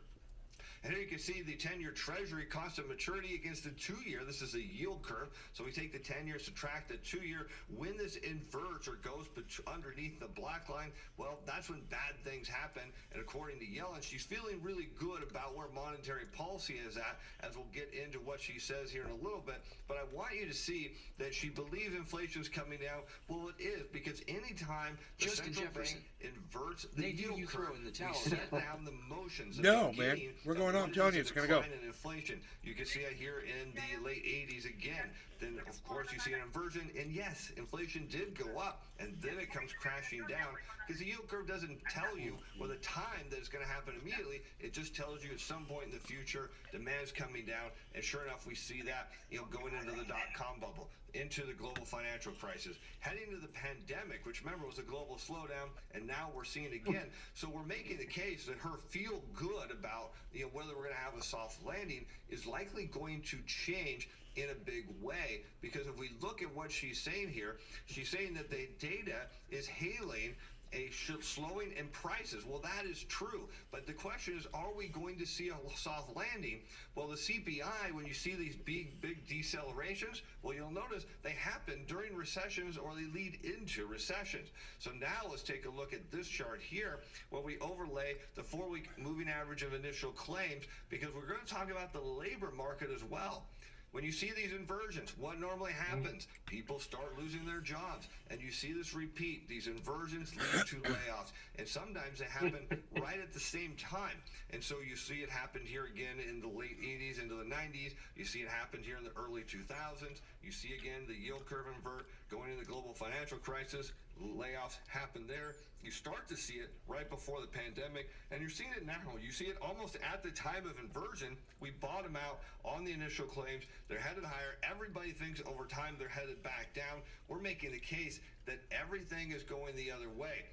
And here you can see the 10-year Treasury constant maturity against the 2-year. This is a yield curve. So we take the 10-year, subtract the 2-year. When this inverts or goes underneath the black line, well, that's when bad things happen. And according to Yellen, she's feeling really good about where monetary policy is at, as we'll get into what she says here in a little bit. But I want you to see that she believes inflation's coming down. Well, it is, because anytime the Justin central Jefferson. bank inverts the They do yield you curve, throw in the we towel. set down the motions. of No, beginning man. We're of going on. I'm what telling is you, a it's gonna go. decline in inflation. You can see it here in the late 80s again. Then, of course, you see an inversion. And yes, inflation did go up, and then it comes crashing down, because the yield curve doesn't tell you the time that it's going to happen immediately. It just tells you at some point in the future, demand's coming down. And sure enough, we see that, going into the dot-com bubble, into the global financial crisis, heading to the pandemic, which, remember, was a global slowdown, and now we're seeing again. So we're making the case that her feel good about whether we're going to have a soft landing is likely going to change in a big way, because if we look at what she's saying here, she's saying that the data is hailing a slowing in prices. Well, that is true, but the question is, are we going to see a soft landing? Well, the CPI, when you see these big decelerations, well, you'll notice they happen during recessions, or they lead into recessions. So now let's take a look at this chart here, where we overlay the 4-week moving average of initial claims, because we're going to talk about the labor market as well. when you see these inversions, what normally happens? People start losing their jobs, and you see this repeat. These inversions lead to layoffs, and sometimes they happen right at the same time. And so you see it happen here again in the late 80s into the 90s. You see it happen here in the early 2000s. You see again the yield curve invert going into the global financial crisis. Layoffs happen there. You start to see it right before the pandemic, and you're seeing it now. You see it almost at the time of inversion. We bottom out on the initial claims. They're headed higher. Everybody thinks over time they're headed back down. We're making the case that everything is going the other way.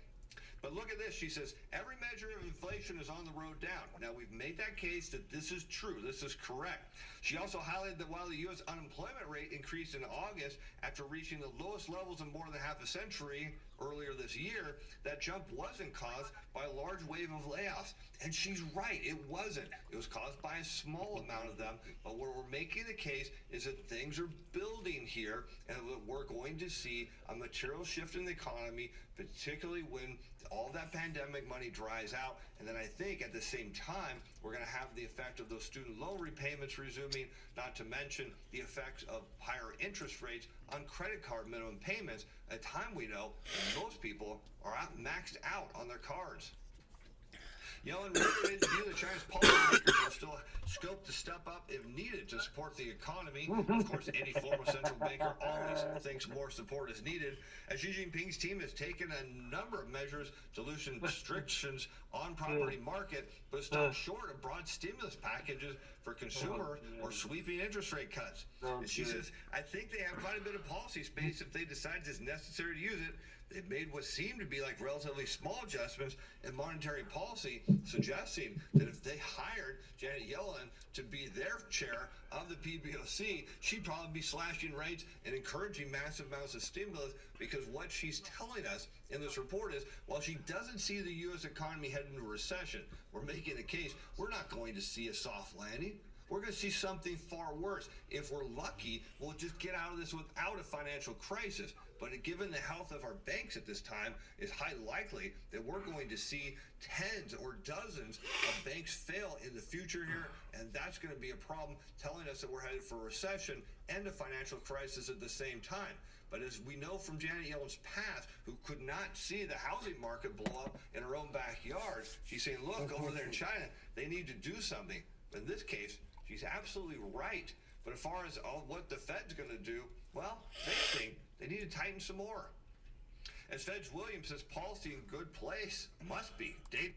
But look at this. She says, every measure of inflation is on the road down. Now, we've made that case that this is true. This is correct. She also highlighted that while the U.S. unemployment rate increased in August after reaching the lowest levels in more than half a century earlier this year, that jump wasn't caused by a large wave of layoffs. And she's right. It wasn't. It was caused by a small amount of them. But what we're making the case is that things are building here, and that we're going to see a material shift in the economy, particularly when all that pandemic money dries out. And then I think at the same time, we're going to have the effect of those student loan repayments resuming, not to mention the effects of higher interest rates on credit card minimum payments at a time we know that most people are maxed out on their cards. Yellen reiterated the view that China's policymakers will still scope to step up if needed to support the economy. Of course, any former central banker always thinks more support is needed, as Xi Jinping's team has taken a number of measures to loosen restrictions on property market, but stopped short of broad stimulus packages for consumers or sweeping interest rate cuts. And she says, I think they have quite a bit of policy space if they decide it's necessary to use it. They've made what seem to be like relatively small adjustments in monetary policy, suggesting that if they hired Janet Yellen to be their chair of the PBOC, she'd probably be slashing rates and encouraging massive amounts of stimulus, because what she's telling us in this report is, while she doesn't see the U.S. economy heading into a recession, we're making a case we're not going to see a soft landing. We're going to see something far worse. If we're lucky, we'll just get out of this without a financial crisis. But given the health of our banks at this time, it's highly likely that we're going to see tens or dozens of banks fail in the future here, and that's going to be a problem, telling us that we're headed for a recession and a financial crisis at the same time. But as we know from Janet Yellen's past, who could not see the housing market blow up in her own backyard, she's saying, look, over there in China, they need to do something. But in this case, she's absolutely right. But as far as what the Fed's going to do, well, they think they need to tighten some more. As Fed's Williams says, policy in good place. Must be. Dave.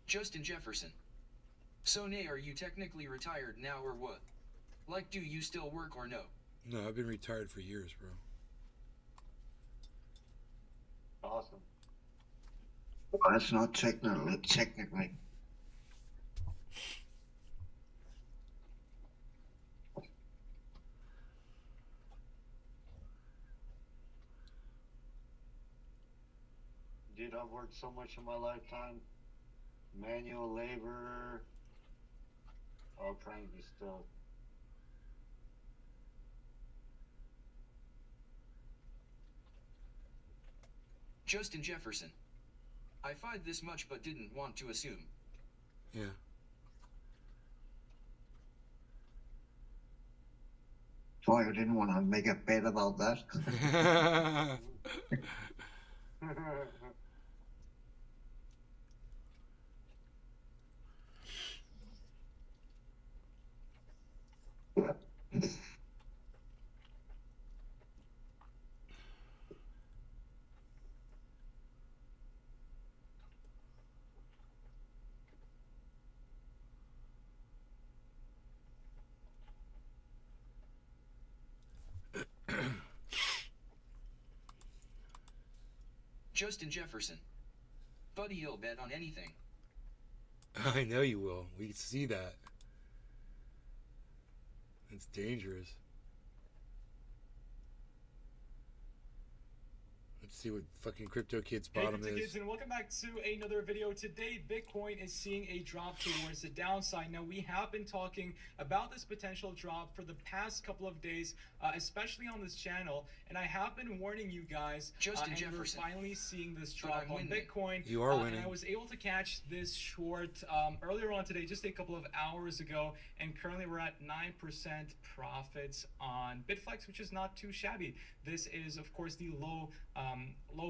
Justin Jefferson. So Nay, are you technically retired now or what? Like, do you still work or no? No, I've been retired for years, bro. Awesome. Well, that's not technically. Dude, I've worked so much in my lifetime. Manual labor, all kinds of stuff. Justin Jefferson. I find this much but didn't want to assume. Yeah. So I didn't want to make a bet about that. Justin Jefferson. Buddy, you'll bet on anything. I know you will. We can see that. It's dangerous. Let's see what fucking Crypto Kid's bottom Hey, is. kids, and welcome back to another video. Today, Bitcoin is seeing a drop towards the downside. Now, we have been talking about this potential drop for the past couple of days, especially on this channel, and I have been warning you guys. Justin and Jefferson. we're finally seeing this drop on winning. Bitcoin. You are winning. And I was able to catch this short earlier on today, just a couple of hours ago, and currently we're at 9% profits on Bitflex, which is not too shabby. This is, of course, the low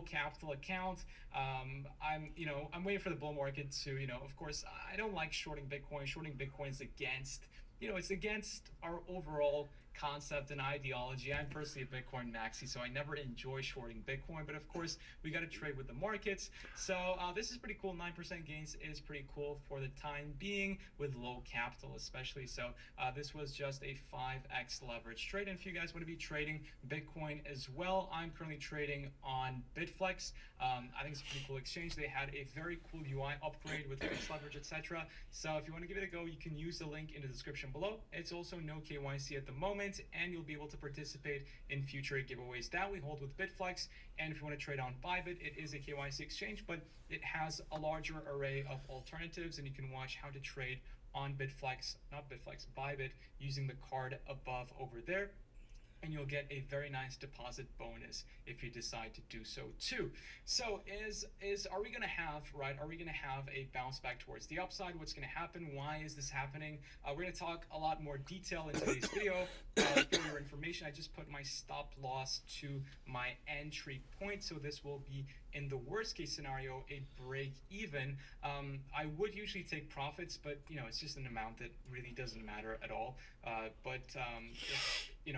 capital account. I'm waiting for the bull market to, of course, I don't like shorting Bitcoin. Shorting Bitcoin is against, it's against our overall concept and ideology. I'm personally a Bitcoin maxi, so I never enjoy shorting Bitcoin, but of course we got to trade with the markets. So this is pretty cool. 9% gains is pretty cool for the time being with low capital especially. So this was just a 5x leverage trade, and if you guys want to be trading Bitcoin as well, I'm currently trading on Bitflex. I think it's a pretty cool exchange. They had a very cool UI upgrade with fixed leverage, etc. So if you want to give it a go, you can use the link in the description below. It's also no KYC at the moment, and you'll be able to participate in future giveaways that we hold with Bitflex. And if you want to trade on Bybit, it is a KYC exchange, but it has a larger array of alternatives, and you can watch how to trade on Bybit using the card above over there. And you'll get a very nice deposit bonus if you decide to do so too. So are we gonna have a bounce back towards the upside? What's gonna happen? Why is this happening? We're gonna talk a lot more detail in today's video. For your information, I just put my stop loss to my entry point, so this will be, in the worst case scenario, a break even. I would usually take profits, but it's just an amount that really doesn't matter at all.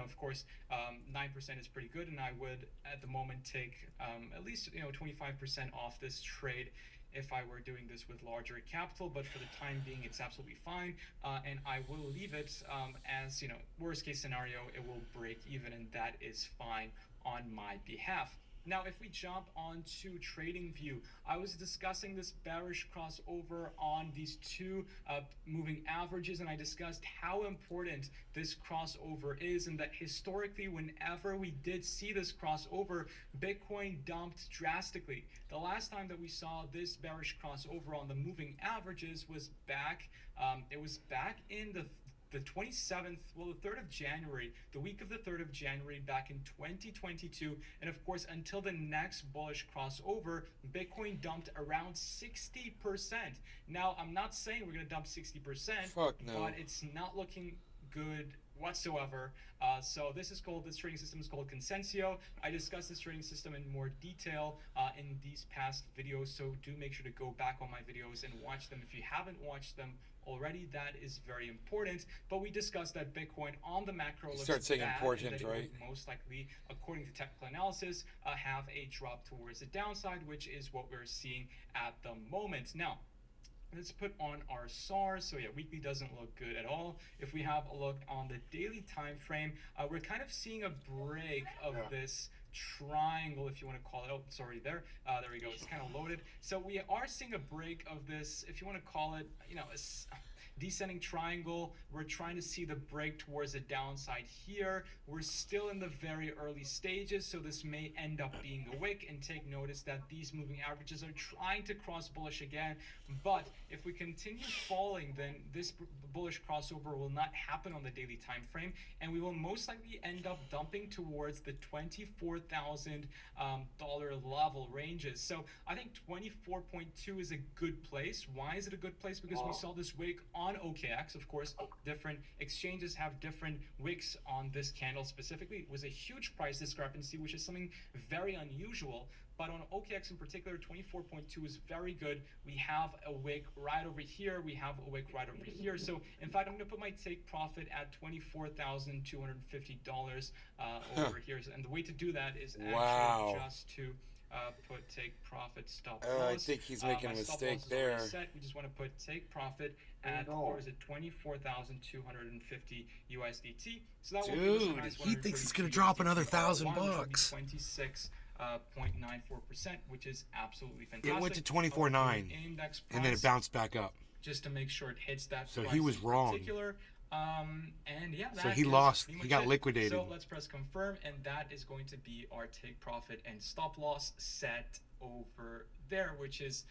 Of course, 9% is pretty good, and I would at the moment take at least 25% off this trade if I were doing this with larger capital. But for the time being, it's absolutely fine, and I will leave it as worst case scenario, it will break even, and that is fine on my behalf. Now, if we jump onto TradingView, I was discussing this bearish crossover on these two moving averages, and I discussed how important this crossover is, and that historically, whenever we did see this crossover, Bitcoin dumped drastically. The last time that we saw this bearish crossover on the moving averages was back, in the 27th, the 3rd of January, the week of the 3rd of January back in 2022. And of course, until the next bullish crossover, Bitcoin dumped around 60%. Now, I'm not saying we're going to dump 60%, Fuck no. but it's not looking good whatsoever. So this trading system is called Consensio. I discussed this trading system in more detail in these past videos, so do make sure to go back on my videos and watch them. If you haven't watched them already, that is very important. But we discussed that Bitcoin on the macro looks Start saying bad, important, and that right? It will most likely, according to technical analysis, have a drop towards the downside, which is what we're seeing at the moment. Now, let's put on our SARs. So yeah, weekly doesn't look good at all. If we have a look on the daily time frame, we're kind of seeing a break of this triangle, if you want to call it. Oh, sorry, there we go. It's kind of loaded. So we are seeing a break of this, if you want to call it, descending triangle. We're trying to see the break towards the downside here. We're still in the very early stages, so this may end up being a wick. And take notice that these moving averages are trying to cross bullish again, but if we continue falling, then this bullish crossover will not happen on the daily time frame, and we will most likely end up dumping towards the $24,000 level ranges. So I think 24.2 is a good place. Why is it a good place? Because we saw this wick on OKX. Of course, different exchanges have different wicks on this candle specifically. It was a huge price discrepancy, which is something very unusual. But on OKX in particular, 24.2 is very good. We have a wick right over here. We have a wick right over here. So in fact, I'm going to put my take profit at $24,250 over here. And the way to do that is actually just to put take profit stop loss. I think he's making a mistake there. Set. We just want to put take profit at, what is it, 24,250 USDT. So that will give us a nice he thinks it's going to drop another $1,000 bucks. 26.94%, which is absolutely fantastic. It went to 24.9, and then it bounced back up. Just to make sure it hits that. So he was wrong. And yeah, so he lost. He got liquidated. So let's press confirm, and that is going to be our take profit and stop loss set over there, which is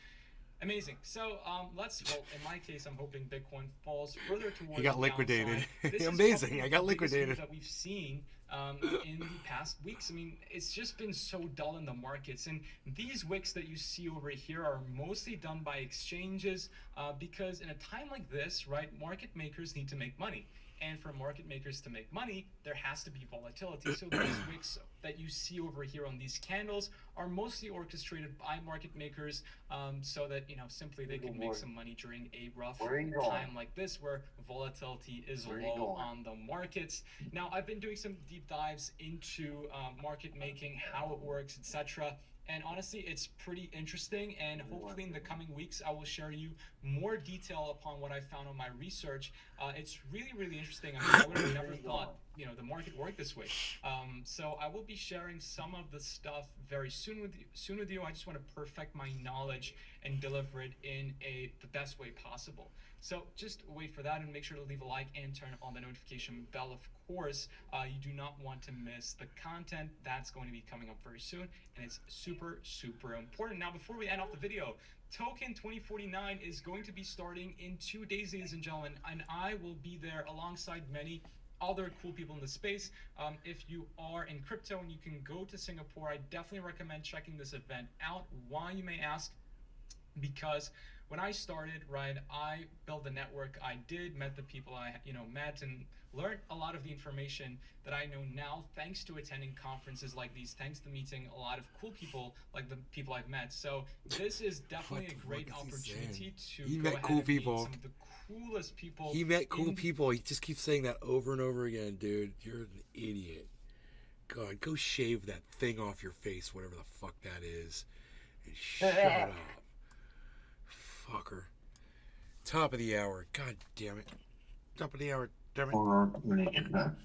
amazing. So well, in my case, I'm hoping Bitcoin falls further towards. He got liquidated. Amazing. I got liquidated. That we've seen in the past weeks. I mean, it's just been so dull in the markets, and these wicks that you see over here are mostly done by exchanges because in a time like this, right, market makers need to make money. And for market makers to make money, there has to be volatility. So these wicks that you see over here on these candles are mostly orchestrated by market makers so that, simply they can make some money during a rough time like this where volatility is low on the markets. Now, I've been doing some deep dives into market making, how it works, etc. And honestly, it's pretty interesting, and hopefully in the coming weeks, I will share you more detail upon what I found on my research. It's really, really interesting. I mean, I would have never thought, the market worked this way. So I will be sharing some of the stuff very soon with you. I just want to perfect my knowledge and deliver it in the best way possible. So just wait for that, and make sure to leave a like and turn on the notification bell. Of course, you do not want to miss the content that's going to be coming up very soon, and it's super, super important. Now, before we end off the video, Token 2049 is going to be starting in 2 days, ladies and gentlemen, and I will be there alongside many other cool people in the space. If you are in crypto and you can go to Singapore, I definitely recommend checking this event out. Why, you may ask? Because when I started, right, I built the network I did, met the people I met, and learned a lot of the information that I know now thanks to attending conferences like these, thanks to meeting a lot of cool people like the people I've met. So this is definitely a great opportunity to He go met ahead cool and people. meet some of the coolest people. He met cool people. He just keeps saying that over and over again, dude. You're an idiot. God, go shave that thing off your face, whatever the fuck that is. And shut up. Fucker. Top of the hour. God damn it. Top of the hour. Damn it. Hold on, let me get that.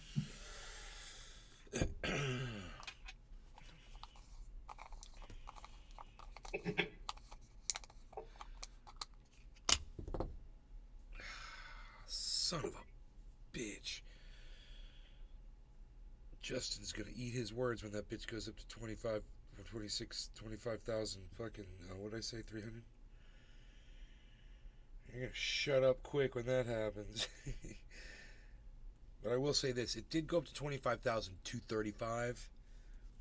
Son of a bitch. Justin's gonna eat his words when that bitch goes up to 25, 26, 25,000 fucking, what did I say, 300? You're gonna shut up quick when that happens. But I will say this, it did go up to 25,235,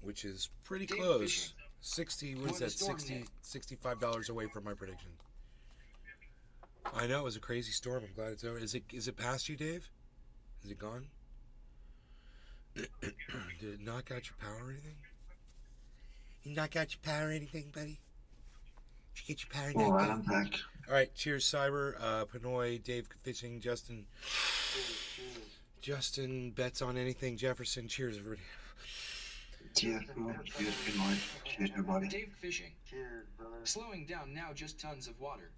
which is pretty close. 60, what is that, 60, $65 away from my prediction. I know, it was a crazy storm. I'm glad it's over. Is it past you, Dave? Is it gone? Did it knock out your power or anything? You knock out your power or anything, buddy? Did you get your power? All right, I'm back. All right, cheers, Cyber, Pinoy, Dave Fishing, Justin. Justin bets on anything. Jefferson, cheers, everybody. Cheers, bro. Cheers, Pinoy. Cheers, everybody. Dave Fishing. Cheers, brother. Slowing down now, just tons of water.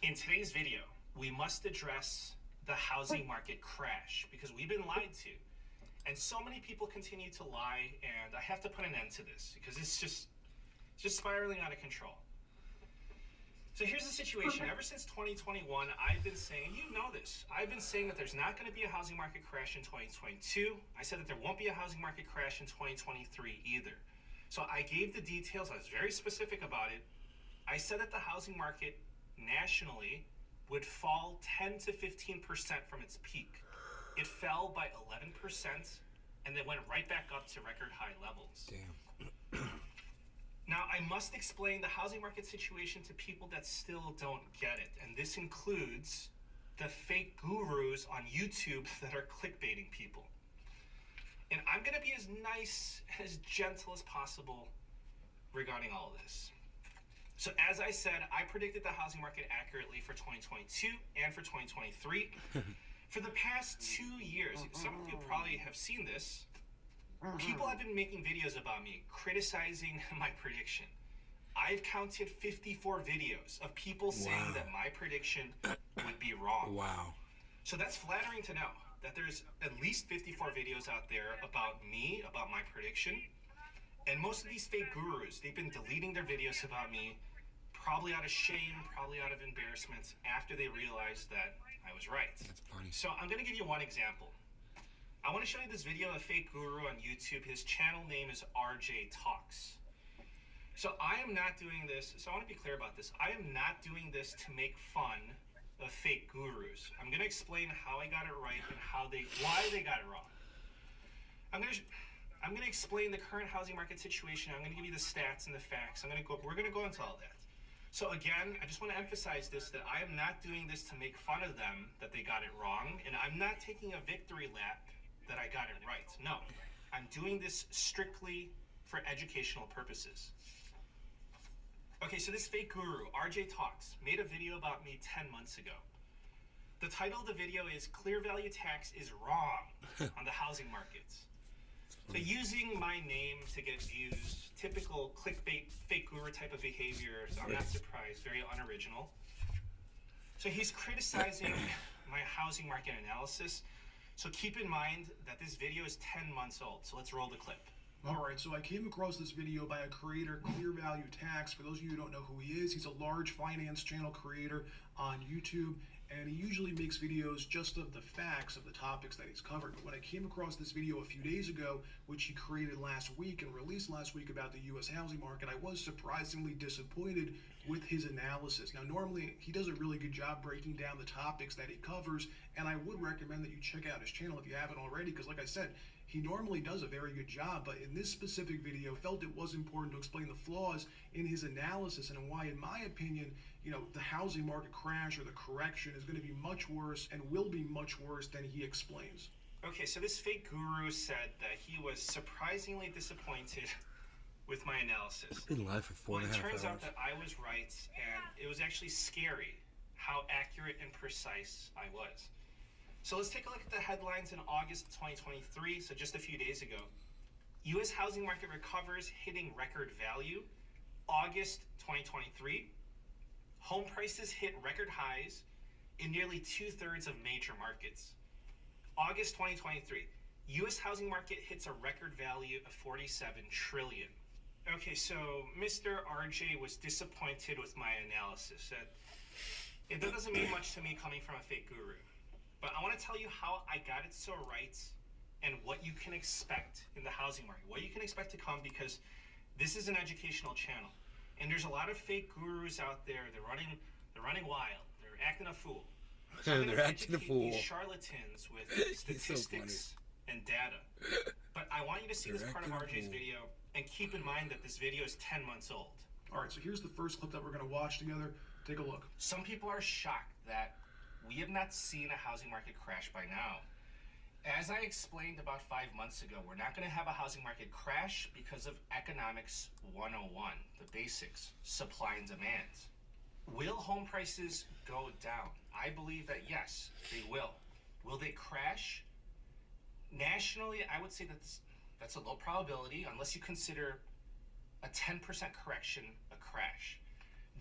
In today's video, we must address the housing market crash because we've been lied to. And so many people continue to lie, and I have to put an end to this because it's just spiraling out of control. So here's the situation. Ever since 2021, I've been saying, you know this, I've been saying that there's not going to be a housing market crash in 2022. I said that there won't be a housing market crash in 2023 either. So I gave the details. I was very specific about it. I said that the housing market nationally would fall 10 to 15% from its peak. It fell by 11% and then went right back up to record high levels. Damn. Now, I must explain the housing market situation to people that still don't get it. And this includes the fake gurus on YouTube that are clickbaiting people. And I'm going to be as nice, as gentle as possible regarding all of this. So as I said, I predicted the housing market accurately for 2022 and for 2023. For the past 2 years, some of you probably have seen this, people have been making videos about me, criticizing my prediction. I've counted 54 videos of people saying that my prediction would be wrong. Wow. So that's flattering to know that there's at least 54 videos out there about me, about my prediction. And most of these fake gurus, they've been deleting their videos about me, probably out of shame, probably out of embarrassment, after they realized that I was right. That's funny. So I'm going to give you one example. I want to show you this video of a fake guru on YouTube. His channel name is RJ Talks. So I am not doing this, so I want to be clear about this. I am not doing this to make fun of fake gurus. I'm going to explain how I got it right and why they got it wrong. I'm going to explain the current housing market situation. I'm going to give you the stats and the facts. We're going to go into all that. So again, I just want to emphasize this, that I am not doing this to make fun of them that they got it wrong, and I'm not taking a victory lap that I got it right. No, I'm doing this strictly for educational purposes. Okay, so this fake guru, RJ Talks, made a video about me 10 months ago. The title of the video is Clear Value Tax is Wrong on the Housing Markets. So using my name to get views, typical clickbait, fake guru type of behavior, so I'm not surprised, very unoriginal. So he's criticizing my housing market analysis. So keep in mind that this video is 10 months old. So let's roll the clip. Alright, so I came across this video by a creator, Clear Value Tax. For those of you who don't know who he is, he's a large finance channel creator on YouTube, and he usually makes videos just of the facts of the topics that he's covered. But when I came across this video a few days ago, which he created last week and released last week about the U.S. housing market, I was surprisingly disappointed with his analysis. Now, normally, he does a really good job breaking down the topics that he covers, and I would recommend that you check out his channel if you haven't already, because like I said, he normally does a very good job, but in this specific video, felt it was important to explain the flaws in his analysis and why, in my opinion, the housing market crash or the correction is going to be much worse and will be much worse than he explains. Okay, so this fake guru said that he was surprisingly disappointed with my analysis. Been live for 4.5 hours. It turns out that I was right, and it was actually scary how accurate and precise I was. So let's take a look at the headlines in August 2023, so just a few days ago. U.S. housing market recovers, hitting record value. August 2023. Home prices hit record highs in nearly 2/3 of major markets. August 2023. U.S. housing market hits a record value of $47 trillion. Okay, so Mr. RJ was disappointed with my analysis. That doesn't mean much to me coming from a fake guru. But I want to tell you how I got it so right and what you can expect in the housing market, what you can expect to come, because this is an educational channel. And there's a lot of fake gurus out there. They're running wild. They're acting a fool. So I'm They're gonna acting a educate fool. these charlatans with He's so statistics and data. But I want you to see this They're part of acting a RJ's fool. video and keep in mind that this video is 10 months old. All right, so here's the first clip that we're going to watch together. Take a look. Some people are shocked that we have not seen a housing market crash by now. As I explained about 5 months ago, we're not going to have a housing market crash because of Economics 101, the basics, supply and demand. Will home prices go down? I believe that yes, they will. Will they crash? Nationally, I would say that's a low probability unless you consider a 10% correction a crash.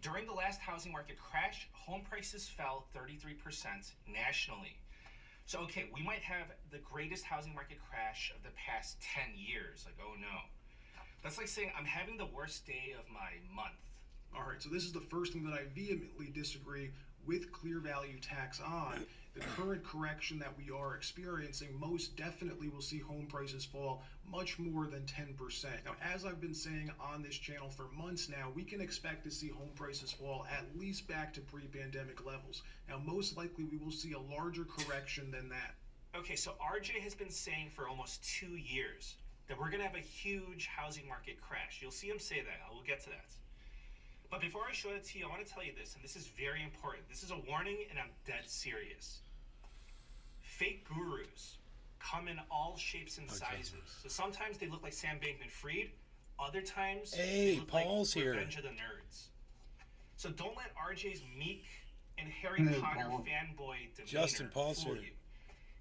During the last housing market crash, home prices fell 33% nationally. So, okay, we might have the greatest housing market crash of the past 10 years. Like, oh no. That's like saying I'm having the worst day of my month. All right, so this is the first thing that I vehemently disagree with Clear Value Tax on. The current correction that we are experiencing most definitely will see home prices fall much more than 10%. Now, as I've been saying on this channel for months now, we can expect to see home prices fall at least back to pre-pandemic levels. Now, most likely we will see a larger correction than that. Okay, so RJ has been saying for almost 2 years that we're going to have a huge housing market crash. You'll see him say that. I will get to that. But before I show it to you, I want to tell you this, and this is very important. This is a warning, and I'm dead serious. Fake gurus come in all shapes and sizes. So sometimes they look like Sam Bankman-Fried. Other times they look Paul's like here. Revenge of the Nerds. So don't let RJ's meek and Harry Hey, Potter Paul. fanboy demeanor Justin, Paul's fool here. you.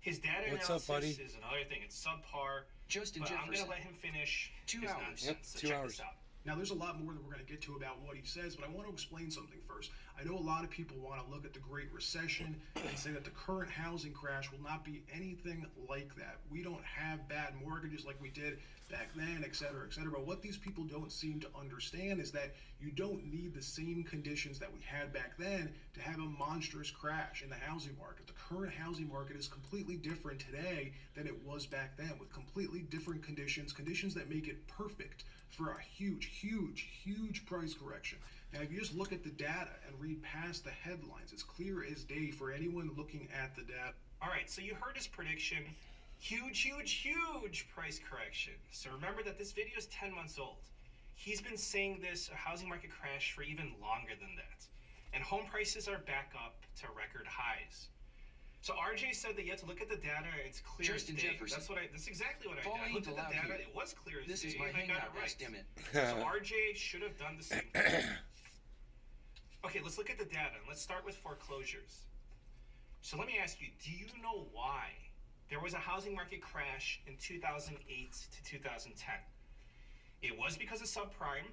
His data What's analysis up, buddy? is another thing. It's subpar. Justin but I'm Jefferson. gonna let him finish 2 his hours. nonsense. Yep, So 2 check hours. this out. Now, there's a lot more that we're going to get to about what he says, but I want to explain something first. I know a lot of people want to look at the Great Recession and say that the current housing crash will not be anything like that. We don't have bad mortgages like we did back then, et cetera, et cetera. But what these people don't seem to understand is that you don't need the same conditions that we had back then to have a monstrous crash in the housing market. The current housing market is completely different today than it was back then, with completely different conditions that make it perfect for a huge price correction. Now, if you just look at the data and read past the headlines, it's clear as day for anyone looking at the data. All right, so you heard his prediction. Huge price correction. So remember that this video is 10 months old. He's been saying this, a housing market crash, for even longer than that. And home prices are back up to record highs. So RJ said that you have to look at the data, it's clear Justin as day. Jefferson. That's exactly what I Paul did. I looked at ain't the allowed data, here. it was clear as This day, is my and I got hangout it right. estimate. So RJ should have done the same thing. Okay, let's look at the data, and let's start with foreclosures. So let me ask you, do you know why there was a housing market crash in 2008 to 2010? It was because of subprime.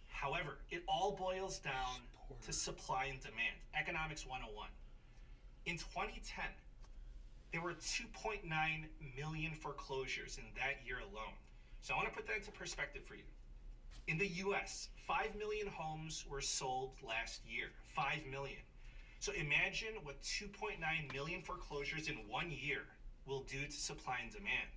However, it all boils down to supply and demand, Economics 101. In 2010, there were 2.9 million foreclosures in that year alone. So I want to put that into perspective for you. In the US, 5 million homes were sold last year. 5 million. So imagine what 2.9 million foreclosures in 1 year will do to supply and demand.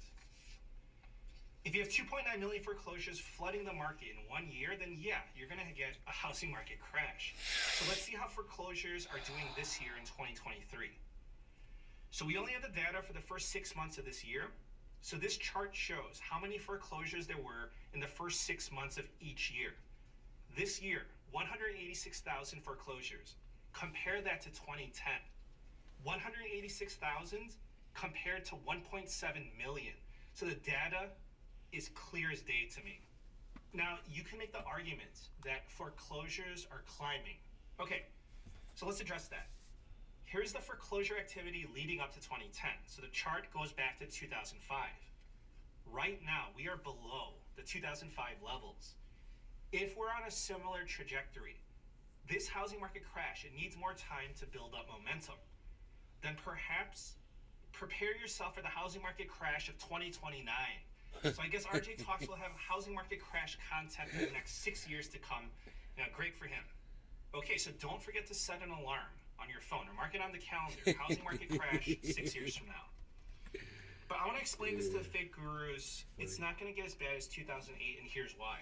If you have 2.9 million foreclosures flooding the market in 1 year, then yeah, you're going to get a housing market crash. So let's see how foreclosures are doing this year in 2023. So we only have the data for the first 6 months of this year. So this chart shows how many foreclosures there were in the first 6 months of each year. This year, 186,000 foreclosures. Compare that to 2010. 186,000 compared to 1.7 million. So the data is clear as day to me. Now, you can make the argument that foreclosures are climbing. Okay, so let's address that. Here's the foreclosure activity leading up to 2010. So the chart goes back to 2005. Right now, we are below the 2005 levels. If we're on a similar trajectory, this housing market crash, it needs more time to build up momentum. Then perhaps prepare yourself for the housing market crash of 2029. So I guess RJ Talks will have housing market crash content in the next 6 years to come. Now, great for him. Okay, so don't forget to set an alarm. on your phone, or mark it on the calendar. Housing market crash 6 years from now. But I want to explain this to the fake gurus. It's not going to get as bad as 2008, and here's why.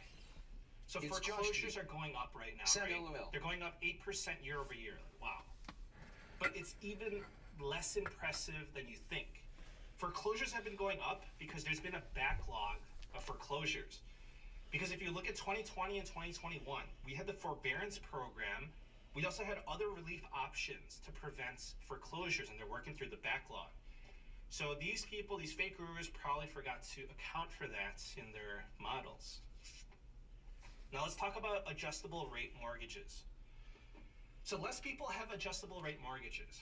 So It's foreclosures Josh G. are going up right now, Sad right? LOL. They're going up 8% year over year. Wow. But it's even less impressive than you think. Foreclosures have been going up because there's been a backlog of foreclosures. Because if you look at 2020 and 2021, we had the forbearance program. We also had other relief options to prevent foreclosures, and they're working through the backlog. So these people, these fake gurus, probably forgot to account for that in their models. Now let's talk about adjustable rate mortgages. So less people have adjustable rate mortgages.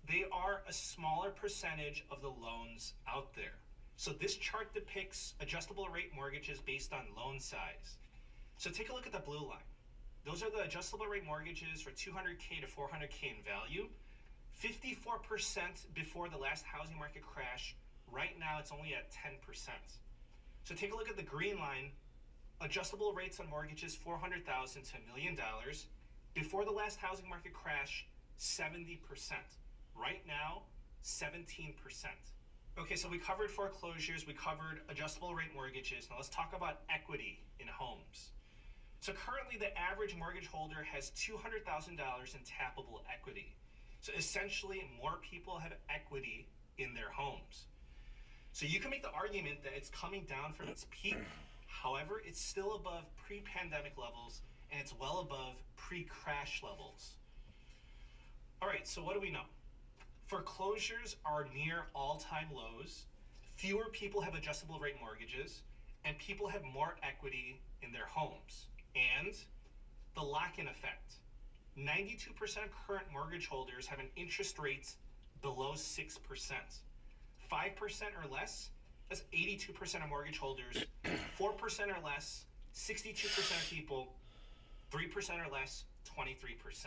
They are a smaller percentage of the loans out there. So this chart depicts adjustable rate mortgages based on loan size. So take a look at the blue line. Those are the adjustable rate mortgages for 200K to 400K in value. 54% before the last housing market crash. Right now it's only at 10%. So take a look at the green line. Adjustable rates on mortgages, $400,000 to $1 million. Before the last housing market crash, 70%. Right now, 17%. Okay, so we covered foreclosures, we covered adjustable rate mortgages. Now let's talk about equity in homes. So currently the average mortgage holder has $200,000 in tappable equity. So essentially more people have equity in their homes. So you can make the argument that it's coming down from its peak. However, it's still above pre-pandemic levels, and it's well above pre-crash levels. All right, so what do we know? Foreclosures are near all-time lows. Fewer people have adjustable rate mortgages, and people have more equity in their homes. And the lock-in effect. 92% of current mortgage holders have an interest rate below 6%. 5% or less, that's 82% of mortgage holders. 4% or less, 62% of people. 3% or less, 23%.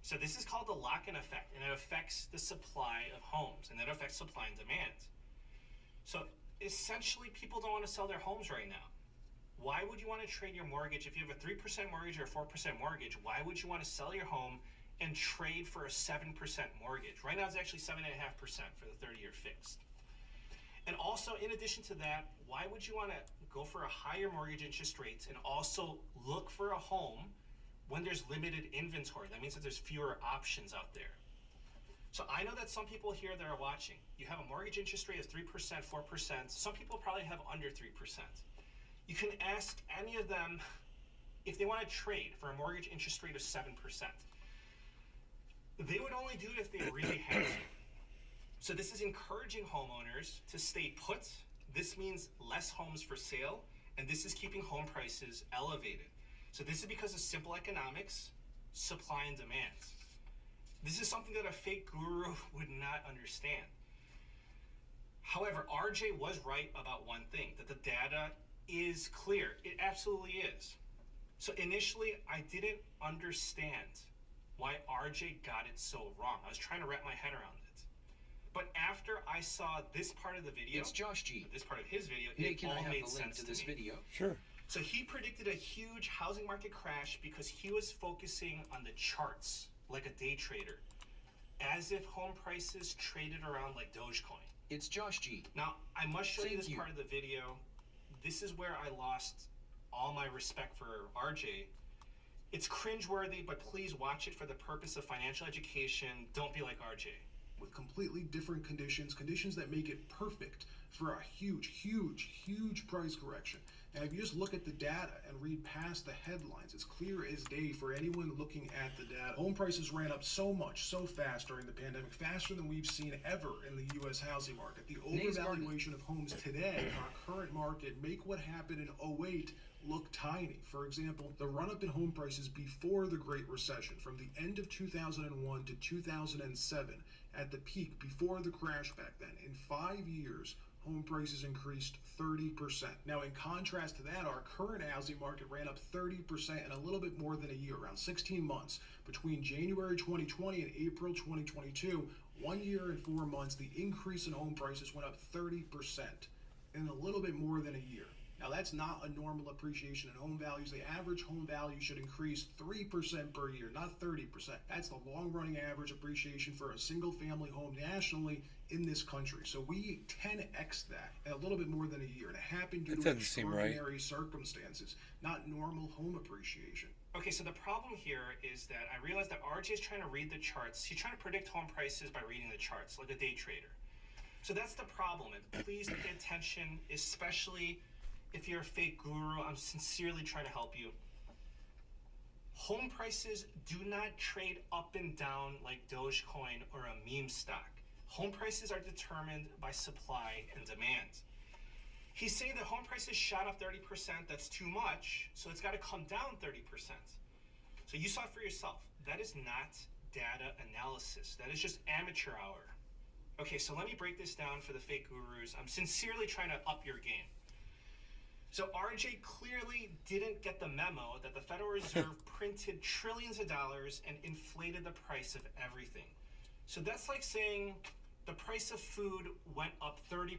So this is called the lock-in effect, and it affects the supply of homes, and that affects supply and demand. So essentially, people don't want to sell their homes right now. Why would you want to trade your mortgage? If you have a 3% mortgage or a 4% mortgage, why would you want to sell your home and trade for a 7% mortgage? Right now it's actually 7.5% for the 30-year fixed. And also, in addition to that, why would you want to go for a higher mortgage interest rates and also look for a home when there's limited inventory? That means that there's fewer options out there. So I know that some people here that are watching, you have a mortgage interest rate of 3%, 4%. Some people probably have under 3%. You can ask any of them if they want to trade for a mortgage interest rate of 7%. They would only do it if they really had to. So this is encouraging homeowners to stay put. This means less homes for sale, and this is keeping home prices elevated. So this is because of simple economics, supply and demand. This is something that a fake guru would not understand. However, RJ was right about one thing, that the data is clear. It absolutely is. So initially, I didn't understand why RJ got it so wrong. I was trying to wrap my head around it. But after I saw this part of the video, It's Josh G. this part of his video, Hey, it can I all have made the link sense to to this me. video? Sure. So he predicted a huge housing market crash because he was focusing on the charts like a day trader, as if home prices traded around like Dogecoin. It's Josh G. Now, I must show you Thank this you. part of the video. This is where I lost all my respect for RJ. It's cringeworthy, but please watch it for the purpose of financial education. Don't be like RJ. With completely different conditions that make it perfect for a huge price correction. Now, if you just look at the data and read past the headlines, it's clear as day for anyone looking at the data. Home prices ran up so much, so fast during the pandemic, faster than we've seen ever in the U.S. housing market. The overvaluation of homes today in our current market make what happened in 2008 look tiny. For example, the run-up in home prices before the Great Recession, from the end of 2001 to 2007, at the peak before the crash back then, in 5 years, home prices increased 30%. Now, in contrast to that, our current housing market ran up 30% in a little bit more than a year, around 16 months. Between January 2020 and April 2022, 1 year and 4 months, the increase in home prices went up 30% in a little bit more than a year. Now, that's not a normal appreciation in home values. The average home value should increase 3% per year, not 30%. That's the long-running average appreciation for a single-family home nationally in this country. So we 10x that in a little bit more than a year. And it happened due to extraordinary circumstances, not normal home appreciation. Okay, so the problem here is that I realize that RJ is trying to read the charts. He's trying to predict home prices by reading the charts, like a day trader. So that's the problem, and please pay attention, especially if you're a fake guru. I'm sincerely trying to help you. Home prices do not trade up and down like Dogecoin or a meme stock. Home prices are determined by supply and demand. He's saying that home prices shot up 30%. That's too much, so it's got to come down 30%. So you saw it for yourself. That is not data analysis. That is just amateur hour. Okay, so let me break this down for the fake gurus. I'm sincerely trying to up your game. So RJ clearly didn't get the memo that the Federal Reserve printed trillions of dollars and inflated the price of everything. So that's like saying the price of food went up 30%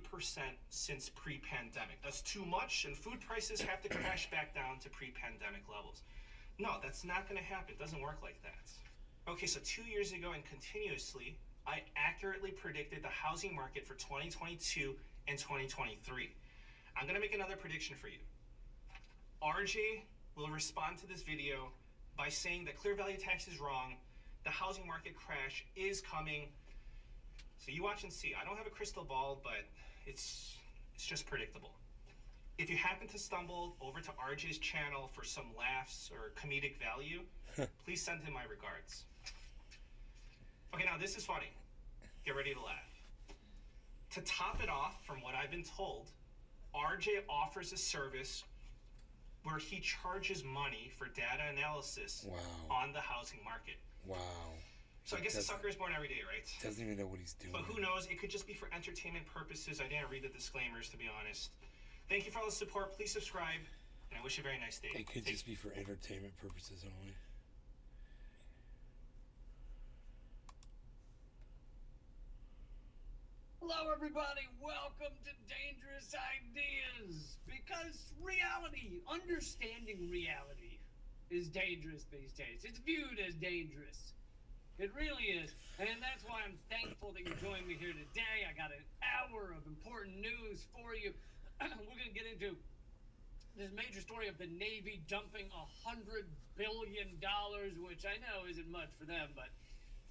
since pre-pandemic. That's too much, and food prices have to crash back down to pre-pandemic levels. No, that's not going to happen. It doesn't work like that. Okay, so 2 years ago and continuously, I accurately predicted the housing market for 2022 and 2023. I'm going to make another prediction for you. RJ will respond to this video by saying that Clear Value Tax is wrong, the housing market crash is coming. So you watch and see. I don't have a crystal ball, but it's just predictable. If you happen to stumble over to RJ's channel for some laughs or comedic value, please send him my regards. Okay, now this is funny. Get ready to laugh. To top it off, from what I've been told, RJ offers a service where he charges money for data analysis on the housing market. Wow. So I guess the sucker is born every day, right? Doesn't even know what he's doing. But who knows? It could just be for entertainment purposes. I didn't read the disclaimers, to be honest. Thank you for all the support. Please subscribe, and I wish you a very nice day. It could just be for entertainment purposes only. Hello, everybody. Welcome to Dangerous Ideas. Because reality, understanding reality, is dangerous these days. It's viewed as dangerous. It really is. And that's why I'm thankful that you joined me here today. I got an hour of important news for you. We're going to get into this major story of the Navy dumping $100 billion, which I know isn't much for them, but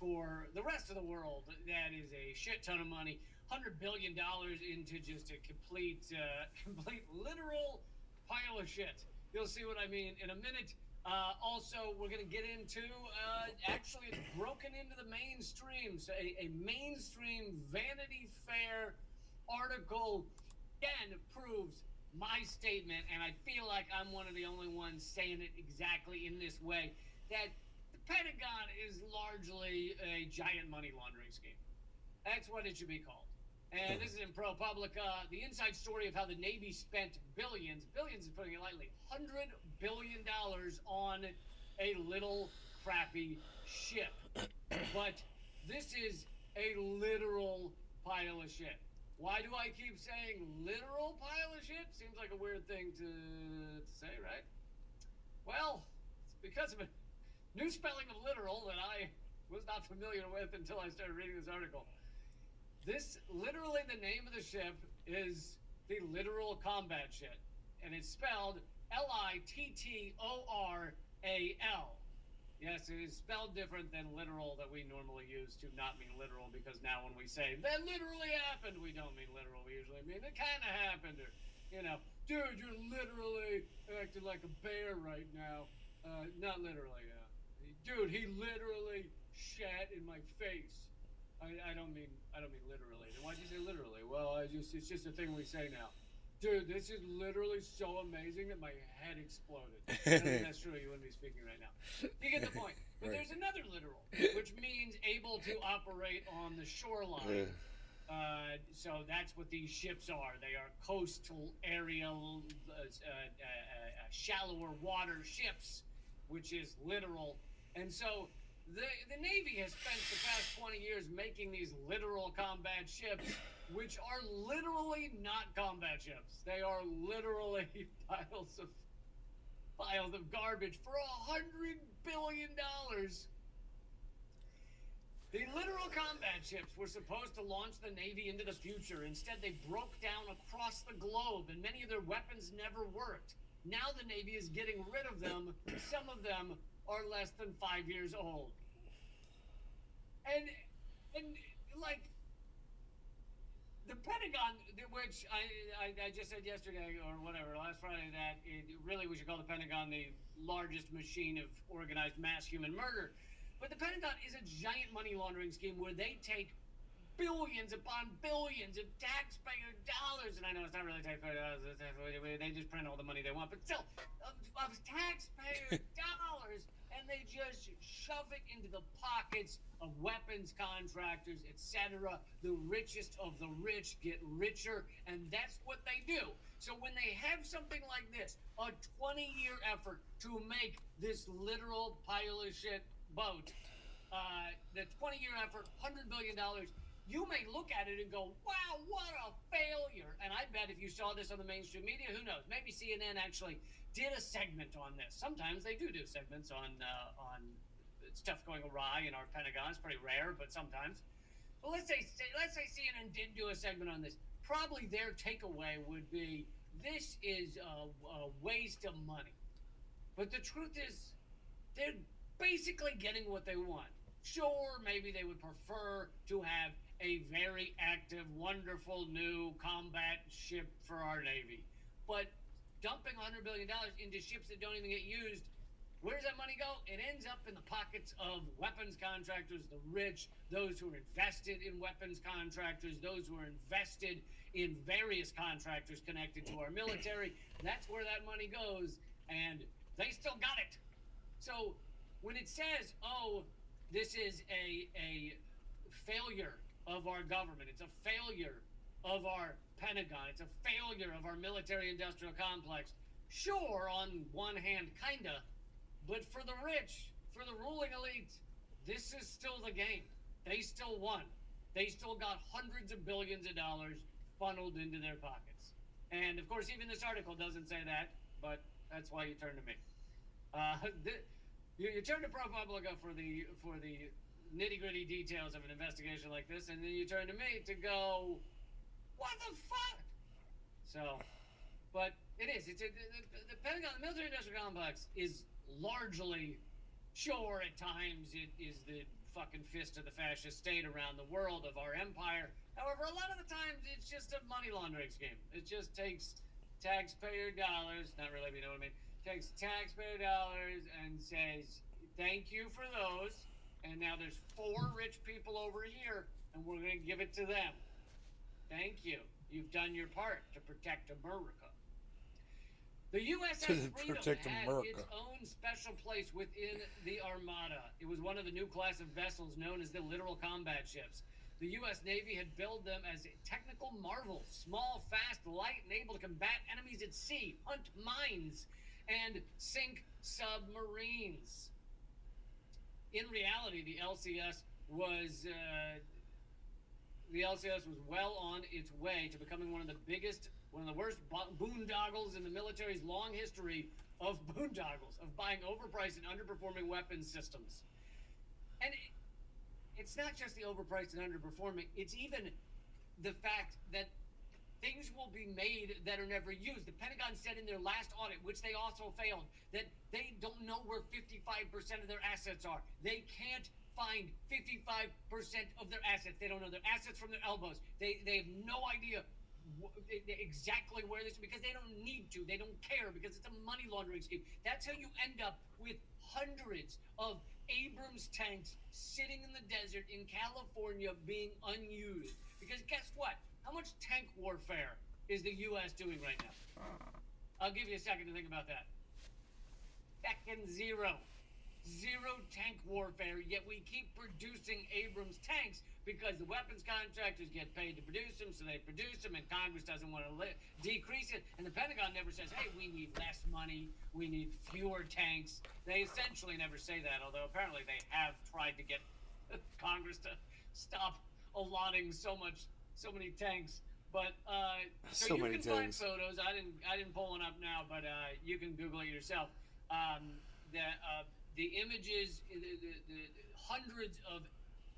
for the rest of the world, that is a shit ton of money. $100 billion into just a complete literal pile of shit. You'll see what I mean in a minute. Also, we're going to get into, actually, it's broken into the mainstream. So a mainstream Vanity Fair article, again, proves my statement, and I feel like I'm one of the only ones saying it exactly in this way, that the Pentagon is largely a giant money laundering scheme. That's what it should be called. And this is in ProPublica, the inside story of how the Navy spent billions is putting it lightly, $100 billion on a little crappy ship. But this is a literal pile of shit. Why do I keep saying literal pile of shit? Seems like a weird thing to say, right? Well, it's because of a new spelling of literal that I was not familiar with until I started reading this article. This, literally the name of the ship is the Littoral Combat Ship, and it's spelled L-I-T-T-O-R-A-L. Yes, it is spelled different than literal that we normally use to not mean literal, because now when we say, that literally happened, we don't mean literal. We usually mean it kind of happened, or, you know, dude, you're literally acting like a bear right now. Not literally, dude, he literally shat in my face. I don't mean literally. Then why'd you say literally? Well, it's just a thing we say now. Dude, this is literally so amazing that my head exploded. I don't think that's true. You wouldn't be speaking right now. You get the point. But there's another literal, which means able to operate on the shoreline. So that's what these ships are. They are coastal area, shallower water ships, which is literal. And so The Navy has spent the past 20 years making these literal combat ships, which are literally not combat ships. They are literally piles of garbage for $100 billion. The literal combat ships were supposed to launch the Navy into the future. Instead, they broke down across the globe, and many of their weapons never worked. Now the Navy is getting rid of them. Some of them are less than 5 years old. And like, the Pentagon, which I just said yesterday or whatever, last Friday, that really we should call the Pentagon the largest machine of organized mass human murder. But the Pentagon is a giant money laundering scheme where they take billions upon billions of taxpayer dollars, and I know it's not really taxpayer dollars, they just print all the money they want, but still, of taxpayer dollars, and they just shove it into the pockets of weapons contractors, etc. The richest of the rich get richer, and that's what they do. So when they have something like this, a 20-year effort to make this literal pile of shit boat, the 20-year effort, $100 billion, you may look at it and go, wow, what a failure. And I bet if you saw this on the mainstream media, who knows, maybe CNN actually did a segment on this. Sometimes they do segments on stuff going awry in our Pentagon. It's pretty rare, but sometimes. But let's say CNN did do a segment on this. Probably their takeaway would be, this is a waste of money. But the truth is, they're basically getting what they want. Sure, maybe they would prefer to have a very active, wonderful new combat ship for our Navy. But dumping $100 billion into ships that don't even get used, where does that money go? It ends up in the pockets of weapons contractors, the rich, those who are invested in weapons contractors, those who are invested in various contractors connected to our military. That's where that money goes, and they still got it. So when it says, oh, this is a failure of our government, it's a failure of our Pentagon, it's a failure of our military-industrial complex, sure, on one hand, kinda, but for the rich, for the ruling elite, this is still the game. They still won. They still got hundreds of billions of dollars funneled into their pockets. And, of course, even this article doesn't say that, but that's why you turn to me. You turn to ProPublica for the nitty-gritty details of an investigation like this, and then you turn to me to go, what the fuck? So, but it is. The Pentagon, the military-industrial complex is largely, sure, at times it is the fucking fist of the fascist state around the world of our empire. However, a lot of the times it's just a money laundering scheme. It just takes taxpayer dollars, not really, but you know what I mean, takes taxpayer dollars and says, thank you for those, and now there's 4 rich people over here, and we're going to give it to them. Thank you. You've done your part to protect America. The USS Freedom had its own special place within the Armada. It was one of the new class of vessels known as the literal combat ships. The U.S. Navy had billed them as technical marvels, small, fast, light, and able to combat enemies at sea, hunt mines, and sink submarines. In reality, the LCS was well on its way to becoming one of the worst boondoggles in the military's long history of boondoggles, of buying overpriced and underperforming weapons systems. And it's not just the overpriced and underperforming, it's even the fact that things will be made that are never used. The Pentagon said in their last audit, which they also failed, that they don't know where 55% of their assets are. They can't find 55% of their assets. They don't know their assets from their elbows. They have no idea exactly where this, because they don't need to. They don't care, because it's a money laundering scheme. That's how you end up with hundreds of Abrams tanks sitting in the desert in California being unused. Because guess what? How much tank warfare is the U.S. doing right now? I'll give you a second to think about that. Fucking zero. zero tank warfare, yet we keep producing Abrams tanks because the weapons contractors get paid to produce them, so they produce them, and Congress doesn't want to decrease it. And the Pentagon never says, hey, we need less money, we need fewer tanks. They essentially never say that, although apparently they have tried to get Congress to stop allotting so many tanks. But so you can find photos. I didn't pull one up now, but you can Google it yourself. The images, the hundreds of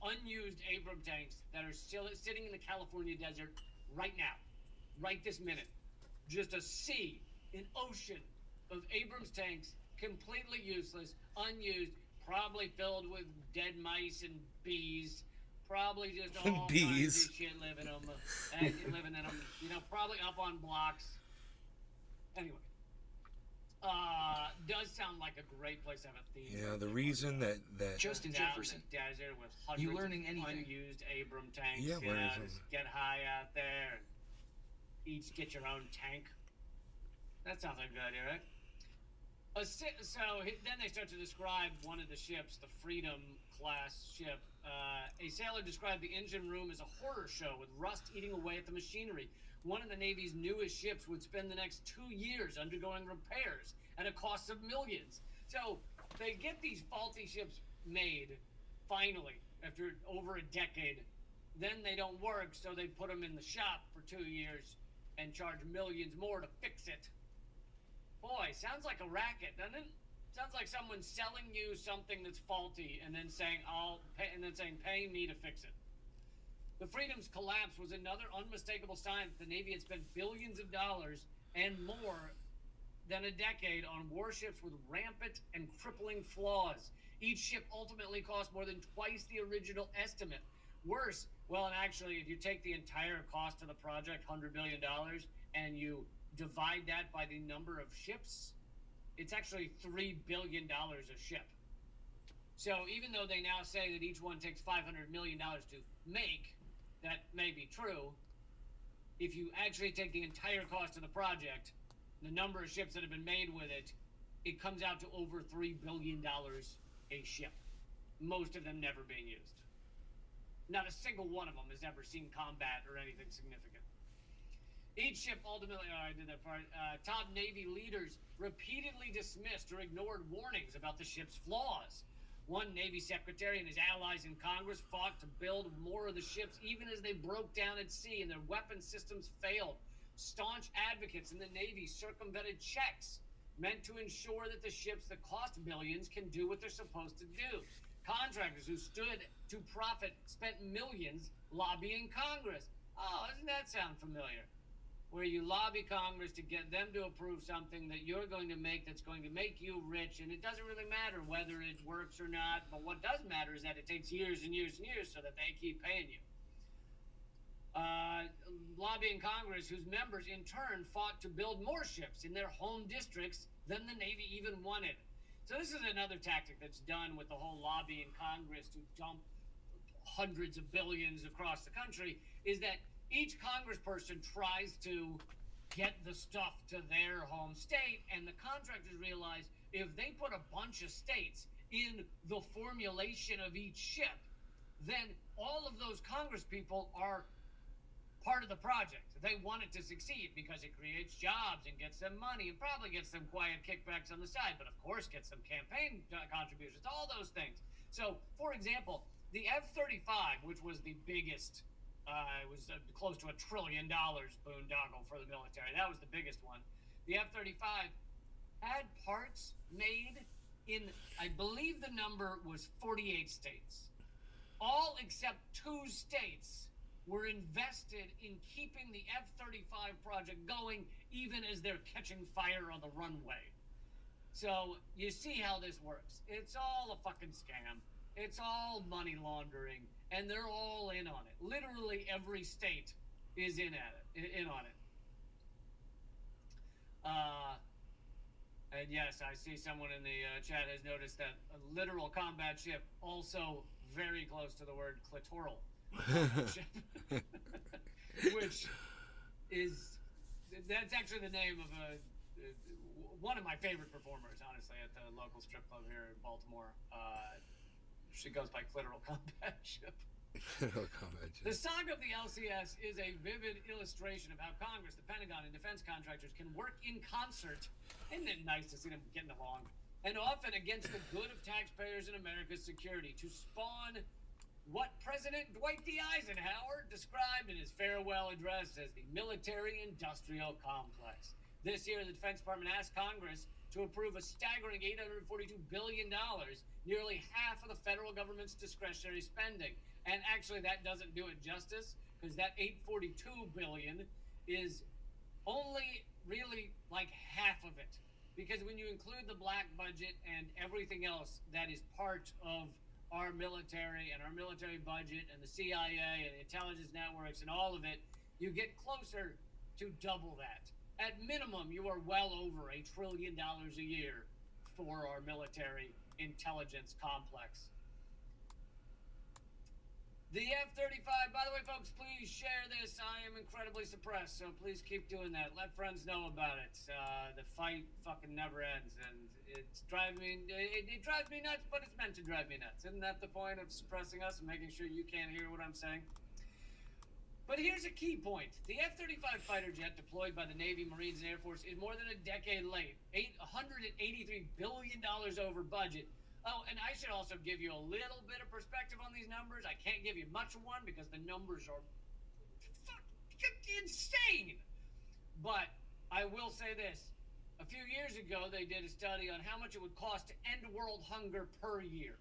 unused Abrams tanks that are still sitting in the California desert right now, right this minute. Just a sea, an ocean of Abrams tanks, completely useless, unused, probably filled with dead mice and bees, probably just all kinds of shit living in them, you know, probably up on blocks. Anyway. Does sound like a great place to have a theme. Yeah, the reason that Justin Jefferson, desert with you hundreds learning of anything? unused Abrams tanks. Yeah, you know, learning just get high out there and each get your own tank. That sounds like a good idea, right? Then they start to describe one of the ships, the Freedom class ship. A sailor described the engine room as a horror show with rust eating away at the machinery. One of the Navy's newest ships would spend the next 2 years undergoing repairs at a cost of millions. So they get these faulty ships made, finally, after over a decade. Then they don't work, so they put them in the shop for 2 years and charge millions more to fix it. Boy, sounds like a racket, doesn't it? Sounds like someone selling you something that's faulty and then saying, pay me to fix it. The Freedom's collapse was another unmistakable sign that the Navy had spent billions of dollars and more than a decade on warships with rampant and crippling flaws. Each ship ultimately cost more than twice the original estimate. Worse, well, and actually, if you take the entire cost of the project, $100 billion, and you divide that by the number of ships, it's actually $3 billion a ship. So even though they now say that each one takes $500 million to make, that may be true. If you actually take the entire cost of the project, the number of ships that have been made with it, it comes out to over $3 billion a ship. Most of them never being used. Not a single one of them has ever seen combat or anything significant. Each ship ultimately, top Navy leaders repeatedly dismissed or ignored warnings about the ship's flaws. One Navy secretary and his allies in Congress fought to build more of the ships even as they broke down at sea and their weapon systems failed. Staunch advocates in the Navy circumvented checks meant to ensure that the ships that cost millions can do what they're supposed to do. Contractors who stood to profit spent millions lobbying Congress. Oh, doesn't that sound familiar? Where you lobby Congress to get them to approve something that you're going to make that's going to make you rich, and it doesn't really matter whether it works or not, but what does matter is that it takes years and years and years so that they keep paying you. Lobbying Congress, whose members in turn fought to build more ships in their home districts than the Navy even wanted. So this is another tactic that's done with the whole lobbying Congress to dump hundreds of billions across the country, is that each congressperson tries to get the stuff to their home state, and the contractors realize if they put a bunch of states in the formulation of each ship, then all of those congresspeople are part of the project. They want it to succeed because it creates jobs and gets them money and probably gets them quiet kickbacks on the side, but of course gets them campaign contributions, all those things. So, for example, the F-35, which was the biggest, it was close to $1 trillion boondoggle for the military. That was the biggest one. The F-35 had parts made in, I believe the number was 48 states. All except 2 states were invested in keeping the F-35 project going even as they're catching fire on the runway. So you see how this works. It's all a fucking scam. It's all money laundering, and they're all in on it. Literally every state is in on it. And yes, I see someone in the chat has noticed that a literal combat ship, also very close to the word clitoral ship, which is, that's actually the name of one of my favorite performers, honestly, at the local strip club here in Baltimore. She goes by Clitoral Combat Ship. The saga of the LCS is a vivid illustration of how Congress, the Pentagon, and defense contractors can work in concert. Isn't it nice to see them getting along? And often against the good of taxpayers and America's security to spawn what President Dwight D. Eisenhower described in his farewell address as the military-industrial complex. This year, the Defense Department asked Congress to approve a staggering $842 billion, nearly half of the federal government's discretionary spending. And actually, that doesn't do it justice, because that $842 billion is only really like half of it. Because when you include the black budget and everything else that is part of our military and our military budget and the CIA and the intelligence networks and all of it, you get closer to double that. At minimum, you are well over $1 trillion a year for our military intelligence complex. The F-35, by the way, folks, please share this. I am incredibly suppressed, so please keep doing that. Let friends know about it. The fight fucking never ends, and it's driving me, it drives me nuts, but it's meant to drive me nuts. Isn't that the point of suppressing us and making sure you can't hear what I'm saying? But here's a key point. The F-35 fighter jet deployed by the Navy, Marines, and Air Force is more than a decade late, $183 billion over budget. Oh, and I should also give you a little bit of perspective on these numbers. I can't give you much of one because the numbers are fucking insane. But I will say this. A few years ago, they did a study on how much it would cost to end world hunger per year.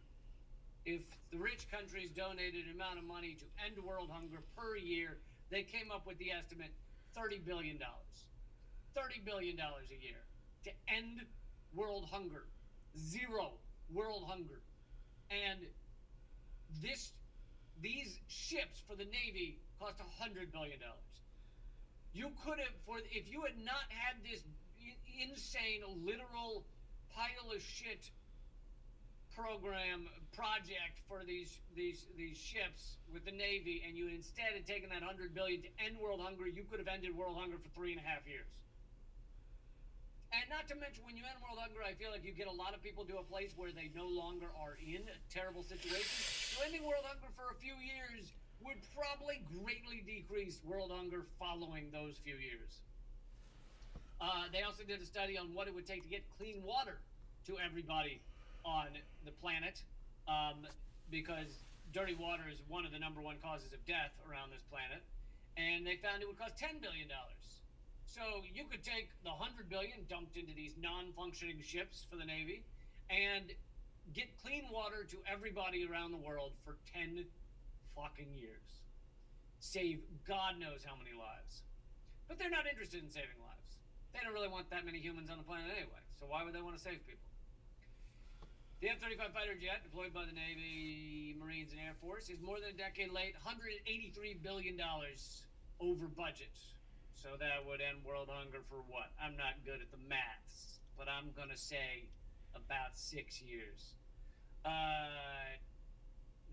If the rich countries donated an amount of money to end world hunger per year, they came up with the estimate $30 billion. $30 billion a year to end world hunger. Zero world hunger. And these ships for the Navy cost $100 billion. You could have, if you had not had this insane, literal pile of shit project for these ships with the Navy, and you instead had taken that $100 billion to end world hunger, you could have ended world hunger for 3.5 years. And not to mention, when you end world hunger, I feel like you get a lot of people to a place where they no longer are in a terrible situation. So ending world hunger for a few years would probably greatly decrease world hunger following those few years. They also did a study on what it would take to get clean water to everybody on the planet, because dirty water is one of the #1 causes of death around this planet. And they found it would cost $10 billion. So you could take the $100 billion dumped into these non-functioning ships for the Navy and get clean water to everybody around the world for 10 fucking years. Save God knows how many lives. But they're not interested in saving lives. They don't really want that many humans on the planet anyway. So why would they want to save people? The F-35 fighter jet deployed by the Navy, Marines, and Air Force is more than a decade late, $183 billion over budget. So that would end world hunger for what? I'm not good at the maths, but I'm going to say about 6 years.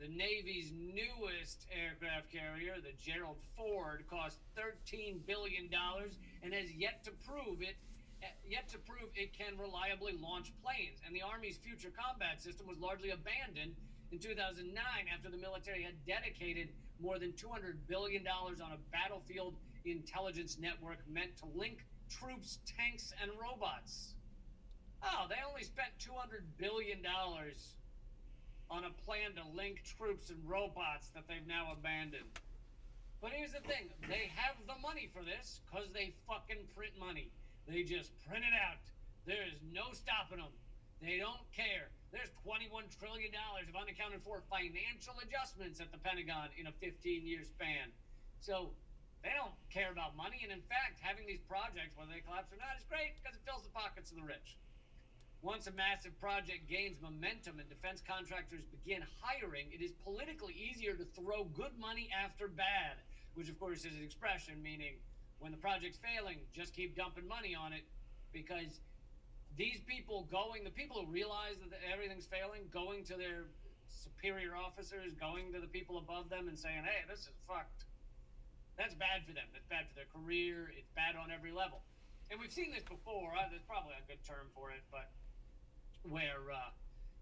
The Navy's newest aircraft carrier, the Gerald Ford, cost $13 billion and has yet to prove it can reliably launch planes. And the Army's Future Combat System was largely abandoned in 2009 after the military had dedicated more than $200 billion on a battlefield intelligence network meant to link troops, tanks, and robots. Oh, they only spent $200 billion on a plan to link troops and robots that they've now abandoned. But here's the thing. They have the money for this because they fucking print money. They just print it out. There is no stopping them. They don't care. There's $21 trillion of unaccounted for financial adjustments at the Pentagon in a 15-year span. So they don't care about money. And in fact, having these projects, whether they collapse or not, is great because it fills the pockets of the rich. Once a massive project gains momentum and defense contractors begin hiring, it is politically easier to throw good money after bad, which of course is an expression meaning when the project's failing, just keep dumping money on it, because these people the people who realize that everything's failing, going to their superior officers, going to the people above them and saying, hey, this is fucked. That's bad for them. That's bad for their career. It's bad on every level. and we've seen this before. There's probably a good term for it, but where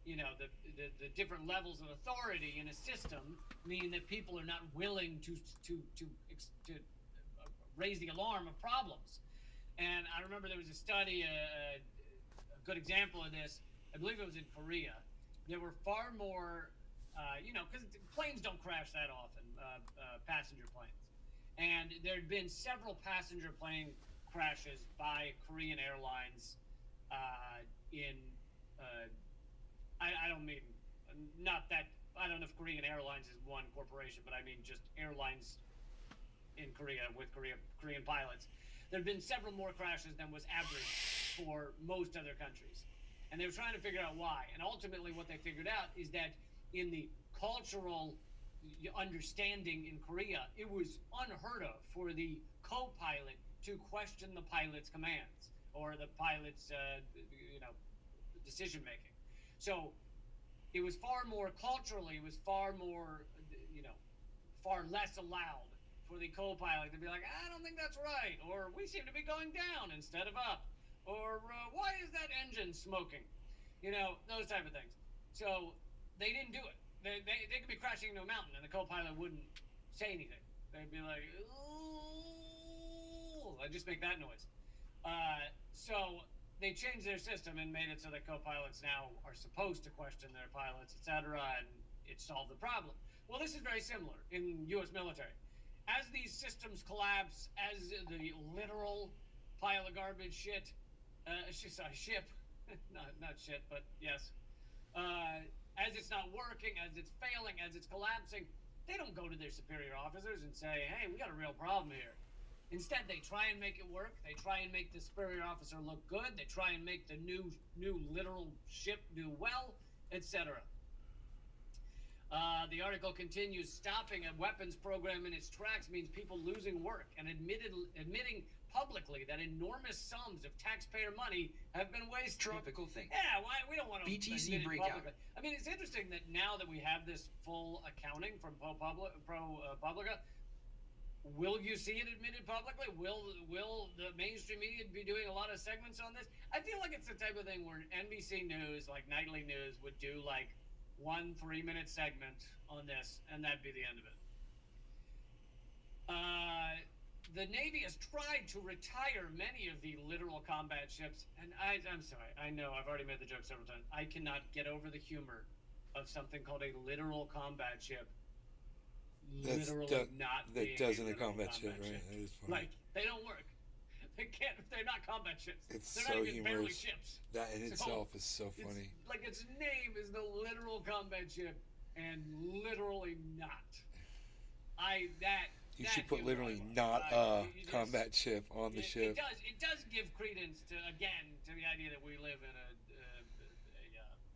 the different levels of authority in a system mean that people are not willing to raise the alarm of problems. And I remember there was a study, a good example of this. I believe it was in Korea. There were far more, because planes don't crash that often, passenger planes. And there had been several passenger plane crashes by Korean Airlines I don't mean, not that, I don't know if Korean Airlines is one corporation, but I mean just airlines in Korea with Korean pilots. There have been several more crashes than was average for most other countries. And they were trying to figure out why. And ultimately what they figured out is that in the cultural understanding in Korea, it was unheard of for the co-pilot to question the pilot's commands or the pilot's, decision making. So it was far more culturally, it was far more, far less allowed for the co-pilot to be like, I don't think that's right, or we seem to be going down instead of up, or why is that engine smoking? Those type of things. So they didn't do it. They could be crashing into a mountain and the co-pilot wouldn't say anything. They'd be like, ooh, I just make that noise. So they changed their system and made it so that co-pilots now are supposed to question their pilots, etc., and it solved the problem. Well, this is very similar in U.S. military. As these systems collapse, as the literal pile of garbage ship, not shit, but yes, as it's not working, as it's failing, as it's collapsing, they don't go to their superior officers and say, hey, we got a real problem here. Instead, they try and make it work. They try and make the superior officer look good. They try and make the new literal ship do well, etc. The article continues, stopping a weapons program in its tracks means people losing work and admitting publicly that enormous sums of taxpayer money have been wasted. Tropical thing. Yeah, why we don't want to BTC breakout. Publicly. I mean, it's interesting that now that we have this full accounting from ProPublica, will you see it admitted publicly? Will the mainstream media be doing a lot of segments on this? I feel like it's the type of thing where NBC News, like Nightly News, would do like 1 3-minute segment on this, and that'd be the end of it. The Navy has tried to retire many of the literal combat ships, and I'm sorry, I know I've already made the joke several times. I cannot get over the humor of something called a literal combat ship. That doesn't a combat ship, right? That is funny. Like, they don't work. They can't. They're not combat ships. It's they're so not even barely humorous. ships. That in itself is so funny. Like, its name is the literal combat ship, and literally not. You should put literally not a combat ship on the ship. It does give credence to the idea that we live in a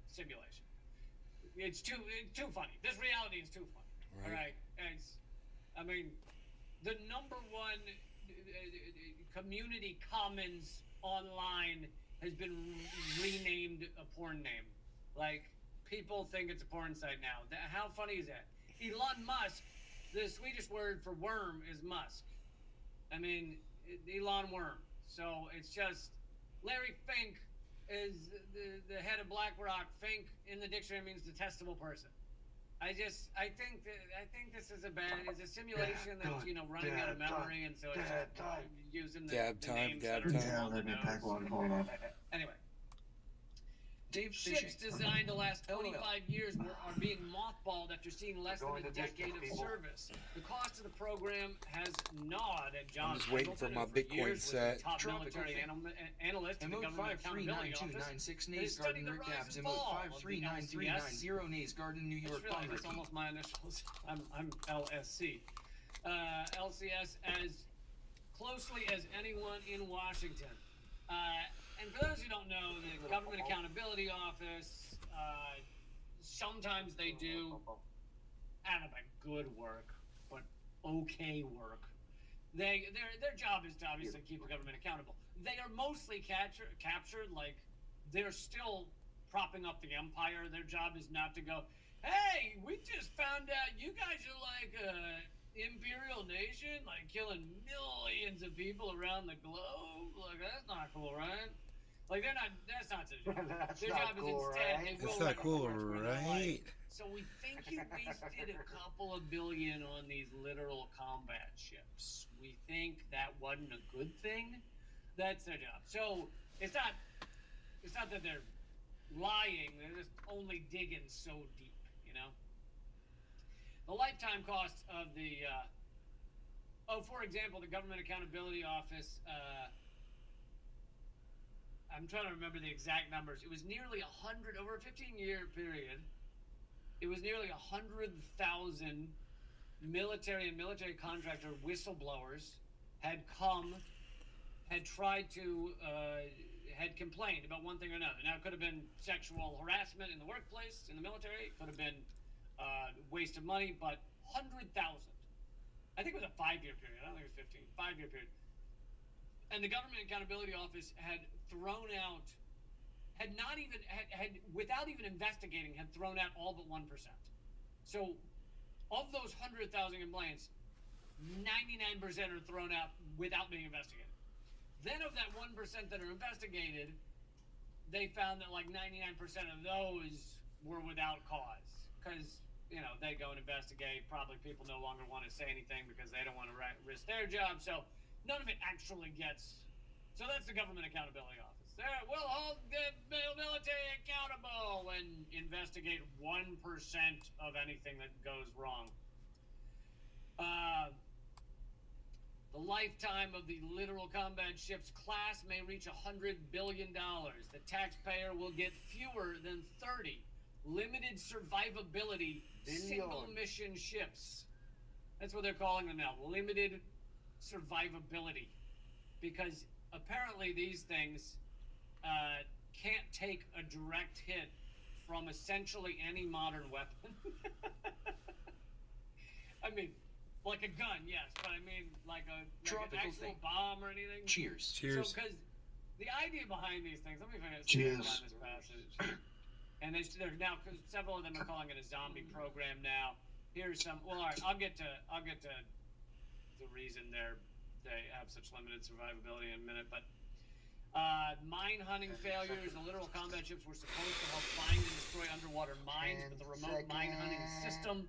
simulation. It's too funny. This reality is too funny. Right. All right. The number one community commons online has been renamed a porn name. Like, people think it's a porn site now. How funny is that? Elon Musk, the Swedish word for worm is Musk. Elon Worm. So it's just, Larry Fink is the head of BlackRock. Fink in the dictionary means detestable person. I think this is a simulation that's running out of memory, and so it's just using the names that are wrong. Anyway, ships designed to last 25 years are being mothballed after seeing less than a decade of service. The cost of the program has gnawed at John. I'm just waiting for my Bitcoin set. Top military analyst in the Government Accountability Office. 539296 Nays Garden Rick Dabbs. Emote 539390 Nays Garden New York Bomber. It's almost my initials. I'm LSC. LCS as closely as anyone in Washington. And for those who don't know, the Government Accountability Office, sometimes they do, I don't know about good work, but okay work. Their job is to obviously keep the government accountable. They are mostly captured, like, they're still propping up the empire. Their job is not to go, hey, we just found out you guys are like imperial nation, like killing millions of people around the globe. Like, that's not cool, right? Like, they're not. That's not their job. That's Their not job cool, is instead right? they will That's not write cool, reports where they're right? like, so we think you wasted a couple of billion on these literal combat ships. We think that wasn't a good thing. That's their job. So it's not that they're lying. They're just only digging so deep, you know. The lifetime cost of the for example, the Government Accountability Office. I'm trying to remember the exact numbers. It was nearly 100 over a 15-year period. It was nearly 100,000 military and military contractor whistleblowers had tried to, had complained about one thing or another. Now, it could have been sexual harassment in the workplace, in the military. It could have been waste of money, but 100,000. I think it was a 5-year period. I don't think it was 15. 5-year period. And the Government Accountability Office had thrown out, without even investigating, had thrown out all but 1%. So, of those 100,000 complaints, 99% are thrown out without being investigated. Then of that 1% that are investigated, they found that like 99% of those were without cause. Because, you know, they go and investigate. Probably people no longer want to say anything because they don't want to risk their job. So none of it actually gets. So that's the Government Accountability Office. We'll hold the military accountable and investigate 1% of anything that goes wrong. The lifetime of the literal combat ships class may reach $100 billion. The taxpayer will get fewer than 30 limited survivability single mission ships. That's what they're calling them now, limited survivability. Because apparently these things can't take a direct hit from essentially any modern weapon. I mean, like a gun, yes, but I mean like an actual bomb or anything. Cheers. Cheers. So, because the idea behind these things, let me find Cheers. this passage. And they're now, because several of them are calling it a zombie program now. Here's some. Well, all right, I'll get to the reason they have such limited survivability in a minute. But mine hunting failures. The literal combat ships were supposed to help find and destroy underwater mines, but the remote mine hunting system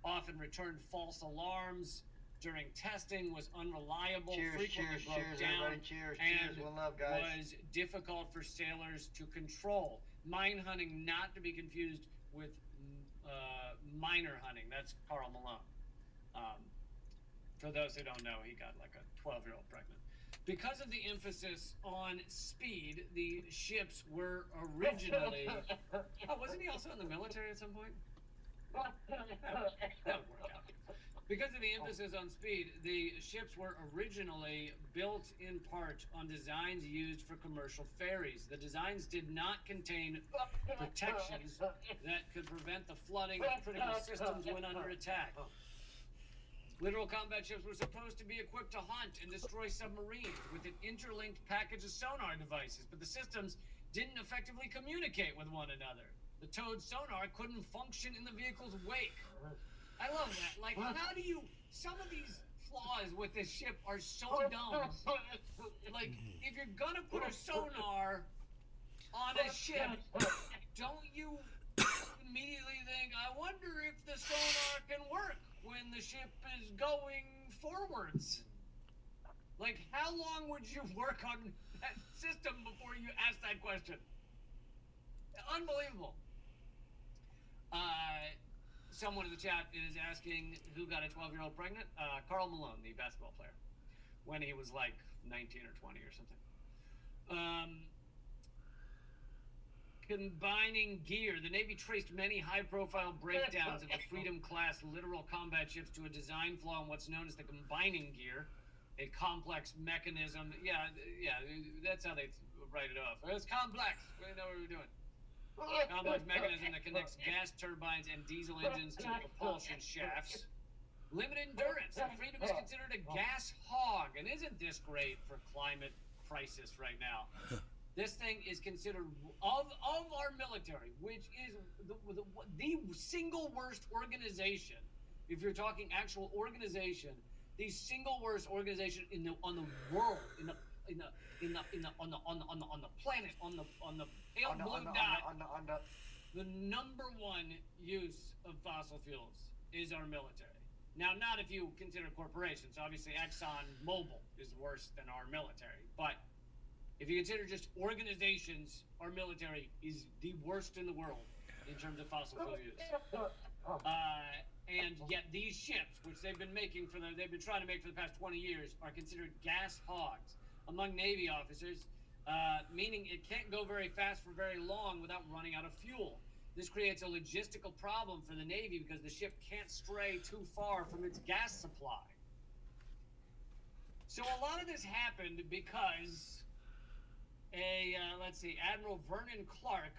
often returned false alarms during testing, was unreliable, frequently broke down, and One love, guys. was difficult for sailors to control. Mine hunting, not to be confused with miner hunting. That's Carl Malone. For those who don't know, he got like a 12-year-old pregnant. Because of the emphasis on speed, the ships were originally... Oh, wasn't he also in the military at some point? That would work out. Because of the emphasis on speed, the ships were originally built in part on designs used for commercial ferries. The designs did not contain protections that could prevent the flooding of critical systems when under attack. Literal combat ships were supposed to be equipped to hunt and destroy submarines with an interlinked package of sonar devices, but the systems didn't effectively communicate with one another. The towed sonar couldn't function in the vehicle's wake. I love that. Like, how do you... Some of these flaws with this ship are so dumb. Like, if you're gonna put a sonar on a ship, don't you immediately think, I wonder if the sonar can work when the ship is going forwards? Like, how long would you work on that system before you ask that question? Unbelievable. Someone in the chat is asking who got a 12-year-old pregnant. Carl Malone, the basketball player, when he was like 19 or 20 or something. Combining gear. The Navy traced many high-profile breakdowns of the Freedom-class literal combat ships to a design flaw in what's known as the combining gear, a complex mechanism. Yeah, that's how they write it off. It's complex. We know what we're doing. Complex mechanism that connects gas turbines and diesel engines to the propulsion shafts. Limited endurance. The Freedom is considered a gas hog. And isn't this great for climate crisis right now? This thing is considered, of our military, which is the single worst organization if you're talking actual organization, the single worst organization on the world, on the planet, on the pale blue dot, the number one use of fossil fuels is our military. Now, not if you consider corporations. Obviously, Exxon Mobil is worse than our military. But if you consider just organizations, our military is the worst in the world in terms of fossil fuel use. And yet these ships, which they've been trying to make for the past 20 years, are considered gas hogs among Navy officers, meaning it can't go very fast for very long without running out of fuel. This creates a logistical problem for the Navy because the ship can't stray too far from its gas supply. So a lot of this happened because Admiral Vernon Clark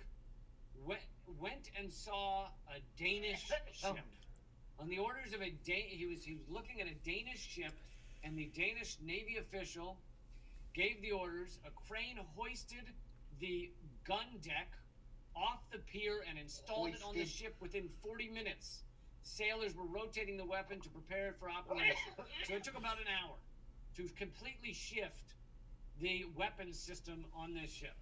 went and saw a Danish ship. On the orders of he was looking at a Danish ship, and the Danish Navy official gave the orders. A crane hoisted the gun deck off the pier and installed it on the ship within 40 minutes. Sailors were rotating the weapon to prepare it for operation. So it took about an hour to completely shift the weapons system on this ship.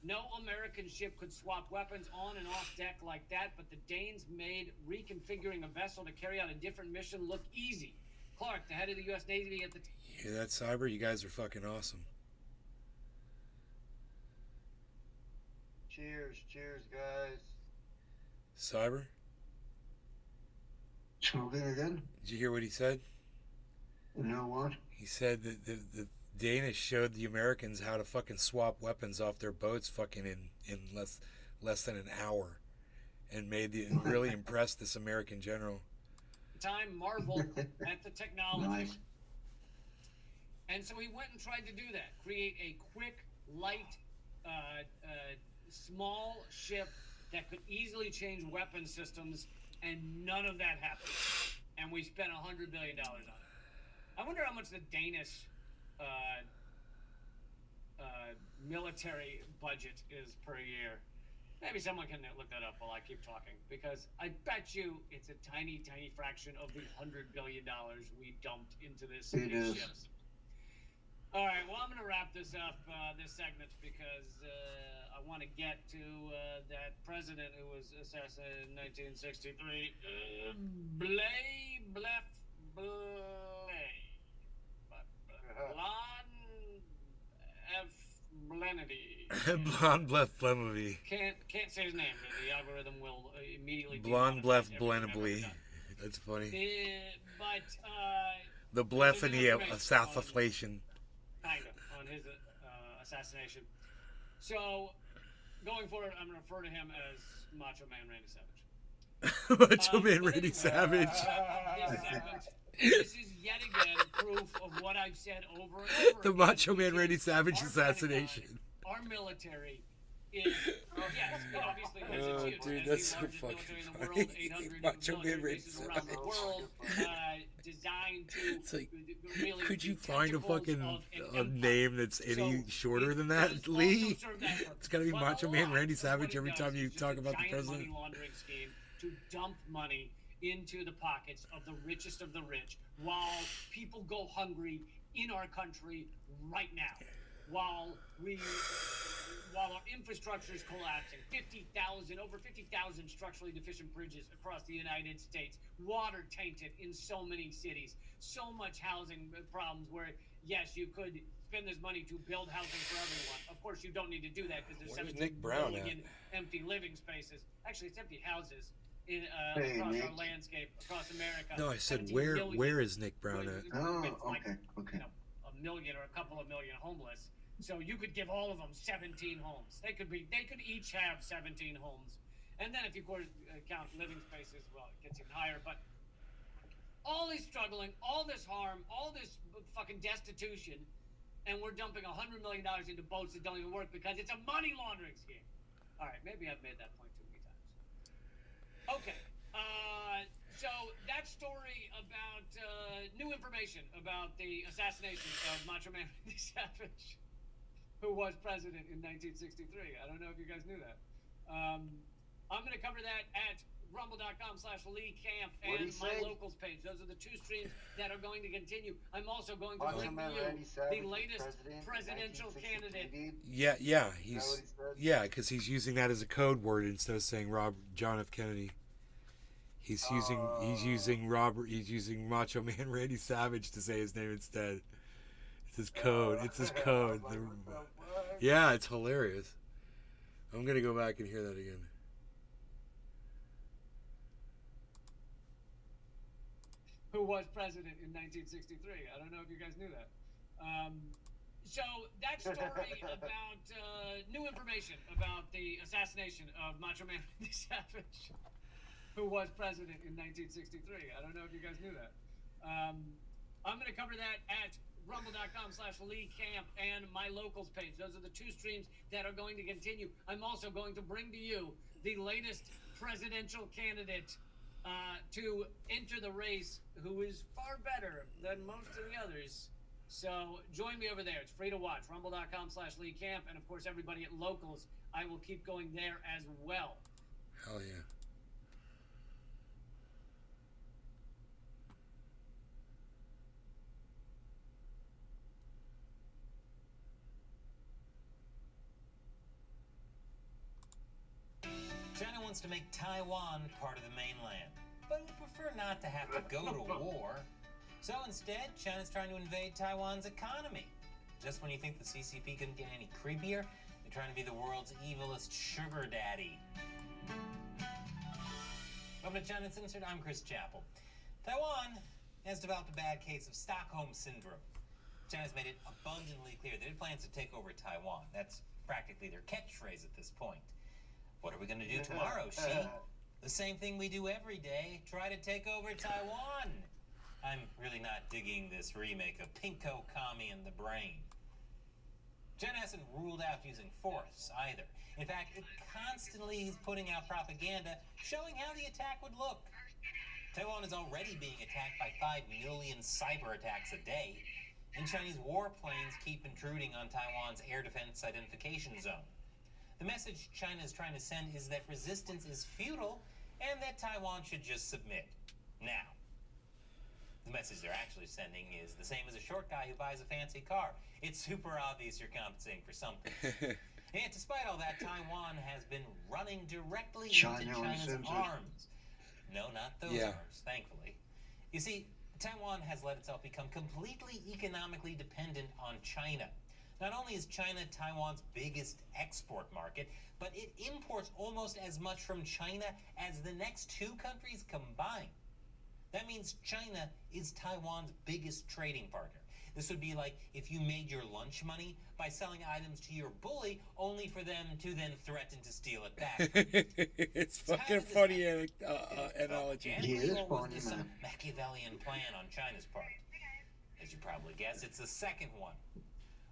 No American ship could swap weapons on and off deck like that, but the Danes made reconfiguring a vessel to carry out a different mission look easy. Clark, the head of the U.S. Navy at the time. You hear that, Cyber? You guys are fucking awesome. Cheers, guys. Cyber? Smoking again? Did you hear what he said? You know what? He said that the Danish showed the Americans how to fucking swap weapons off their boats fucking in less than an hour, and really impressed this American general. Time marveled at the technology. Nice. And so he went and tried to do that, create a quick, light, small ship that could easily change weapon systems, and none of that happened. And we spent $100 billion on it. I wonder how much the Danish military budget is per year. Maybe someone can look that up while I keep talking, because I bet you it's a tiny, tiny fraction of the $100 billion we dumped into these ships. All right, well, I'm going to wrap this up, this segment, because I want to get to that president who was assassinated in 1963, Blonde Blef Blemleby. Can't say his name, but the algorithm will immediately. Blonde Blef Blemleby. That's funny. The Blef and the Southflation. Kind of, on his assassination. So, going forward, I'm going to refer to him as Macho Man Randy Savage. Macho Man Randy Savage. This is yet again proof of what I've said over and over The again. Macho Man Randy Savage assassination. Our military is, yes, it obviously has achieved dude, as that's the so largest fucking military in the funny. world, 800 Macho Man military Randy bases around the world, designed to It's like, really could you be find a tentacles fucking of an a empire. name that's any shorter than that, Lee? It's gotta be Macho Man Randy Savage every time you talk about the president. Money laundering scheme to dump money into the pockets of the richest of the rich, while people go hungry in our country right now, while our infrastructure is collapsing. Over 50,000 structurally deficient bridges across the United States, water tainted in so many cities, so much housing problems where, yes, you could spend this money to build housing for everyone. Of course, you don't need to do that because there's 17 million empty living spaces. Actually, it's empty houses. Across our landscape, across America. No, I said where is Nick Brown at? Oh, like, okay. a million or a couple of million homeless. So you could give all of them 17 homes. They could each have 17 homes. And then if you count living spaces, well, it gets even higher. But all this struggling, all this harm, all this fucking destitution, and we're dumping $100 million into boats that don't even work because it's a money laundering scheme. All right, maybe I've made that point too many times. Okay, so that story about new information about the assassination of Macho Man Randy Savage, who was president in 1963. I don't know if you guys knew that. I'm going to cover that at rumble.com/Lee Camp What'd and he my say? locals page. Those are the two streams that are going to continue. I'm also going to Macho bring Man to you Randy Savage the was latest president in presidential 1963, candidate. Yeah, what he he's said? because he's using that as a code word instead of saying John F. Kennedy. He's using Macho Man Randy Savage to say his name instead. It's his code. It's his code. Like, what the fuck? Yeah, it's hilarious. I'm gonna go back and hear that again. Who was president in 1963. I don't know if you guys knew that. So that story about new information about the assassination of Macho Man Randy Savage, who was president in 1963. I don't know if you guys knew that. I'm going to cover that at rumble.com/Lee Camp and my locals page. Those are the two streams that are going to continue. I'm also going to bring to you the latest presidential candidate to enter the race, who is far better than most of the others. So join me over there. It's free to watch. Rumble.com/Lee Camp. And of course, everybody at locals, I will keep going there as well. Hell yeah. China wants to make Taiwan part of the mainland, but would prefer not to have to go to war. So instead, China's trying to invade Taiwan's economy. Just when you think the CCP couldn't get any creepier, they're trying to be the world's evilest sugar daddy. Welcome to China Censored. I'm Chris Chappell. Taiwan has developed a bad case of Stockholm Syndrome. China's made it abundantly clear that it plans to take over Taiwan. That's practically their catchphrase at this point. What are we going to do tomorrow, Xi? The same thing we do every day, try to take over Taiwan. I'm really not digging this remake of Pinko, Kami, and the Brain. China hasn't ruled out using force either. In fact, it constantly is putting out propaganda showing how the attack would look. Taiwan is already being attacked by 5 million cyber attacks a day, and Chinese warplanes keep intruding on Taiwan's air defense identification zone. The message China is trying to send is that resistance is futile and that Taiwan should just submit. Now, the message they're actually sending is the same as a short guy who buys a fancy car. It's super obvious you're compensating for something. And despite all that, Taiwan has been running directly into China's arms. No, not those arms, thankfully. You see, Taiwan has let itself become completely economically dependent on China. Not only is China Taiwan's biggest export market, but it imports almost as much from China as the next two countries combined. That means China is Taiwan's biggest trading partner. This would be like if you made your lunch money by selling items to your bully, only for them to then threaten to steal it back. It's fucking funny analogy. Was this some Machiavellian plan on China's part? As you probably guess, it's the second one.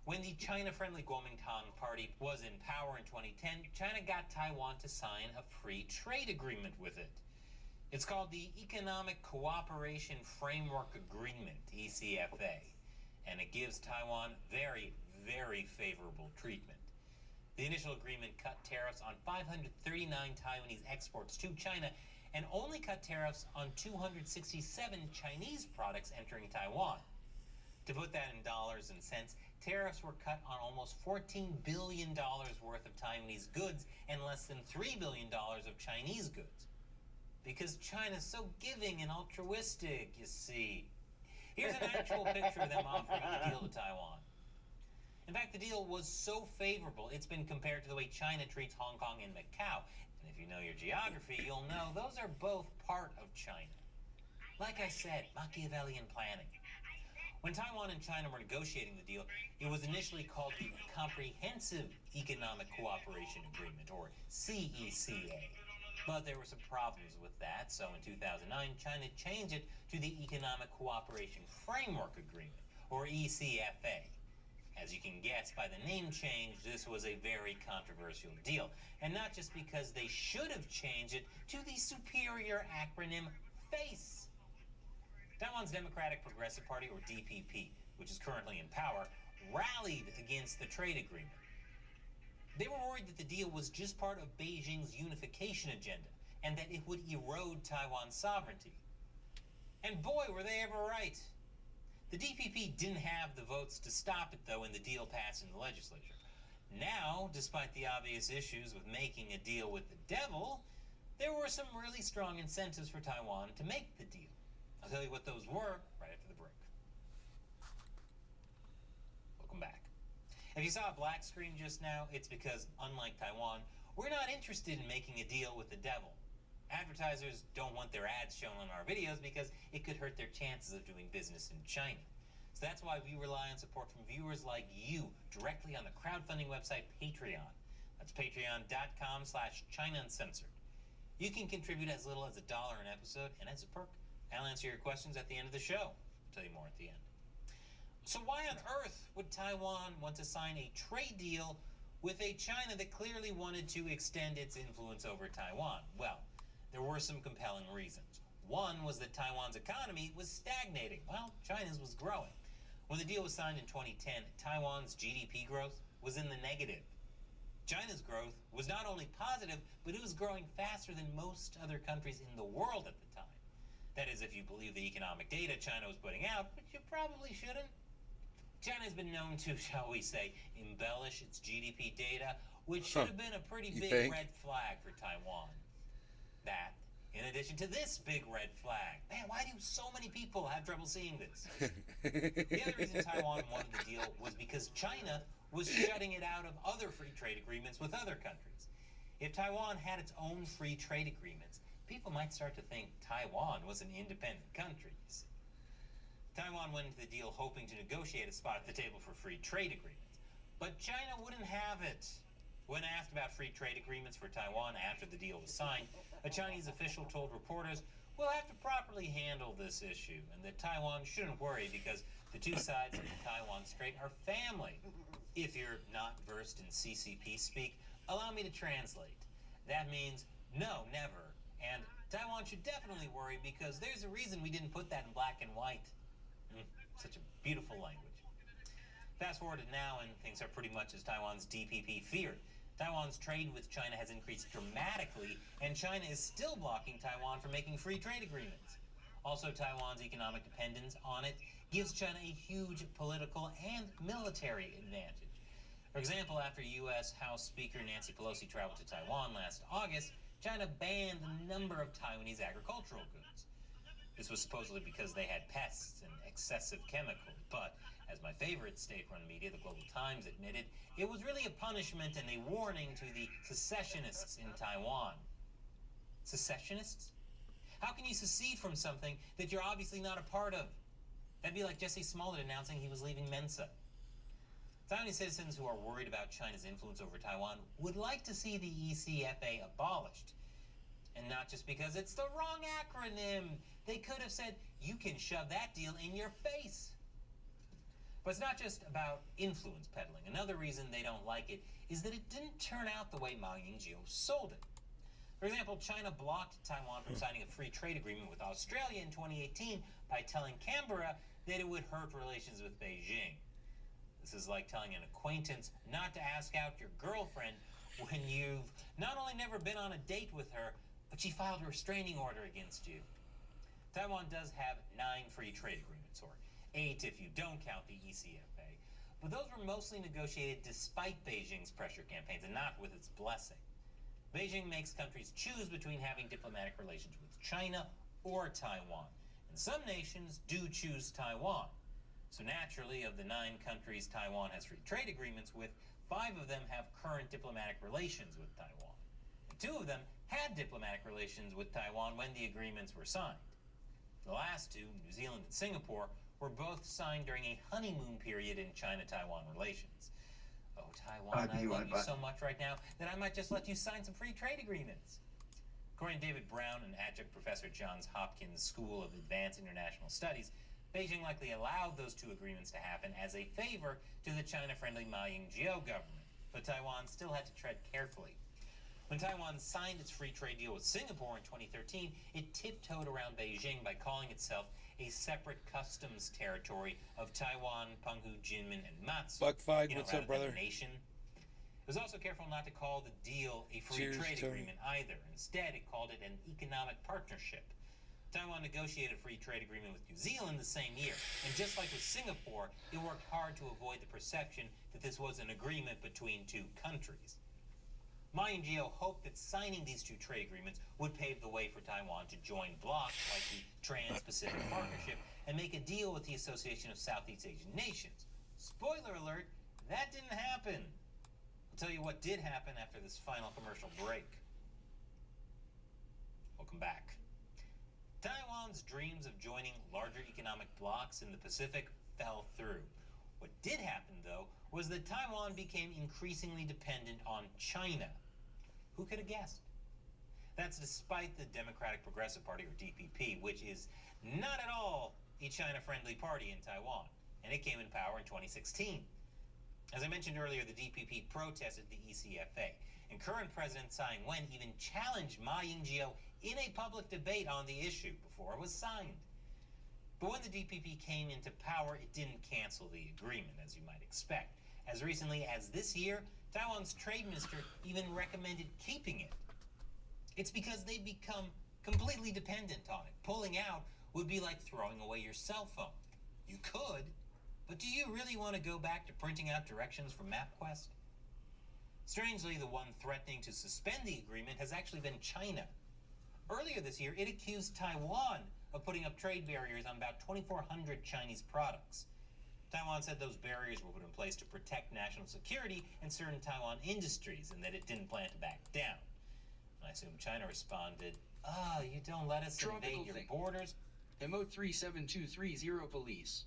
When the China-friendly Kuomintang Party was in power in 2010, China got Taiwan to sign a free trade agreement with it. It's called the Economic Cooperation Framework Agreement, ECFA, and it gives Taiwan very, very favorable treatment. The initial agreement cut tariffs on 539 Taiwanese exports to China and only cut tariffs on 267 Chinese products entering Taiwan. To put that in dollars and cents, tariffs were cut on almost $14 billion worth of Taiwanese goods and less than $3 billion of Chinese goods. Because China's so giving and altruistic, you see. Here's an actual picture of them offering the deal to Taiwan. In fact, the deal was so favorable, it's been compared to the way China treats Hong Kong and Macau. And if you know your geography, you'll know those are both part of China. Like I said, Machiavellian planning. When Taiwan and China were negotiating the deal, it was initially called the Comprehensive Economic Cooperation Agreement, or CECA. But there were some problems with that, so in 2009, China changed it to the Economic Cooperation Framework Agreement, or ECFA. As you can guess by the name change, this was a very controversial deal, and not just because they should have changed it to the superior acronym FACE. Taiwan's Democratic Progressive Party, or DPP, which is currently in power, rallied against the trade agreement. They were worried that the deal was just part of Beijing's unification agenda, and that it would erode Taiwan's sovereignty. And boy, were they ever right. The DPP didn't have the votes to stop it, though, and the deal passed in the legislature. Now, despite the obvious issues with making a deal with the devil, there were some really strong incentives for Taiwan to make the deal. I'll tell you what those were right after the break. Welcome back. If you saw a black screen just now, it's because, unlike Taiwan, we're not interested in making a deal with the devil. Advertisers don't want their ads shown on our videos because it could hurt their chances of doing business in China. So that's why we rely on support from viewers like you directly on the crowdfunding website Patreon. That's patreon.com/China Uncensored. You can contribute as little as $1 an episode, and as a perk, I'll answer your questions at the end of the show. I'll tell you more at the end. So why on earth would Taiwan want to sign a trade deal with a China that clearly wanted to extend its influence over Taiwan? Well, there were some compelling reasons. One was that Taiwan's economy was stagnating, while China's was growing. When the deal was signed in 2010, Taiwan's GDP growth was in the negative. China's growth was not only positive, but it was growing faster than most other countries in the world at the time. That is, if you believe the economic data China was putting out, but you probably shouldn't. China has been known to, shall we say, embellish its GDP data, which should have been a pretty big red flag for Taiwan. That, in addition to this big red flag. Man, why do so many people have trouble seeing this? The other reason Taiwan wanted the deal was because China was shutting it out of other free trade agreements with other countries. If Taiwan had its own free trade agreements, people might start to think Taiwan was an independent country. Taiwan went into the deal hoping to negotiate a spot at the table for free trade agreements. But China wouldn't have it. When asked about free trade agreements for Taiwan after the deal was signed, a Chinese official told reporters, "We'll have to properly handle this issue, and that Taiwan shouldn't worry because the two sides of the Taiwan Strait are family." If you're not versed in CCP speak, allow me to translate. That means no, never. And Taiwan should definitely worry because there's a reason we didn't put that in black and white. Such a beautiful language. Fast forward to now, and things are pretty much as Taiwan's DPP feared. Taiwan's trade with China has increased dramatically, and China is still blocking Taiwan from making free trade agreements. Also, Taiwan's economic dependence on it gives China a huge political and military advantage. For example, after U.S. House Speaker Nancy Pelosi traveled to Taiwan last August, China banned a number of Taiwanese agricultural goods. This was supposedly because they had pests and excessive chemicals, but as my favorite state-run media, the Global Times, admitted, it was really a punishment and a warning to the secessionists in Taiwan. Secessionists? How can you secede from something that you're obviously not a part of? That'd be like Jesse Smollett announcing he was leaving Mensa. Taiwanese citizens who are worried about China's influence over Taiwan would like to see the ECFA abolished. And not just because it's the wrong acronym. They could have said, you can shove that deal in your face. But it's not just about influence peddling. Another reason they don't like it is that it didn't turn out the way Ma Ying-jeou sold it. For example, China blocked Taiwan from signing a free trade agreement with Australia in 2018 by telling Canberra that it would hurt relations with Beijing. This is like telling an acquaintance not to ask out your girlfriend when you've not only never been on a date with her, but she filed a restraining order against you. Taiwan does have 9 free trade agreements, or 8 if you don't count the ECFA, but those were mostly negotiated despite Beijing's pressure campaigns and not with its blessing. Beijing makes countries choose between having diplomatic relations with China or Taiwan, and some nations do choose Taiwan. So naturally, of the 9 countries Taiwan has free trade agreements with, 5 of them have current diplomatic relations with Taiwan. And 2 of them had diplomatic relations with Taiwan when the agreements were signed. The last 2, New Zealand and Singapore, were both signed during a honeymoon period in China-Taiwan relations. Oh, Taiwan, I love you so much right now that I might just let you sign some free trade agreements. According to David Brown, an adjunct professor at Johns Hopkins School of Advanced International Studies, Beijing likely allowed those 2 agreements to happen as a favor to the China-friendly Ma Ying-jeou government, but Taiwan still had to tread carefully. When Taiwan signed its free trade deal with Singapore in 2013, it tiptoed around Beijing by calling itself a separate customs territory of Taiwan, Penghu, Jinmen, and Matsu. Buckfied, what's up, brother? Nation. It was also careful not to call the deal a free Cheers, trade Tony. agreement either. Instead, it called it an economic partnership. Taiwan negotiated a free trade agreement with New Zealand the same year, and just like with Singapore, it worked hard to avoid the perception that this was an agreement between two countries. Ma Ying-jeou hoped that signing these two trade agreements would pave the way for Taiwan to join blocs like the Trans-Pacific Partnership and make a deal with the Association of Southeast Asian Nations. Spoiler alert, that didn't happen. I'll tell you what did happen after this final commercial break. Welcome back. Taiwan's dreams of joining larger economic blocs in the Pacific fell through. What did happen, though, was that Taiwan became increasingly dependent on China. Who could have guessed? That's despite the Democratic Progressive Party, or DPP, which is not at all a China-friendly party in Taiwan, and it came in power in 2016. As I mentioned earlier, the DPP protested the ECFA, and current President Tsai Ing-wen even challenged Ma Ying-jeou in a public debate on the issue before it was signed. But when the DPP came into power, it didn't cancel the agreement, as you might expect. As recently as this year, Taiwan's trade minister even recommended keeping it. It's because they've become completely dependent on it. Pulling out would be like throwing away your cell phone. You could, but do you really want to go back to printing out directions from MapQuest? Strangely, the one threatening to suspend the agreement has actually been China. Earlier this year, it accused Taiwan of putting up trade barriers on about 2,400 Chinese products. Taiwan said those barriers were put in place to protect national security and certain Taiwan industries, and that it didn't plan to back down. And I assume China responded, you don't let us invade your borders? Emote 37230 police.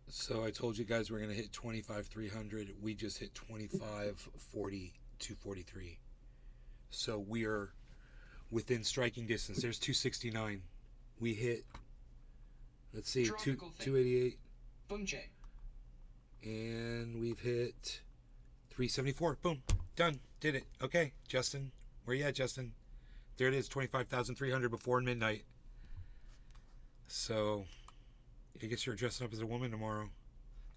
So I told you guys we're going to hit 25,300. We just hit 25,40,243. So we are within striking distance. There's 269. We hit, let's see, 288. Bumche. And we've hit 374. Boom. Done. Did it. Okay, Justin. Where you at, Justin? There it is, 25,300 before midnight. So, I guess you're dressing up as a woman tomorrow.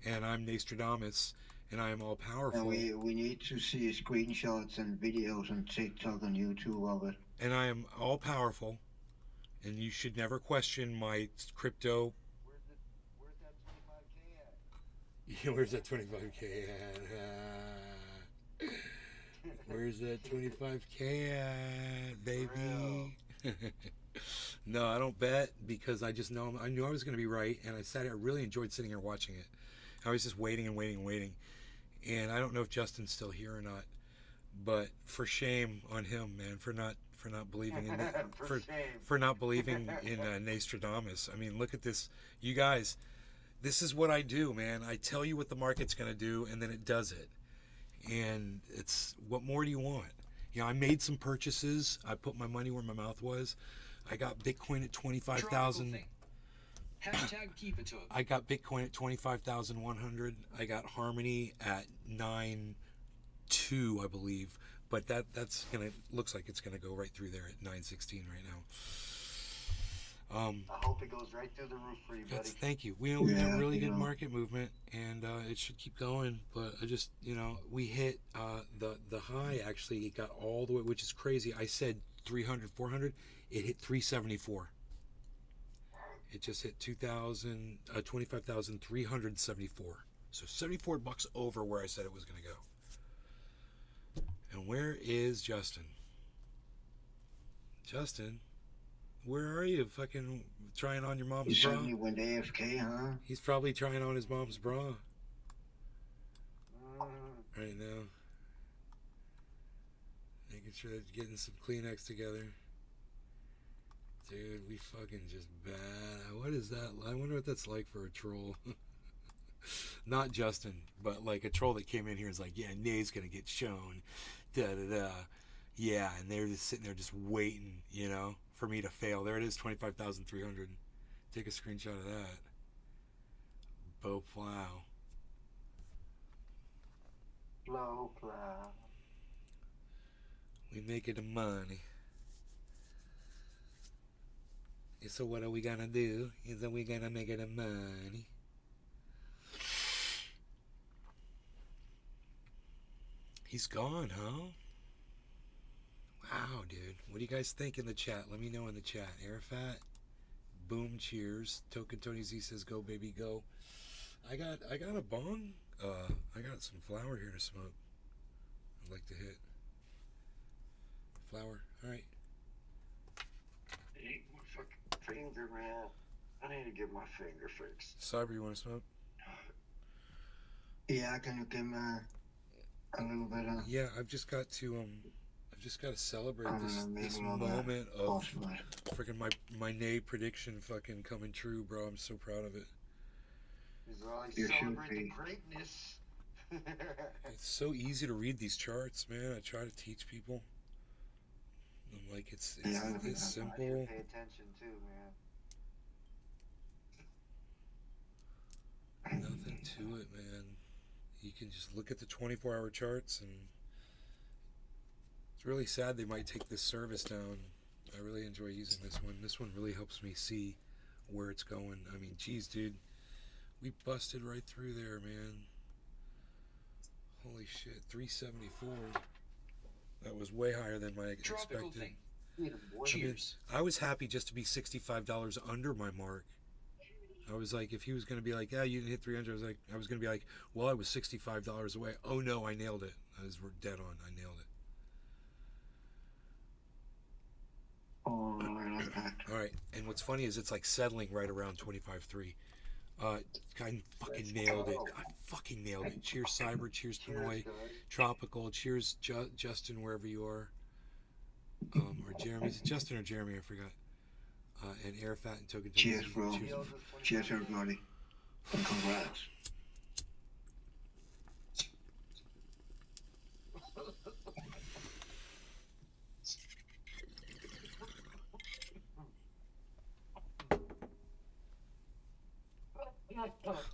And I'm Nostradamus, and I am all powerful. And we need to see screenshots and videos on TikTok and YouTube of it. And I am all powerful, and you should never question my crypto. Where's that 25K at? Where's that 25K at, baby? No, I don't bet because I just know I knew I was going to be right, and I really enjoyed sitting here watching it. I was just waiting and waiting and waiting, and I don't know if Justin's still here or not. But for shame on him, man, for not believing in for not believing in Nostradamus. I mean, look at this, you guys. This is what I do, man. I tell you what the market's going to do, and then it does it. And it's, what more do you want? You know, I made some purchases. I put my money where my mouth was. I got Bitcoin at 25,000. Hashtag keep it to it. I got Bitcoin at 25,100. I got Harmony at 9.2, I believe. But that's gonna, looks like it's gonna go right through there at 9.16 right now. I hope it goes right through the roof for you, buddy. Thank you. We had really good market movement, and it should keep going. But I just, we hit the high. Actually, it got all the way, which is crazy. I said 300, 400. It hit 374. It just hit 25,374. So $74 over where I said it was going to go. And where is Justin? Justin? Where are you? Fucking trying on your mom's He bra? suddenly went AFK, huh? He's probably trying on his mom's bra right now. Making sure they're getting some Kleenex together. Dude, we fucking just bad. What is that? I wonder what that's like for a troll. Not Justin, but like a troll that came in here and is like, yeah, Nay's gonna get shown. Da da da. Yeah, and they're just sitting there just waiting, for me to fail. There it is, 25,300. Take a screenshot of that. Bo plow. Blow plow. We make it a money. So what are we gonna do? Is that we gonna make it a money? He's gone, huh? Wow, dude. What do you guys think in the chat? Let me know in the chat. Arafat, boom, cheers. Token Tony Z says, "Go baby, go." I got a bong. I got some flower here to smoke. I'd like to hit flower. All right. Eat my fucking finger, man. I need to get my finger fixed. Cyber, you want to smoke? Yeah, can you give me a little bit of... Yeah, I've just got to celebrate this moment of freaking my Nay prediction fucking coming true, bro. I'm so proud of it. Celebrate the greatness. It's so easy to read these charts, man. I try to teach people. I'm like, it's this simple. I need to pay attention too, man. Nothing to it, man. You can just look at the 24-hour charts, and it's really sad they might take this service down. I really enjoy using this one. This one really helps me see where it's going. I mean, geez, dude. We busted right through there, man. Holy shit, 374. That was way higher than my expected. Cheers. I was happy just to be $65 under my mark. I was like, if he was going to be like, yeah, you didn't hit 300, I was going to be like, well, I was $65 away. Oh no, I nailed it. I was dead on. I nailed it. All right, and what's funny is it's like settling right around 25.3. I fucking nailed it. I fucking nailed it. Cheers, Cyber. Cheers, Pinoy. Tropical. Cheers, Justin, wherever you are. Or Jeremy. Is it Justin or Jeremy? I forgot. And Arafat and Token. Cheers, bro. Cheers, everybody. And congrats.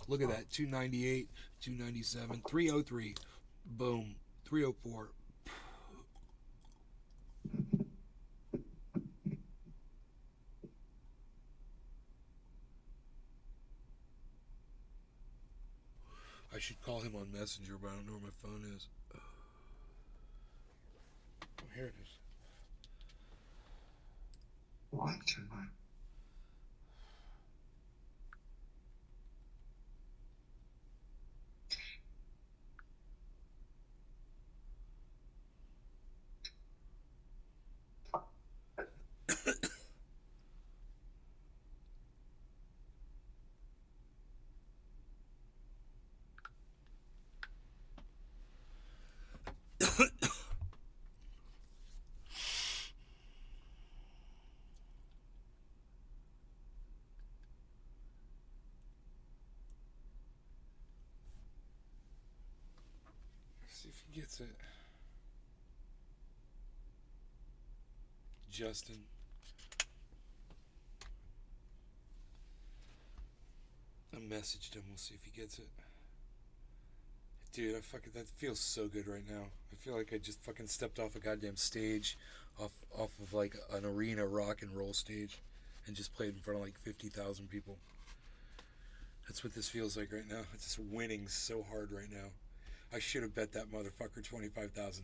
Look at that. 298, 297, 303. Boom. 304. I should call him on Messenger, but I don't know where my phone is. Oh, here it is. What am I? See if he gets it. Justin. I messaged him. We'll see if he gets it. Dude, that feels so good right now. I feel like I just fucking stepped off a goddamn stage, off of like an arena rock and roll stage, and just played in front of like 50,000 people. That's what this feels like right now. It's just winning so hard right now. I should have bet that motherfucker $25,000.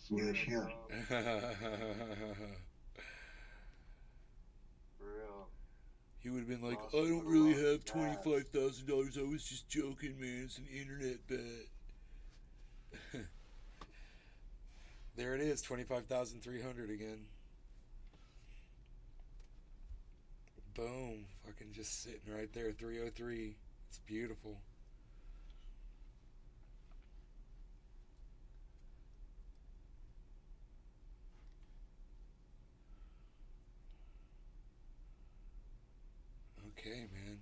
Yeah, sure. Real. He would have been like, I don't really have $25,000. I was just joking, man. It's an internet bet. There it is, 25,300 again. Boom. Fucking just sitting right there, 303. It's beautiful. Okay, man.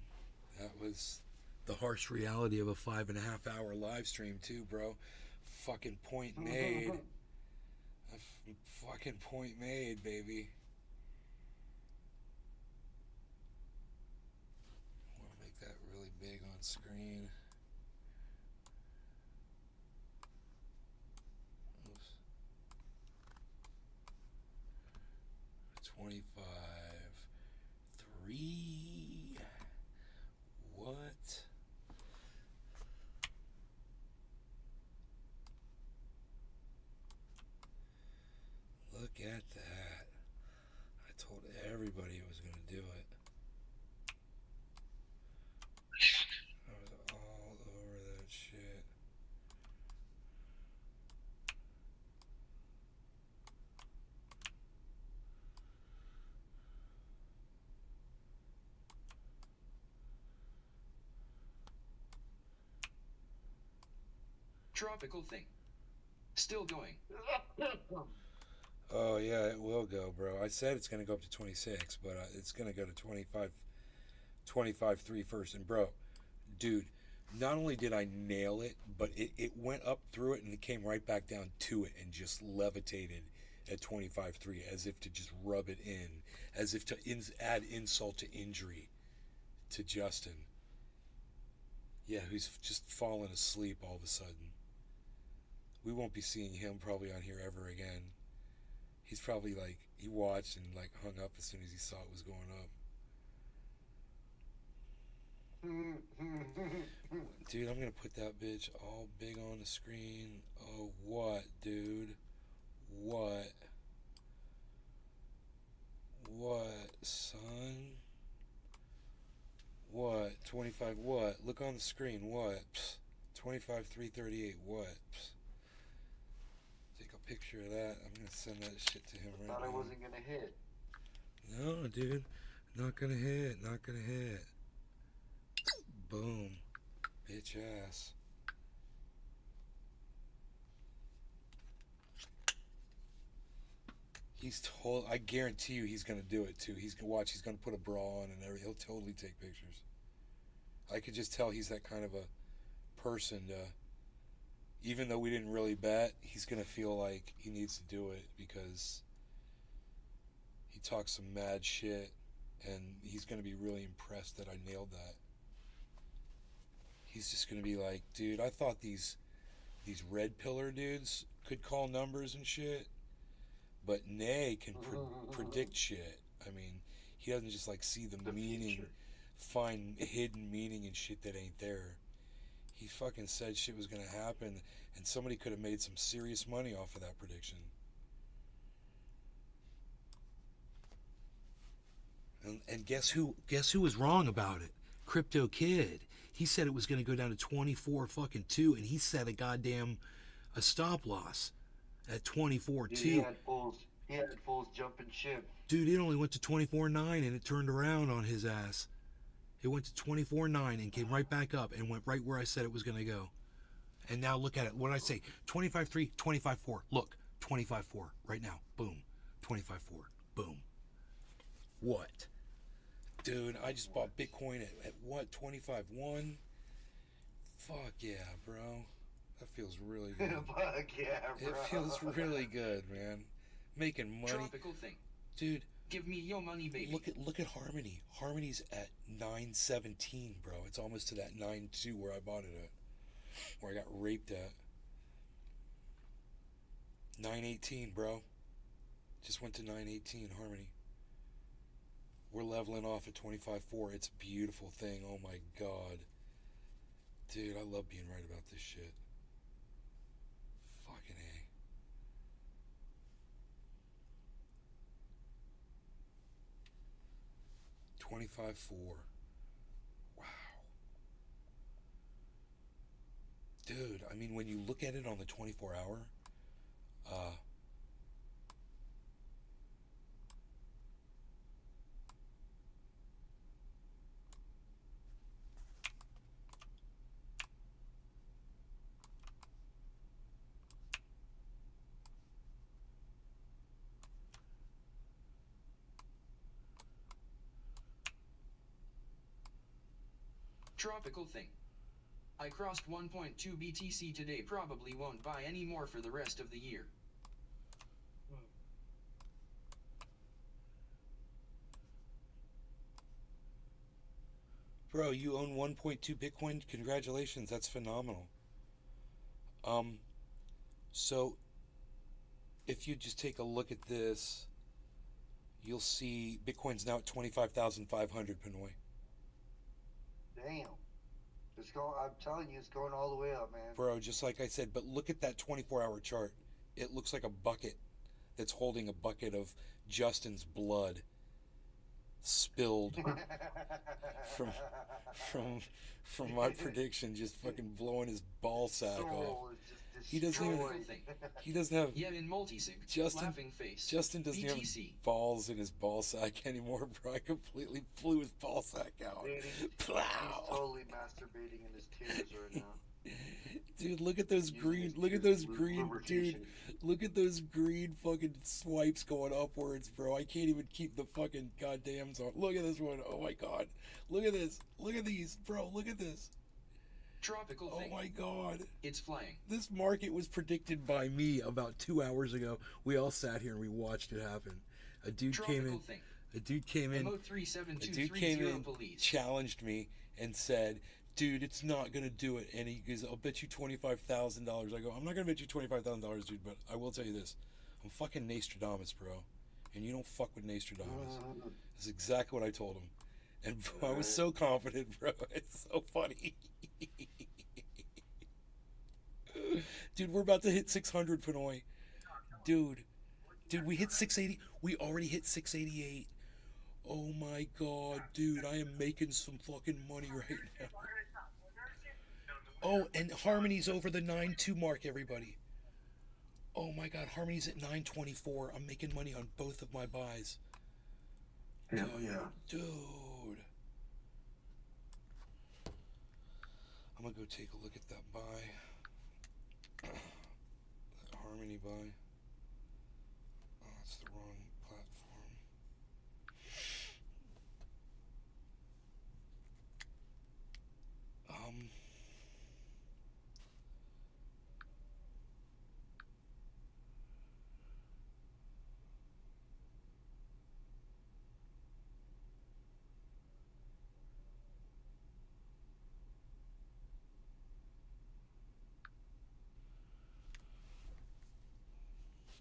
That was the harsh reality of a 5.5 hour live stream too, bro. Fucking point made. Fucking point made, baby. I want to make that really big on screen. Oops. 25. 3. What? Tropical thing. Still going. Oh yeah, it will go, bro. I said it's gonna go up to 26, but it's gonna go to 25.3 first. And bro, dude, not only did I nail it, but it went up through it and it came right back down to it and just levitated at 25.3, as if to just rub it in, as if to add insult to injury to Justin. Yeah, who's just fallen asleep all of a sudden. We won't be seeing him probably on here ever again. He's probably like, he watched and like hung up as soon as he saw it was going up. Dude, I'm gonna put that bitch all big on the screen. Oh, what, dude? What? What, son? What? 25 what? Look on the screen. What? 25.338. What? Take a picture of that. I'm gonna send that shit to him right now. Thought I wasn't gonna hit. No, dude. Not gonna hit. Not gonna hit. Boom. Bitch ass. He's told. I guarantee you, he's gonna do it too. He's gonna watch. He's gonna put a bra on and everything. He'll totally take pictures. I could just tell he's that kind of a person. Even though we didn't really bet, he's gonna feel like he needs to do it because he talks some mad shit, and he's gonna be really impressed that I nailed that. He's just gonna be like, dude, I thought these red pillar dudes could call numbers and shit. But Nay can predict shit. I mean, he doesn't just like see the meaning, future. Find hidden meaning and shit that ain't there. He fucking said shit was gonna happen, and somebody could have made some serious money off of that prediction. And guess who was wrong about it? Crypto Kid. He said it was gonna go down to 24.2, and he set a stop loss at 24.2. He had fools jumping ship. Dude, it only went to 24.9 and it turned around on his ass. It went to 24.9 and came right back up and went right where I said it was going to go. And now look at it. What did I say? 25.3, 25.4. Look, 25.4 right now. Boom. 25.4. Boom. What? Dude, I just bought Bitcoin at what? 25.1? Fuck yeah, bro. That feels really good. Fuck yeah, bro. It feels really good, man. Making money. Tropical thing. Dude. Give me your money, baby. Look at Harmony. Harmony's at 9.17, bro. It's almost to that 9.2 where I bought it at. Where I got raped at. 9.18, bro. Just went to 9.18, Harmony. We're leveling off at 25.4. It's a beautiful thing. Oh my god. Dude, I love being right about this shit. Fucking A. $25.4. Wow. Dude, I mean, when you look at it on the 24-hour, Tropical thing. I crossed 1.2 BTC today. Probably won't buy any more for the rest of the year. Bro, you own 1.2 Bitcoin? Congratulations, that's phenomenal. So if you just take a look at this, you'll see Bitcoin's now at 25,500, Pinoy. Damn. I'm telling you, it's going all the way up, man. Bro, just like I said, but look at that 24-hour chart. It looks like a bucket that's holding a bucket of Justin's blood spilled from my prediction, just fucking blowing his ball sack off. He doesn't have in multisig. Laughing face. Justin doesn't BTC. have balls in his ball sack anymore, bro. I completely blew his ball sack out. Dude, he's totally masturbating in his tears right now. Dude, look at those green. Look at those green, dude. Look at those green fucking swipes going upwards, bro. I can't even keep the fucking goddamns on. Look at this one. Oh my god. Look at this. Look at these, bro. Look at this. Tropical Oh thing. my god. It's flying. This market was predicted by me about 2 hours ago. We all sat here and we watched it happen. A dude came in. Thing. A dude came in. MO37230 A dude came in, police. challenged me, and said, "Dude, it's not gonna do it." And he goes, "I'll bet you $25,000." I go, "I'm not gonna bet you $25,000, dude, but I will tell you this: I'm fucking Nostradamus, bro, and you don't fuck with Nostradamus." That's exactly what I told him, and I was so confident, bro. It's so funny. Dude, we're about to hit 600, Pinoy. Dude, we hit 680. We already hit 688. Oh my god, dude, I am making some fucking money right now. Oh, and Harmony's over the 9.2 mark, everybody. Oh my god, Harmony's at 9.24. I'm making money on both of my buys. Hell yeah. Dude. I'm gonna go take a look at that buy. That Harmony buy. Oh, that's the wrong platform.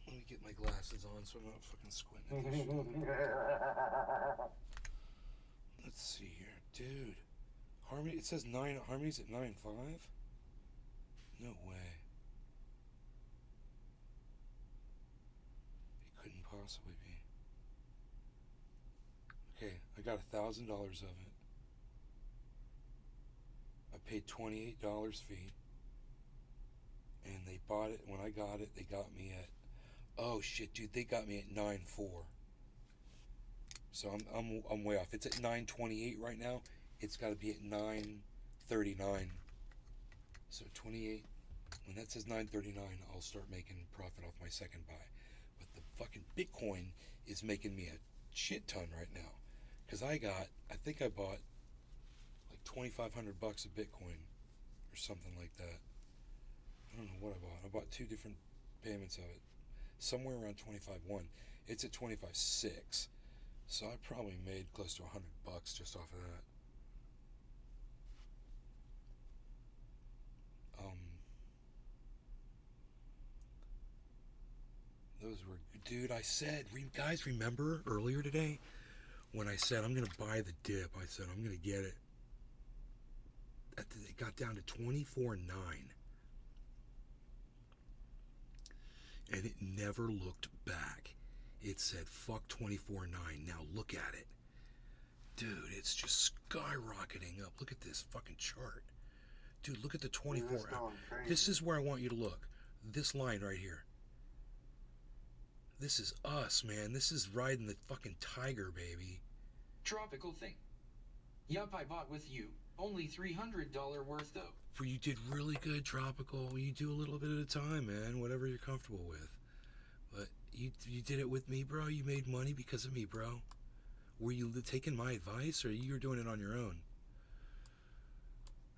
Let me get my glasses on so I'm not fucking squinting at this shit. Let's see here, dude. Harmony, it says 9. Harmony's at 9.5. No way. It couldn't possibly be. Okay, I got $1,000 of it. I paid $28 fee, and they bought it. When I got it, they got me at. Oh shit, dude! They got me at 9.4. So I'm way off. It's at 9.28 right now. It's got to be at 9.39. So 28. When that says 9.39, I'll start making profit off my second buy. But the fucking Bitcoin is making me a shit ton right now, because I think I bought like $2,500 of Bitcoin or something like that. I don't know what I bought. I bought 2 different payments of it. Somewhere around 25.1. It's at 25.6. So I probably made close to $100 just off of that. Those were, dude, I said, guys, remember earlier today when I said I'm going to buy the dip? I said I'm going to get it. It got down to 24.9. And it never looked back. It said, fuck 24.9. Now look at it. Dude, it's just skyrocketing up. Look at this fucking chart. Dude, look at the 24. This is where I want you to look. This line right here. This is us, man. This is riding the fucking tiger, baby. Tropical thing. Yup, I bought with you. Only $300 worth, though. For you did really good, Tropical. You do a little bit at a time, man. Whatever you're comfortable with. But you did it with me, bro. You made money because of me, bro. Were you taking my advice, or you were doing it on your own?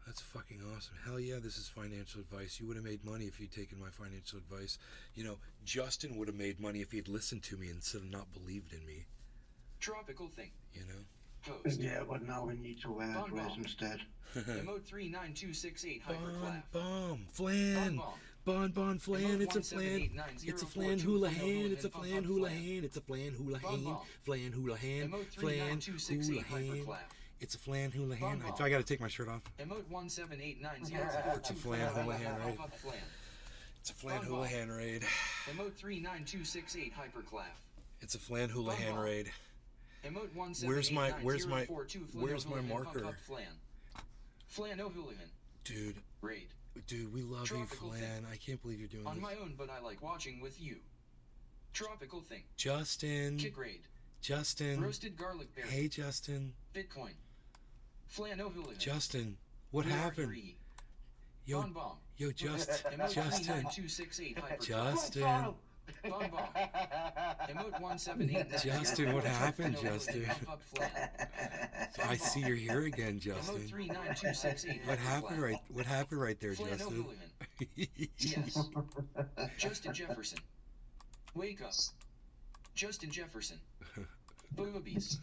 That's fucking awesome. Hell yeah, this is financial advice. You would have made money if you'd taken my financial advice. You know, Justin would have made money if he'd listened to me instead of not believed in me. Tropical thing. You know? Post. Yeah, but now we need to wear a dress instead. Emote 39268 hyperclap. Bomb, Flan. Bon, Flan. It's a Flan. It's a Flan Houlihan. It's a Flan Houlihan. It's a Flan Houlihan. Flan Houlihan. Flan Houlihan. It's a Flan Houlihan. I gotta take my shirt off. Emote 17890. It's a Flan Houlihan raid. It's a Flan Houlihan raid. Emote 39268 hyperclap. It's a Flan Houlihan raid. Emote Where's my marker? Flan O'Houlihan. Dude. Raid. Dude, we love Tropical you, Flan. thing. I can't believe you're doing On this. my own, but I like watching with you. Tropical thing. Justin. Kick raid. Justin. Roasted garlic berry. Hey, Justin. Bitcoin. Flan O'Houlihan. Justin, what We are happened? free. Yo, Bomb. yo, Justin. Emote Justin. 39268 hyper. Justin. Bomb. Emote 178. Justin, what happened, Justin? Up flan. I see you're here again, Emote Justin. 39268. What happened right? What happened right there, Flan Justin? O'Houlihan. Yes. Justin Jefferson. Wake up. Justin Jefferson. Boobies.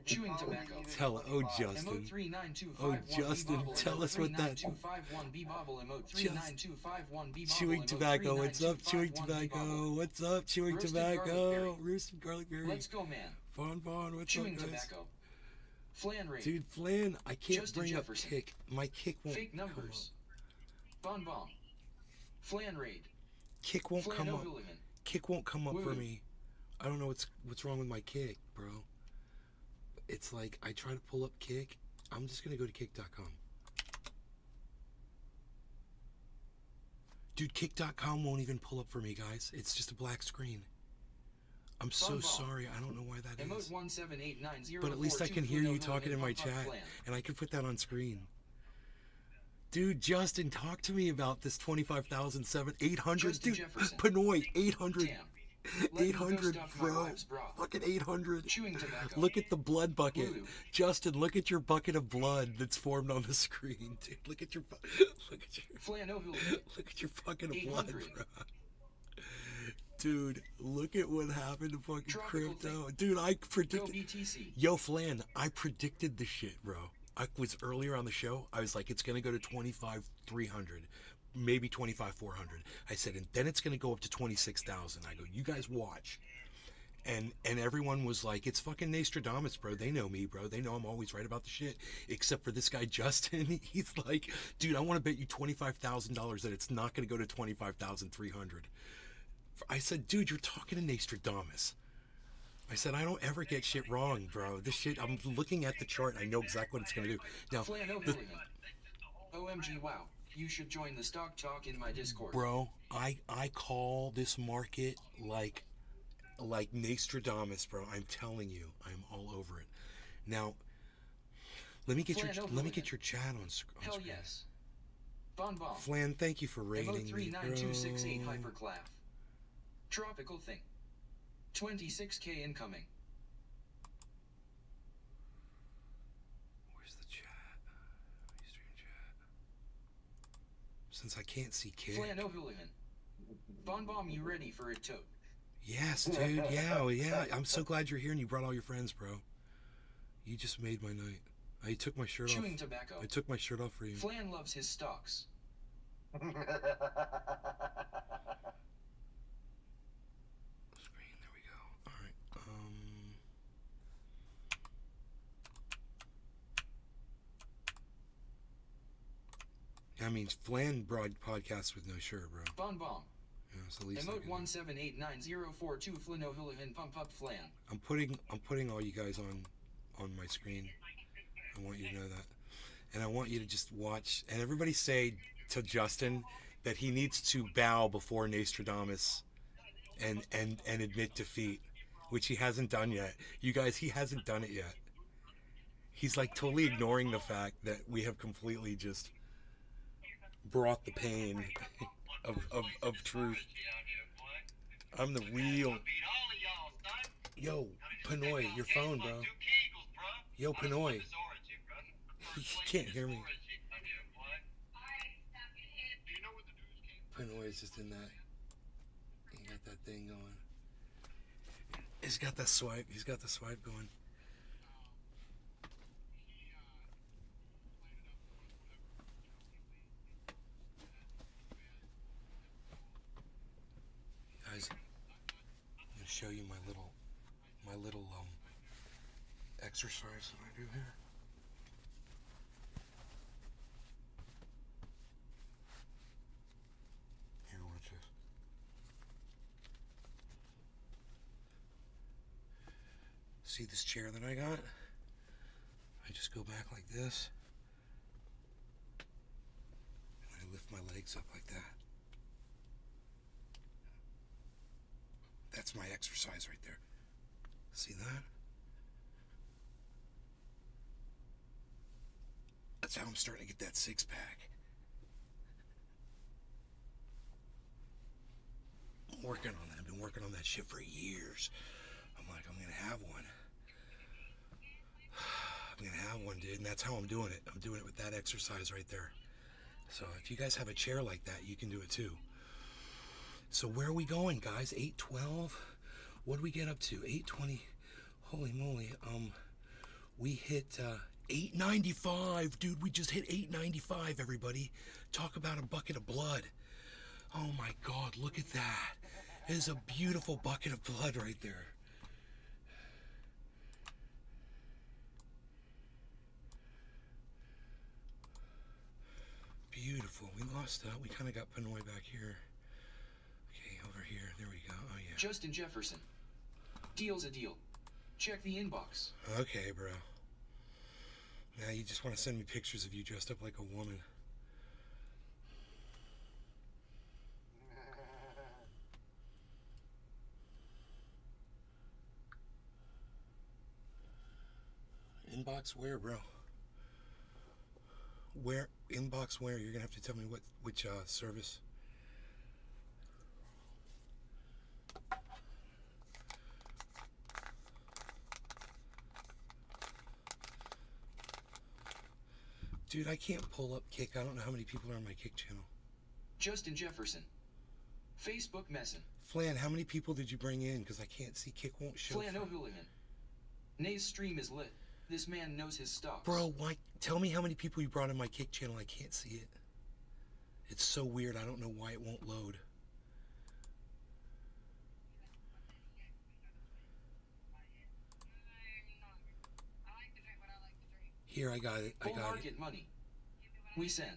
Chewing tobacco. Oh, Justin. Emote 39251 Oh, Justin, B-bobble. tell Emote us what that. 39251 B-bobble. Emote 39251 B-bobble. Chewing Emote tobacco. What's up, chewing 39251 tobacco? B-bobble. What's up, chewing Roasted tobacco? garlic berry. Roasted garlic berry. Let's go, man. Bon, what's Chewing up, guys? tobacco. Flan raid. Dude, Flan, I can't Justin bring Jefferson. up kick. My kick won't Fake numbers. Bon. Flan raid. Kick won't Flan come up. O'Houlihan. Kick won't come up for Woo. me. I don't know what's wrong with my kick, bro. It's like I try to pull up kick. I'm just gonna go to kick.com. Dude, kick.com won't even pull up for me, guys. It's just a black screen. I'm so sorry. I don't know why that Emote is. 1789042 But at least I can hear you talking in my Flan. chat, and I can put that on screen. Dude, Justin, talk to me about this 25,800. Justin Dude, Jefferson. Panoy, 800. Damn. Let me go 800, stuff my bro. wife's bra. Fucking 800. Chewing tobacco. Look at the blood bucket. Woo. Justin, look at your bucket of blood that's formed on the screen, dude. Look at your Flan O'Houlihan. look at your fucking blood, 800. bro. Dude, look at what happened to fucking Tropical crypto. Dude, I Go predicted. BTC. Yo, Flan, I predicted the shit, bro. I was earlier on the show. I was like, it's gonna go to 25,300, maybe 25,400. I said, and then it's gonna go up to 26,000. I go, you guys watch. And everyone was like, it's fucking Nostradamus, bro. They know me, bro. They know I'm always right about the shit. Except for this guy, Justin. He's like, dude, I want to bet you $25,000 that it's not gonna go to 25,300. I said, dude, you're talking to Nostradamus. I said, I don't ever get shit wrong, bro. This shit, I'm looking at the chart. I know exactly what it's going to do. Now, Flan O'Houlihan. OMG, wow. You should join the stock talk in my Discord. bro, I call this market like Nostradamus, bro. I'm telling you, I'm all over it. Now, let me get Flan your O'Houlihan. chat on Hell screen. yes. Bon. Flan, thank you for rating Emote me, bro. 39268 hyperclav. Tropical thing. 26k incoming. Where's the chat? Stream chat. Since I can't see kick. Flan O'Houlihan. Bon, you ready for it, tote? Yes, dude. Yeah. I'm so glad you're here and you brought all your friends, bro. You just made my night. I took my shirt Chewing off. tobacco. I took my shirt off for you. Flan loves his stocks. Screen, there we go. All right. I mean, Flan broad podcasts with no shirt, bro. Bon. Yeah, it's the least I Emote can do. 1789042 Flan O'Houlihan pump up Flan. I'm putting all you guys on my screen. I want you to know that. And I want you to just watch and everybody say to Justin that he needs to bow before Nostradamus and admit defeat, which he hasn't done yet. You guys, he hasn't done it yet. He's like totally ignoring the fact that we have completely just brought the pain of truth. I'm the real. Yo, Panoy, your phone, bro. Yo, Panoy. You can't hear me. Panoy is just in that. He got that thing going. He's got that swipe. He's got the swipe going. Guys, I'm gonna show you my little exercise that I do here. Here, watch this. See this chair that I got? I just go back like this. And I lift my legs up like that. That's my exercise right there. See that? That's how I'm starting to get that six-pack. working on that. I've been working on that shit for years. I'm like, I'm gonna have one. I'm gonna have one, dude, and that's how I'm doing it. I'm doing it with that exercise right there. So if you guys have a chair like that, you can do it too. So where are we going, guys? 812? What do we get up to? 820? Holy moly. We hit 895, dude. We just hit 895, everybody. Talk about a bucket of blood. Oh my God, look at that. It is a beautiful bucket of blood right there. Beautiful. We lost we kind of got Pinoy back here. Okay, over here. There we go. Oh yeah. Justin Jefferson. Deal's a deal. Check the inbox. Okay, bro. Now you just want to send me pictures of you dressed up like a woman. Inbox where, bro? Where? Inbox where? You're gonna have to tell me which service. Dude, I can't pull up Kick. I don't know how many people are on my Kick channel. Justin Jefferson. Facebook Messin. Flan, how many people did you bring in? Because I can't see. Kick won't show. Flan O'Hooligan. Nay's stream is lit. This man knows his stuff. Bro, why? Tell me how many people you brought in my Kick channel. I can't see it. It's so weird. I don't know why it won't load. Here, I got it. I Full got market it. money. We send.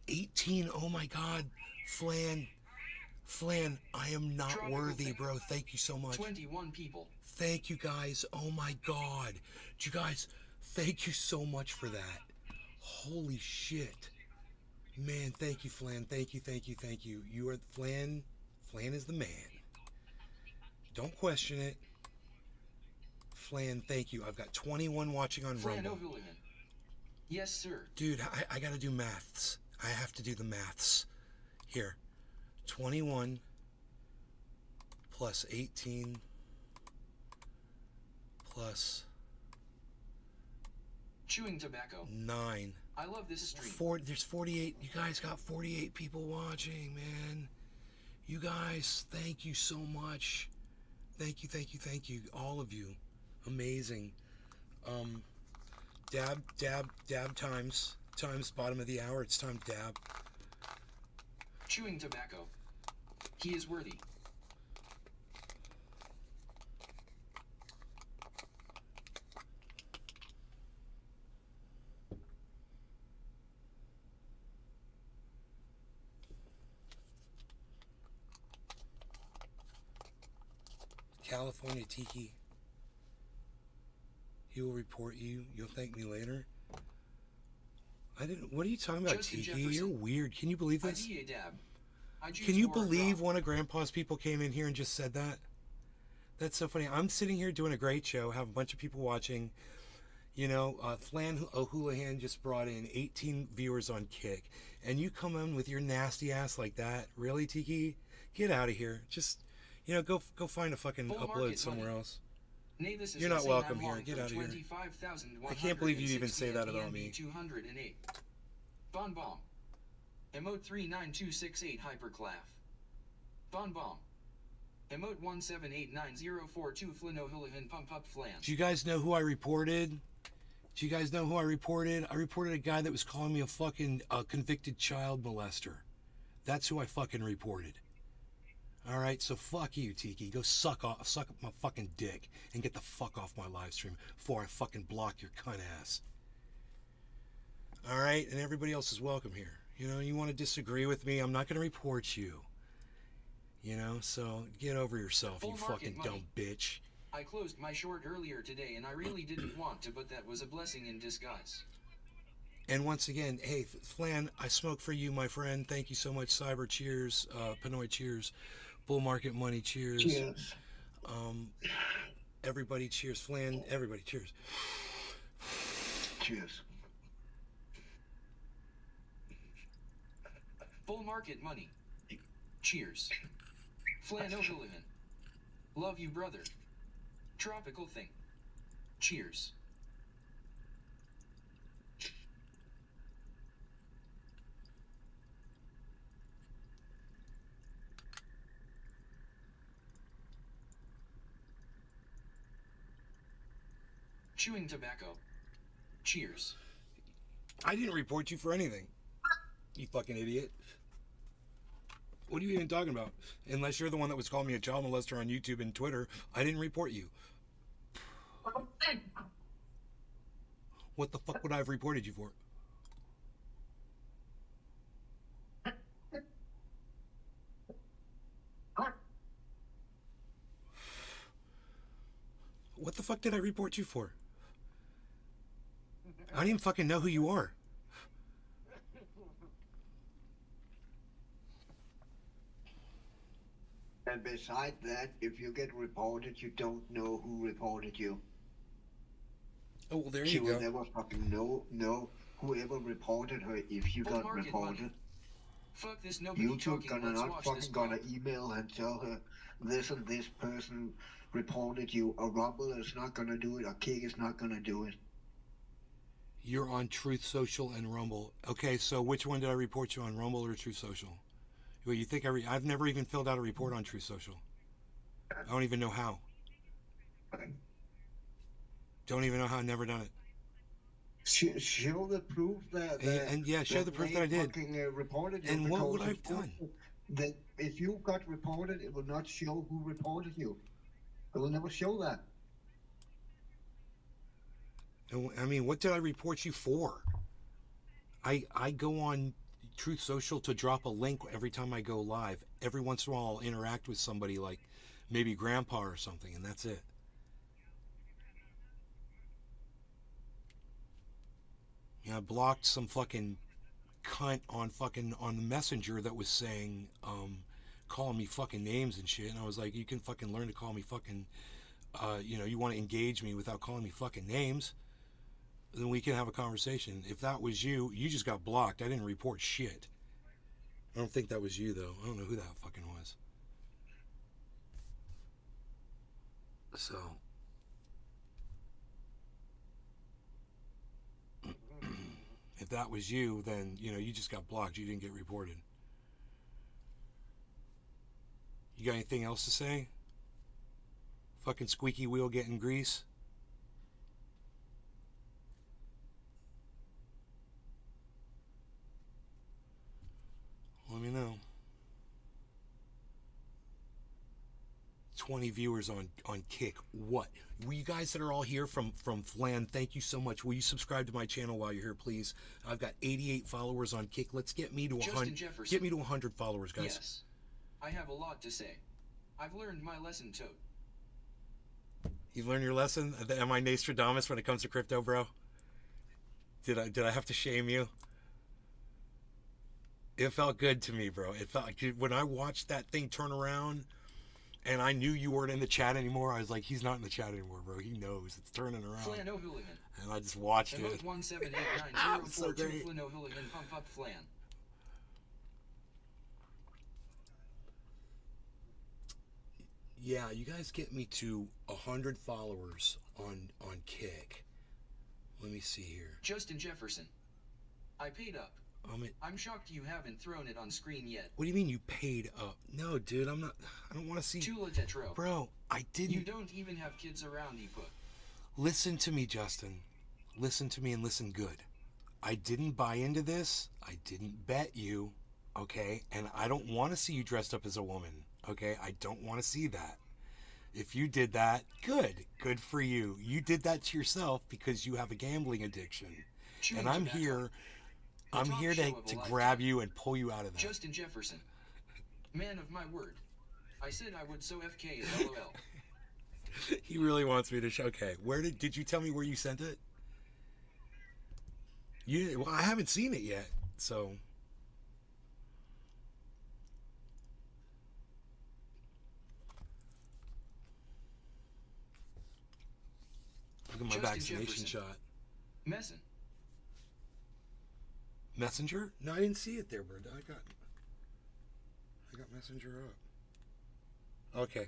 $18. Oh my God, Flan, I am not worthy, bro. Thank you so much. 21 people. Thank you guys. Oh my God, you guys, thank you so much for that. Holy shit, man. Thank you, Flan. Thank you, thank you, thank you. You are Flan. Flan is the man. Don't question it. Flan, thank you. I've got 21 watching on Flan Rumble. O'Hooligan. Yes, sir. Dude, I gotta do maths. I have to do the maths. Here. 21 plus 18 plus Chewing tobacco. 9. I love this stream. There's 48. You guys got 48 people watching, man. You guys, thank you so much. Thank you, thank you, thank you. All of you. Amazing. Dab times bottom of the hour. It's time to dab. Chewing tobacco. He is worthy. California Tiki. He will report you. You'll thank me later. What are you talking about, Justin Tiki? Jefferson. You're weird. Can you believe this? IDA dab. I choose Can you more believe raw. one of Grandpa's people came in here and just said that? That's so funny. I'm sitting here doing a great show, have a bunch of people watching. You know, Flan O'Houlihan just brought in 18 viewers on Kick, and you come in with your nasty ass like that? Really, Tiki? Get out of here. Just, you know, go find a fucking Full upload market somewhere money. else. Nay, this is You're not insane. welcome I'm here. long Get for out of here. 25,160 I can't believe you'd even say that about me. 208. Bon Bomb. Emote 39268 Hyperclav. Bon Bomb. Emote 1789042 Flynn O'Hooligan Pump Up Flan. Do you guys know who I reported? Do you guys know who I reported? I reported a guy that was calling me a fucking convicted child molester. That's who I fucking reported. All right, so fuck you, Tiki. Go suck up my fucking dick and get the fuck off my live stream before I fucking block your cunt ass. All right, and everybody else is welcome here. You know, you want to disagree with me, I'm not going to report you. You know, so get over yourself, Full you market fucking money. dumb bitch. I closed my short earlier today and I really didn't want to, but that was a blessing in disguise. And once again, hey, Flan, I smoke for you, my friend. Thank you so much. Cyber, cheers. Pinoy, cheers. Bull market money, cheers. Cheers. Everybody cheers. Flan, everybody cheers. Cheers. Bull market money. Cheers. Flan O'Sullivan. Love you, brother. Tropical thing. Cheers. Chewing tobacco. Cheers. I didn't report you for anything. You fucking idiot. What are you even talking about? Unless you're the one that was calling me a child molester on YouTube and Twitter, I didn't report you. What the fuck would I have reported you for? What the fuck did I report you for? I don't even fucking know who you are. And beside that, if you get reported, you don't know who reported you. Oh, well, there She you will go. never fucking know whoever reported her if you Bull got market reported. money. Fuck this, nobody YouTube talking. gonna Let's not watch fucking this gonna pod. email and tell her this and this person reported you. A Rumble is not gonna do it. A Kick is not gonna do it. You're on Truth Social and Rumble. Okay, so which one did I report you on, Rumble or Truth Social? Well, you think I've never even filled out a report on Truth Social. I don't even know how. Don't even know how. I've never done it. Show the proof that. And yeah, show the proof that I did. Fucking, reported you. And what would because I've done? That if you got reported, it will not show who reported you. It will never show that. I mean, what did I report you for? I go on Truth Social to drop a link every time I go live. Every once in a while, I'll interact with somebody like maybe Grandpa or something, and that's it. Yeah, I blocked some fucking cunt on the Messenger that was saying, calling me fucking names and shit, and I was like, you can fucking learn to call me fucking, you want to engage me without calling me fucking names, then we can have a conversation. If that was you, you just got blocked. I didn't report shit. I don't think that was you, though. I don't know who that fucking was. So. If that was you, then, you just got blocked. You didn't get reported. You got anything else to say? Fucking squeaky wheel getting grease? Let me know. 20 viewers on Kick. What? Will you guys that are all here from Flan, thank you so much. Will you subscribe to my channel while you're here, please? I've got 88 followers on Kick. Let's get me to 100. Get me to 100 followers, guys. Yes. I have a lot to say. I've learned my lesson, Toad. You've learned your lesson? Am I Nostradamus when it comes to crypto, bro? Did I have to shame you? It felt good to me, bro. It felt like when I watched that thing turn around and I knew you weren't in the chat anymore, I was like, he's not in the chat anymore, bro. He knows. It's turning around. Flan O'Hooligan. And I just watched it. Emote 1789042 So great. Flan O'Hooligan pump up Flan. Yeah, you guys get me to 100 followers on Kick. Let me see here. Justin Jefferson. I paid up. I'm shocked you haven't thrown it on screen yet. What do you mean you paid up? No, dude, I'm not. I don't want to see. Tula Tetro. Bro, I didn't. You don't even have kids around, Epa. Listen to me, Justin. Listen to me and listen good. I didn't buy into this. I didn't bet you, okay? And I don't want to see you dressed up as a woman, okay? I don't want to see that. If you did that, good. Good for you. You did that to yourself because you have a gambling addiction. And I'm here to grab you and pull you out of that. Justin Jefferson. Man of my word. I said I would so FK as LOL. He really wants me to show. Okay, where did you tell me where you sent it? Well, I haven't seen it yet, so. Look at my Justin vaccination Jefferson. shot. Messin. Messenger? No, I didn't see it there, bro. I got Messenger up. Okay.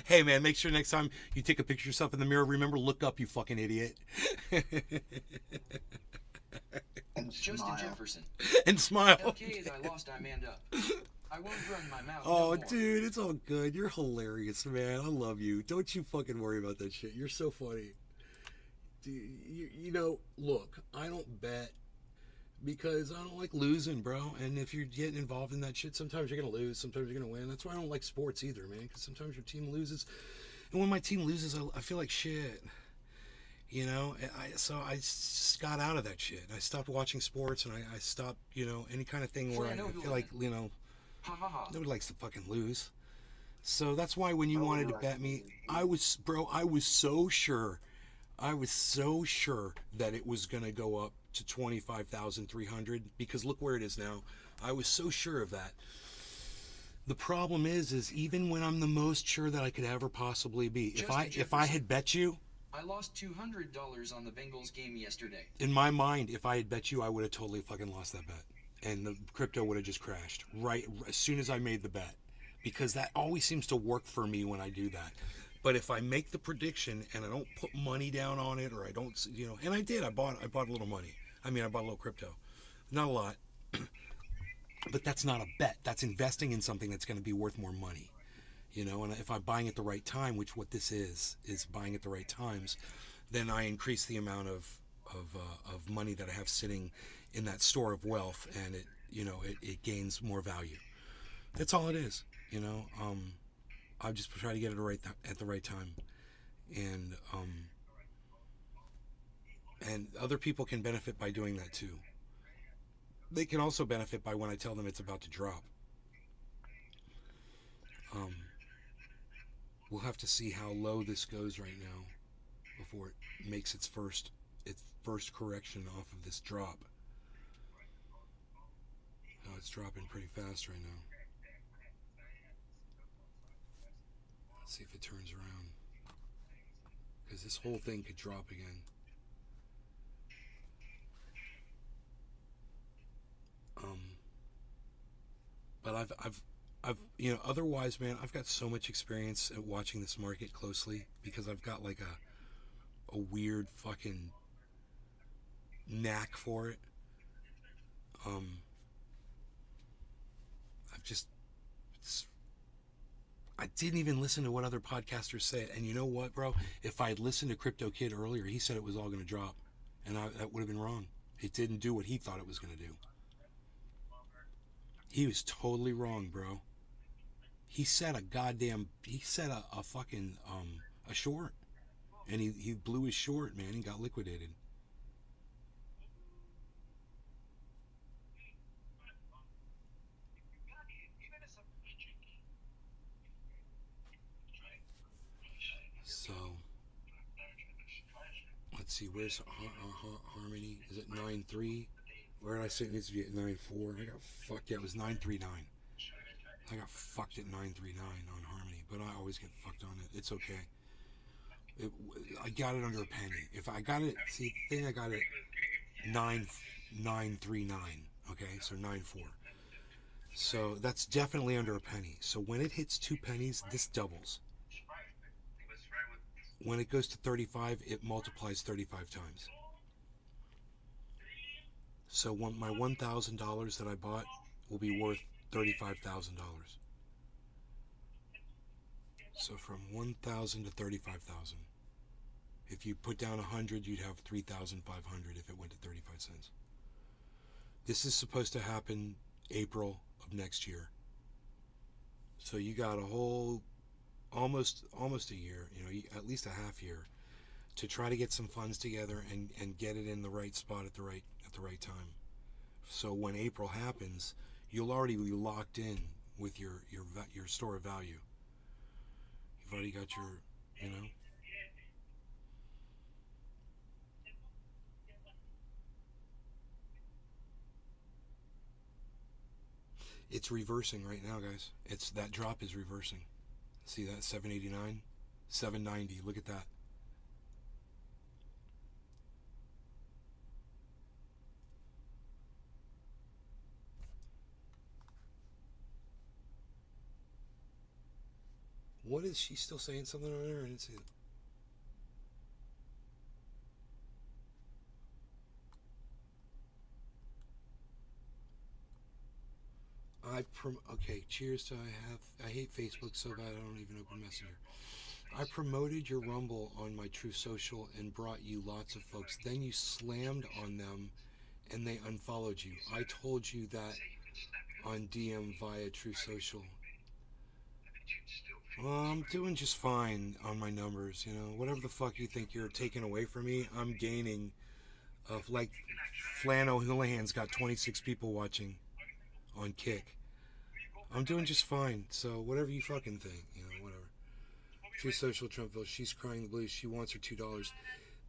Hey man, make sure next time you take a picture of yourself in the mirror, remember, look up, you fucking idiot. And Justin Jefferson. And smile. Okay, I lost, I manned up. I won't run my mouth. Oh, no more. dude, it's all good. You're hilarious, man. I love you. Don't you fucking worry about that shit. You're so funny. Dude, you know, look, I don't bet because I don't like losing, bro. And if you're getting involved in that shit, sometimes you're going to lose, sometimes you're going to win. That's why I don't like sports either, man, because sometimes your team loses. And when my team loses, I feel like shit. You know, so I just got out of that shit. I stopped watching sports, and I stopped, you know, any kind of thing where I feel like, you know, nobody likes to fucking lose. So that's why when you wanted to bet me, I was so sure. I was so sure that it was going to go up to 25,300 because look where it is now. I was so sure of that. The problem is even when I'm the most sure that I could ever possibly be, if I had bet you, I lost $200 on the Bengals game yesterday. in my mind, if I had bet you, I would have totally fucking lost that bet. And the crypto would have just crashed right as soon as I made the bet. Because that always seems to work for me when I do that. But if I make the prediction and I don't put money down on it, or I don't, you know, and I did, I bought a little money. I mean, I bought a little crypto. Not a lot. But that's not a bet. That's investing in something that's going to be worth more money. You know, and if I'm buying at the right time, which what this is buying at the right times, then I increase the amount of money that I have sitting in that store of wealth, and it, you know, it gains more value. That's all it is. You know, I just try to get it at the right time, and other people can benefit by doing that too. They can also benefit by when I tell them it's about to drop. We'll have to see how low this goes right now before it makes its first correction off of this drop. Oh, it's dropping pretty fast right now. Let's see if it turns around, because this whole thing could drop again. But I've you know, otherwise, man, I've got so much experience at watching this market closely because I've got like a weird fucking knack for it. I didn't even listen to what other podcasters said, and you know what, bro? If I had listened to Crypto Kid earlier, he said it was all going to drop, and that would have been wrong. It didn't do what he thought it was going to do. He was totally wrong, bro. He set a fucking a short, and he blew his short, man. He got liquidated. So let's see, where's Harmony? Is it 9.3? Where did I say it needs to be at 9.4? I got fucked. Yeah, it was 9.39. I got fucked at 9.39 on Harmony, but I always get fucked on it. It's okay. I got it under a penny. If I got it, see, the thing I got it 9.39. Okay, so 9.4. So that's definitely under a penny. So when it hits 2 pennies, this doubles. When it goes to 35, it multiplies 35 times. So my $1,000 that I bought will be worth $35,000. So from 1,000 to 35,000. If you put down 100, you'd have 3,500 if it went to 35 cents. This is supposed to happen April of next year. So you got a whole, almost a year, at least a half year, to try to get some funds together and get it in the right spot at the right time. So when April happens, you'll already be locked in with your store of value. You've already got your, It's reversing right now, guys. That drop is reversing. See that? 789, 790. Look at that. What is she still saying something on there? I didn't see it. Okay, cheers to I hate Facebook so bad I don't even open Messenger. I promoted your Rumble on my True Social and brought you lots of folks. Then you slammed on them and they unfollowed you. I told you that on DM via True Social. Well, I'm doing just fine on my numbers, Whatever the fuck you think you're taking away from me, I'm gaining. Like Flan O'Houlihan's got 26 people watching on Kick. I'm doing just fine, so whatever you fucking think, whatever. True Social Trumpville, she's crying the blues, she wants her $2.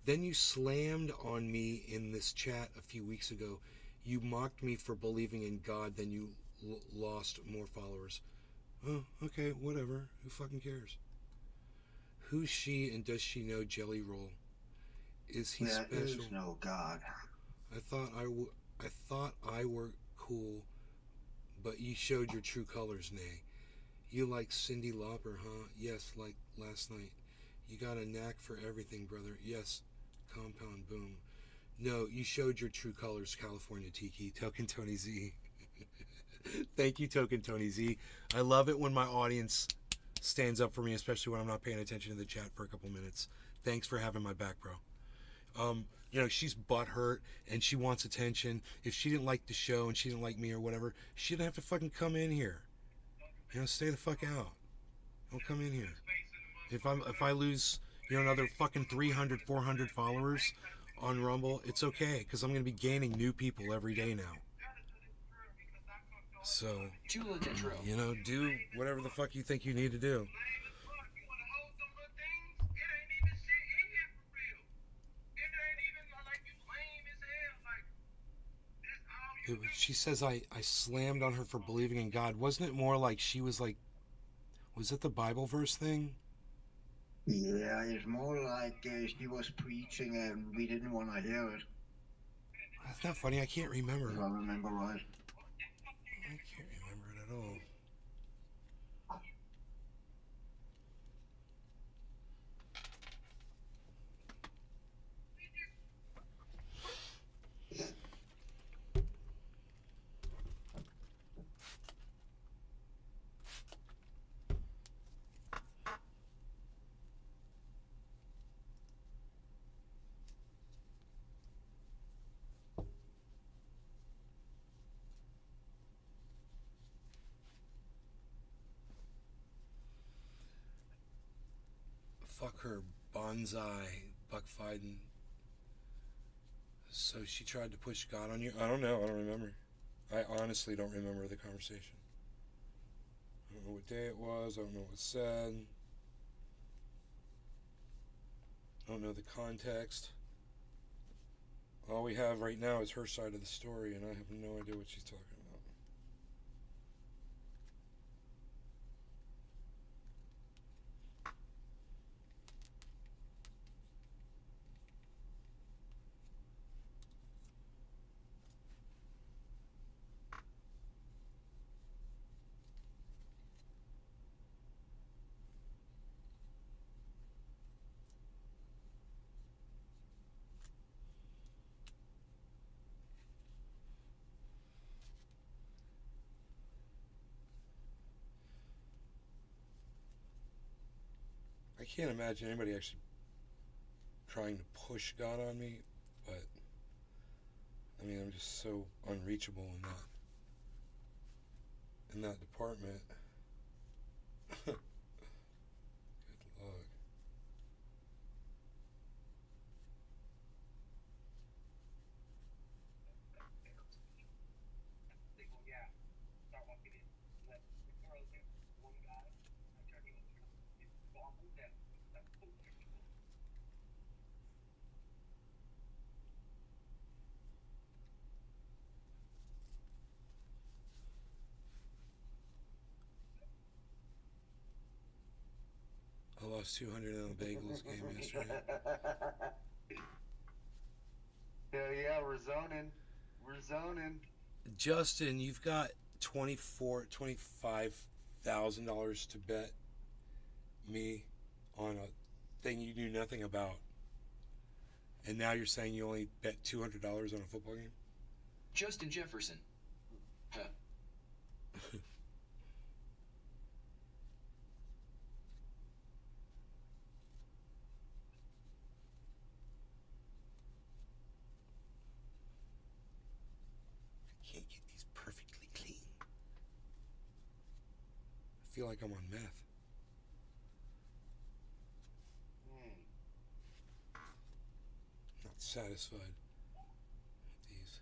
Then you slammed on me in this chat a few weeks ago. You mocked me for believing in God, then you lost more followers. Oh, okay, whatever. Who fucking cares? Who's she and does she know Jelly Roll? Is he special? There is no God. I thought I were cool, but you showed your true colors, nay. You like Cyndi Lauper, huh? Yes, like last night. You got a knack for everything, brother. Yes, compound boom. No, you showed your true colors, California Tiki. Token Tony Z. Thank you, Token Tony Z. I love it when my audience stands up for me, especially when I'm not paying attention to the chat for a couple minutes. Thanks for having my back, bro. She's butthurt and she wants attention. If she didn't like the show and she didn't like me or whatever, she didn't have to fucking come in here. Stay the fuck out. Don't come in here. If I lose, another fucking 300, 400 followers on Rumble, it's okay, because I'm going to be gaining new people every day now. So, do whatever the fuck you think you need to do. She says I slammed on her for believing in God. Wasn't it more like she was like, was it the Bible verse thing? Yeah, it's more like she was preaching and we didn't want to hear it. That's not funny. I can't remember. If I remember right. I can't remember it at all. Fuck her, bonsai, Buck Fiden. So she tried to push God on you? I don't know, I don't remember. I honestly don't remember the conversation. I don't know what day it was, I don't know what was said. I don't know the context. All we have right now is her side of the story, and I have no idea what she's talking about. I can't imagine anybody actually trying to push God on me, but I mean, I'm just so unreachable in that department. lost 200 in the Bengals game yesterday. Hell yeah, we're zoning. We're zoning. Justin, you've got $25,000 to bet me on a thing you knew nothing about. And now you're saying you only bet $200 on a football game? Justin Jefferson. Huh. Can't get these perfectly clean. I feel like I'm on meth. Not satisfied with these.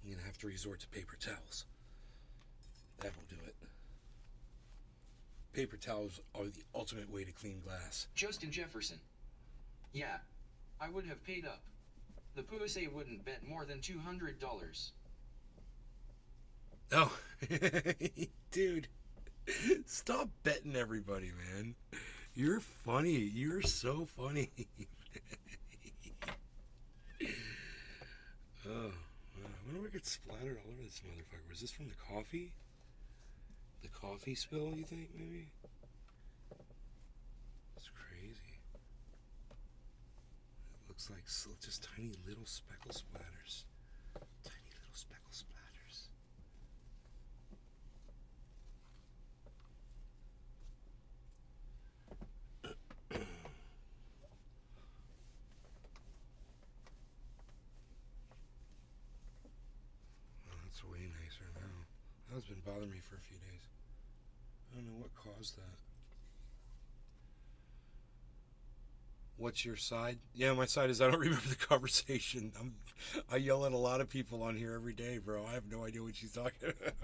I'm gonna have to resort to paper towels. That'll do it. Paper towels are the ultimate way to clean glass. Justin Jefferson. Yeah, I would have paid up. The pussy wouldn't bet more than $200. Oh, dude, stop betting everybody, man. You're funny. You're so funny. Oh, wow. I wonder what gets splattered all over this motherfucker. Was this from the coffee? The coffee spill, you think, maybe? It's crazy. It looks like just tiny little speckle splatters. Tiny little speckle splatters. Oh, that's way nicer now. That's been bothering me for a few days. I don't know what caused that. What's your side? Yeah, my side is I don't remember the conversation. I yell at a lot of people on here every day, bro. I have no idea what she's talking about.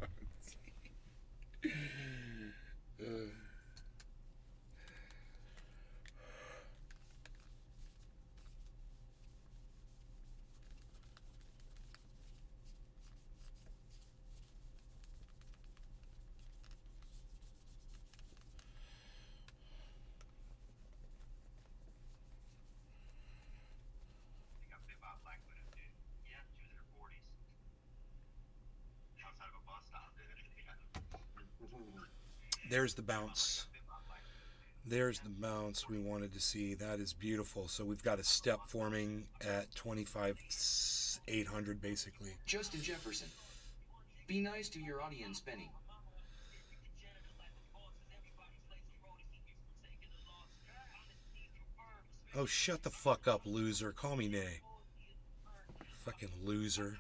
There's the bounce. There's the bounce we wanted to see. That is beautiful. So we've got a step forming at 25,800 basically. Justin Jefferson. Be nice to your audience, Benny. Oh, shut the fuck up, loser. Call me Nay. Fucking loser.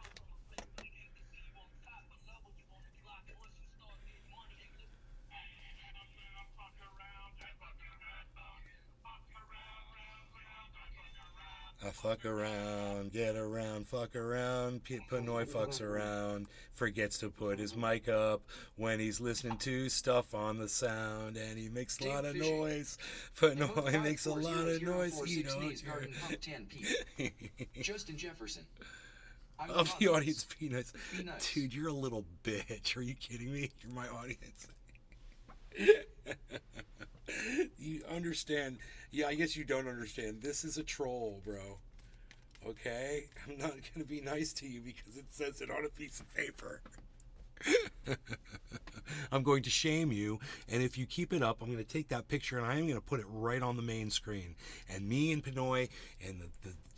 I fuck around, get around, fuck around. Pinoy fucks around, forgets to put his mic up when he's listening to stuff on the sound, and he makes a lot of noise. Pinoy makes a lot of noise. He don't hear. Justin Jefferson. Of the audience, Peanuts. Be nice. Dude, you're a little bitch. Are you kidding me? You're my audience. You understand? Yeah, I guess you don't understand. This is a troll, bro. Okay? I'm not going to be nice to you because it says it on a piece of paper. I'm going to shame you, and if you keep it up, I'm going to take that picture and I am going to put it right on the main screen. And me and Pinoy and the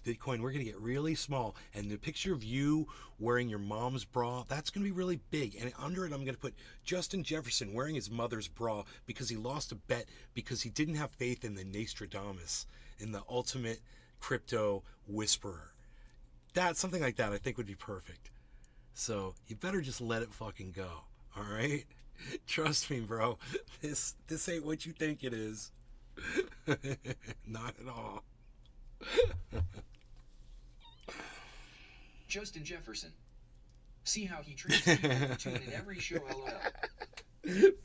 Bitcoin, we're going to get really small. And the picture of you wearing your mom's bra, that's going to be really big. And under it, I'm going to put Justin Jefferson wearing his mother's bra because he lost a bet because he didn't have faith in the Nostradamus, in the ultimate crypto whisperer. That, something like that, I think would be perfect. So you better just let it fucking go. All right? Trust me, bro. This ain't what you think it is. Not at all. Justin Jefferson. See how he treats people who tune in every show, LOL.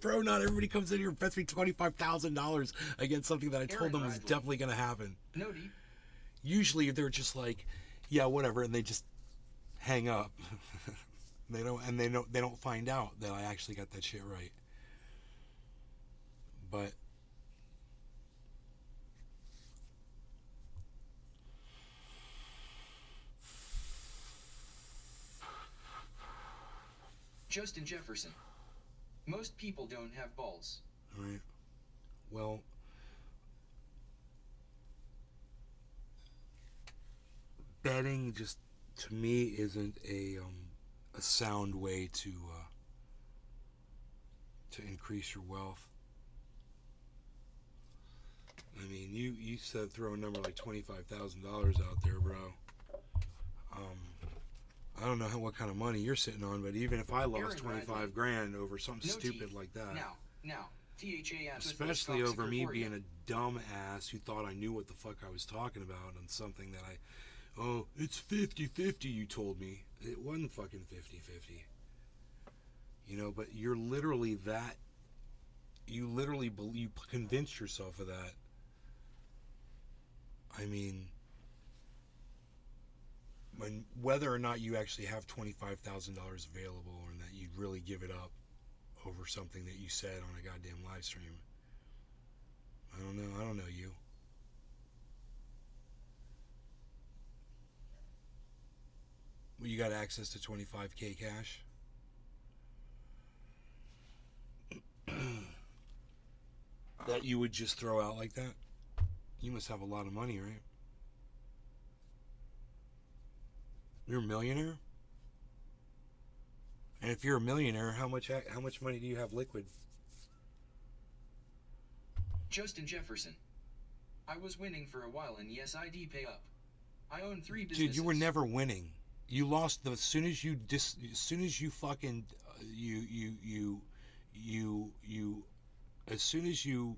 Bro, not everybody comes in here and bets me $25,000 against something that I told them was definitely going to happen. No deep. Usually they're just like, yeah, whatever, and they just hang up. They don't find out that I actually got that shit right. But Justin Jefferson. Most people don't have balls. right. Well, betting just to me isn't a sound way to increase your wealth. I mean, you said throw a number like $25,000 out there, bro. I don't know what kind of money you're sitting on, but even if I lost 25 grand over something stupid like that, Now, THA especially over me being a dumb ass who thought I knew what the fuck I was talking about on something that it's 50-50 you told me. It wasn't fucking 50-50. You know, but you're literally that, you convinced yourself of that. I mean, whether or not you actually have $25,000 available or that you'd really give it up over something that you said on a goddamn live stream. I don't know you. Well, you got access to 25K cash? That you would just throw out like that? You must have a lot of money, right? You're a millionaire? And if you're a millionaire, how much money do you have liquid? Justin Jefferson. I was winning for a while, and yes, I did pay up. I own 3 businesses. Dude, you were never winning. You lost as soon as you fucking as soon as you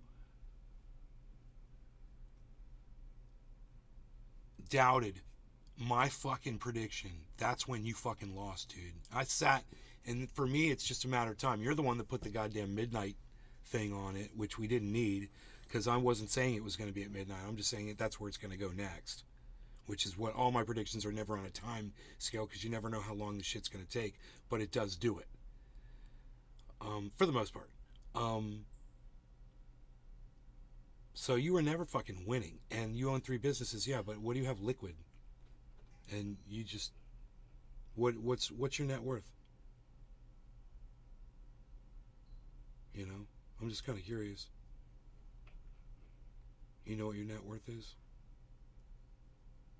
doubted my fucking prediction, that's when you fucking lost, dude. I sat, and for me, it's just a matter of time. You're the one that put the goddamn midnight thing on it, which we didn't need, because I wasn't saying it was going to be at midnight. I'm just saying that's where it's going to go next, which is what all my predictions are never on a time scale, because you never know how long the shit's going to take, but it does do it. For the most part. So you were never fucking winning, and you own 3 businesses, yeah, but what do you have liquid? And you just, what's your net worth? You know, I'm just kind of curious. You know what your net worth is?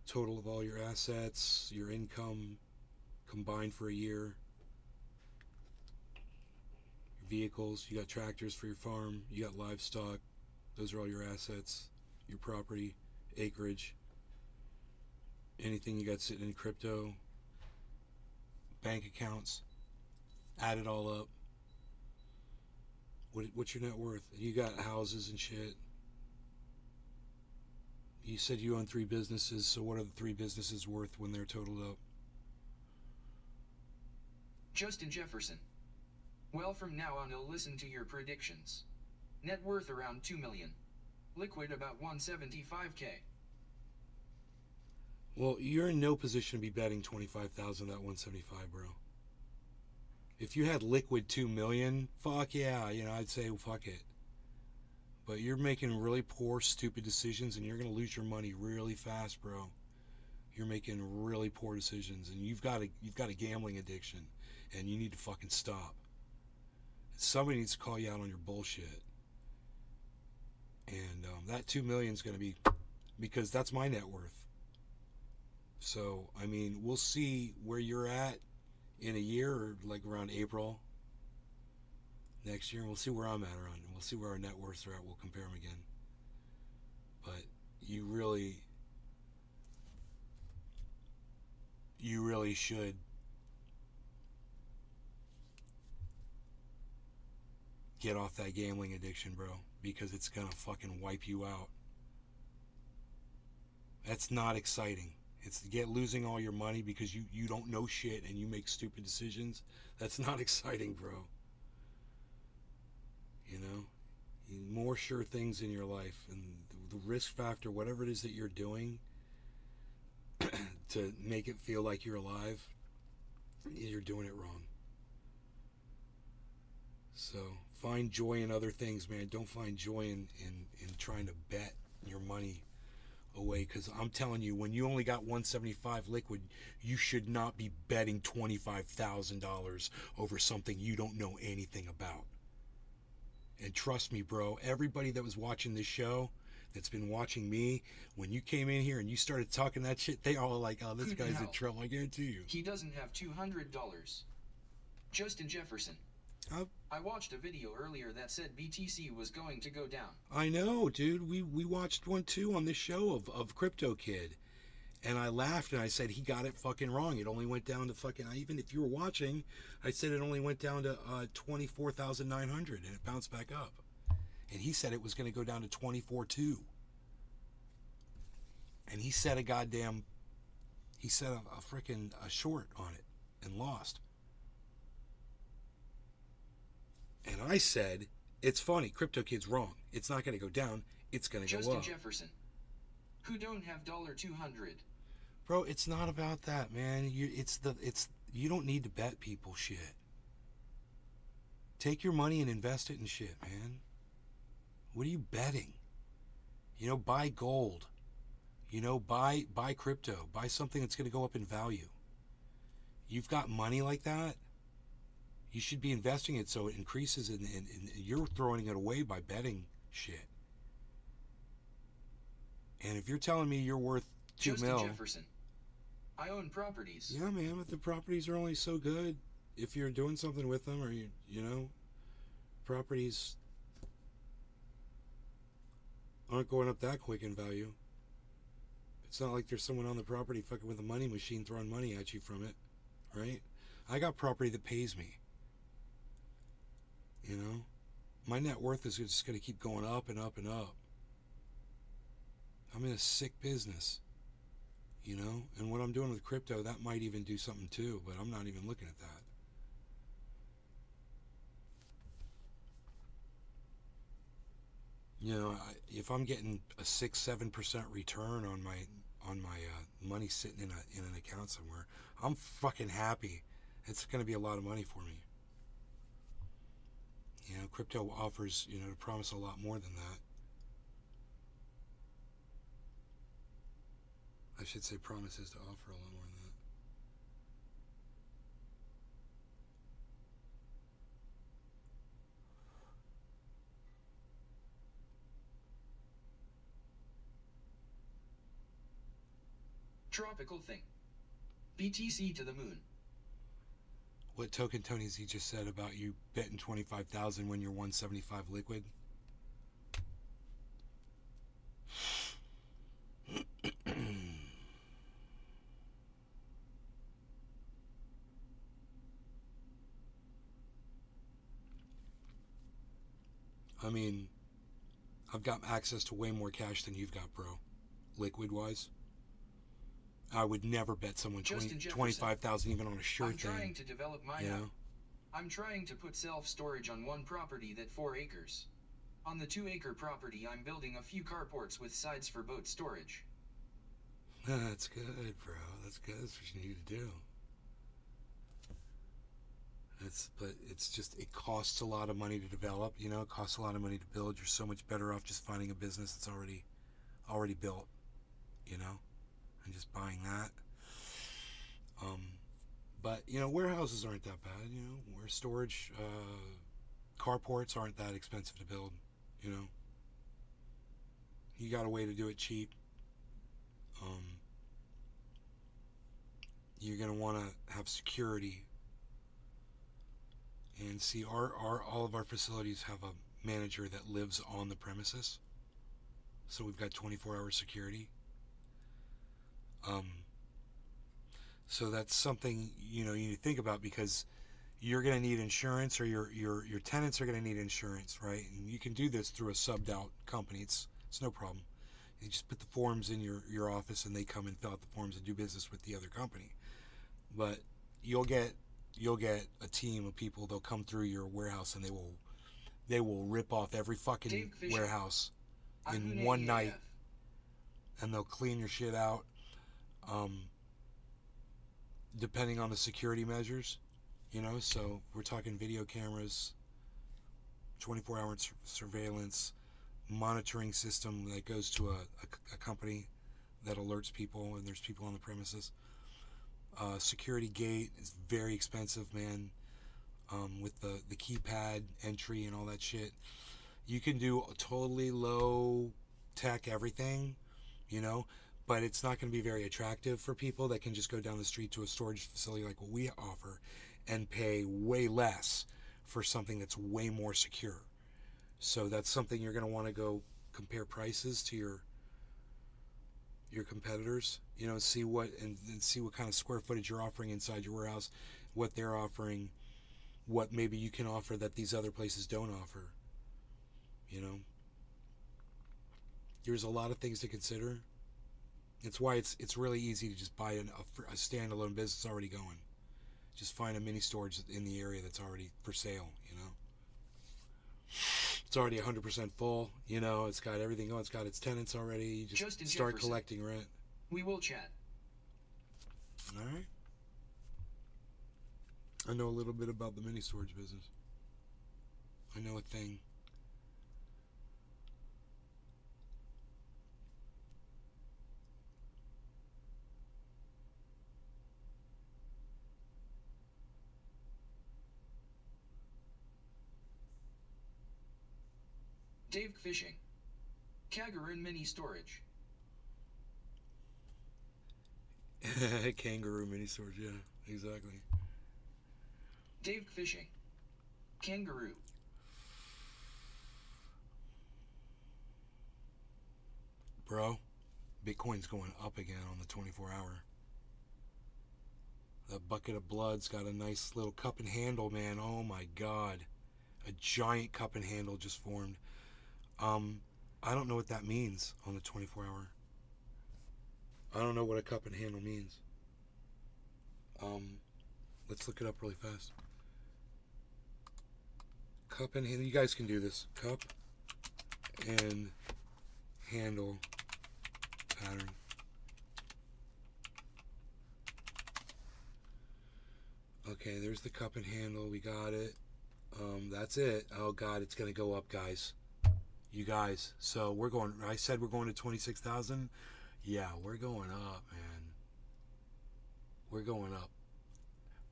Total of all your assets, your income combined for a year. Your vehicles, you got tractors for your farm, you got livestock. Those are all your assets, your property, acreage, anything you got sitting in crypto, bank accounts, add it all up. What's your net worth? You got houses and shit. You said you own 3 businesses, so what are the 3 businesses worth when they're totaled up? Justin Jefferson. Well, from now on I'll listen to your predictions. Net worth around 2 million. Liquid about 175K. Well, you're in no position to be betting 25,000 at 175, bro. If you had liquid 2 million, fuck yeah, you know, I'd say fuck it. But you're making really poor, stupid decisions, and you're gonna lose your money really fast, bro. You're making really poor decisions, and you've got a gambling addiction, and you need to fucking stop. Somebody needs to call you out on your bullshit. And that 2 million is gonna be, because that's my net worth. So I mean, we'll see where you're at in a year, or like around April next year, and we'll see where I'm at around. We'll see where our net worths are at. We'll compare them again. But you really should get off that gambling addiction, bro, because it's gonna fucking wipe you out. That's not exciting. It's losing all your money because you don't know shit and you make stupid decisions. That's not exciting, bro. You know, more sure things in your life, and the risk factor, whatever it is that you're doing to make it feel like you're alive, you're doing it wrong. So Find joy in other things, man. Don't find joy in trying to bet your money away, because I'm telling you, when you only got 175 liquid, you should not be betting $25,000 over something you don't know anything about. And trust me, bro, everybody that was watching this show, that's been watching me, when you came in here and you started talking that shit, they all like, oh, this Who the guy's in hell? trouble. I guarantee you. He doesn't have $200. Justin Jefferson. I watched a video earlier that said BTC was going to go down. I know, dude. We watched one too on this show of Crypto Kid, and I laughed and I said he got it fucking wrong. It only went down to fucking. Even if you were watching, I said it only went down to 24,900 and it bounced back up. And he said it was going to go down to 24.2. And he set a goddamn. He set a freaking short on it and lost. And I said, it's funny, Crypto Kid's wrong. It's not going to go down. It's going to go Justin up. Jefferson. Who don't have $200. Bro, it's not about that, man. You don't need to bet people shit. Take your money and invest it in shit, man. What are you betting? Buy gold. Buy crypto. Buy something that's going to go up in value. You've got money like that. You should be investing it so it increases, and you're throwing it away by betting shit. And if you're telling me you're worth $2 Justin million, Jefferson. I own properties. yeah, man, but the properties are only so good if you're doing something with them, or properties aren't going up that quick in value. It's not like there's someone on the property fucking with a money machine throwing money at you from it, right? I got property that pays me. My net worth is just going to keep going up and up and up. I'm in a sick business, and what I'm doing with crypto, that might even do something too, but I'm not even looking at that. If I'm getting a 6-7% return on my money sitting in an account somewhere, I'm fucking happy. It's going to be a lot of money for me. Crypto offers, to promise a lot more than that. I should say promises to offer a lot more than that. Tropical thing. BTC to the moon. What Token Tony's he just said about you betting 25,000 when you're 175 liquid? I mean, I've got access to way more cash than you've got, bro. Liquid wise. I would never bet someone 25,000 even on a shirt thing. I'm trying to develop my I'm trying to put self-storage on one property that 4 acres. On the 2-acre property, I'm building a few carports with sides for boat storage. That's good, bro. That's good. That's what you need to do. But it's just, it costs a lot of money to develop, it costs a lot of money to build. You're so much better off just finding a business that's already built, and just buying that. But warehouses aren't that bad. Where storage, carports aren't that expensive to build. You got a way to do it cheap. You're gonna want to have security. And see, all of our facilities have a manager that lives on the premises, so we've got 24-hour security. So that's something you need to think about, because you're going to need insurance, or your tenants are going to need insurance, right? And you can do this through a subbed out company. It's no problem. You just put the forms in your office, and they come and fill out the forms and do business with the other company. But you'll get a team of people. They'll come through your warehouse, and they will rip off every fucking warehouse in one night, and they'll clean your shit out. Depending on the security measures, so we're talking video cameras, 24-hour surveillance monitoring system that goes to a company that alerts people and there's people on the premises. Security gate is very expensive, man, with the keypad entry and all that shit. You can do totally low tech everything, you know, but it's not going to be very attractive for people that can just go down the street to a storage facility like what we offer and pay way less for something that's way more secure. So that's something you're going to want to go compare prices to your competitors, you know, see what and see what kind of square footage you're offering inside your warehouse, what they're offering, what maybe you can offer that these other places don't offer. You know, there's a lot of things to consider. It's why it's really easy to just buy a standalone business already going. Just find a mini storage in the area that's already for sale, you know. It's already 100% full, you know, it's got everything going, it's got its tenants already, you just Justin start Jefferson. collecting rent. We will chat. Alright. I know a little bit about the mini storage business. I know a thing. Dave Fishing. Kangaroo mini storage. Kangaroo mini storage, yeah, exactly. Dave Fishing. Kangaroo. Bro, Bitcoin's going up again on the 24-hour. The bucket of blood's got a nice little cup and handle, man. Oh my god. A giant cup and handle just formed. I don't know what that means on the 24-hour. I don't know what a cup and handle means. Let's look it up really fast. Cup and handle. You guys can do this. Cup and handle pattern. Okay, there's the cup and handle. We got it. That's it. Oh god, it's gonna go up, guys. You guys. So we're going. I said we're going to 26,000. Yeah, we're going up, man. We're going up.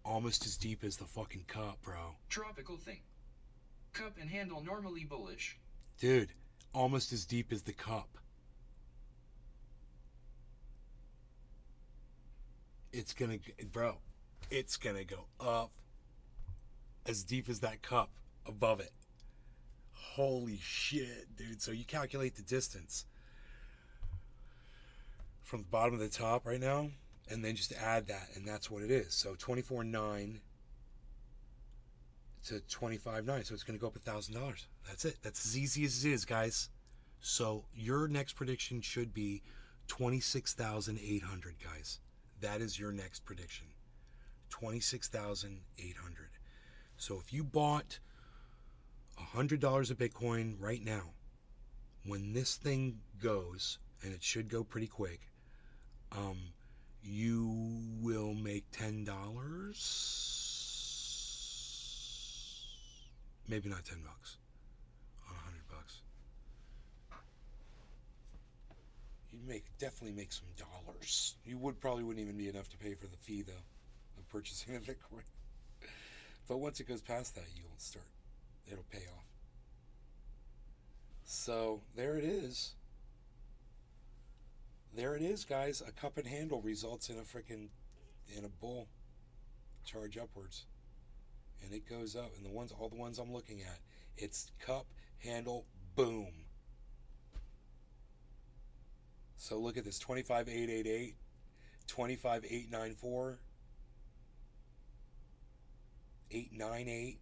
Almost as deep as the fucking cup, bro. Tropical thing. Cup and handle normally bullish. Dude, almost as deep as the cup. It's gonna, bro, it's gonna go up as deep as that cup above it. Holy shit, dude. So you calculate the distance from the bottom to the top right now, and then just add that, and that's what it is. So 24.9 to 25.9, so it's going to go up $1,000. That's it. That's as easy as it is, guys. So your next prediction should be 26,800, guys. That is your next prediction. 26,800. So if you bought $100 of Bitcoin right now, when this thing goes, and it should go pretty quick, you will make $10. Maybe not $10 on $100. You'd definitely make some dollars. You probably wouldn't even be enough to pay for the fee though of purchasing the Bitcoin. But once it goes past that, it'll pay off. So there it is. There it is, guys. A cup and handle results in a bull charge upwards, and it goes up. And all the ones I'm looking at, it's cup, handle, boom. So look at this: 25,888, 25,894, 898,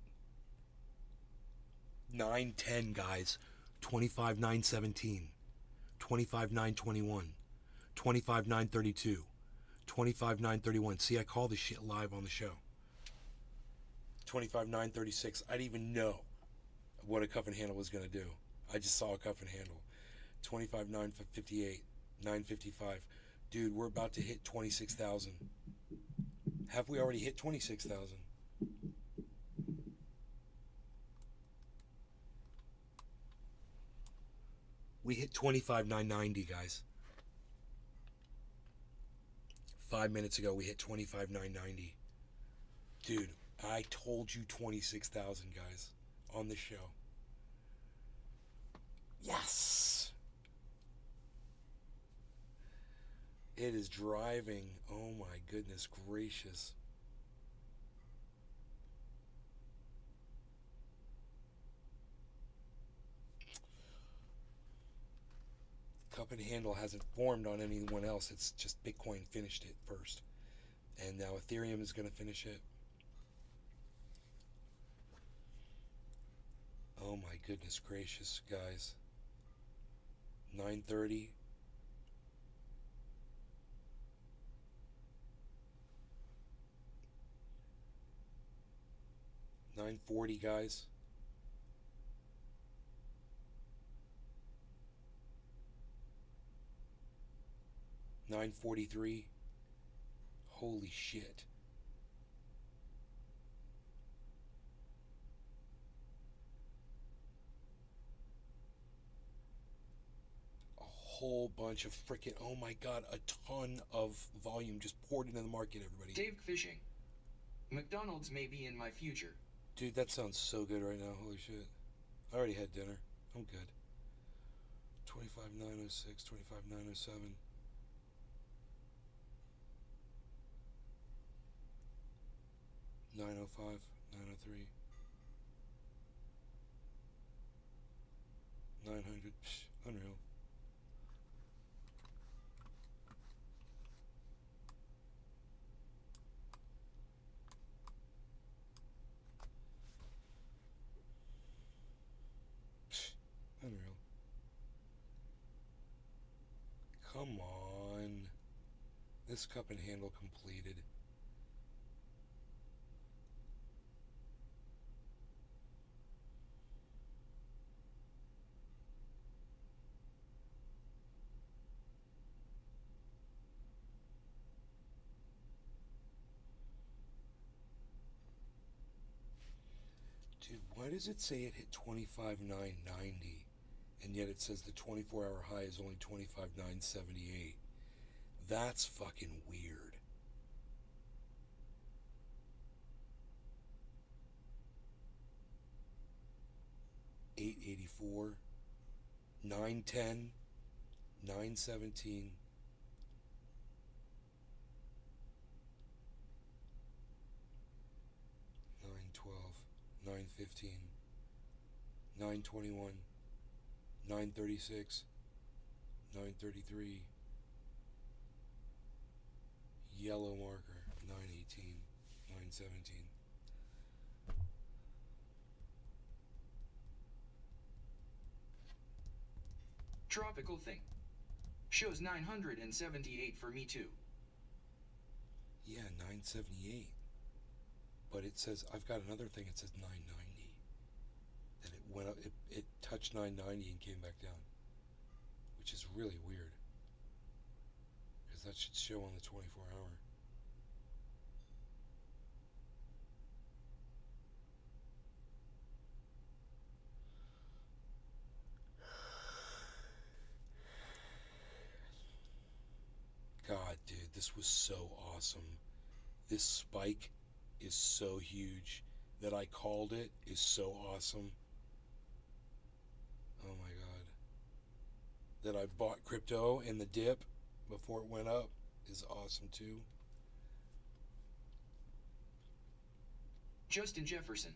910, guys. 25,917, 25,921. 25,932, 25,931. See, I call this shit live on the show. 25,936. I didn't even know what a cup and handle was going to do. I just saw a cup and handle. 25,958, 955. Dude, we're about to hit 26,000. Have we already hit 26,000? We hit 25,990, guys. 5 minutes ago, we hit 25,990. Dude, I told you 26,000, guys, on the show. Yes! It is driving. Oh my goodness gracious. Cup and handle hasn't formed on anyone else. It's just Bitcoin finished it first. And now Ethereum is going to finish it. Oh my goodness gracious, guys. 9:30. $9.40, guys. $9.43. Holy shit. A whole bunch of freaking, oh my god, a ton of volume just poured into the market, everybody. Dave Fishing. McDonald's may be in my future. Dude, that sounds so good right now. Holy shit. I already had dinner. I'm good. 25,906, 25,907. 905, 903, 900, unreal. Unreal. Come on. This cup and handle completed. Dude, why does it say it hit 25,990 and yet it says the 24-hour high is only 25,978? That's fucking weird. $8.84, $9.10, $9.17. $9.15, $9.21, $9.36, $9.33, yellow marker, $9.18, $9.17. Tropical thing. Shows 978 for me too. Yeah, 978. But it says, I've got another thing, it says 990. That it went up, it touched 990 and came back down. Which is really weird. Because that should show on the 24 hour. God, dude, this was so awesome. This spike is so huge. That I called it is so awesome. Oh my god. That I bought crypto in the dip before it went up is awesome too. Justin Jefferson.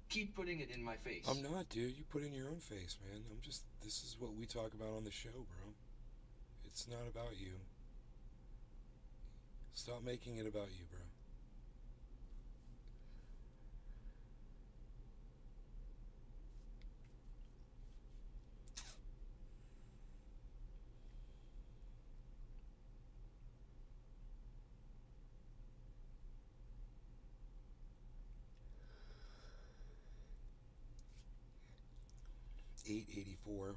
Keep putting it in my face. I'm not, dude. You put it in your own face, man. This is what we talk about on the show, bro. It's not about you. Stop making it about you, bro. $8.84.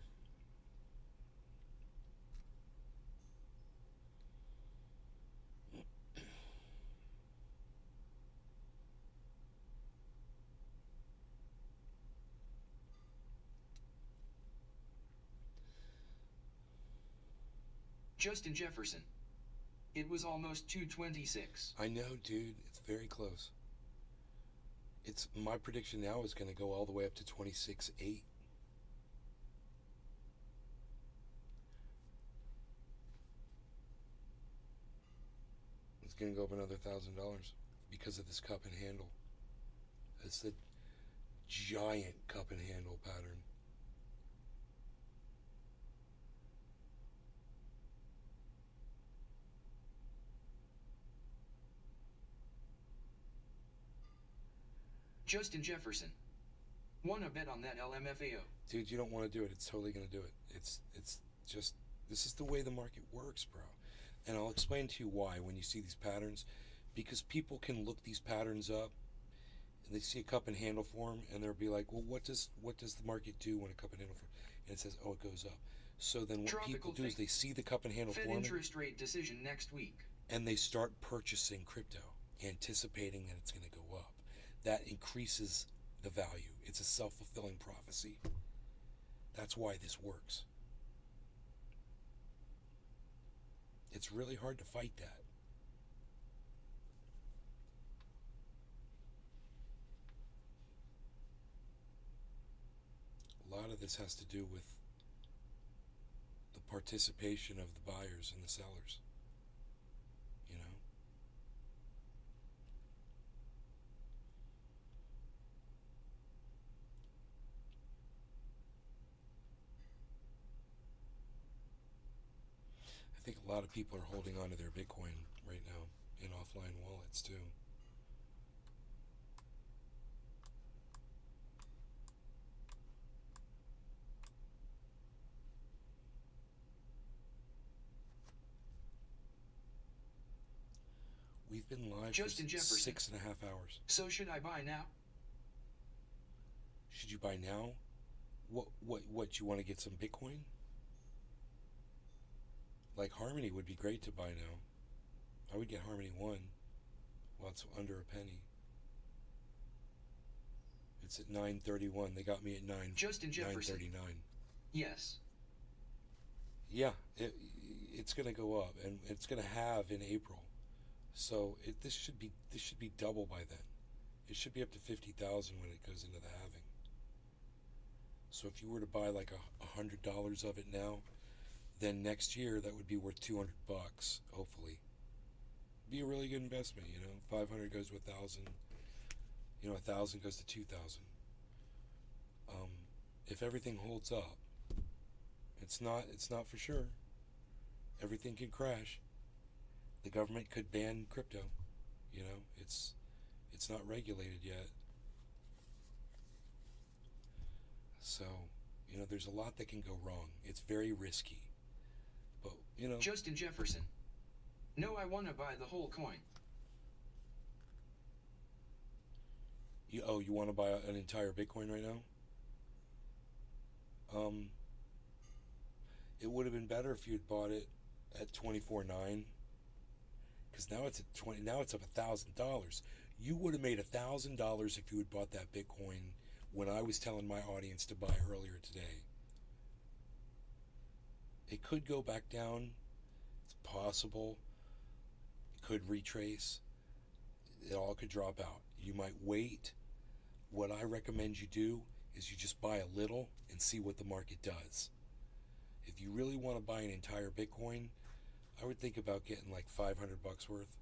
Justin Jefferson. It was almost 226. I know, dude. It's very close. It's my prediction now is going to go all the way up to 26.8. It's going to go up another $1,000 because of this cup and handle. It's the giant cup and handle pattern. Justin Jefferson. Won a bet on that LMFAO. Dude, you don't want to do it. It's totally going to do it. It's just, this is the way the market works, bro. And I'll explain to you why when you see these patterns. Because people can look these patterns up and they see a cup and handle form and they'll be like, well, what does the market do when a cup and handle form? And it says, oh, it goes up. So then what people do is they see the cup and handle Fed form interest rate decision next week. and they start purchasing crypto, anticipating that it's going to go up. That increases the value. It's a self-fulfilling prophecy. That's why this works. It's really hard to fight that. A lot of this has to do with the participation of the buyers and the sellers. You know? I think a lot of people are holding on to their Bitcoin right now in offline wallets too. We've been live Justin for Jefferson. 6.5 hours. So should I buy now? Should you buy now? What you want to get some Bitcoin? Like Harmony would be great to buy now. I would get Harmony 1 while it's under a penny. It's at 9.31. They got me at 9. Justin Jefferson. 9.39. Yes. Yeah, it's going to go up, and it's going to have in April. So this should be double by then. It should be up to 50,000 when it goes into the halving. So if you were to buy like $100 of it now, then next year that would be worth $200, hopefully. Be a really good investment, you know. 500 goes to 1,000. You know, 1,000 goes to 2,000. If everything holds up, it's not for sure. Everything can crash. The government could ban crypto. You know, it's not regulated yet. So, you know, there's a lot that can go wrong. It's very risky. But, you know. Justin Jefferson. No, I want to buy the whole coin. You want to buy an entire Bitcoin right now? It would have been better if you had bought it at 24.9. Because now it's at 20. Now it's up $1,000. You would have made $1,000 if you had bought that Bitcoin when I was telling my audience to buy earlier today. It could go back down. It's possible. It could retrace. It all could drop out. You might wait. What I recommend you do is you just buy a little and see what the market does. If you really want to buy an entire Bitcoin, I would think about getting like $500 worth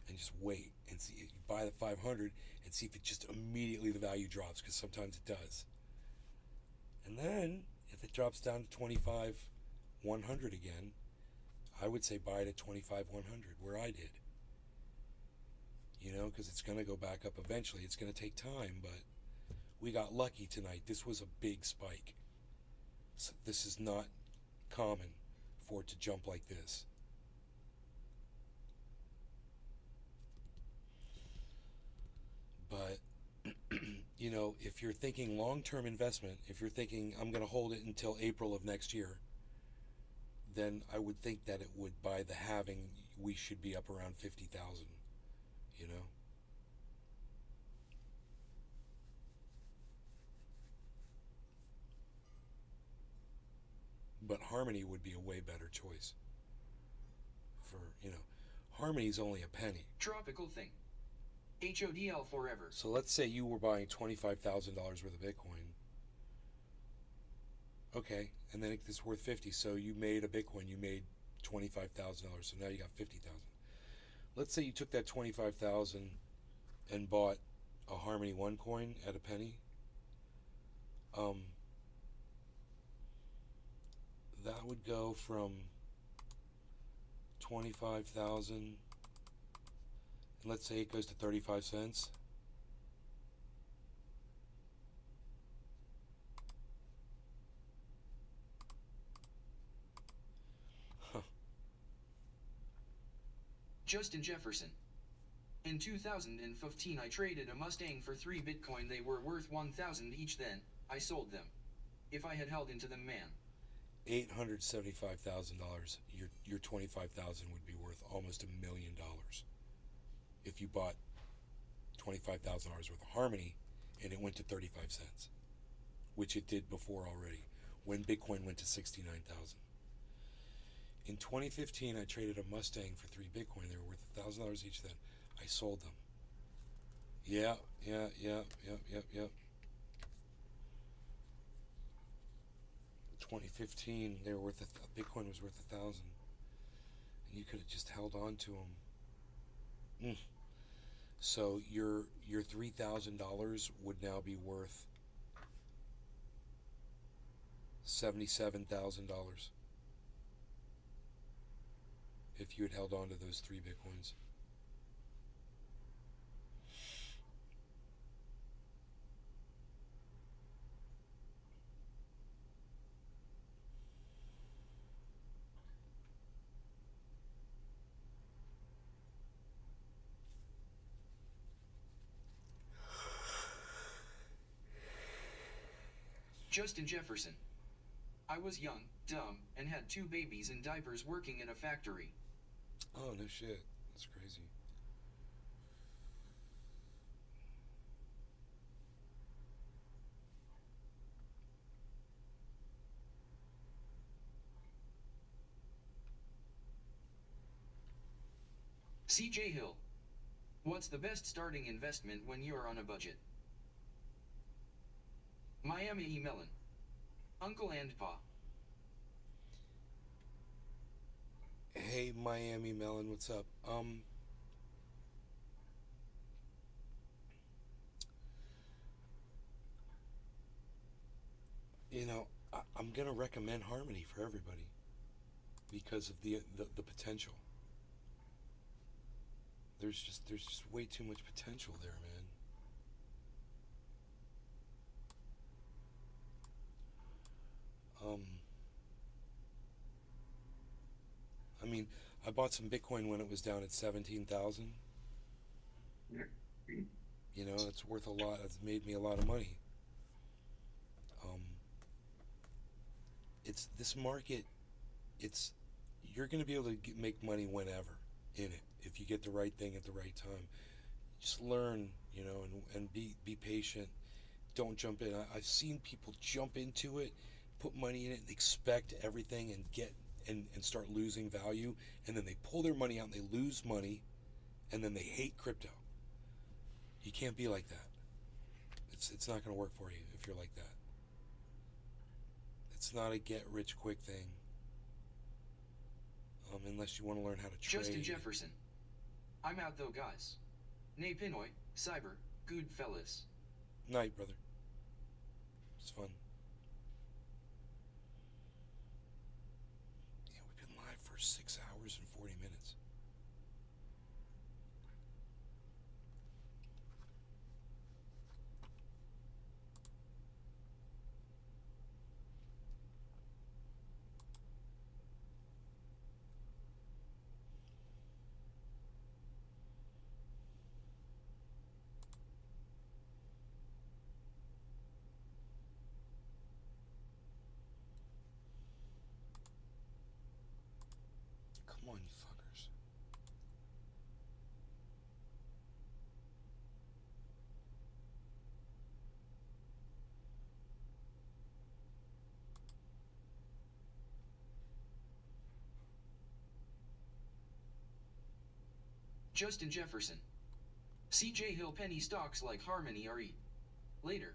and just wait and see. You buy the 500 and see if it just immediately the value drops, because sometimes it does. And then if it drops down to 25,100 again, I would say buy it at 25,100 where I did. You know, because it's going to go back up eventually. It's going to take time, but we got lucky tonight. This was a big spike. So this is not common for it to jump like this. But, you know, if you're thinking long-term investment, if you're thinking I'm going to hold it until April of next year, then I would think that it would, by the halving, we should be up around 50,000, you know? But Harmony would be a way better choice. for, Harmony's only a penny. Tropical thing. HODL forever. So let's say you were buying $25,000 worth of Bitcoin. Okay, and then it's worth 50. So you made a Bitcoin, you made $25,000. So now you got 50,000. Let's say you took that 25,000 and bought a Harmony One coin at a penny. That would go from 25,000, and let's say it goes to 35 cents. Justin Jefferson. In 2015 I traded a Mustang for 3 Bitcoin. They were worth 1,000 each then. I sold them. If I had held into them, man. $875,000. Your 25,000 would be worth almost $1 million if you bought $25,000 worth of Harmony and it went to 35 cents, which it did before already when Bitcoin went to 69,000. In 2015, I traded a Mustang for 3 Bitcoin. They were worth $1,000 each then. I sold them. Yep. 2015, they were worth Bitcoin was worth 1,000, and you could have just held on to them. So your $3,000 would now be worth $77,000 if you had held on to those 3 Bitcoins. Justin Jefferson. I was young, dumb, and had 2 babies in diapers working in a factory. Oh, no shit. That's crazy. CJ Hill. What's the best starting investment when you're on a budget? Miami E. Melon. Uncle and Pa. Hey, Miami Melon, what's up? I'm gonna recommend Harmony for everybody because of the potential. There's just way too much potential there, man. I mean, I bought some Bitcoin when it was down at 17,000. It's worth a lot. It's made me a lot of money. It's this market. You're going to be able to make money whenever in it if you get the right thing at the right time. Just learn, and be patient. Don't jump in. I've seen people jump into it, put money in it, and expect everything and start losing value, and then they pull their money out and they lose money, and then they hate crypto. You can't be like that. It's not going to work for you if you're like that. It's not a get-rich-quick thing, unless you want to learn how to trade. Justin Jefferson. I'm out though, guys. Nay Pinoy, Cyber, good fellas. Night, brother. It's fun. Yeah, we've been live for 6 hours and 40 minutes. Justin Jefferson. CJ Hill penny stocks like Harmony RE. Later.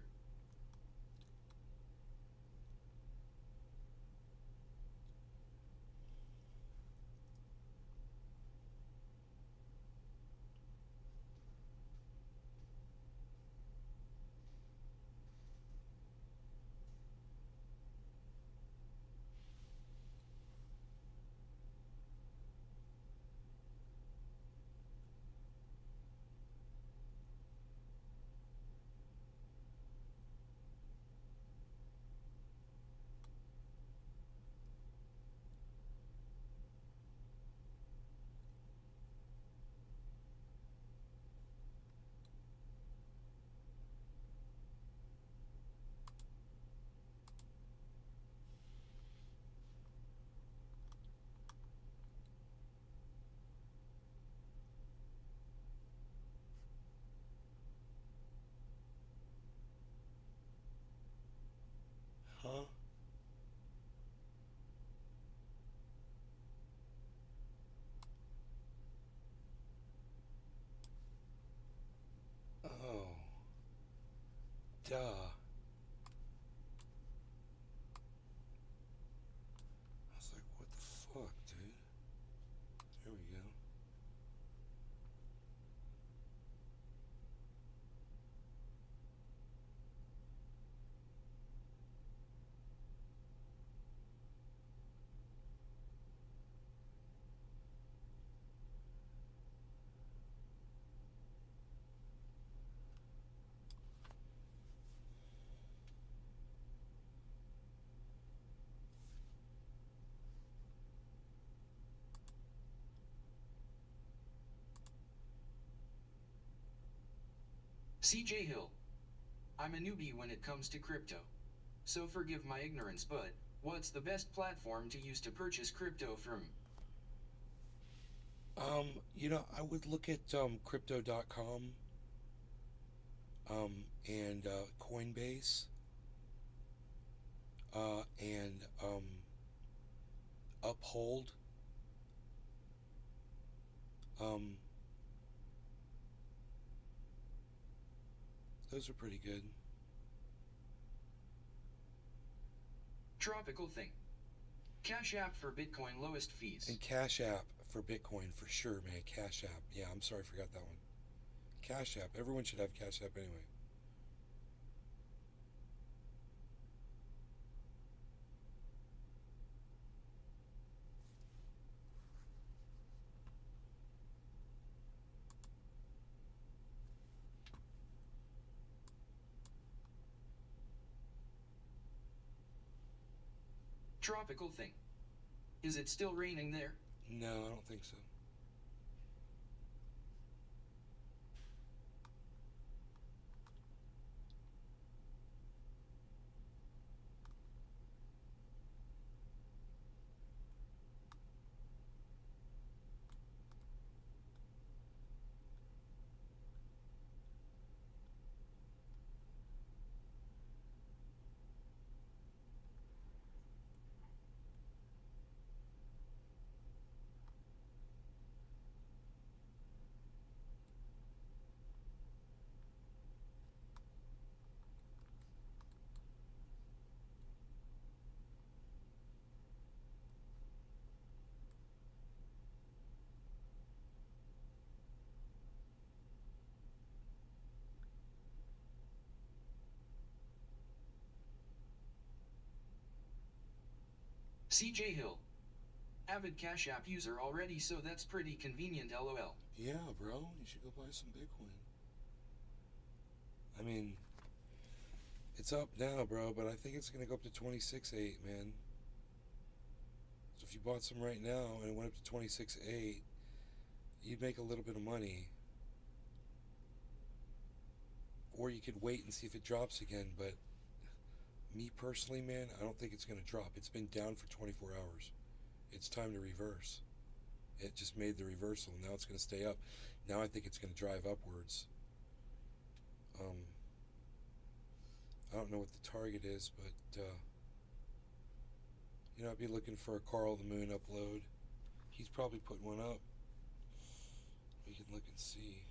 Huh? Oh. Duh. I was like, what the fuck, dude? There we go. CJ Hill. I'm a newbie when it comes to crypto. So forgive my ignorance, but what's the best platform to use to purchase crypto from? You know, I would look at crypto.com and Coinbase and Uphold. Those are pretty good. Tropical thing. Cash App for Bitcoin lowest fees. And Cash App for Bitcoin for sure, man. Cash App. Yeah, I'm sorry, I forgot that one. Cash App. Everyone should have Cash App anyway. Tropical thing. Is it still raining there? No, I don't think so. CJ Hill. Avid Cash App user already, so that's pretty convenient, lol. Yeah, bro, you should go buy some Bitcoin. I mean, it's up now, bro, but I think it's gonna go up to 26.8, man. So if you bought some right now and it went up to 26.8, you'd make a little bit of money. Or you could wait and see if it drops again, but me personally, man, I don't think it's gonna drop. It's been down for 24 hours. It's time to reverse. It just made the reversal. Now it's going to stay up. Now I think it's going to drive upwards. I don't know what the target is, but you know, I'd be looking for a Carl the Moon upload. He's probably putting one up. We can look and see.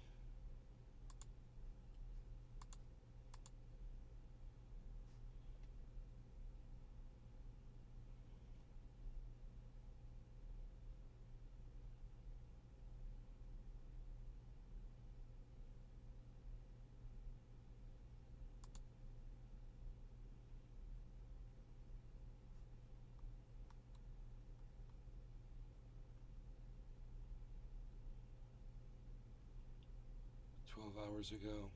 Hours ago.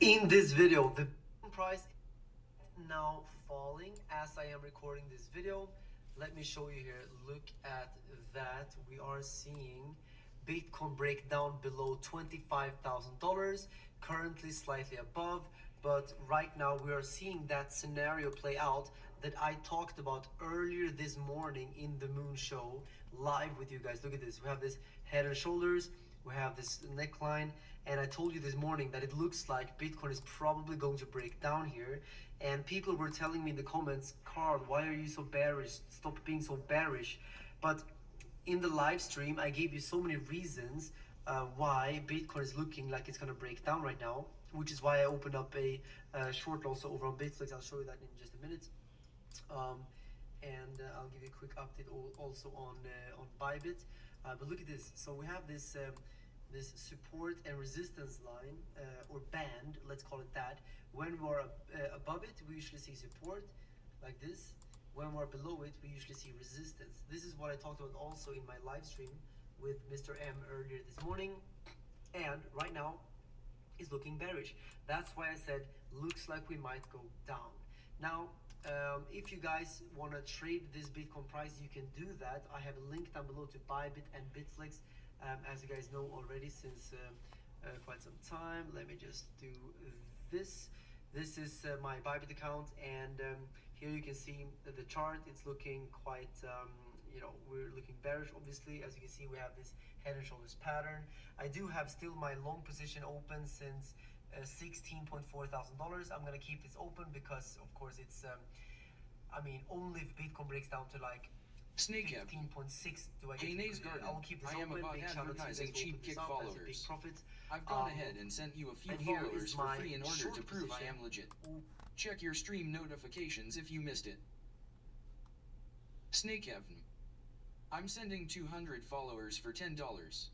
In this video, the price is now falling as I am recording this video. Let me show you here. Look at that. We are seeing Bitcoin break down below $25,000, currently slightly above, but right now we are seeing that scenario play out that I talked about earlier this morning in the Moon Show live with you guys. Look at this. We have this head and shoulders, we have this neckline, and I told you this morning that it looks like Bitcoin is probably going to break down here. And people were telling me in the comments, Carl, why are you so bearish? Stop being so bearish. But in the live stream, I gave you so many reasons why Bitcoin is looking like it's going to break down right now, which is why I opened up a short also over on Bitflix. I'll show you that in just a minute. And I'll give you a quick update also on Bybit. But look at this. So we have this this support and resistance line or band, let's call it that. When we're above it, we usually see support like this. When we're below it, we usually see resistance. This is what I talked about also in my live stream with Mr. M earlier this morning. And right now, it's looking bearish. That's why I said, looks like we might go down. Now, if you guys want to trade this Bitcoin price, you can do that. I have a link down below to Bybit and Bitflix, as you guys know already since quite some time. Let me just do this. This is my Bybit account, and here you can see the chart. It's looking quite, you know, we're looking bearish, obviously. As you can see, we have this head and shoulders pattern. I do have still my long position open since $16.4 thousand. I'm gonna keep this open because, of course, it's I mean, only if Bitcoin breaks down to like 15.6 do I get I will keep this I am open. about Big shout out to you advertising guys for cheap opening this kick up. That's a followers. big profit. I've gone ahead and sent you a few and here followers is for my free in order short to prove I position. am legit. Check your stream notifications if you missed it. Snake Heaven. I'm sending 200 followers for $10.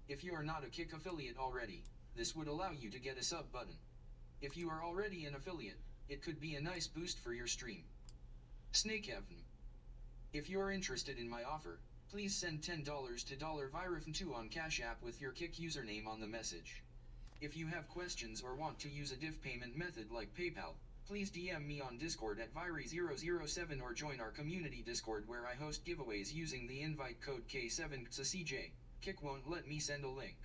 If you are not a Kick affiliate already, this would allow you to get a sub button. If you are already an affiliate, it could be a nice boost for your stream. Snake Heaven. If you're interested in my offer, please send $10 to $Virif2 on Cash App with your Kick username on the message. If you have questions or want to use a diff payment method like PayPal, please DM me on Discord at Viri007 or join our community Discord where I host giveaways using the invite code K7XCJ. Kick won't let me send a link.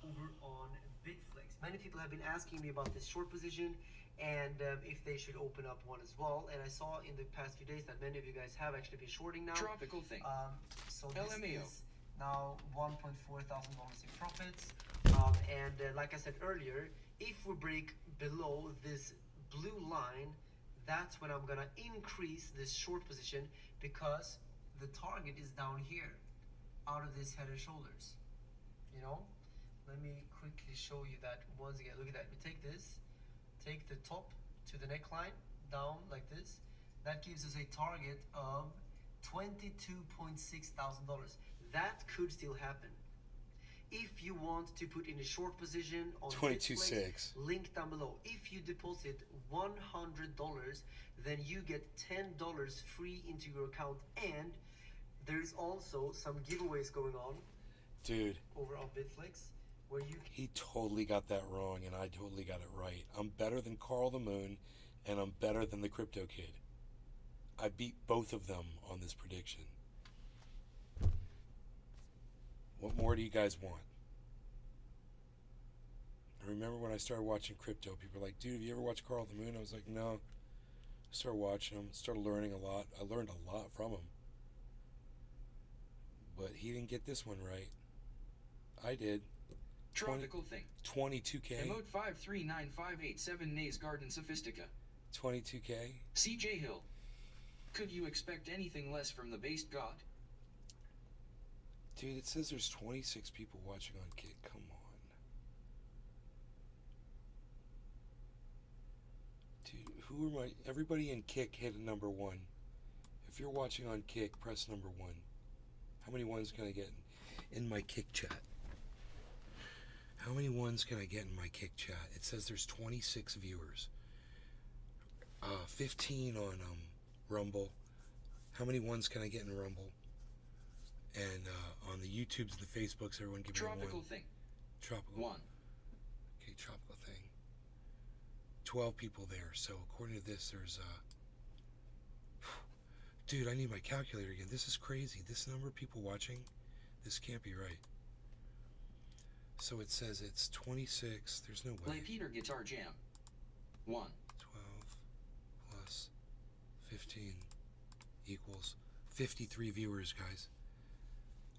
Over on Bitflix. Many people have been asking me about this short position and if they should open up one as well. And I saw in the past few days that many of you guys have actually been shorting now. Tropical thing. So this LMAO. is now $1.4 thousand in profits. Like I said earlier, if we break below this blue line, that's when I'm gonna increase this short position because the target is down here, out of this head and shoulders. You know, let me quickly show you that once again. Look at that. We take this, take the top to the neckline down like this. That gives us a target of $22.6 thousand. That could still happen. If you want to put in a short position on 22.6, link down below. If you deposit $100, then you get $10 free into your account, and there is also some giveaways going on, dude, over on Bitflix, where you. He totally got that wrong, and I totally got it right. I'm better than Carl the Moon, and I'm better than the Crypto Kid. I beat both of them on this prediction. What more do you guys want? I remember when I started watching crypto, people were like, dude, have you ever watched Carl the Moon? I was like, no. I started watching him, started learning a lot. I learned a lot from him. But he didn't get this one right. I did. Tropical thing. 22K. Emote 53958 Nays Garden Sophistica. 22K? CJ Hill. Could you expect anything less from the based god? Dude, it says there's 26 people watching on Kick. Come on. Dude, who are my... Everybody in Kick hit a number 1. If you're watching on Kick, press number 1. How many ones can I get in my Kick chat? How many ones can I get in my Kick chat? It says there's 26 viewers. 15 on Rumble. How many ones can I get in Rumble? And on the YouTubes and the Facebooks, everyone give me Tropical one. thing. Tropical. 1. Okay, tropical thing. 12 people there. So according to this, there's dude, I need my calculator again. This is crazy. This number of people watching, this can't be right. So it says it's 26. There's no way. Play Peter Guitar Jam. 1. 12 plus 15 equals 53 viewers, guys.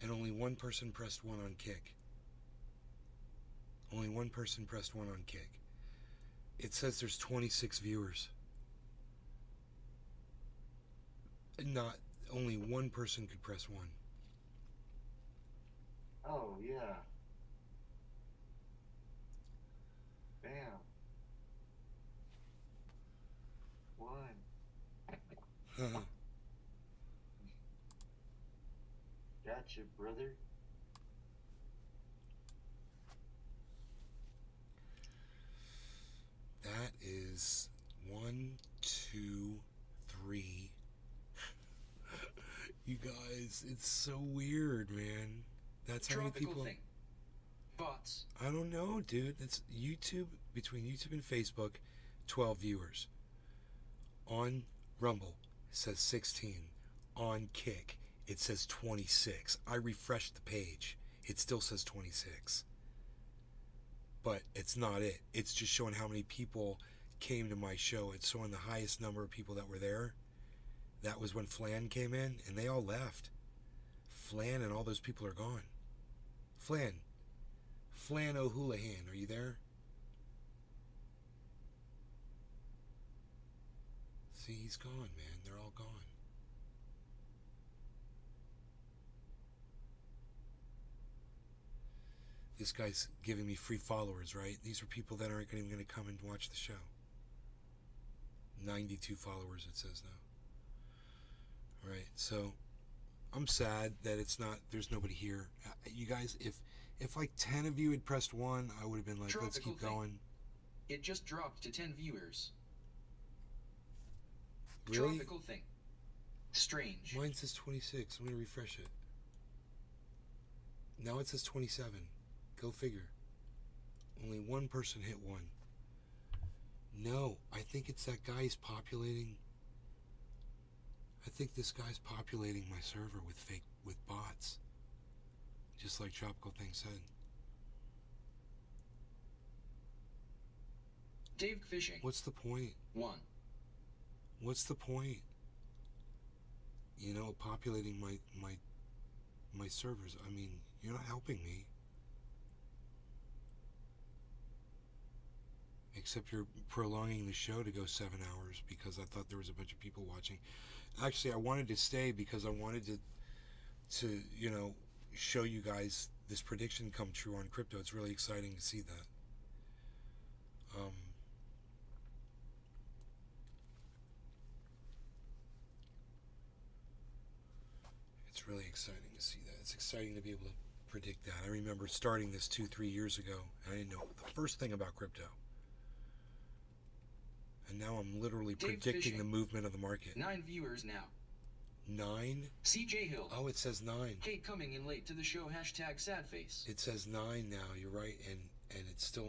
And only one person pressed 1 on Kick. Only one person pressed 1 on Kick. It says there's 26 viewers. Not only one person could press 1. Oh, yeah. Bam. 1. Gotcha, brother. That is 1, 2, 3. You guys, it's so weird, man. That's how many people. Thing. Bots. I don't know, dude. It's YouTube, between YouTube and Facebook, 12 viewers. On Rumble, it says 16. On Kick, it says 26. I refreshed the page. It still says 26. But it's not it. It's just showing how many people came to my show. It's showing the highest number of people that were there. That was when Flan came in, and they all left. Flan and all those people are gone. Flan O'Houlihan, are you there? See, he's gone, man. They're all gone. This guy's giving me free followers, right? These are people that aren't even going to come and watch the show. 92 followers, it says now. Right, so I'm sad that there's nobody here. You guys, if like 10 of you had pressed 1, I would have been like, Tropical let's keep thing. going. It just dropped to 10 viewers. Really? Tropical thing. Strange. Mine says 26. I'm going to refresh it. Now it says 27. Go figure. Only one person hit 1. No, I think it's that guy's populating. I think this guy's populating my server with bots. Just like Tropical Thing said. Dave Fishing. What's the point? 1. What's the point? You know, populating my servers. I mean, you're not helping me. Except you're prolonging the show to go 7 hours because I thought there was a bunch of people watching. Actually, I wanted to stay because I wanted to you know, show you guys this prediction come true on crypto. It's really exciting to see that. It's really exciting to see that. It's exciting to be able to predict that. I remember starting this 2-3 years ago, and I didn't know the first thing about crypto. And now I'm literally predicting Fishing. the movement of the market. 9 viewers now. 9? CJ Hill. Oh, it says 9. Kate coming in late to the show. #sadface. It says 9 now. You're right, and it's still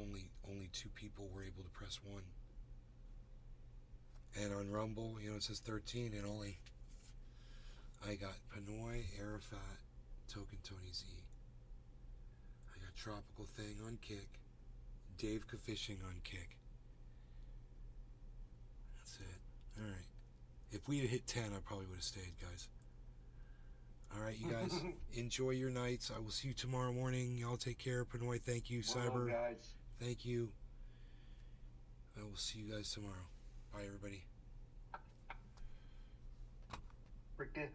only 2 people were able to press 1. And on Rumble, you know, it says 13, and only I got Pinoy, Arafat, Token Tony Z. I got Tropical Thing on Kick, Dave Fishing on Kick. That's it. All right. If we had hit 10, I probably would have stayed, guys. All right, you guys, enjoy your nights. I will see you tomorrow morning. Y'all take care. Pinoy, thank you. Well, Cyber, guys. thank you. I will see you guys tomorrow. Bye, everybody. ¿Por qué?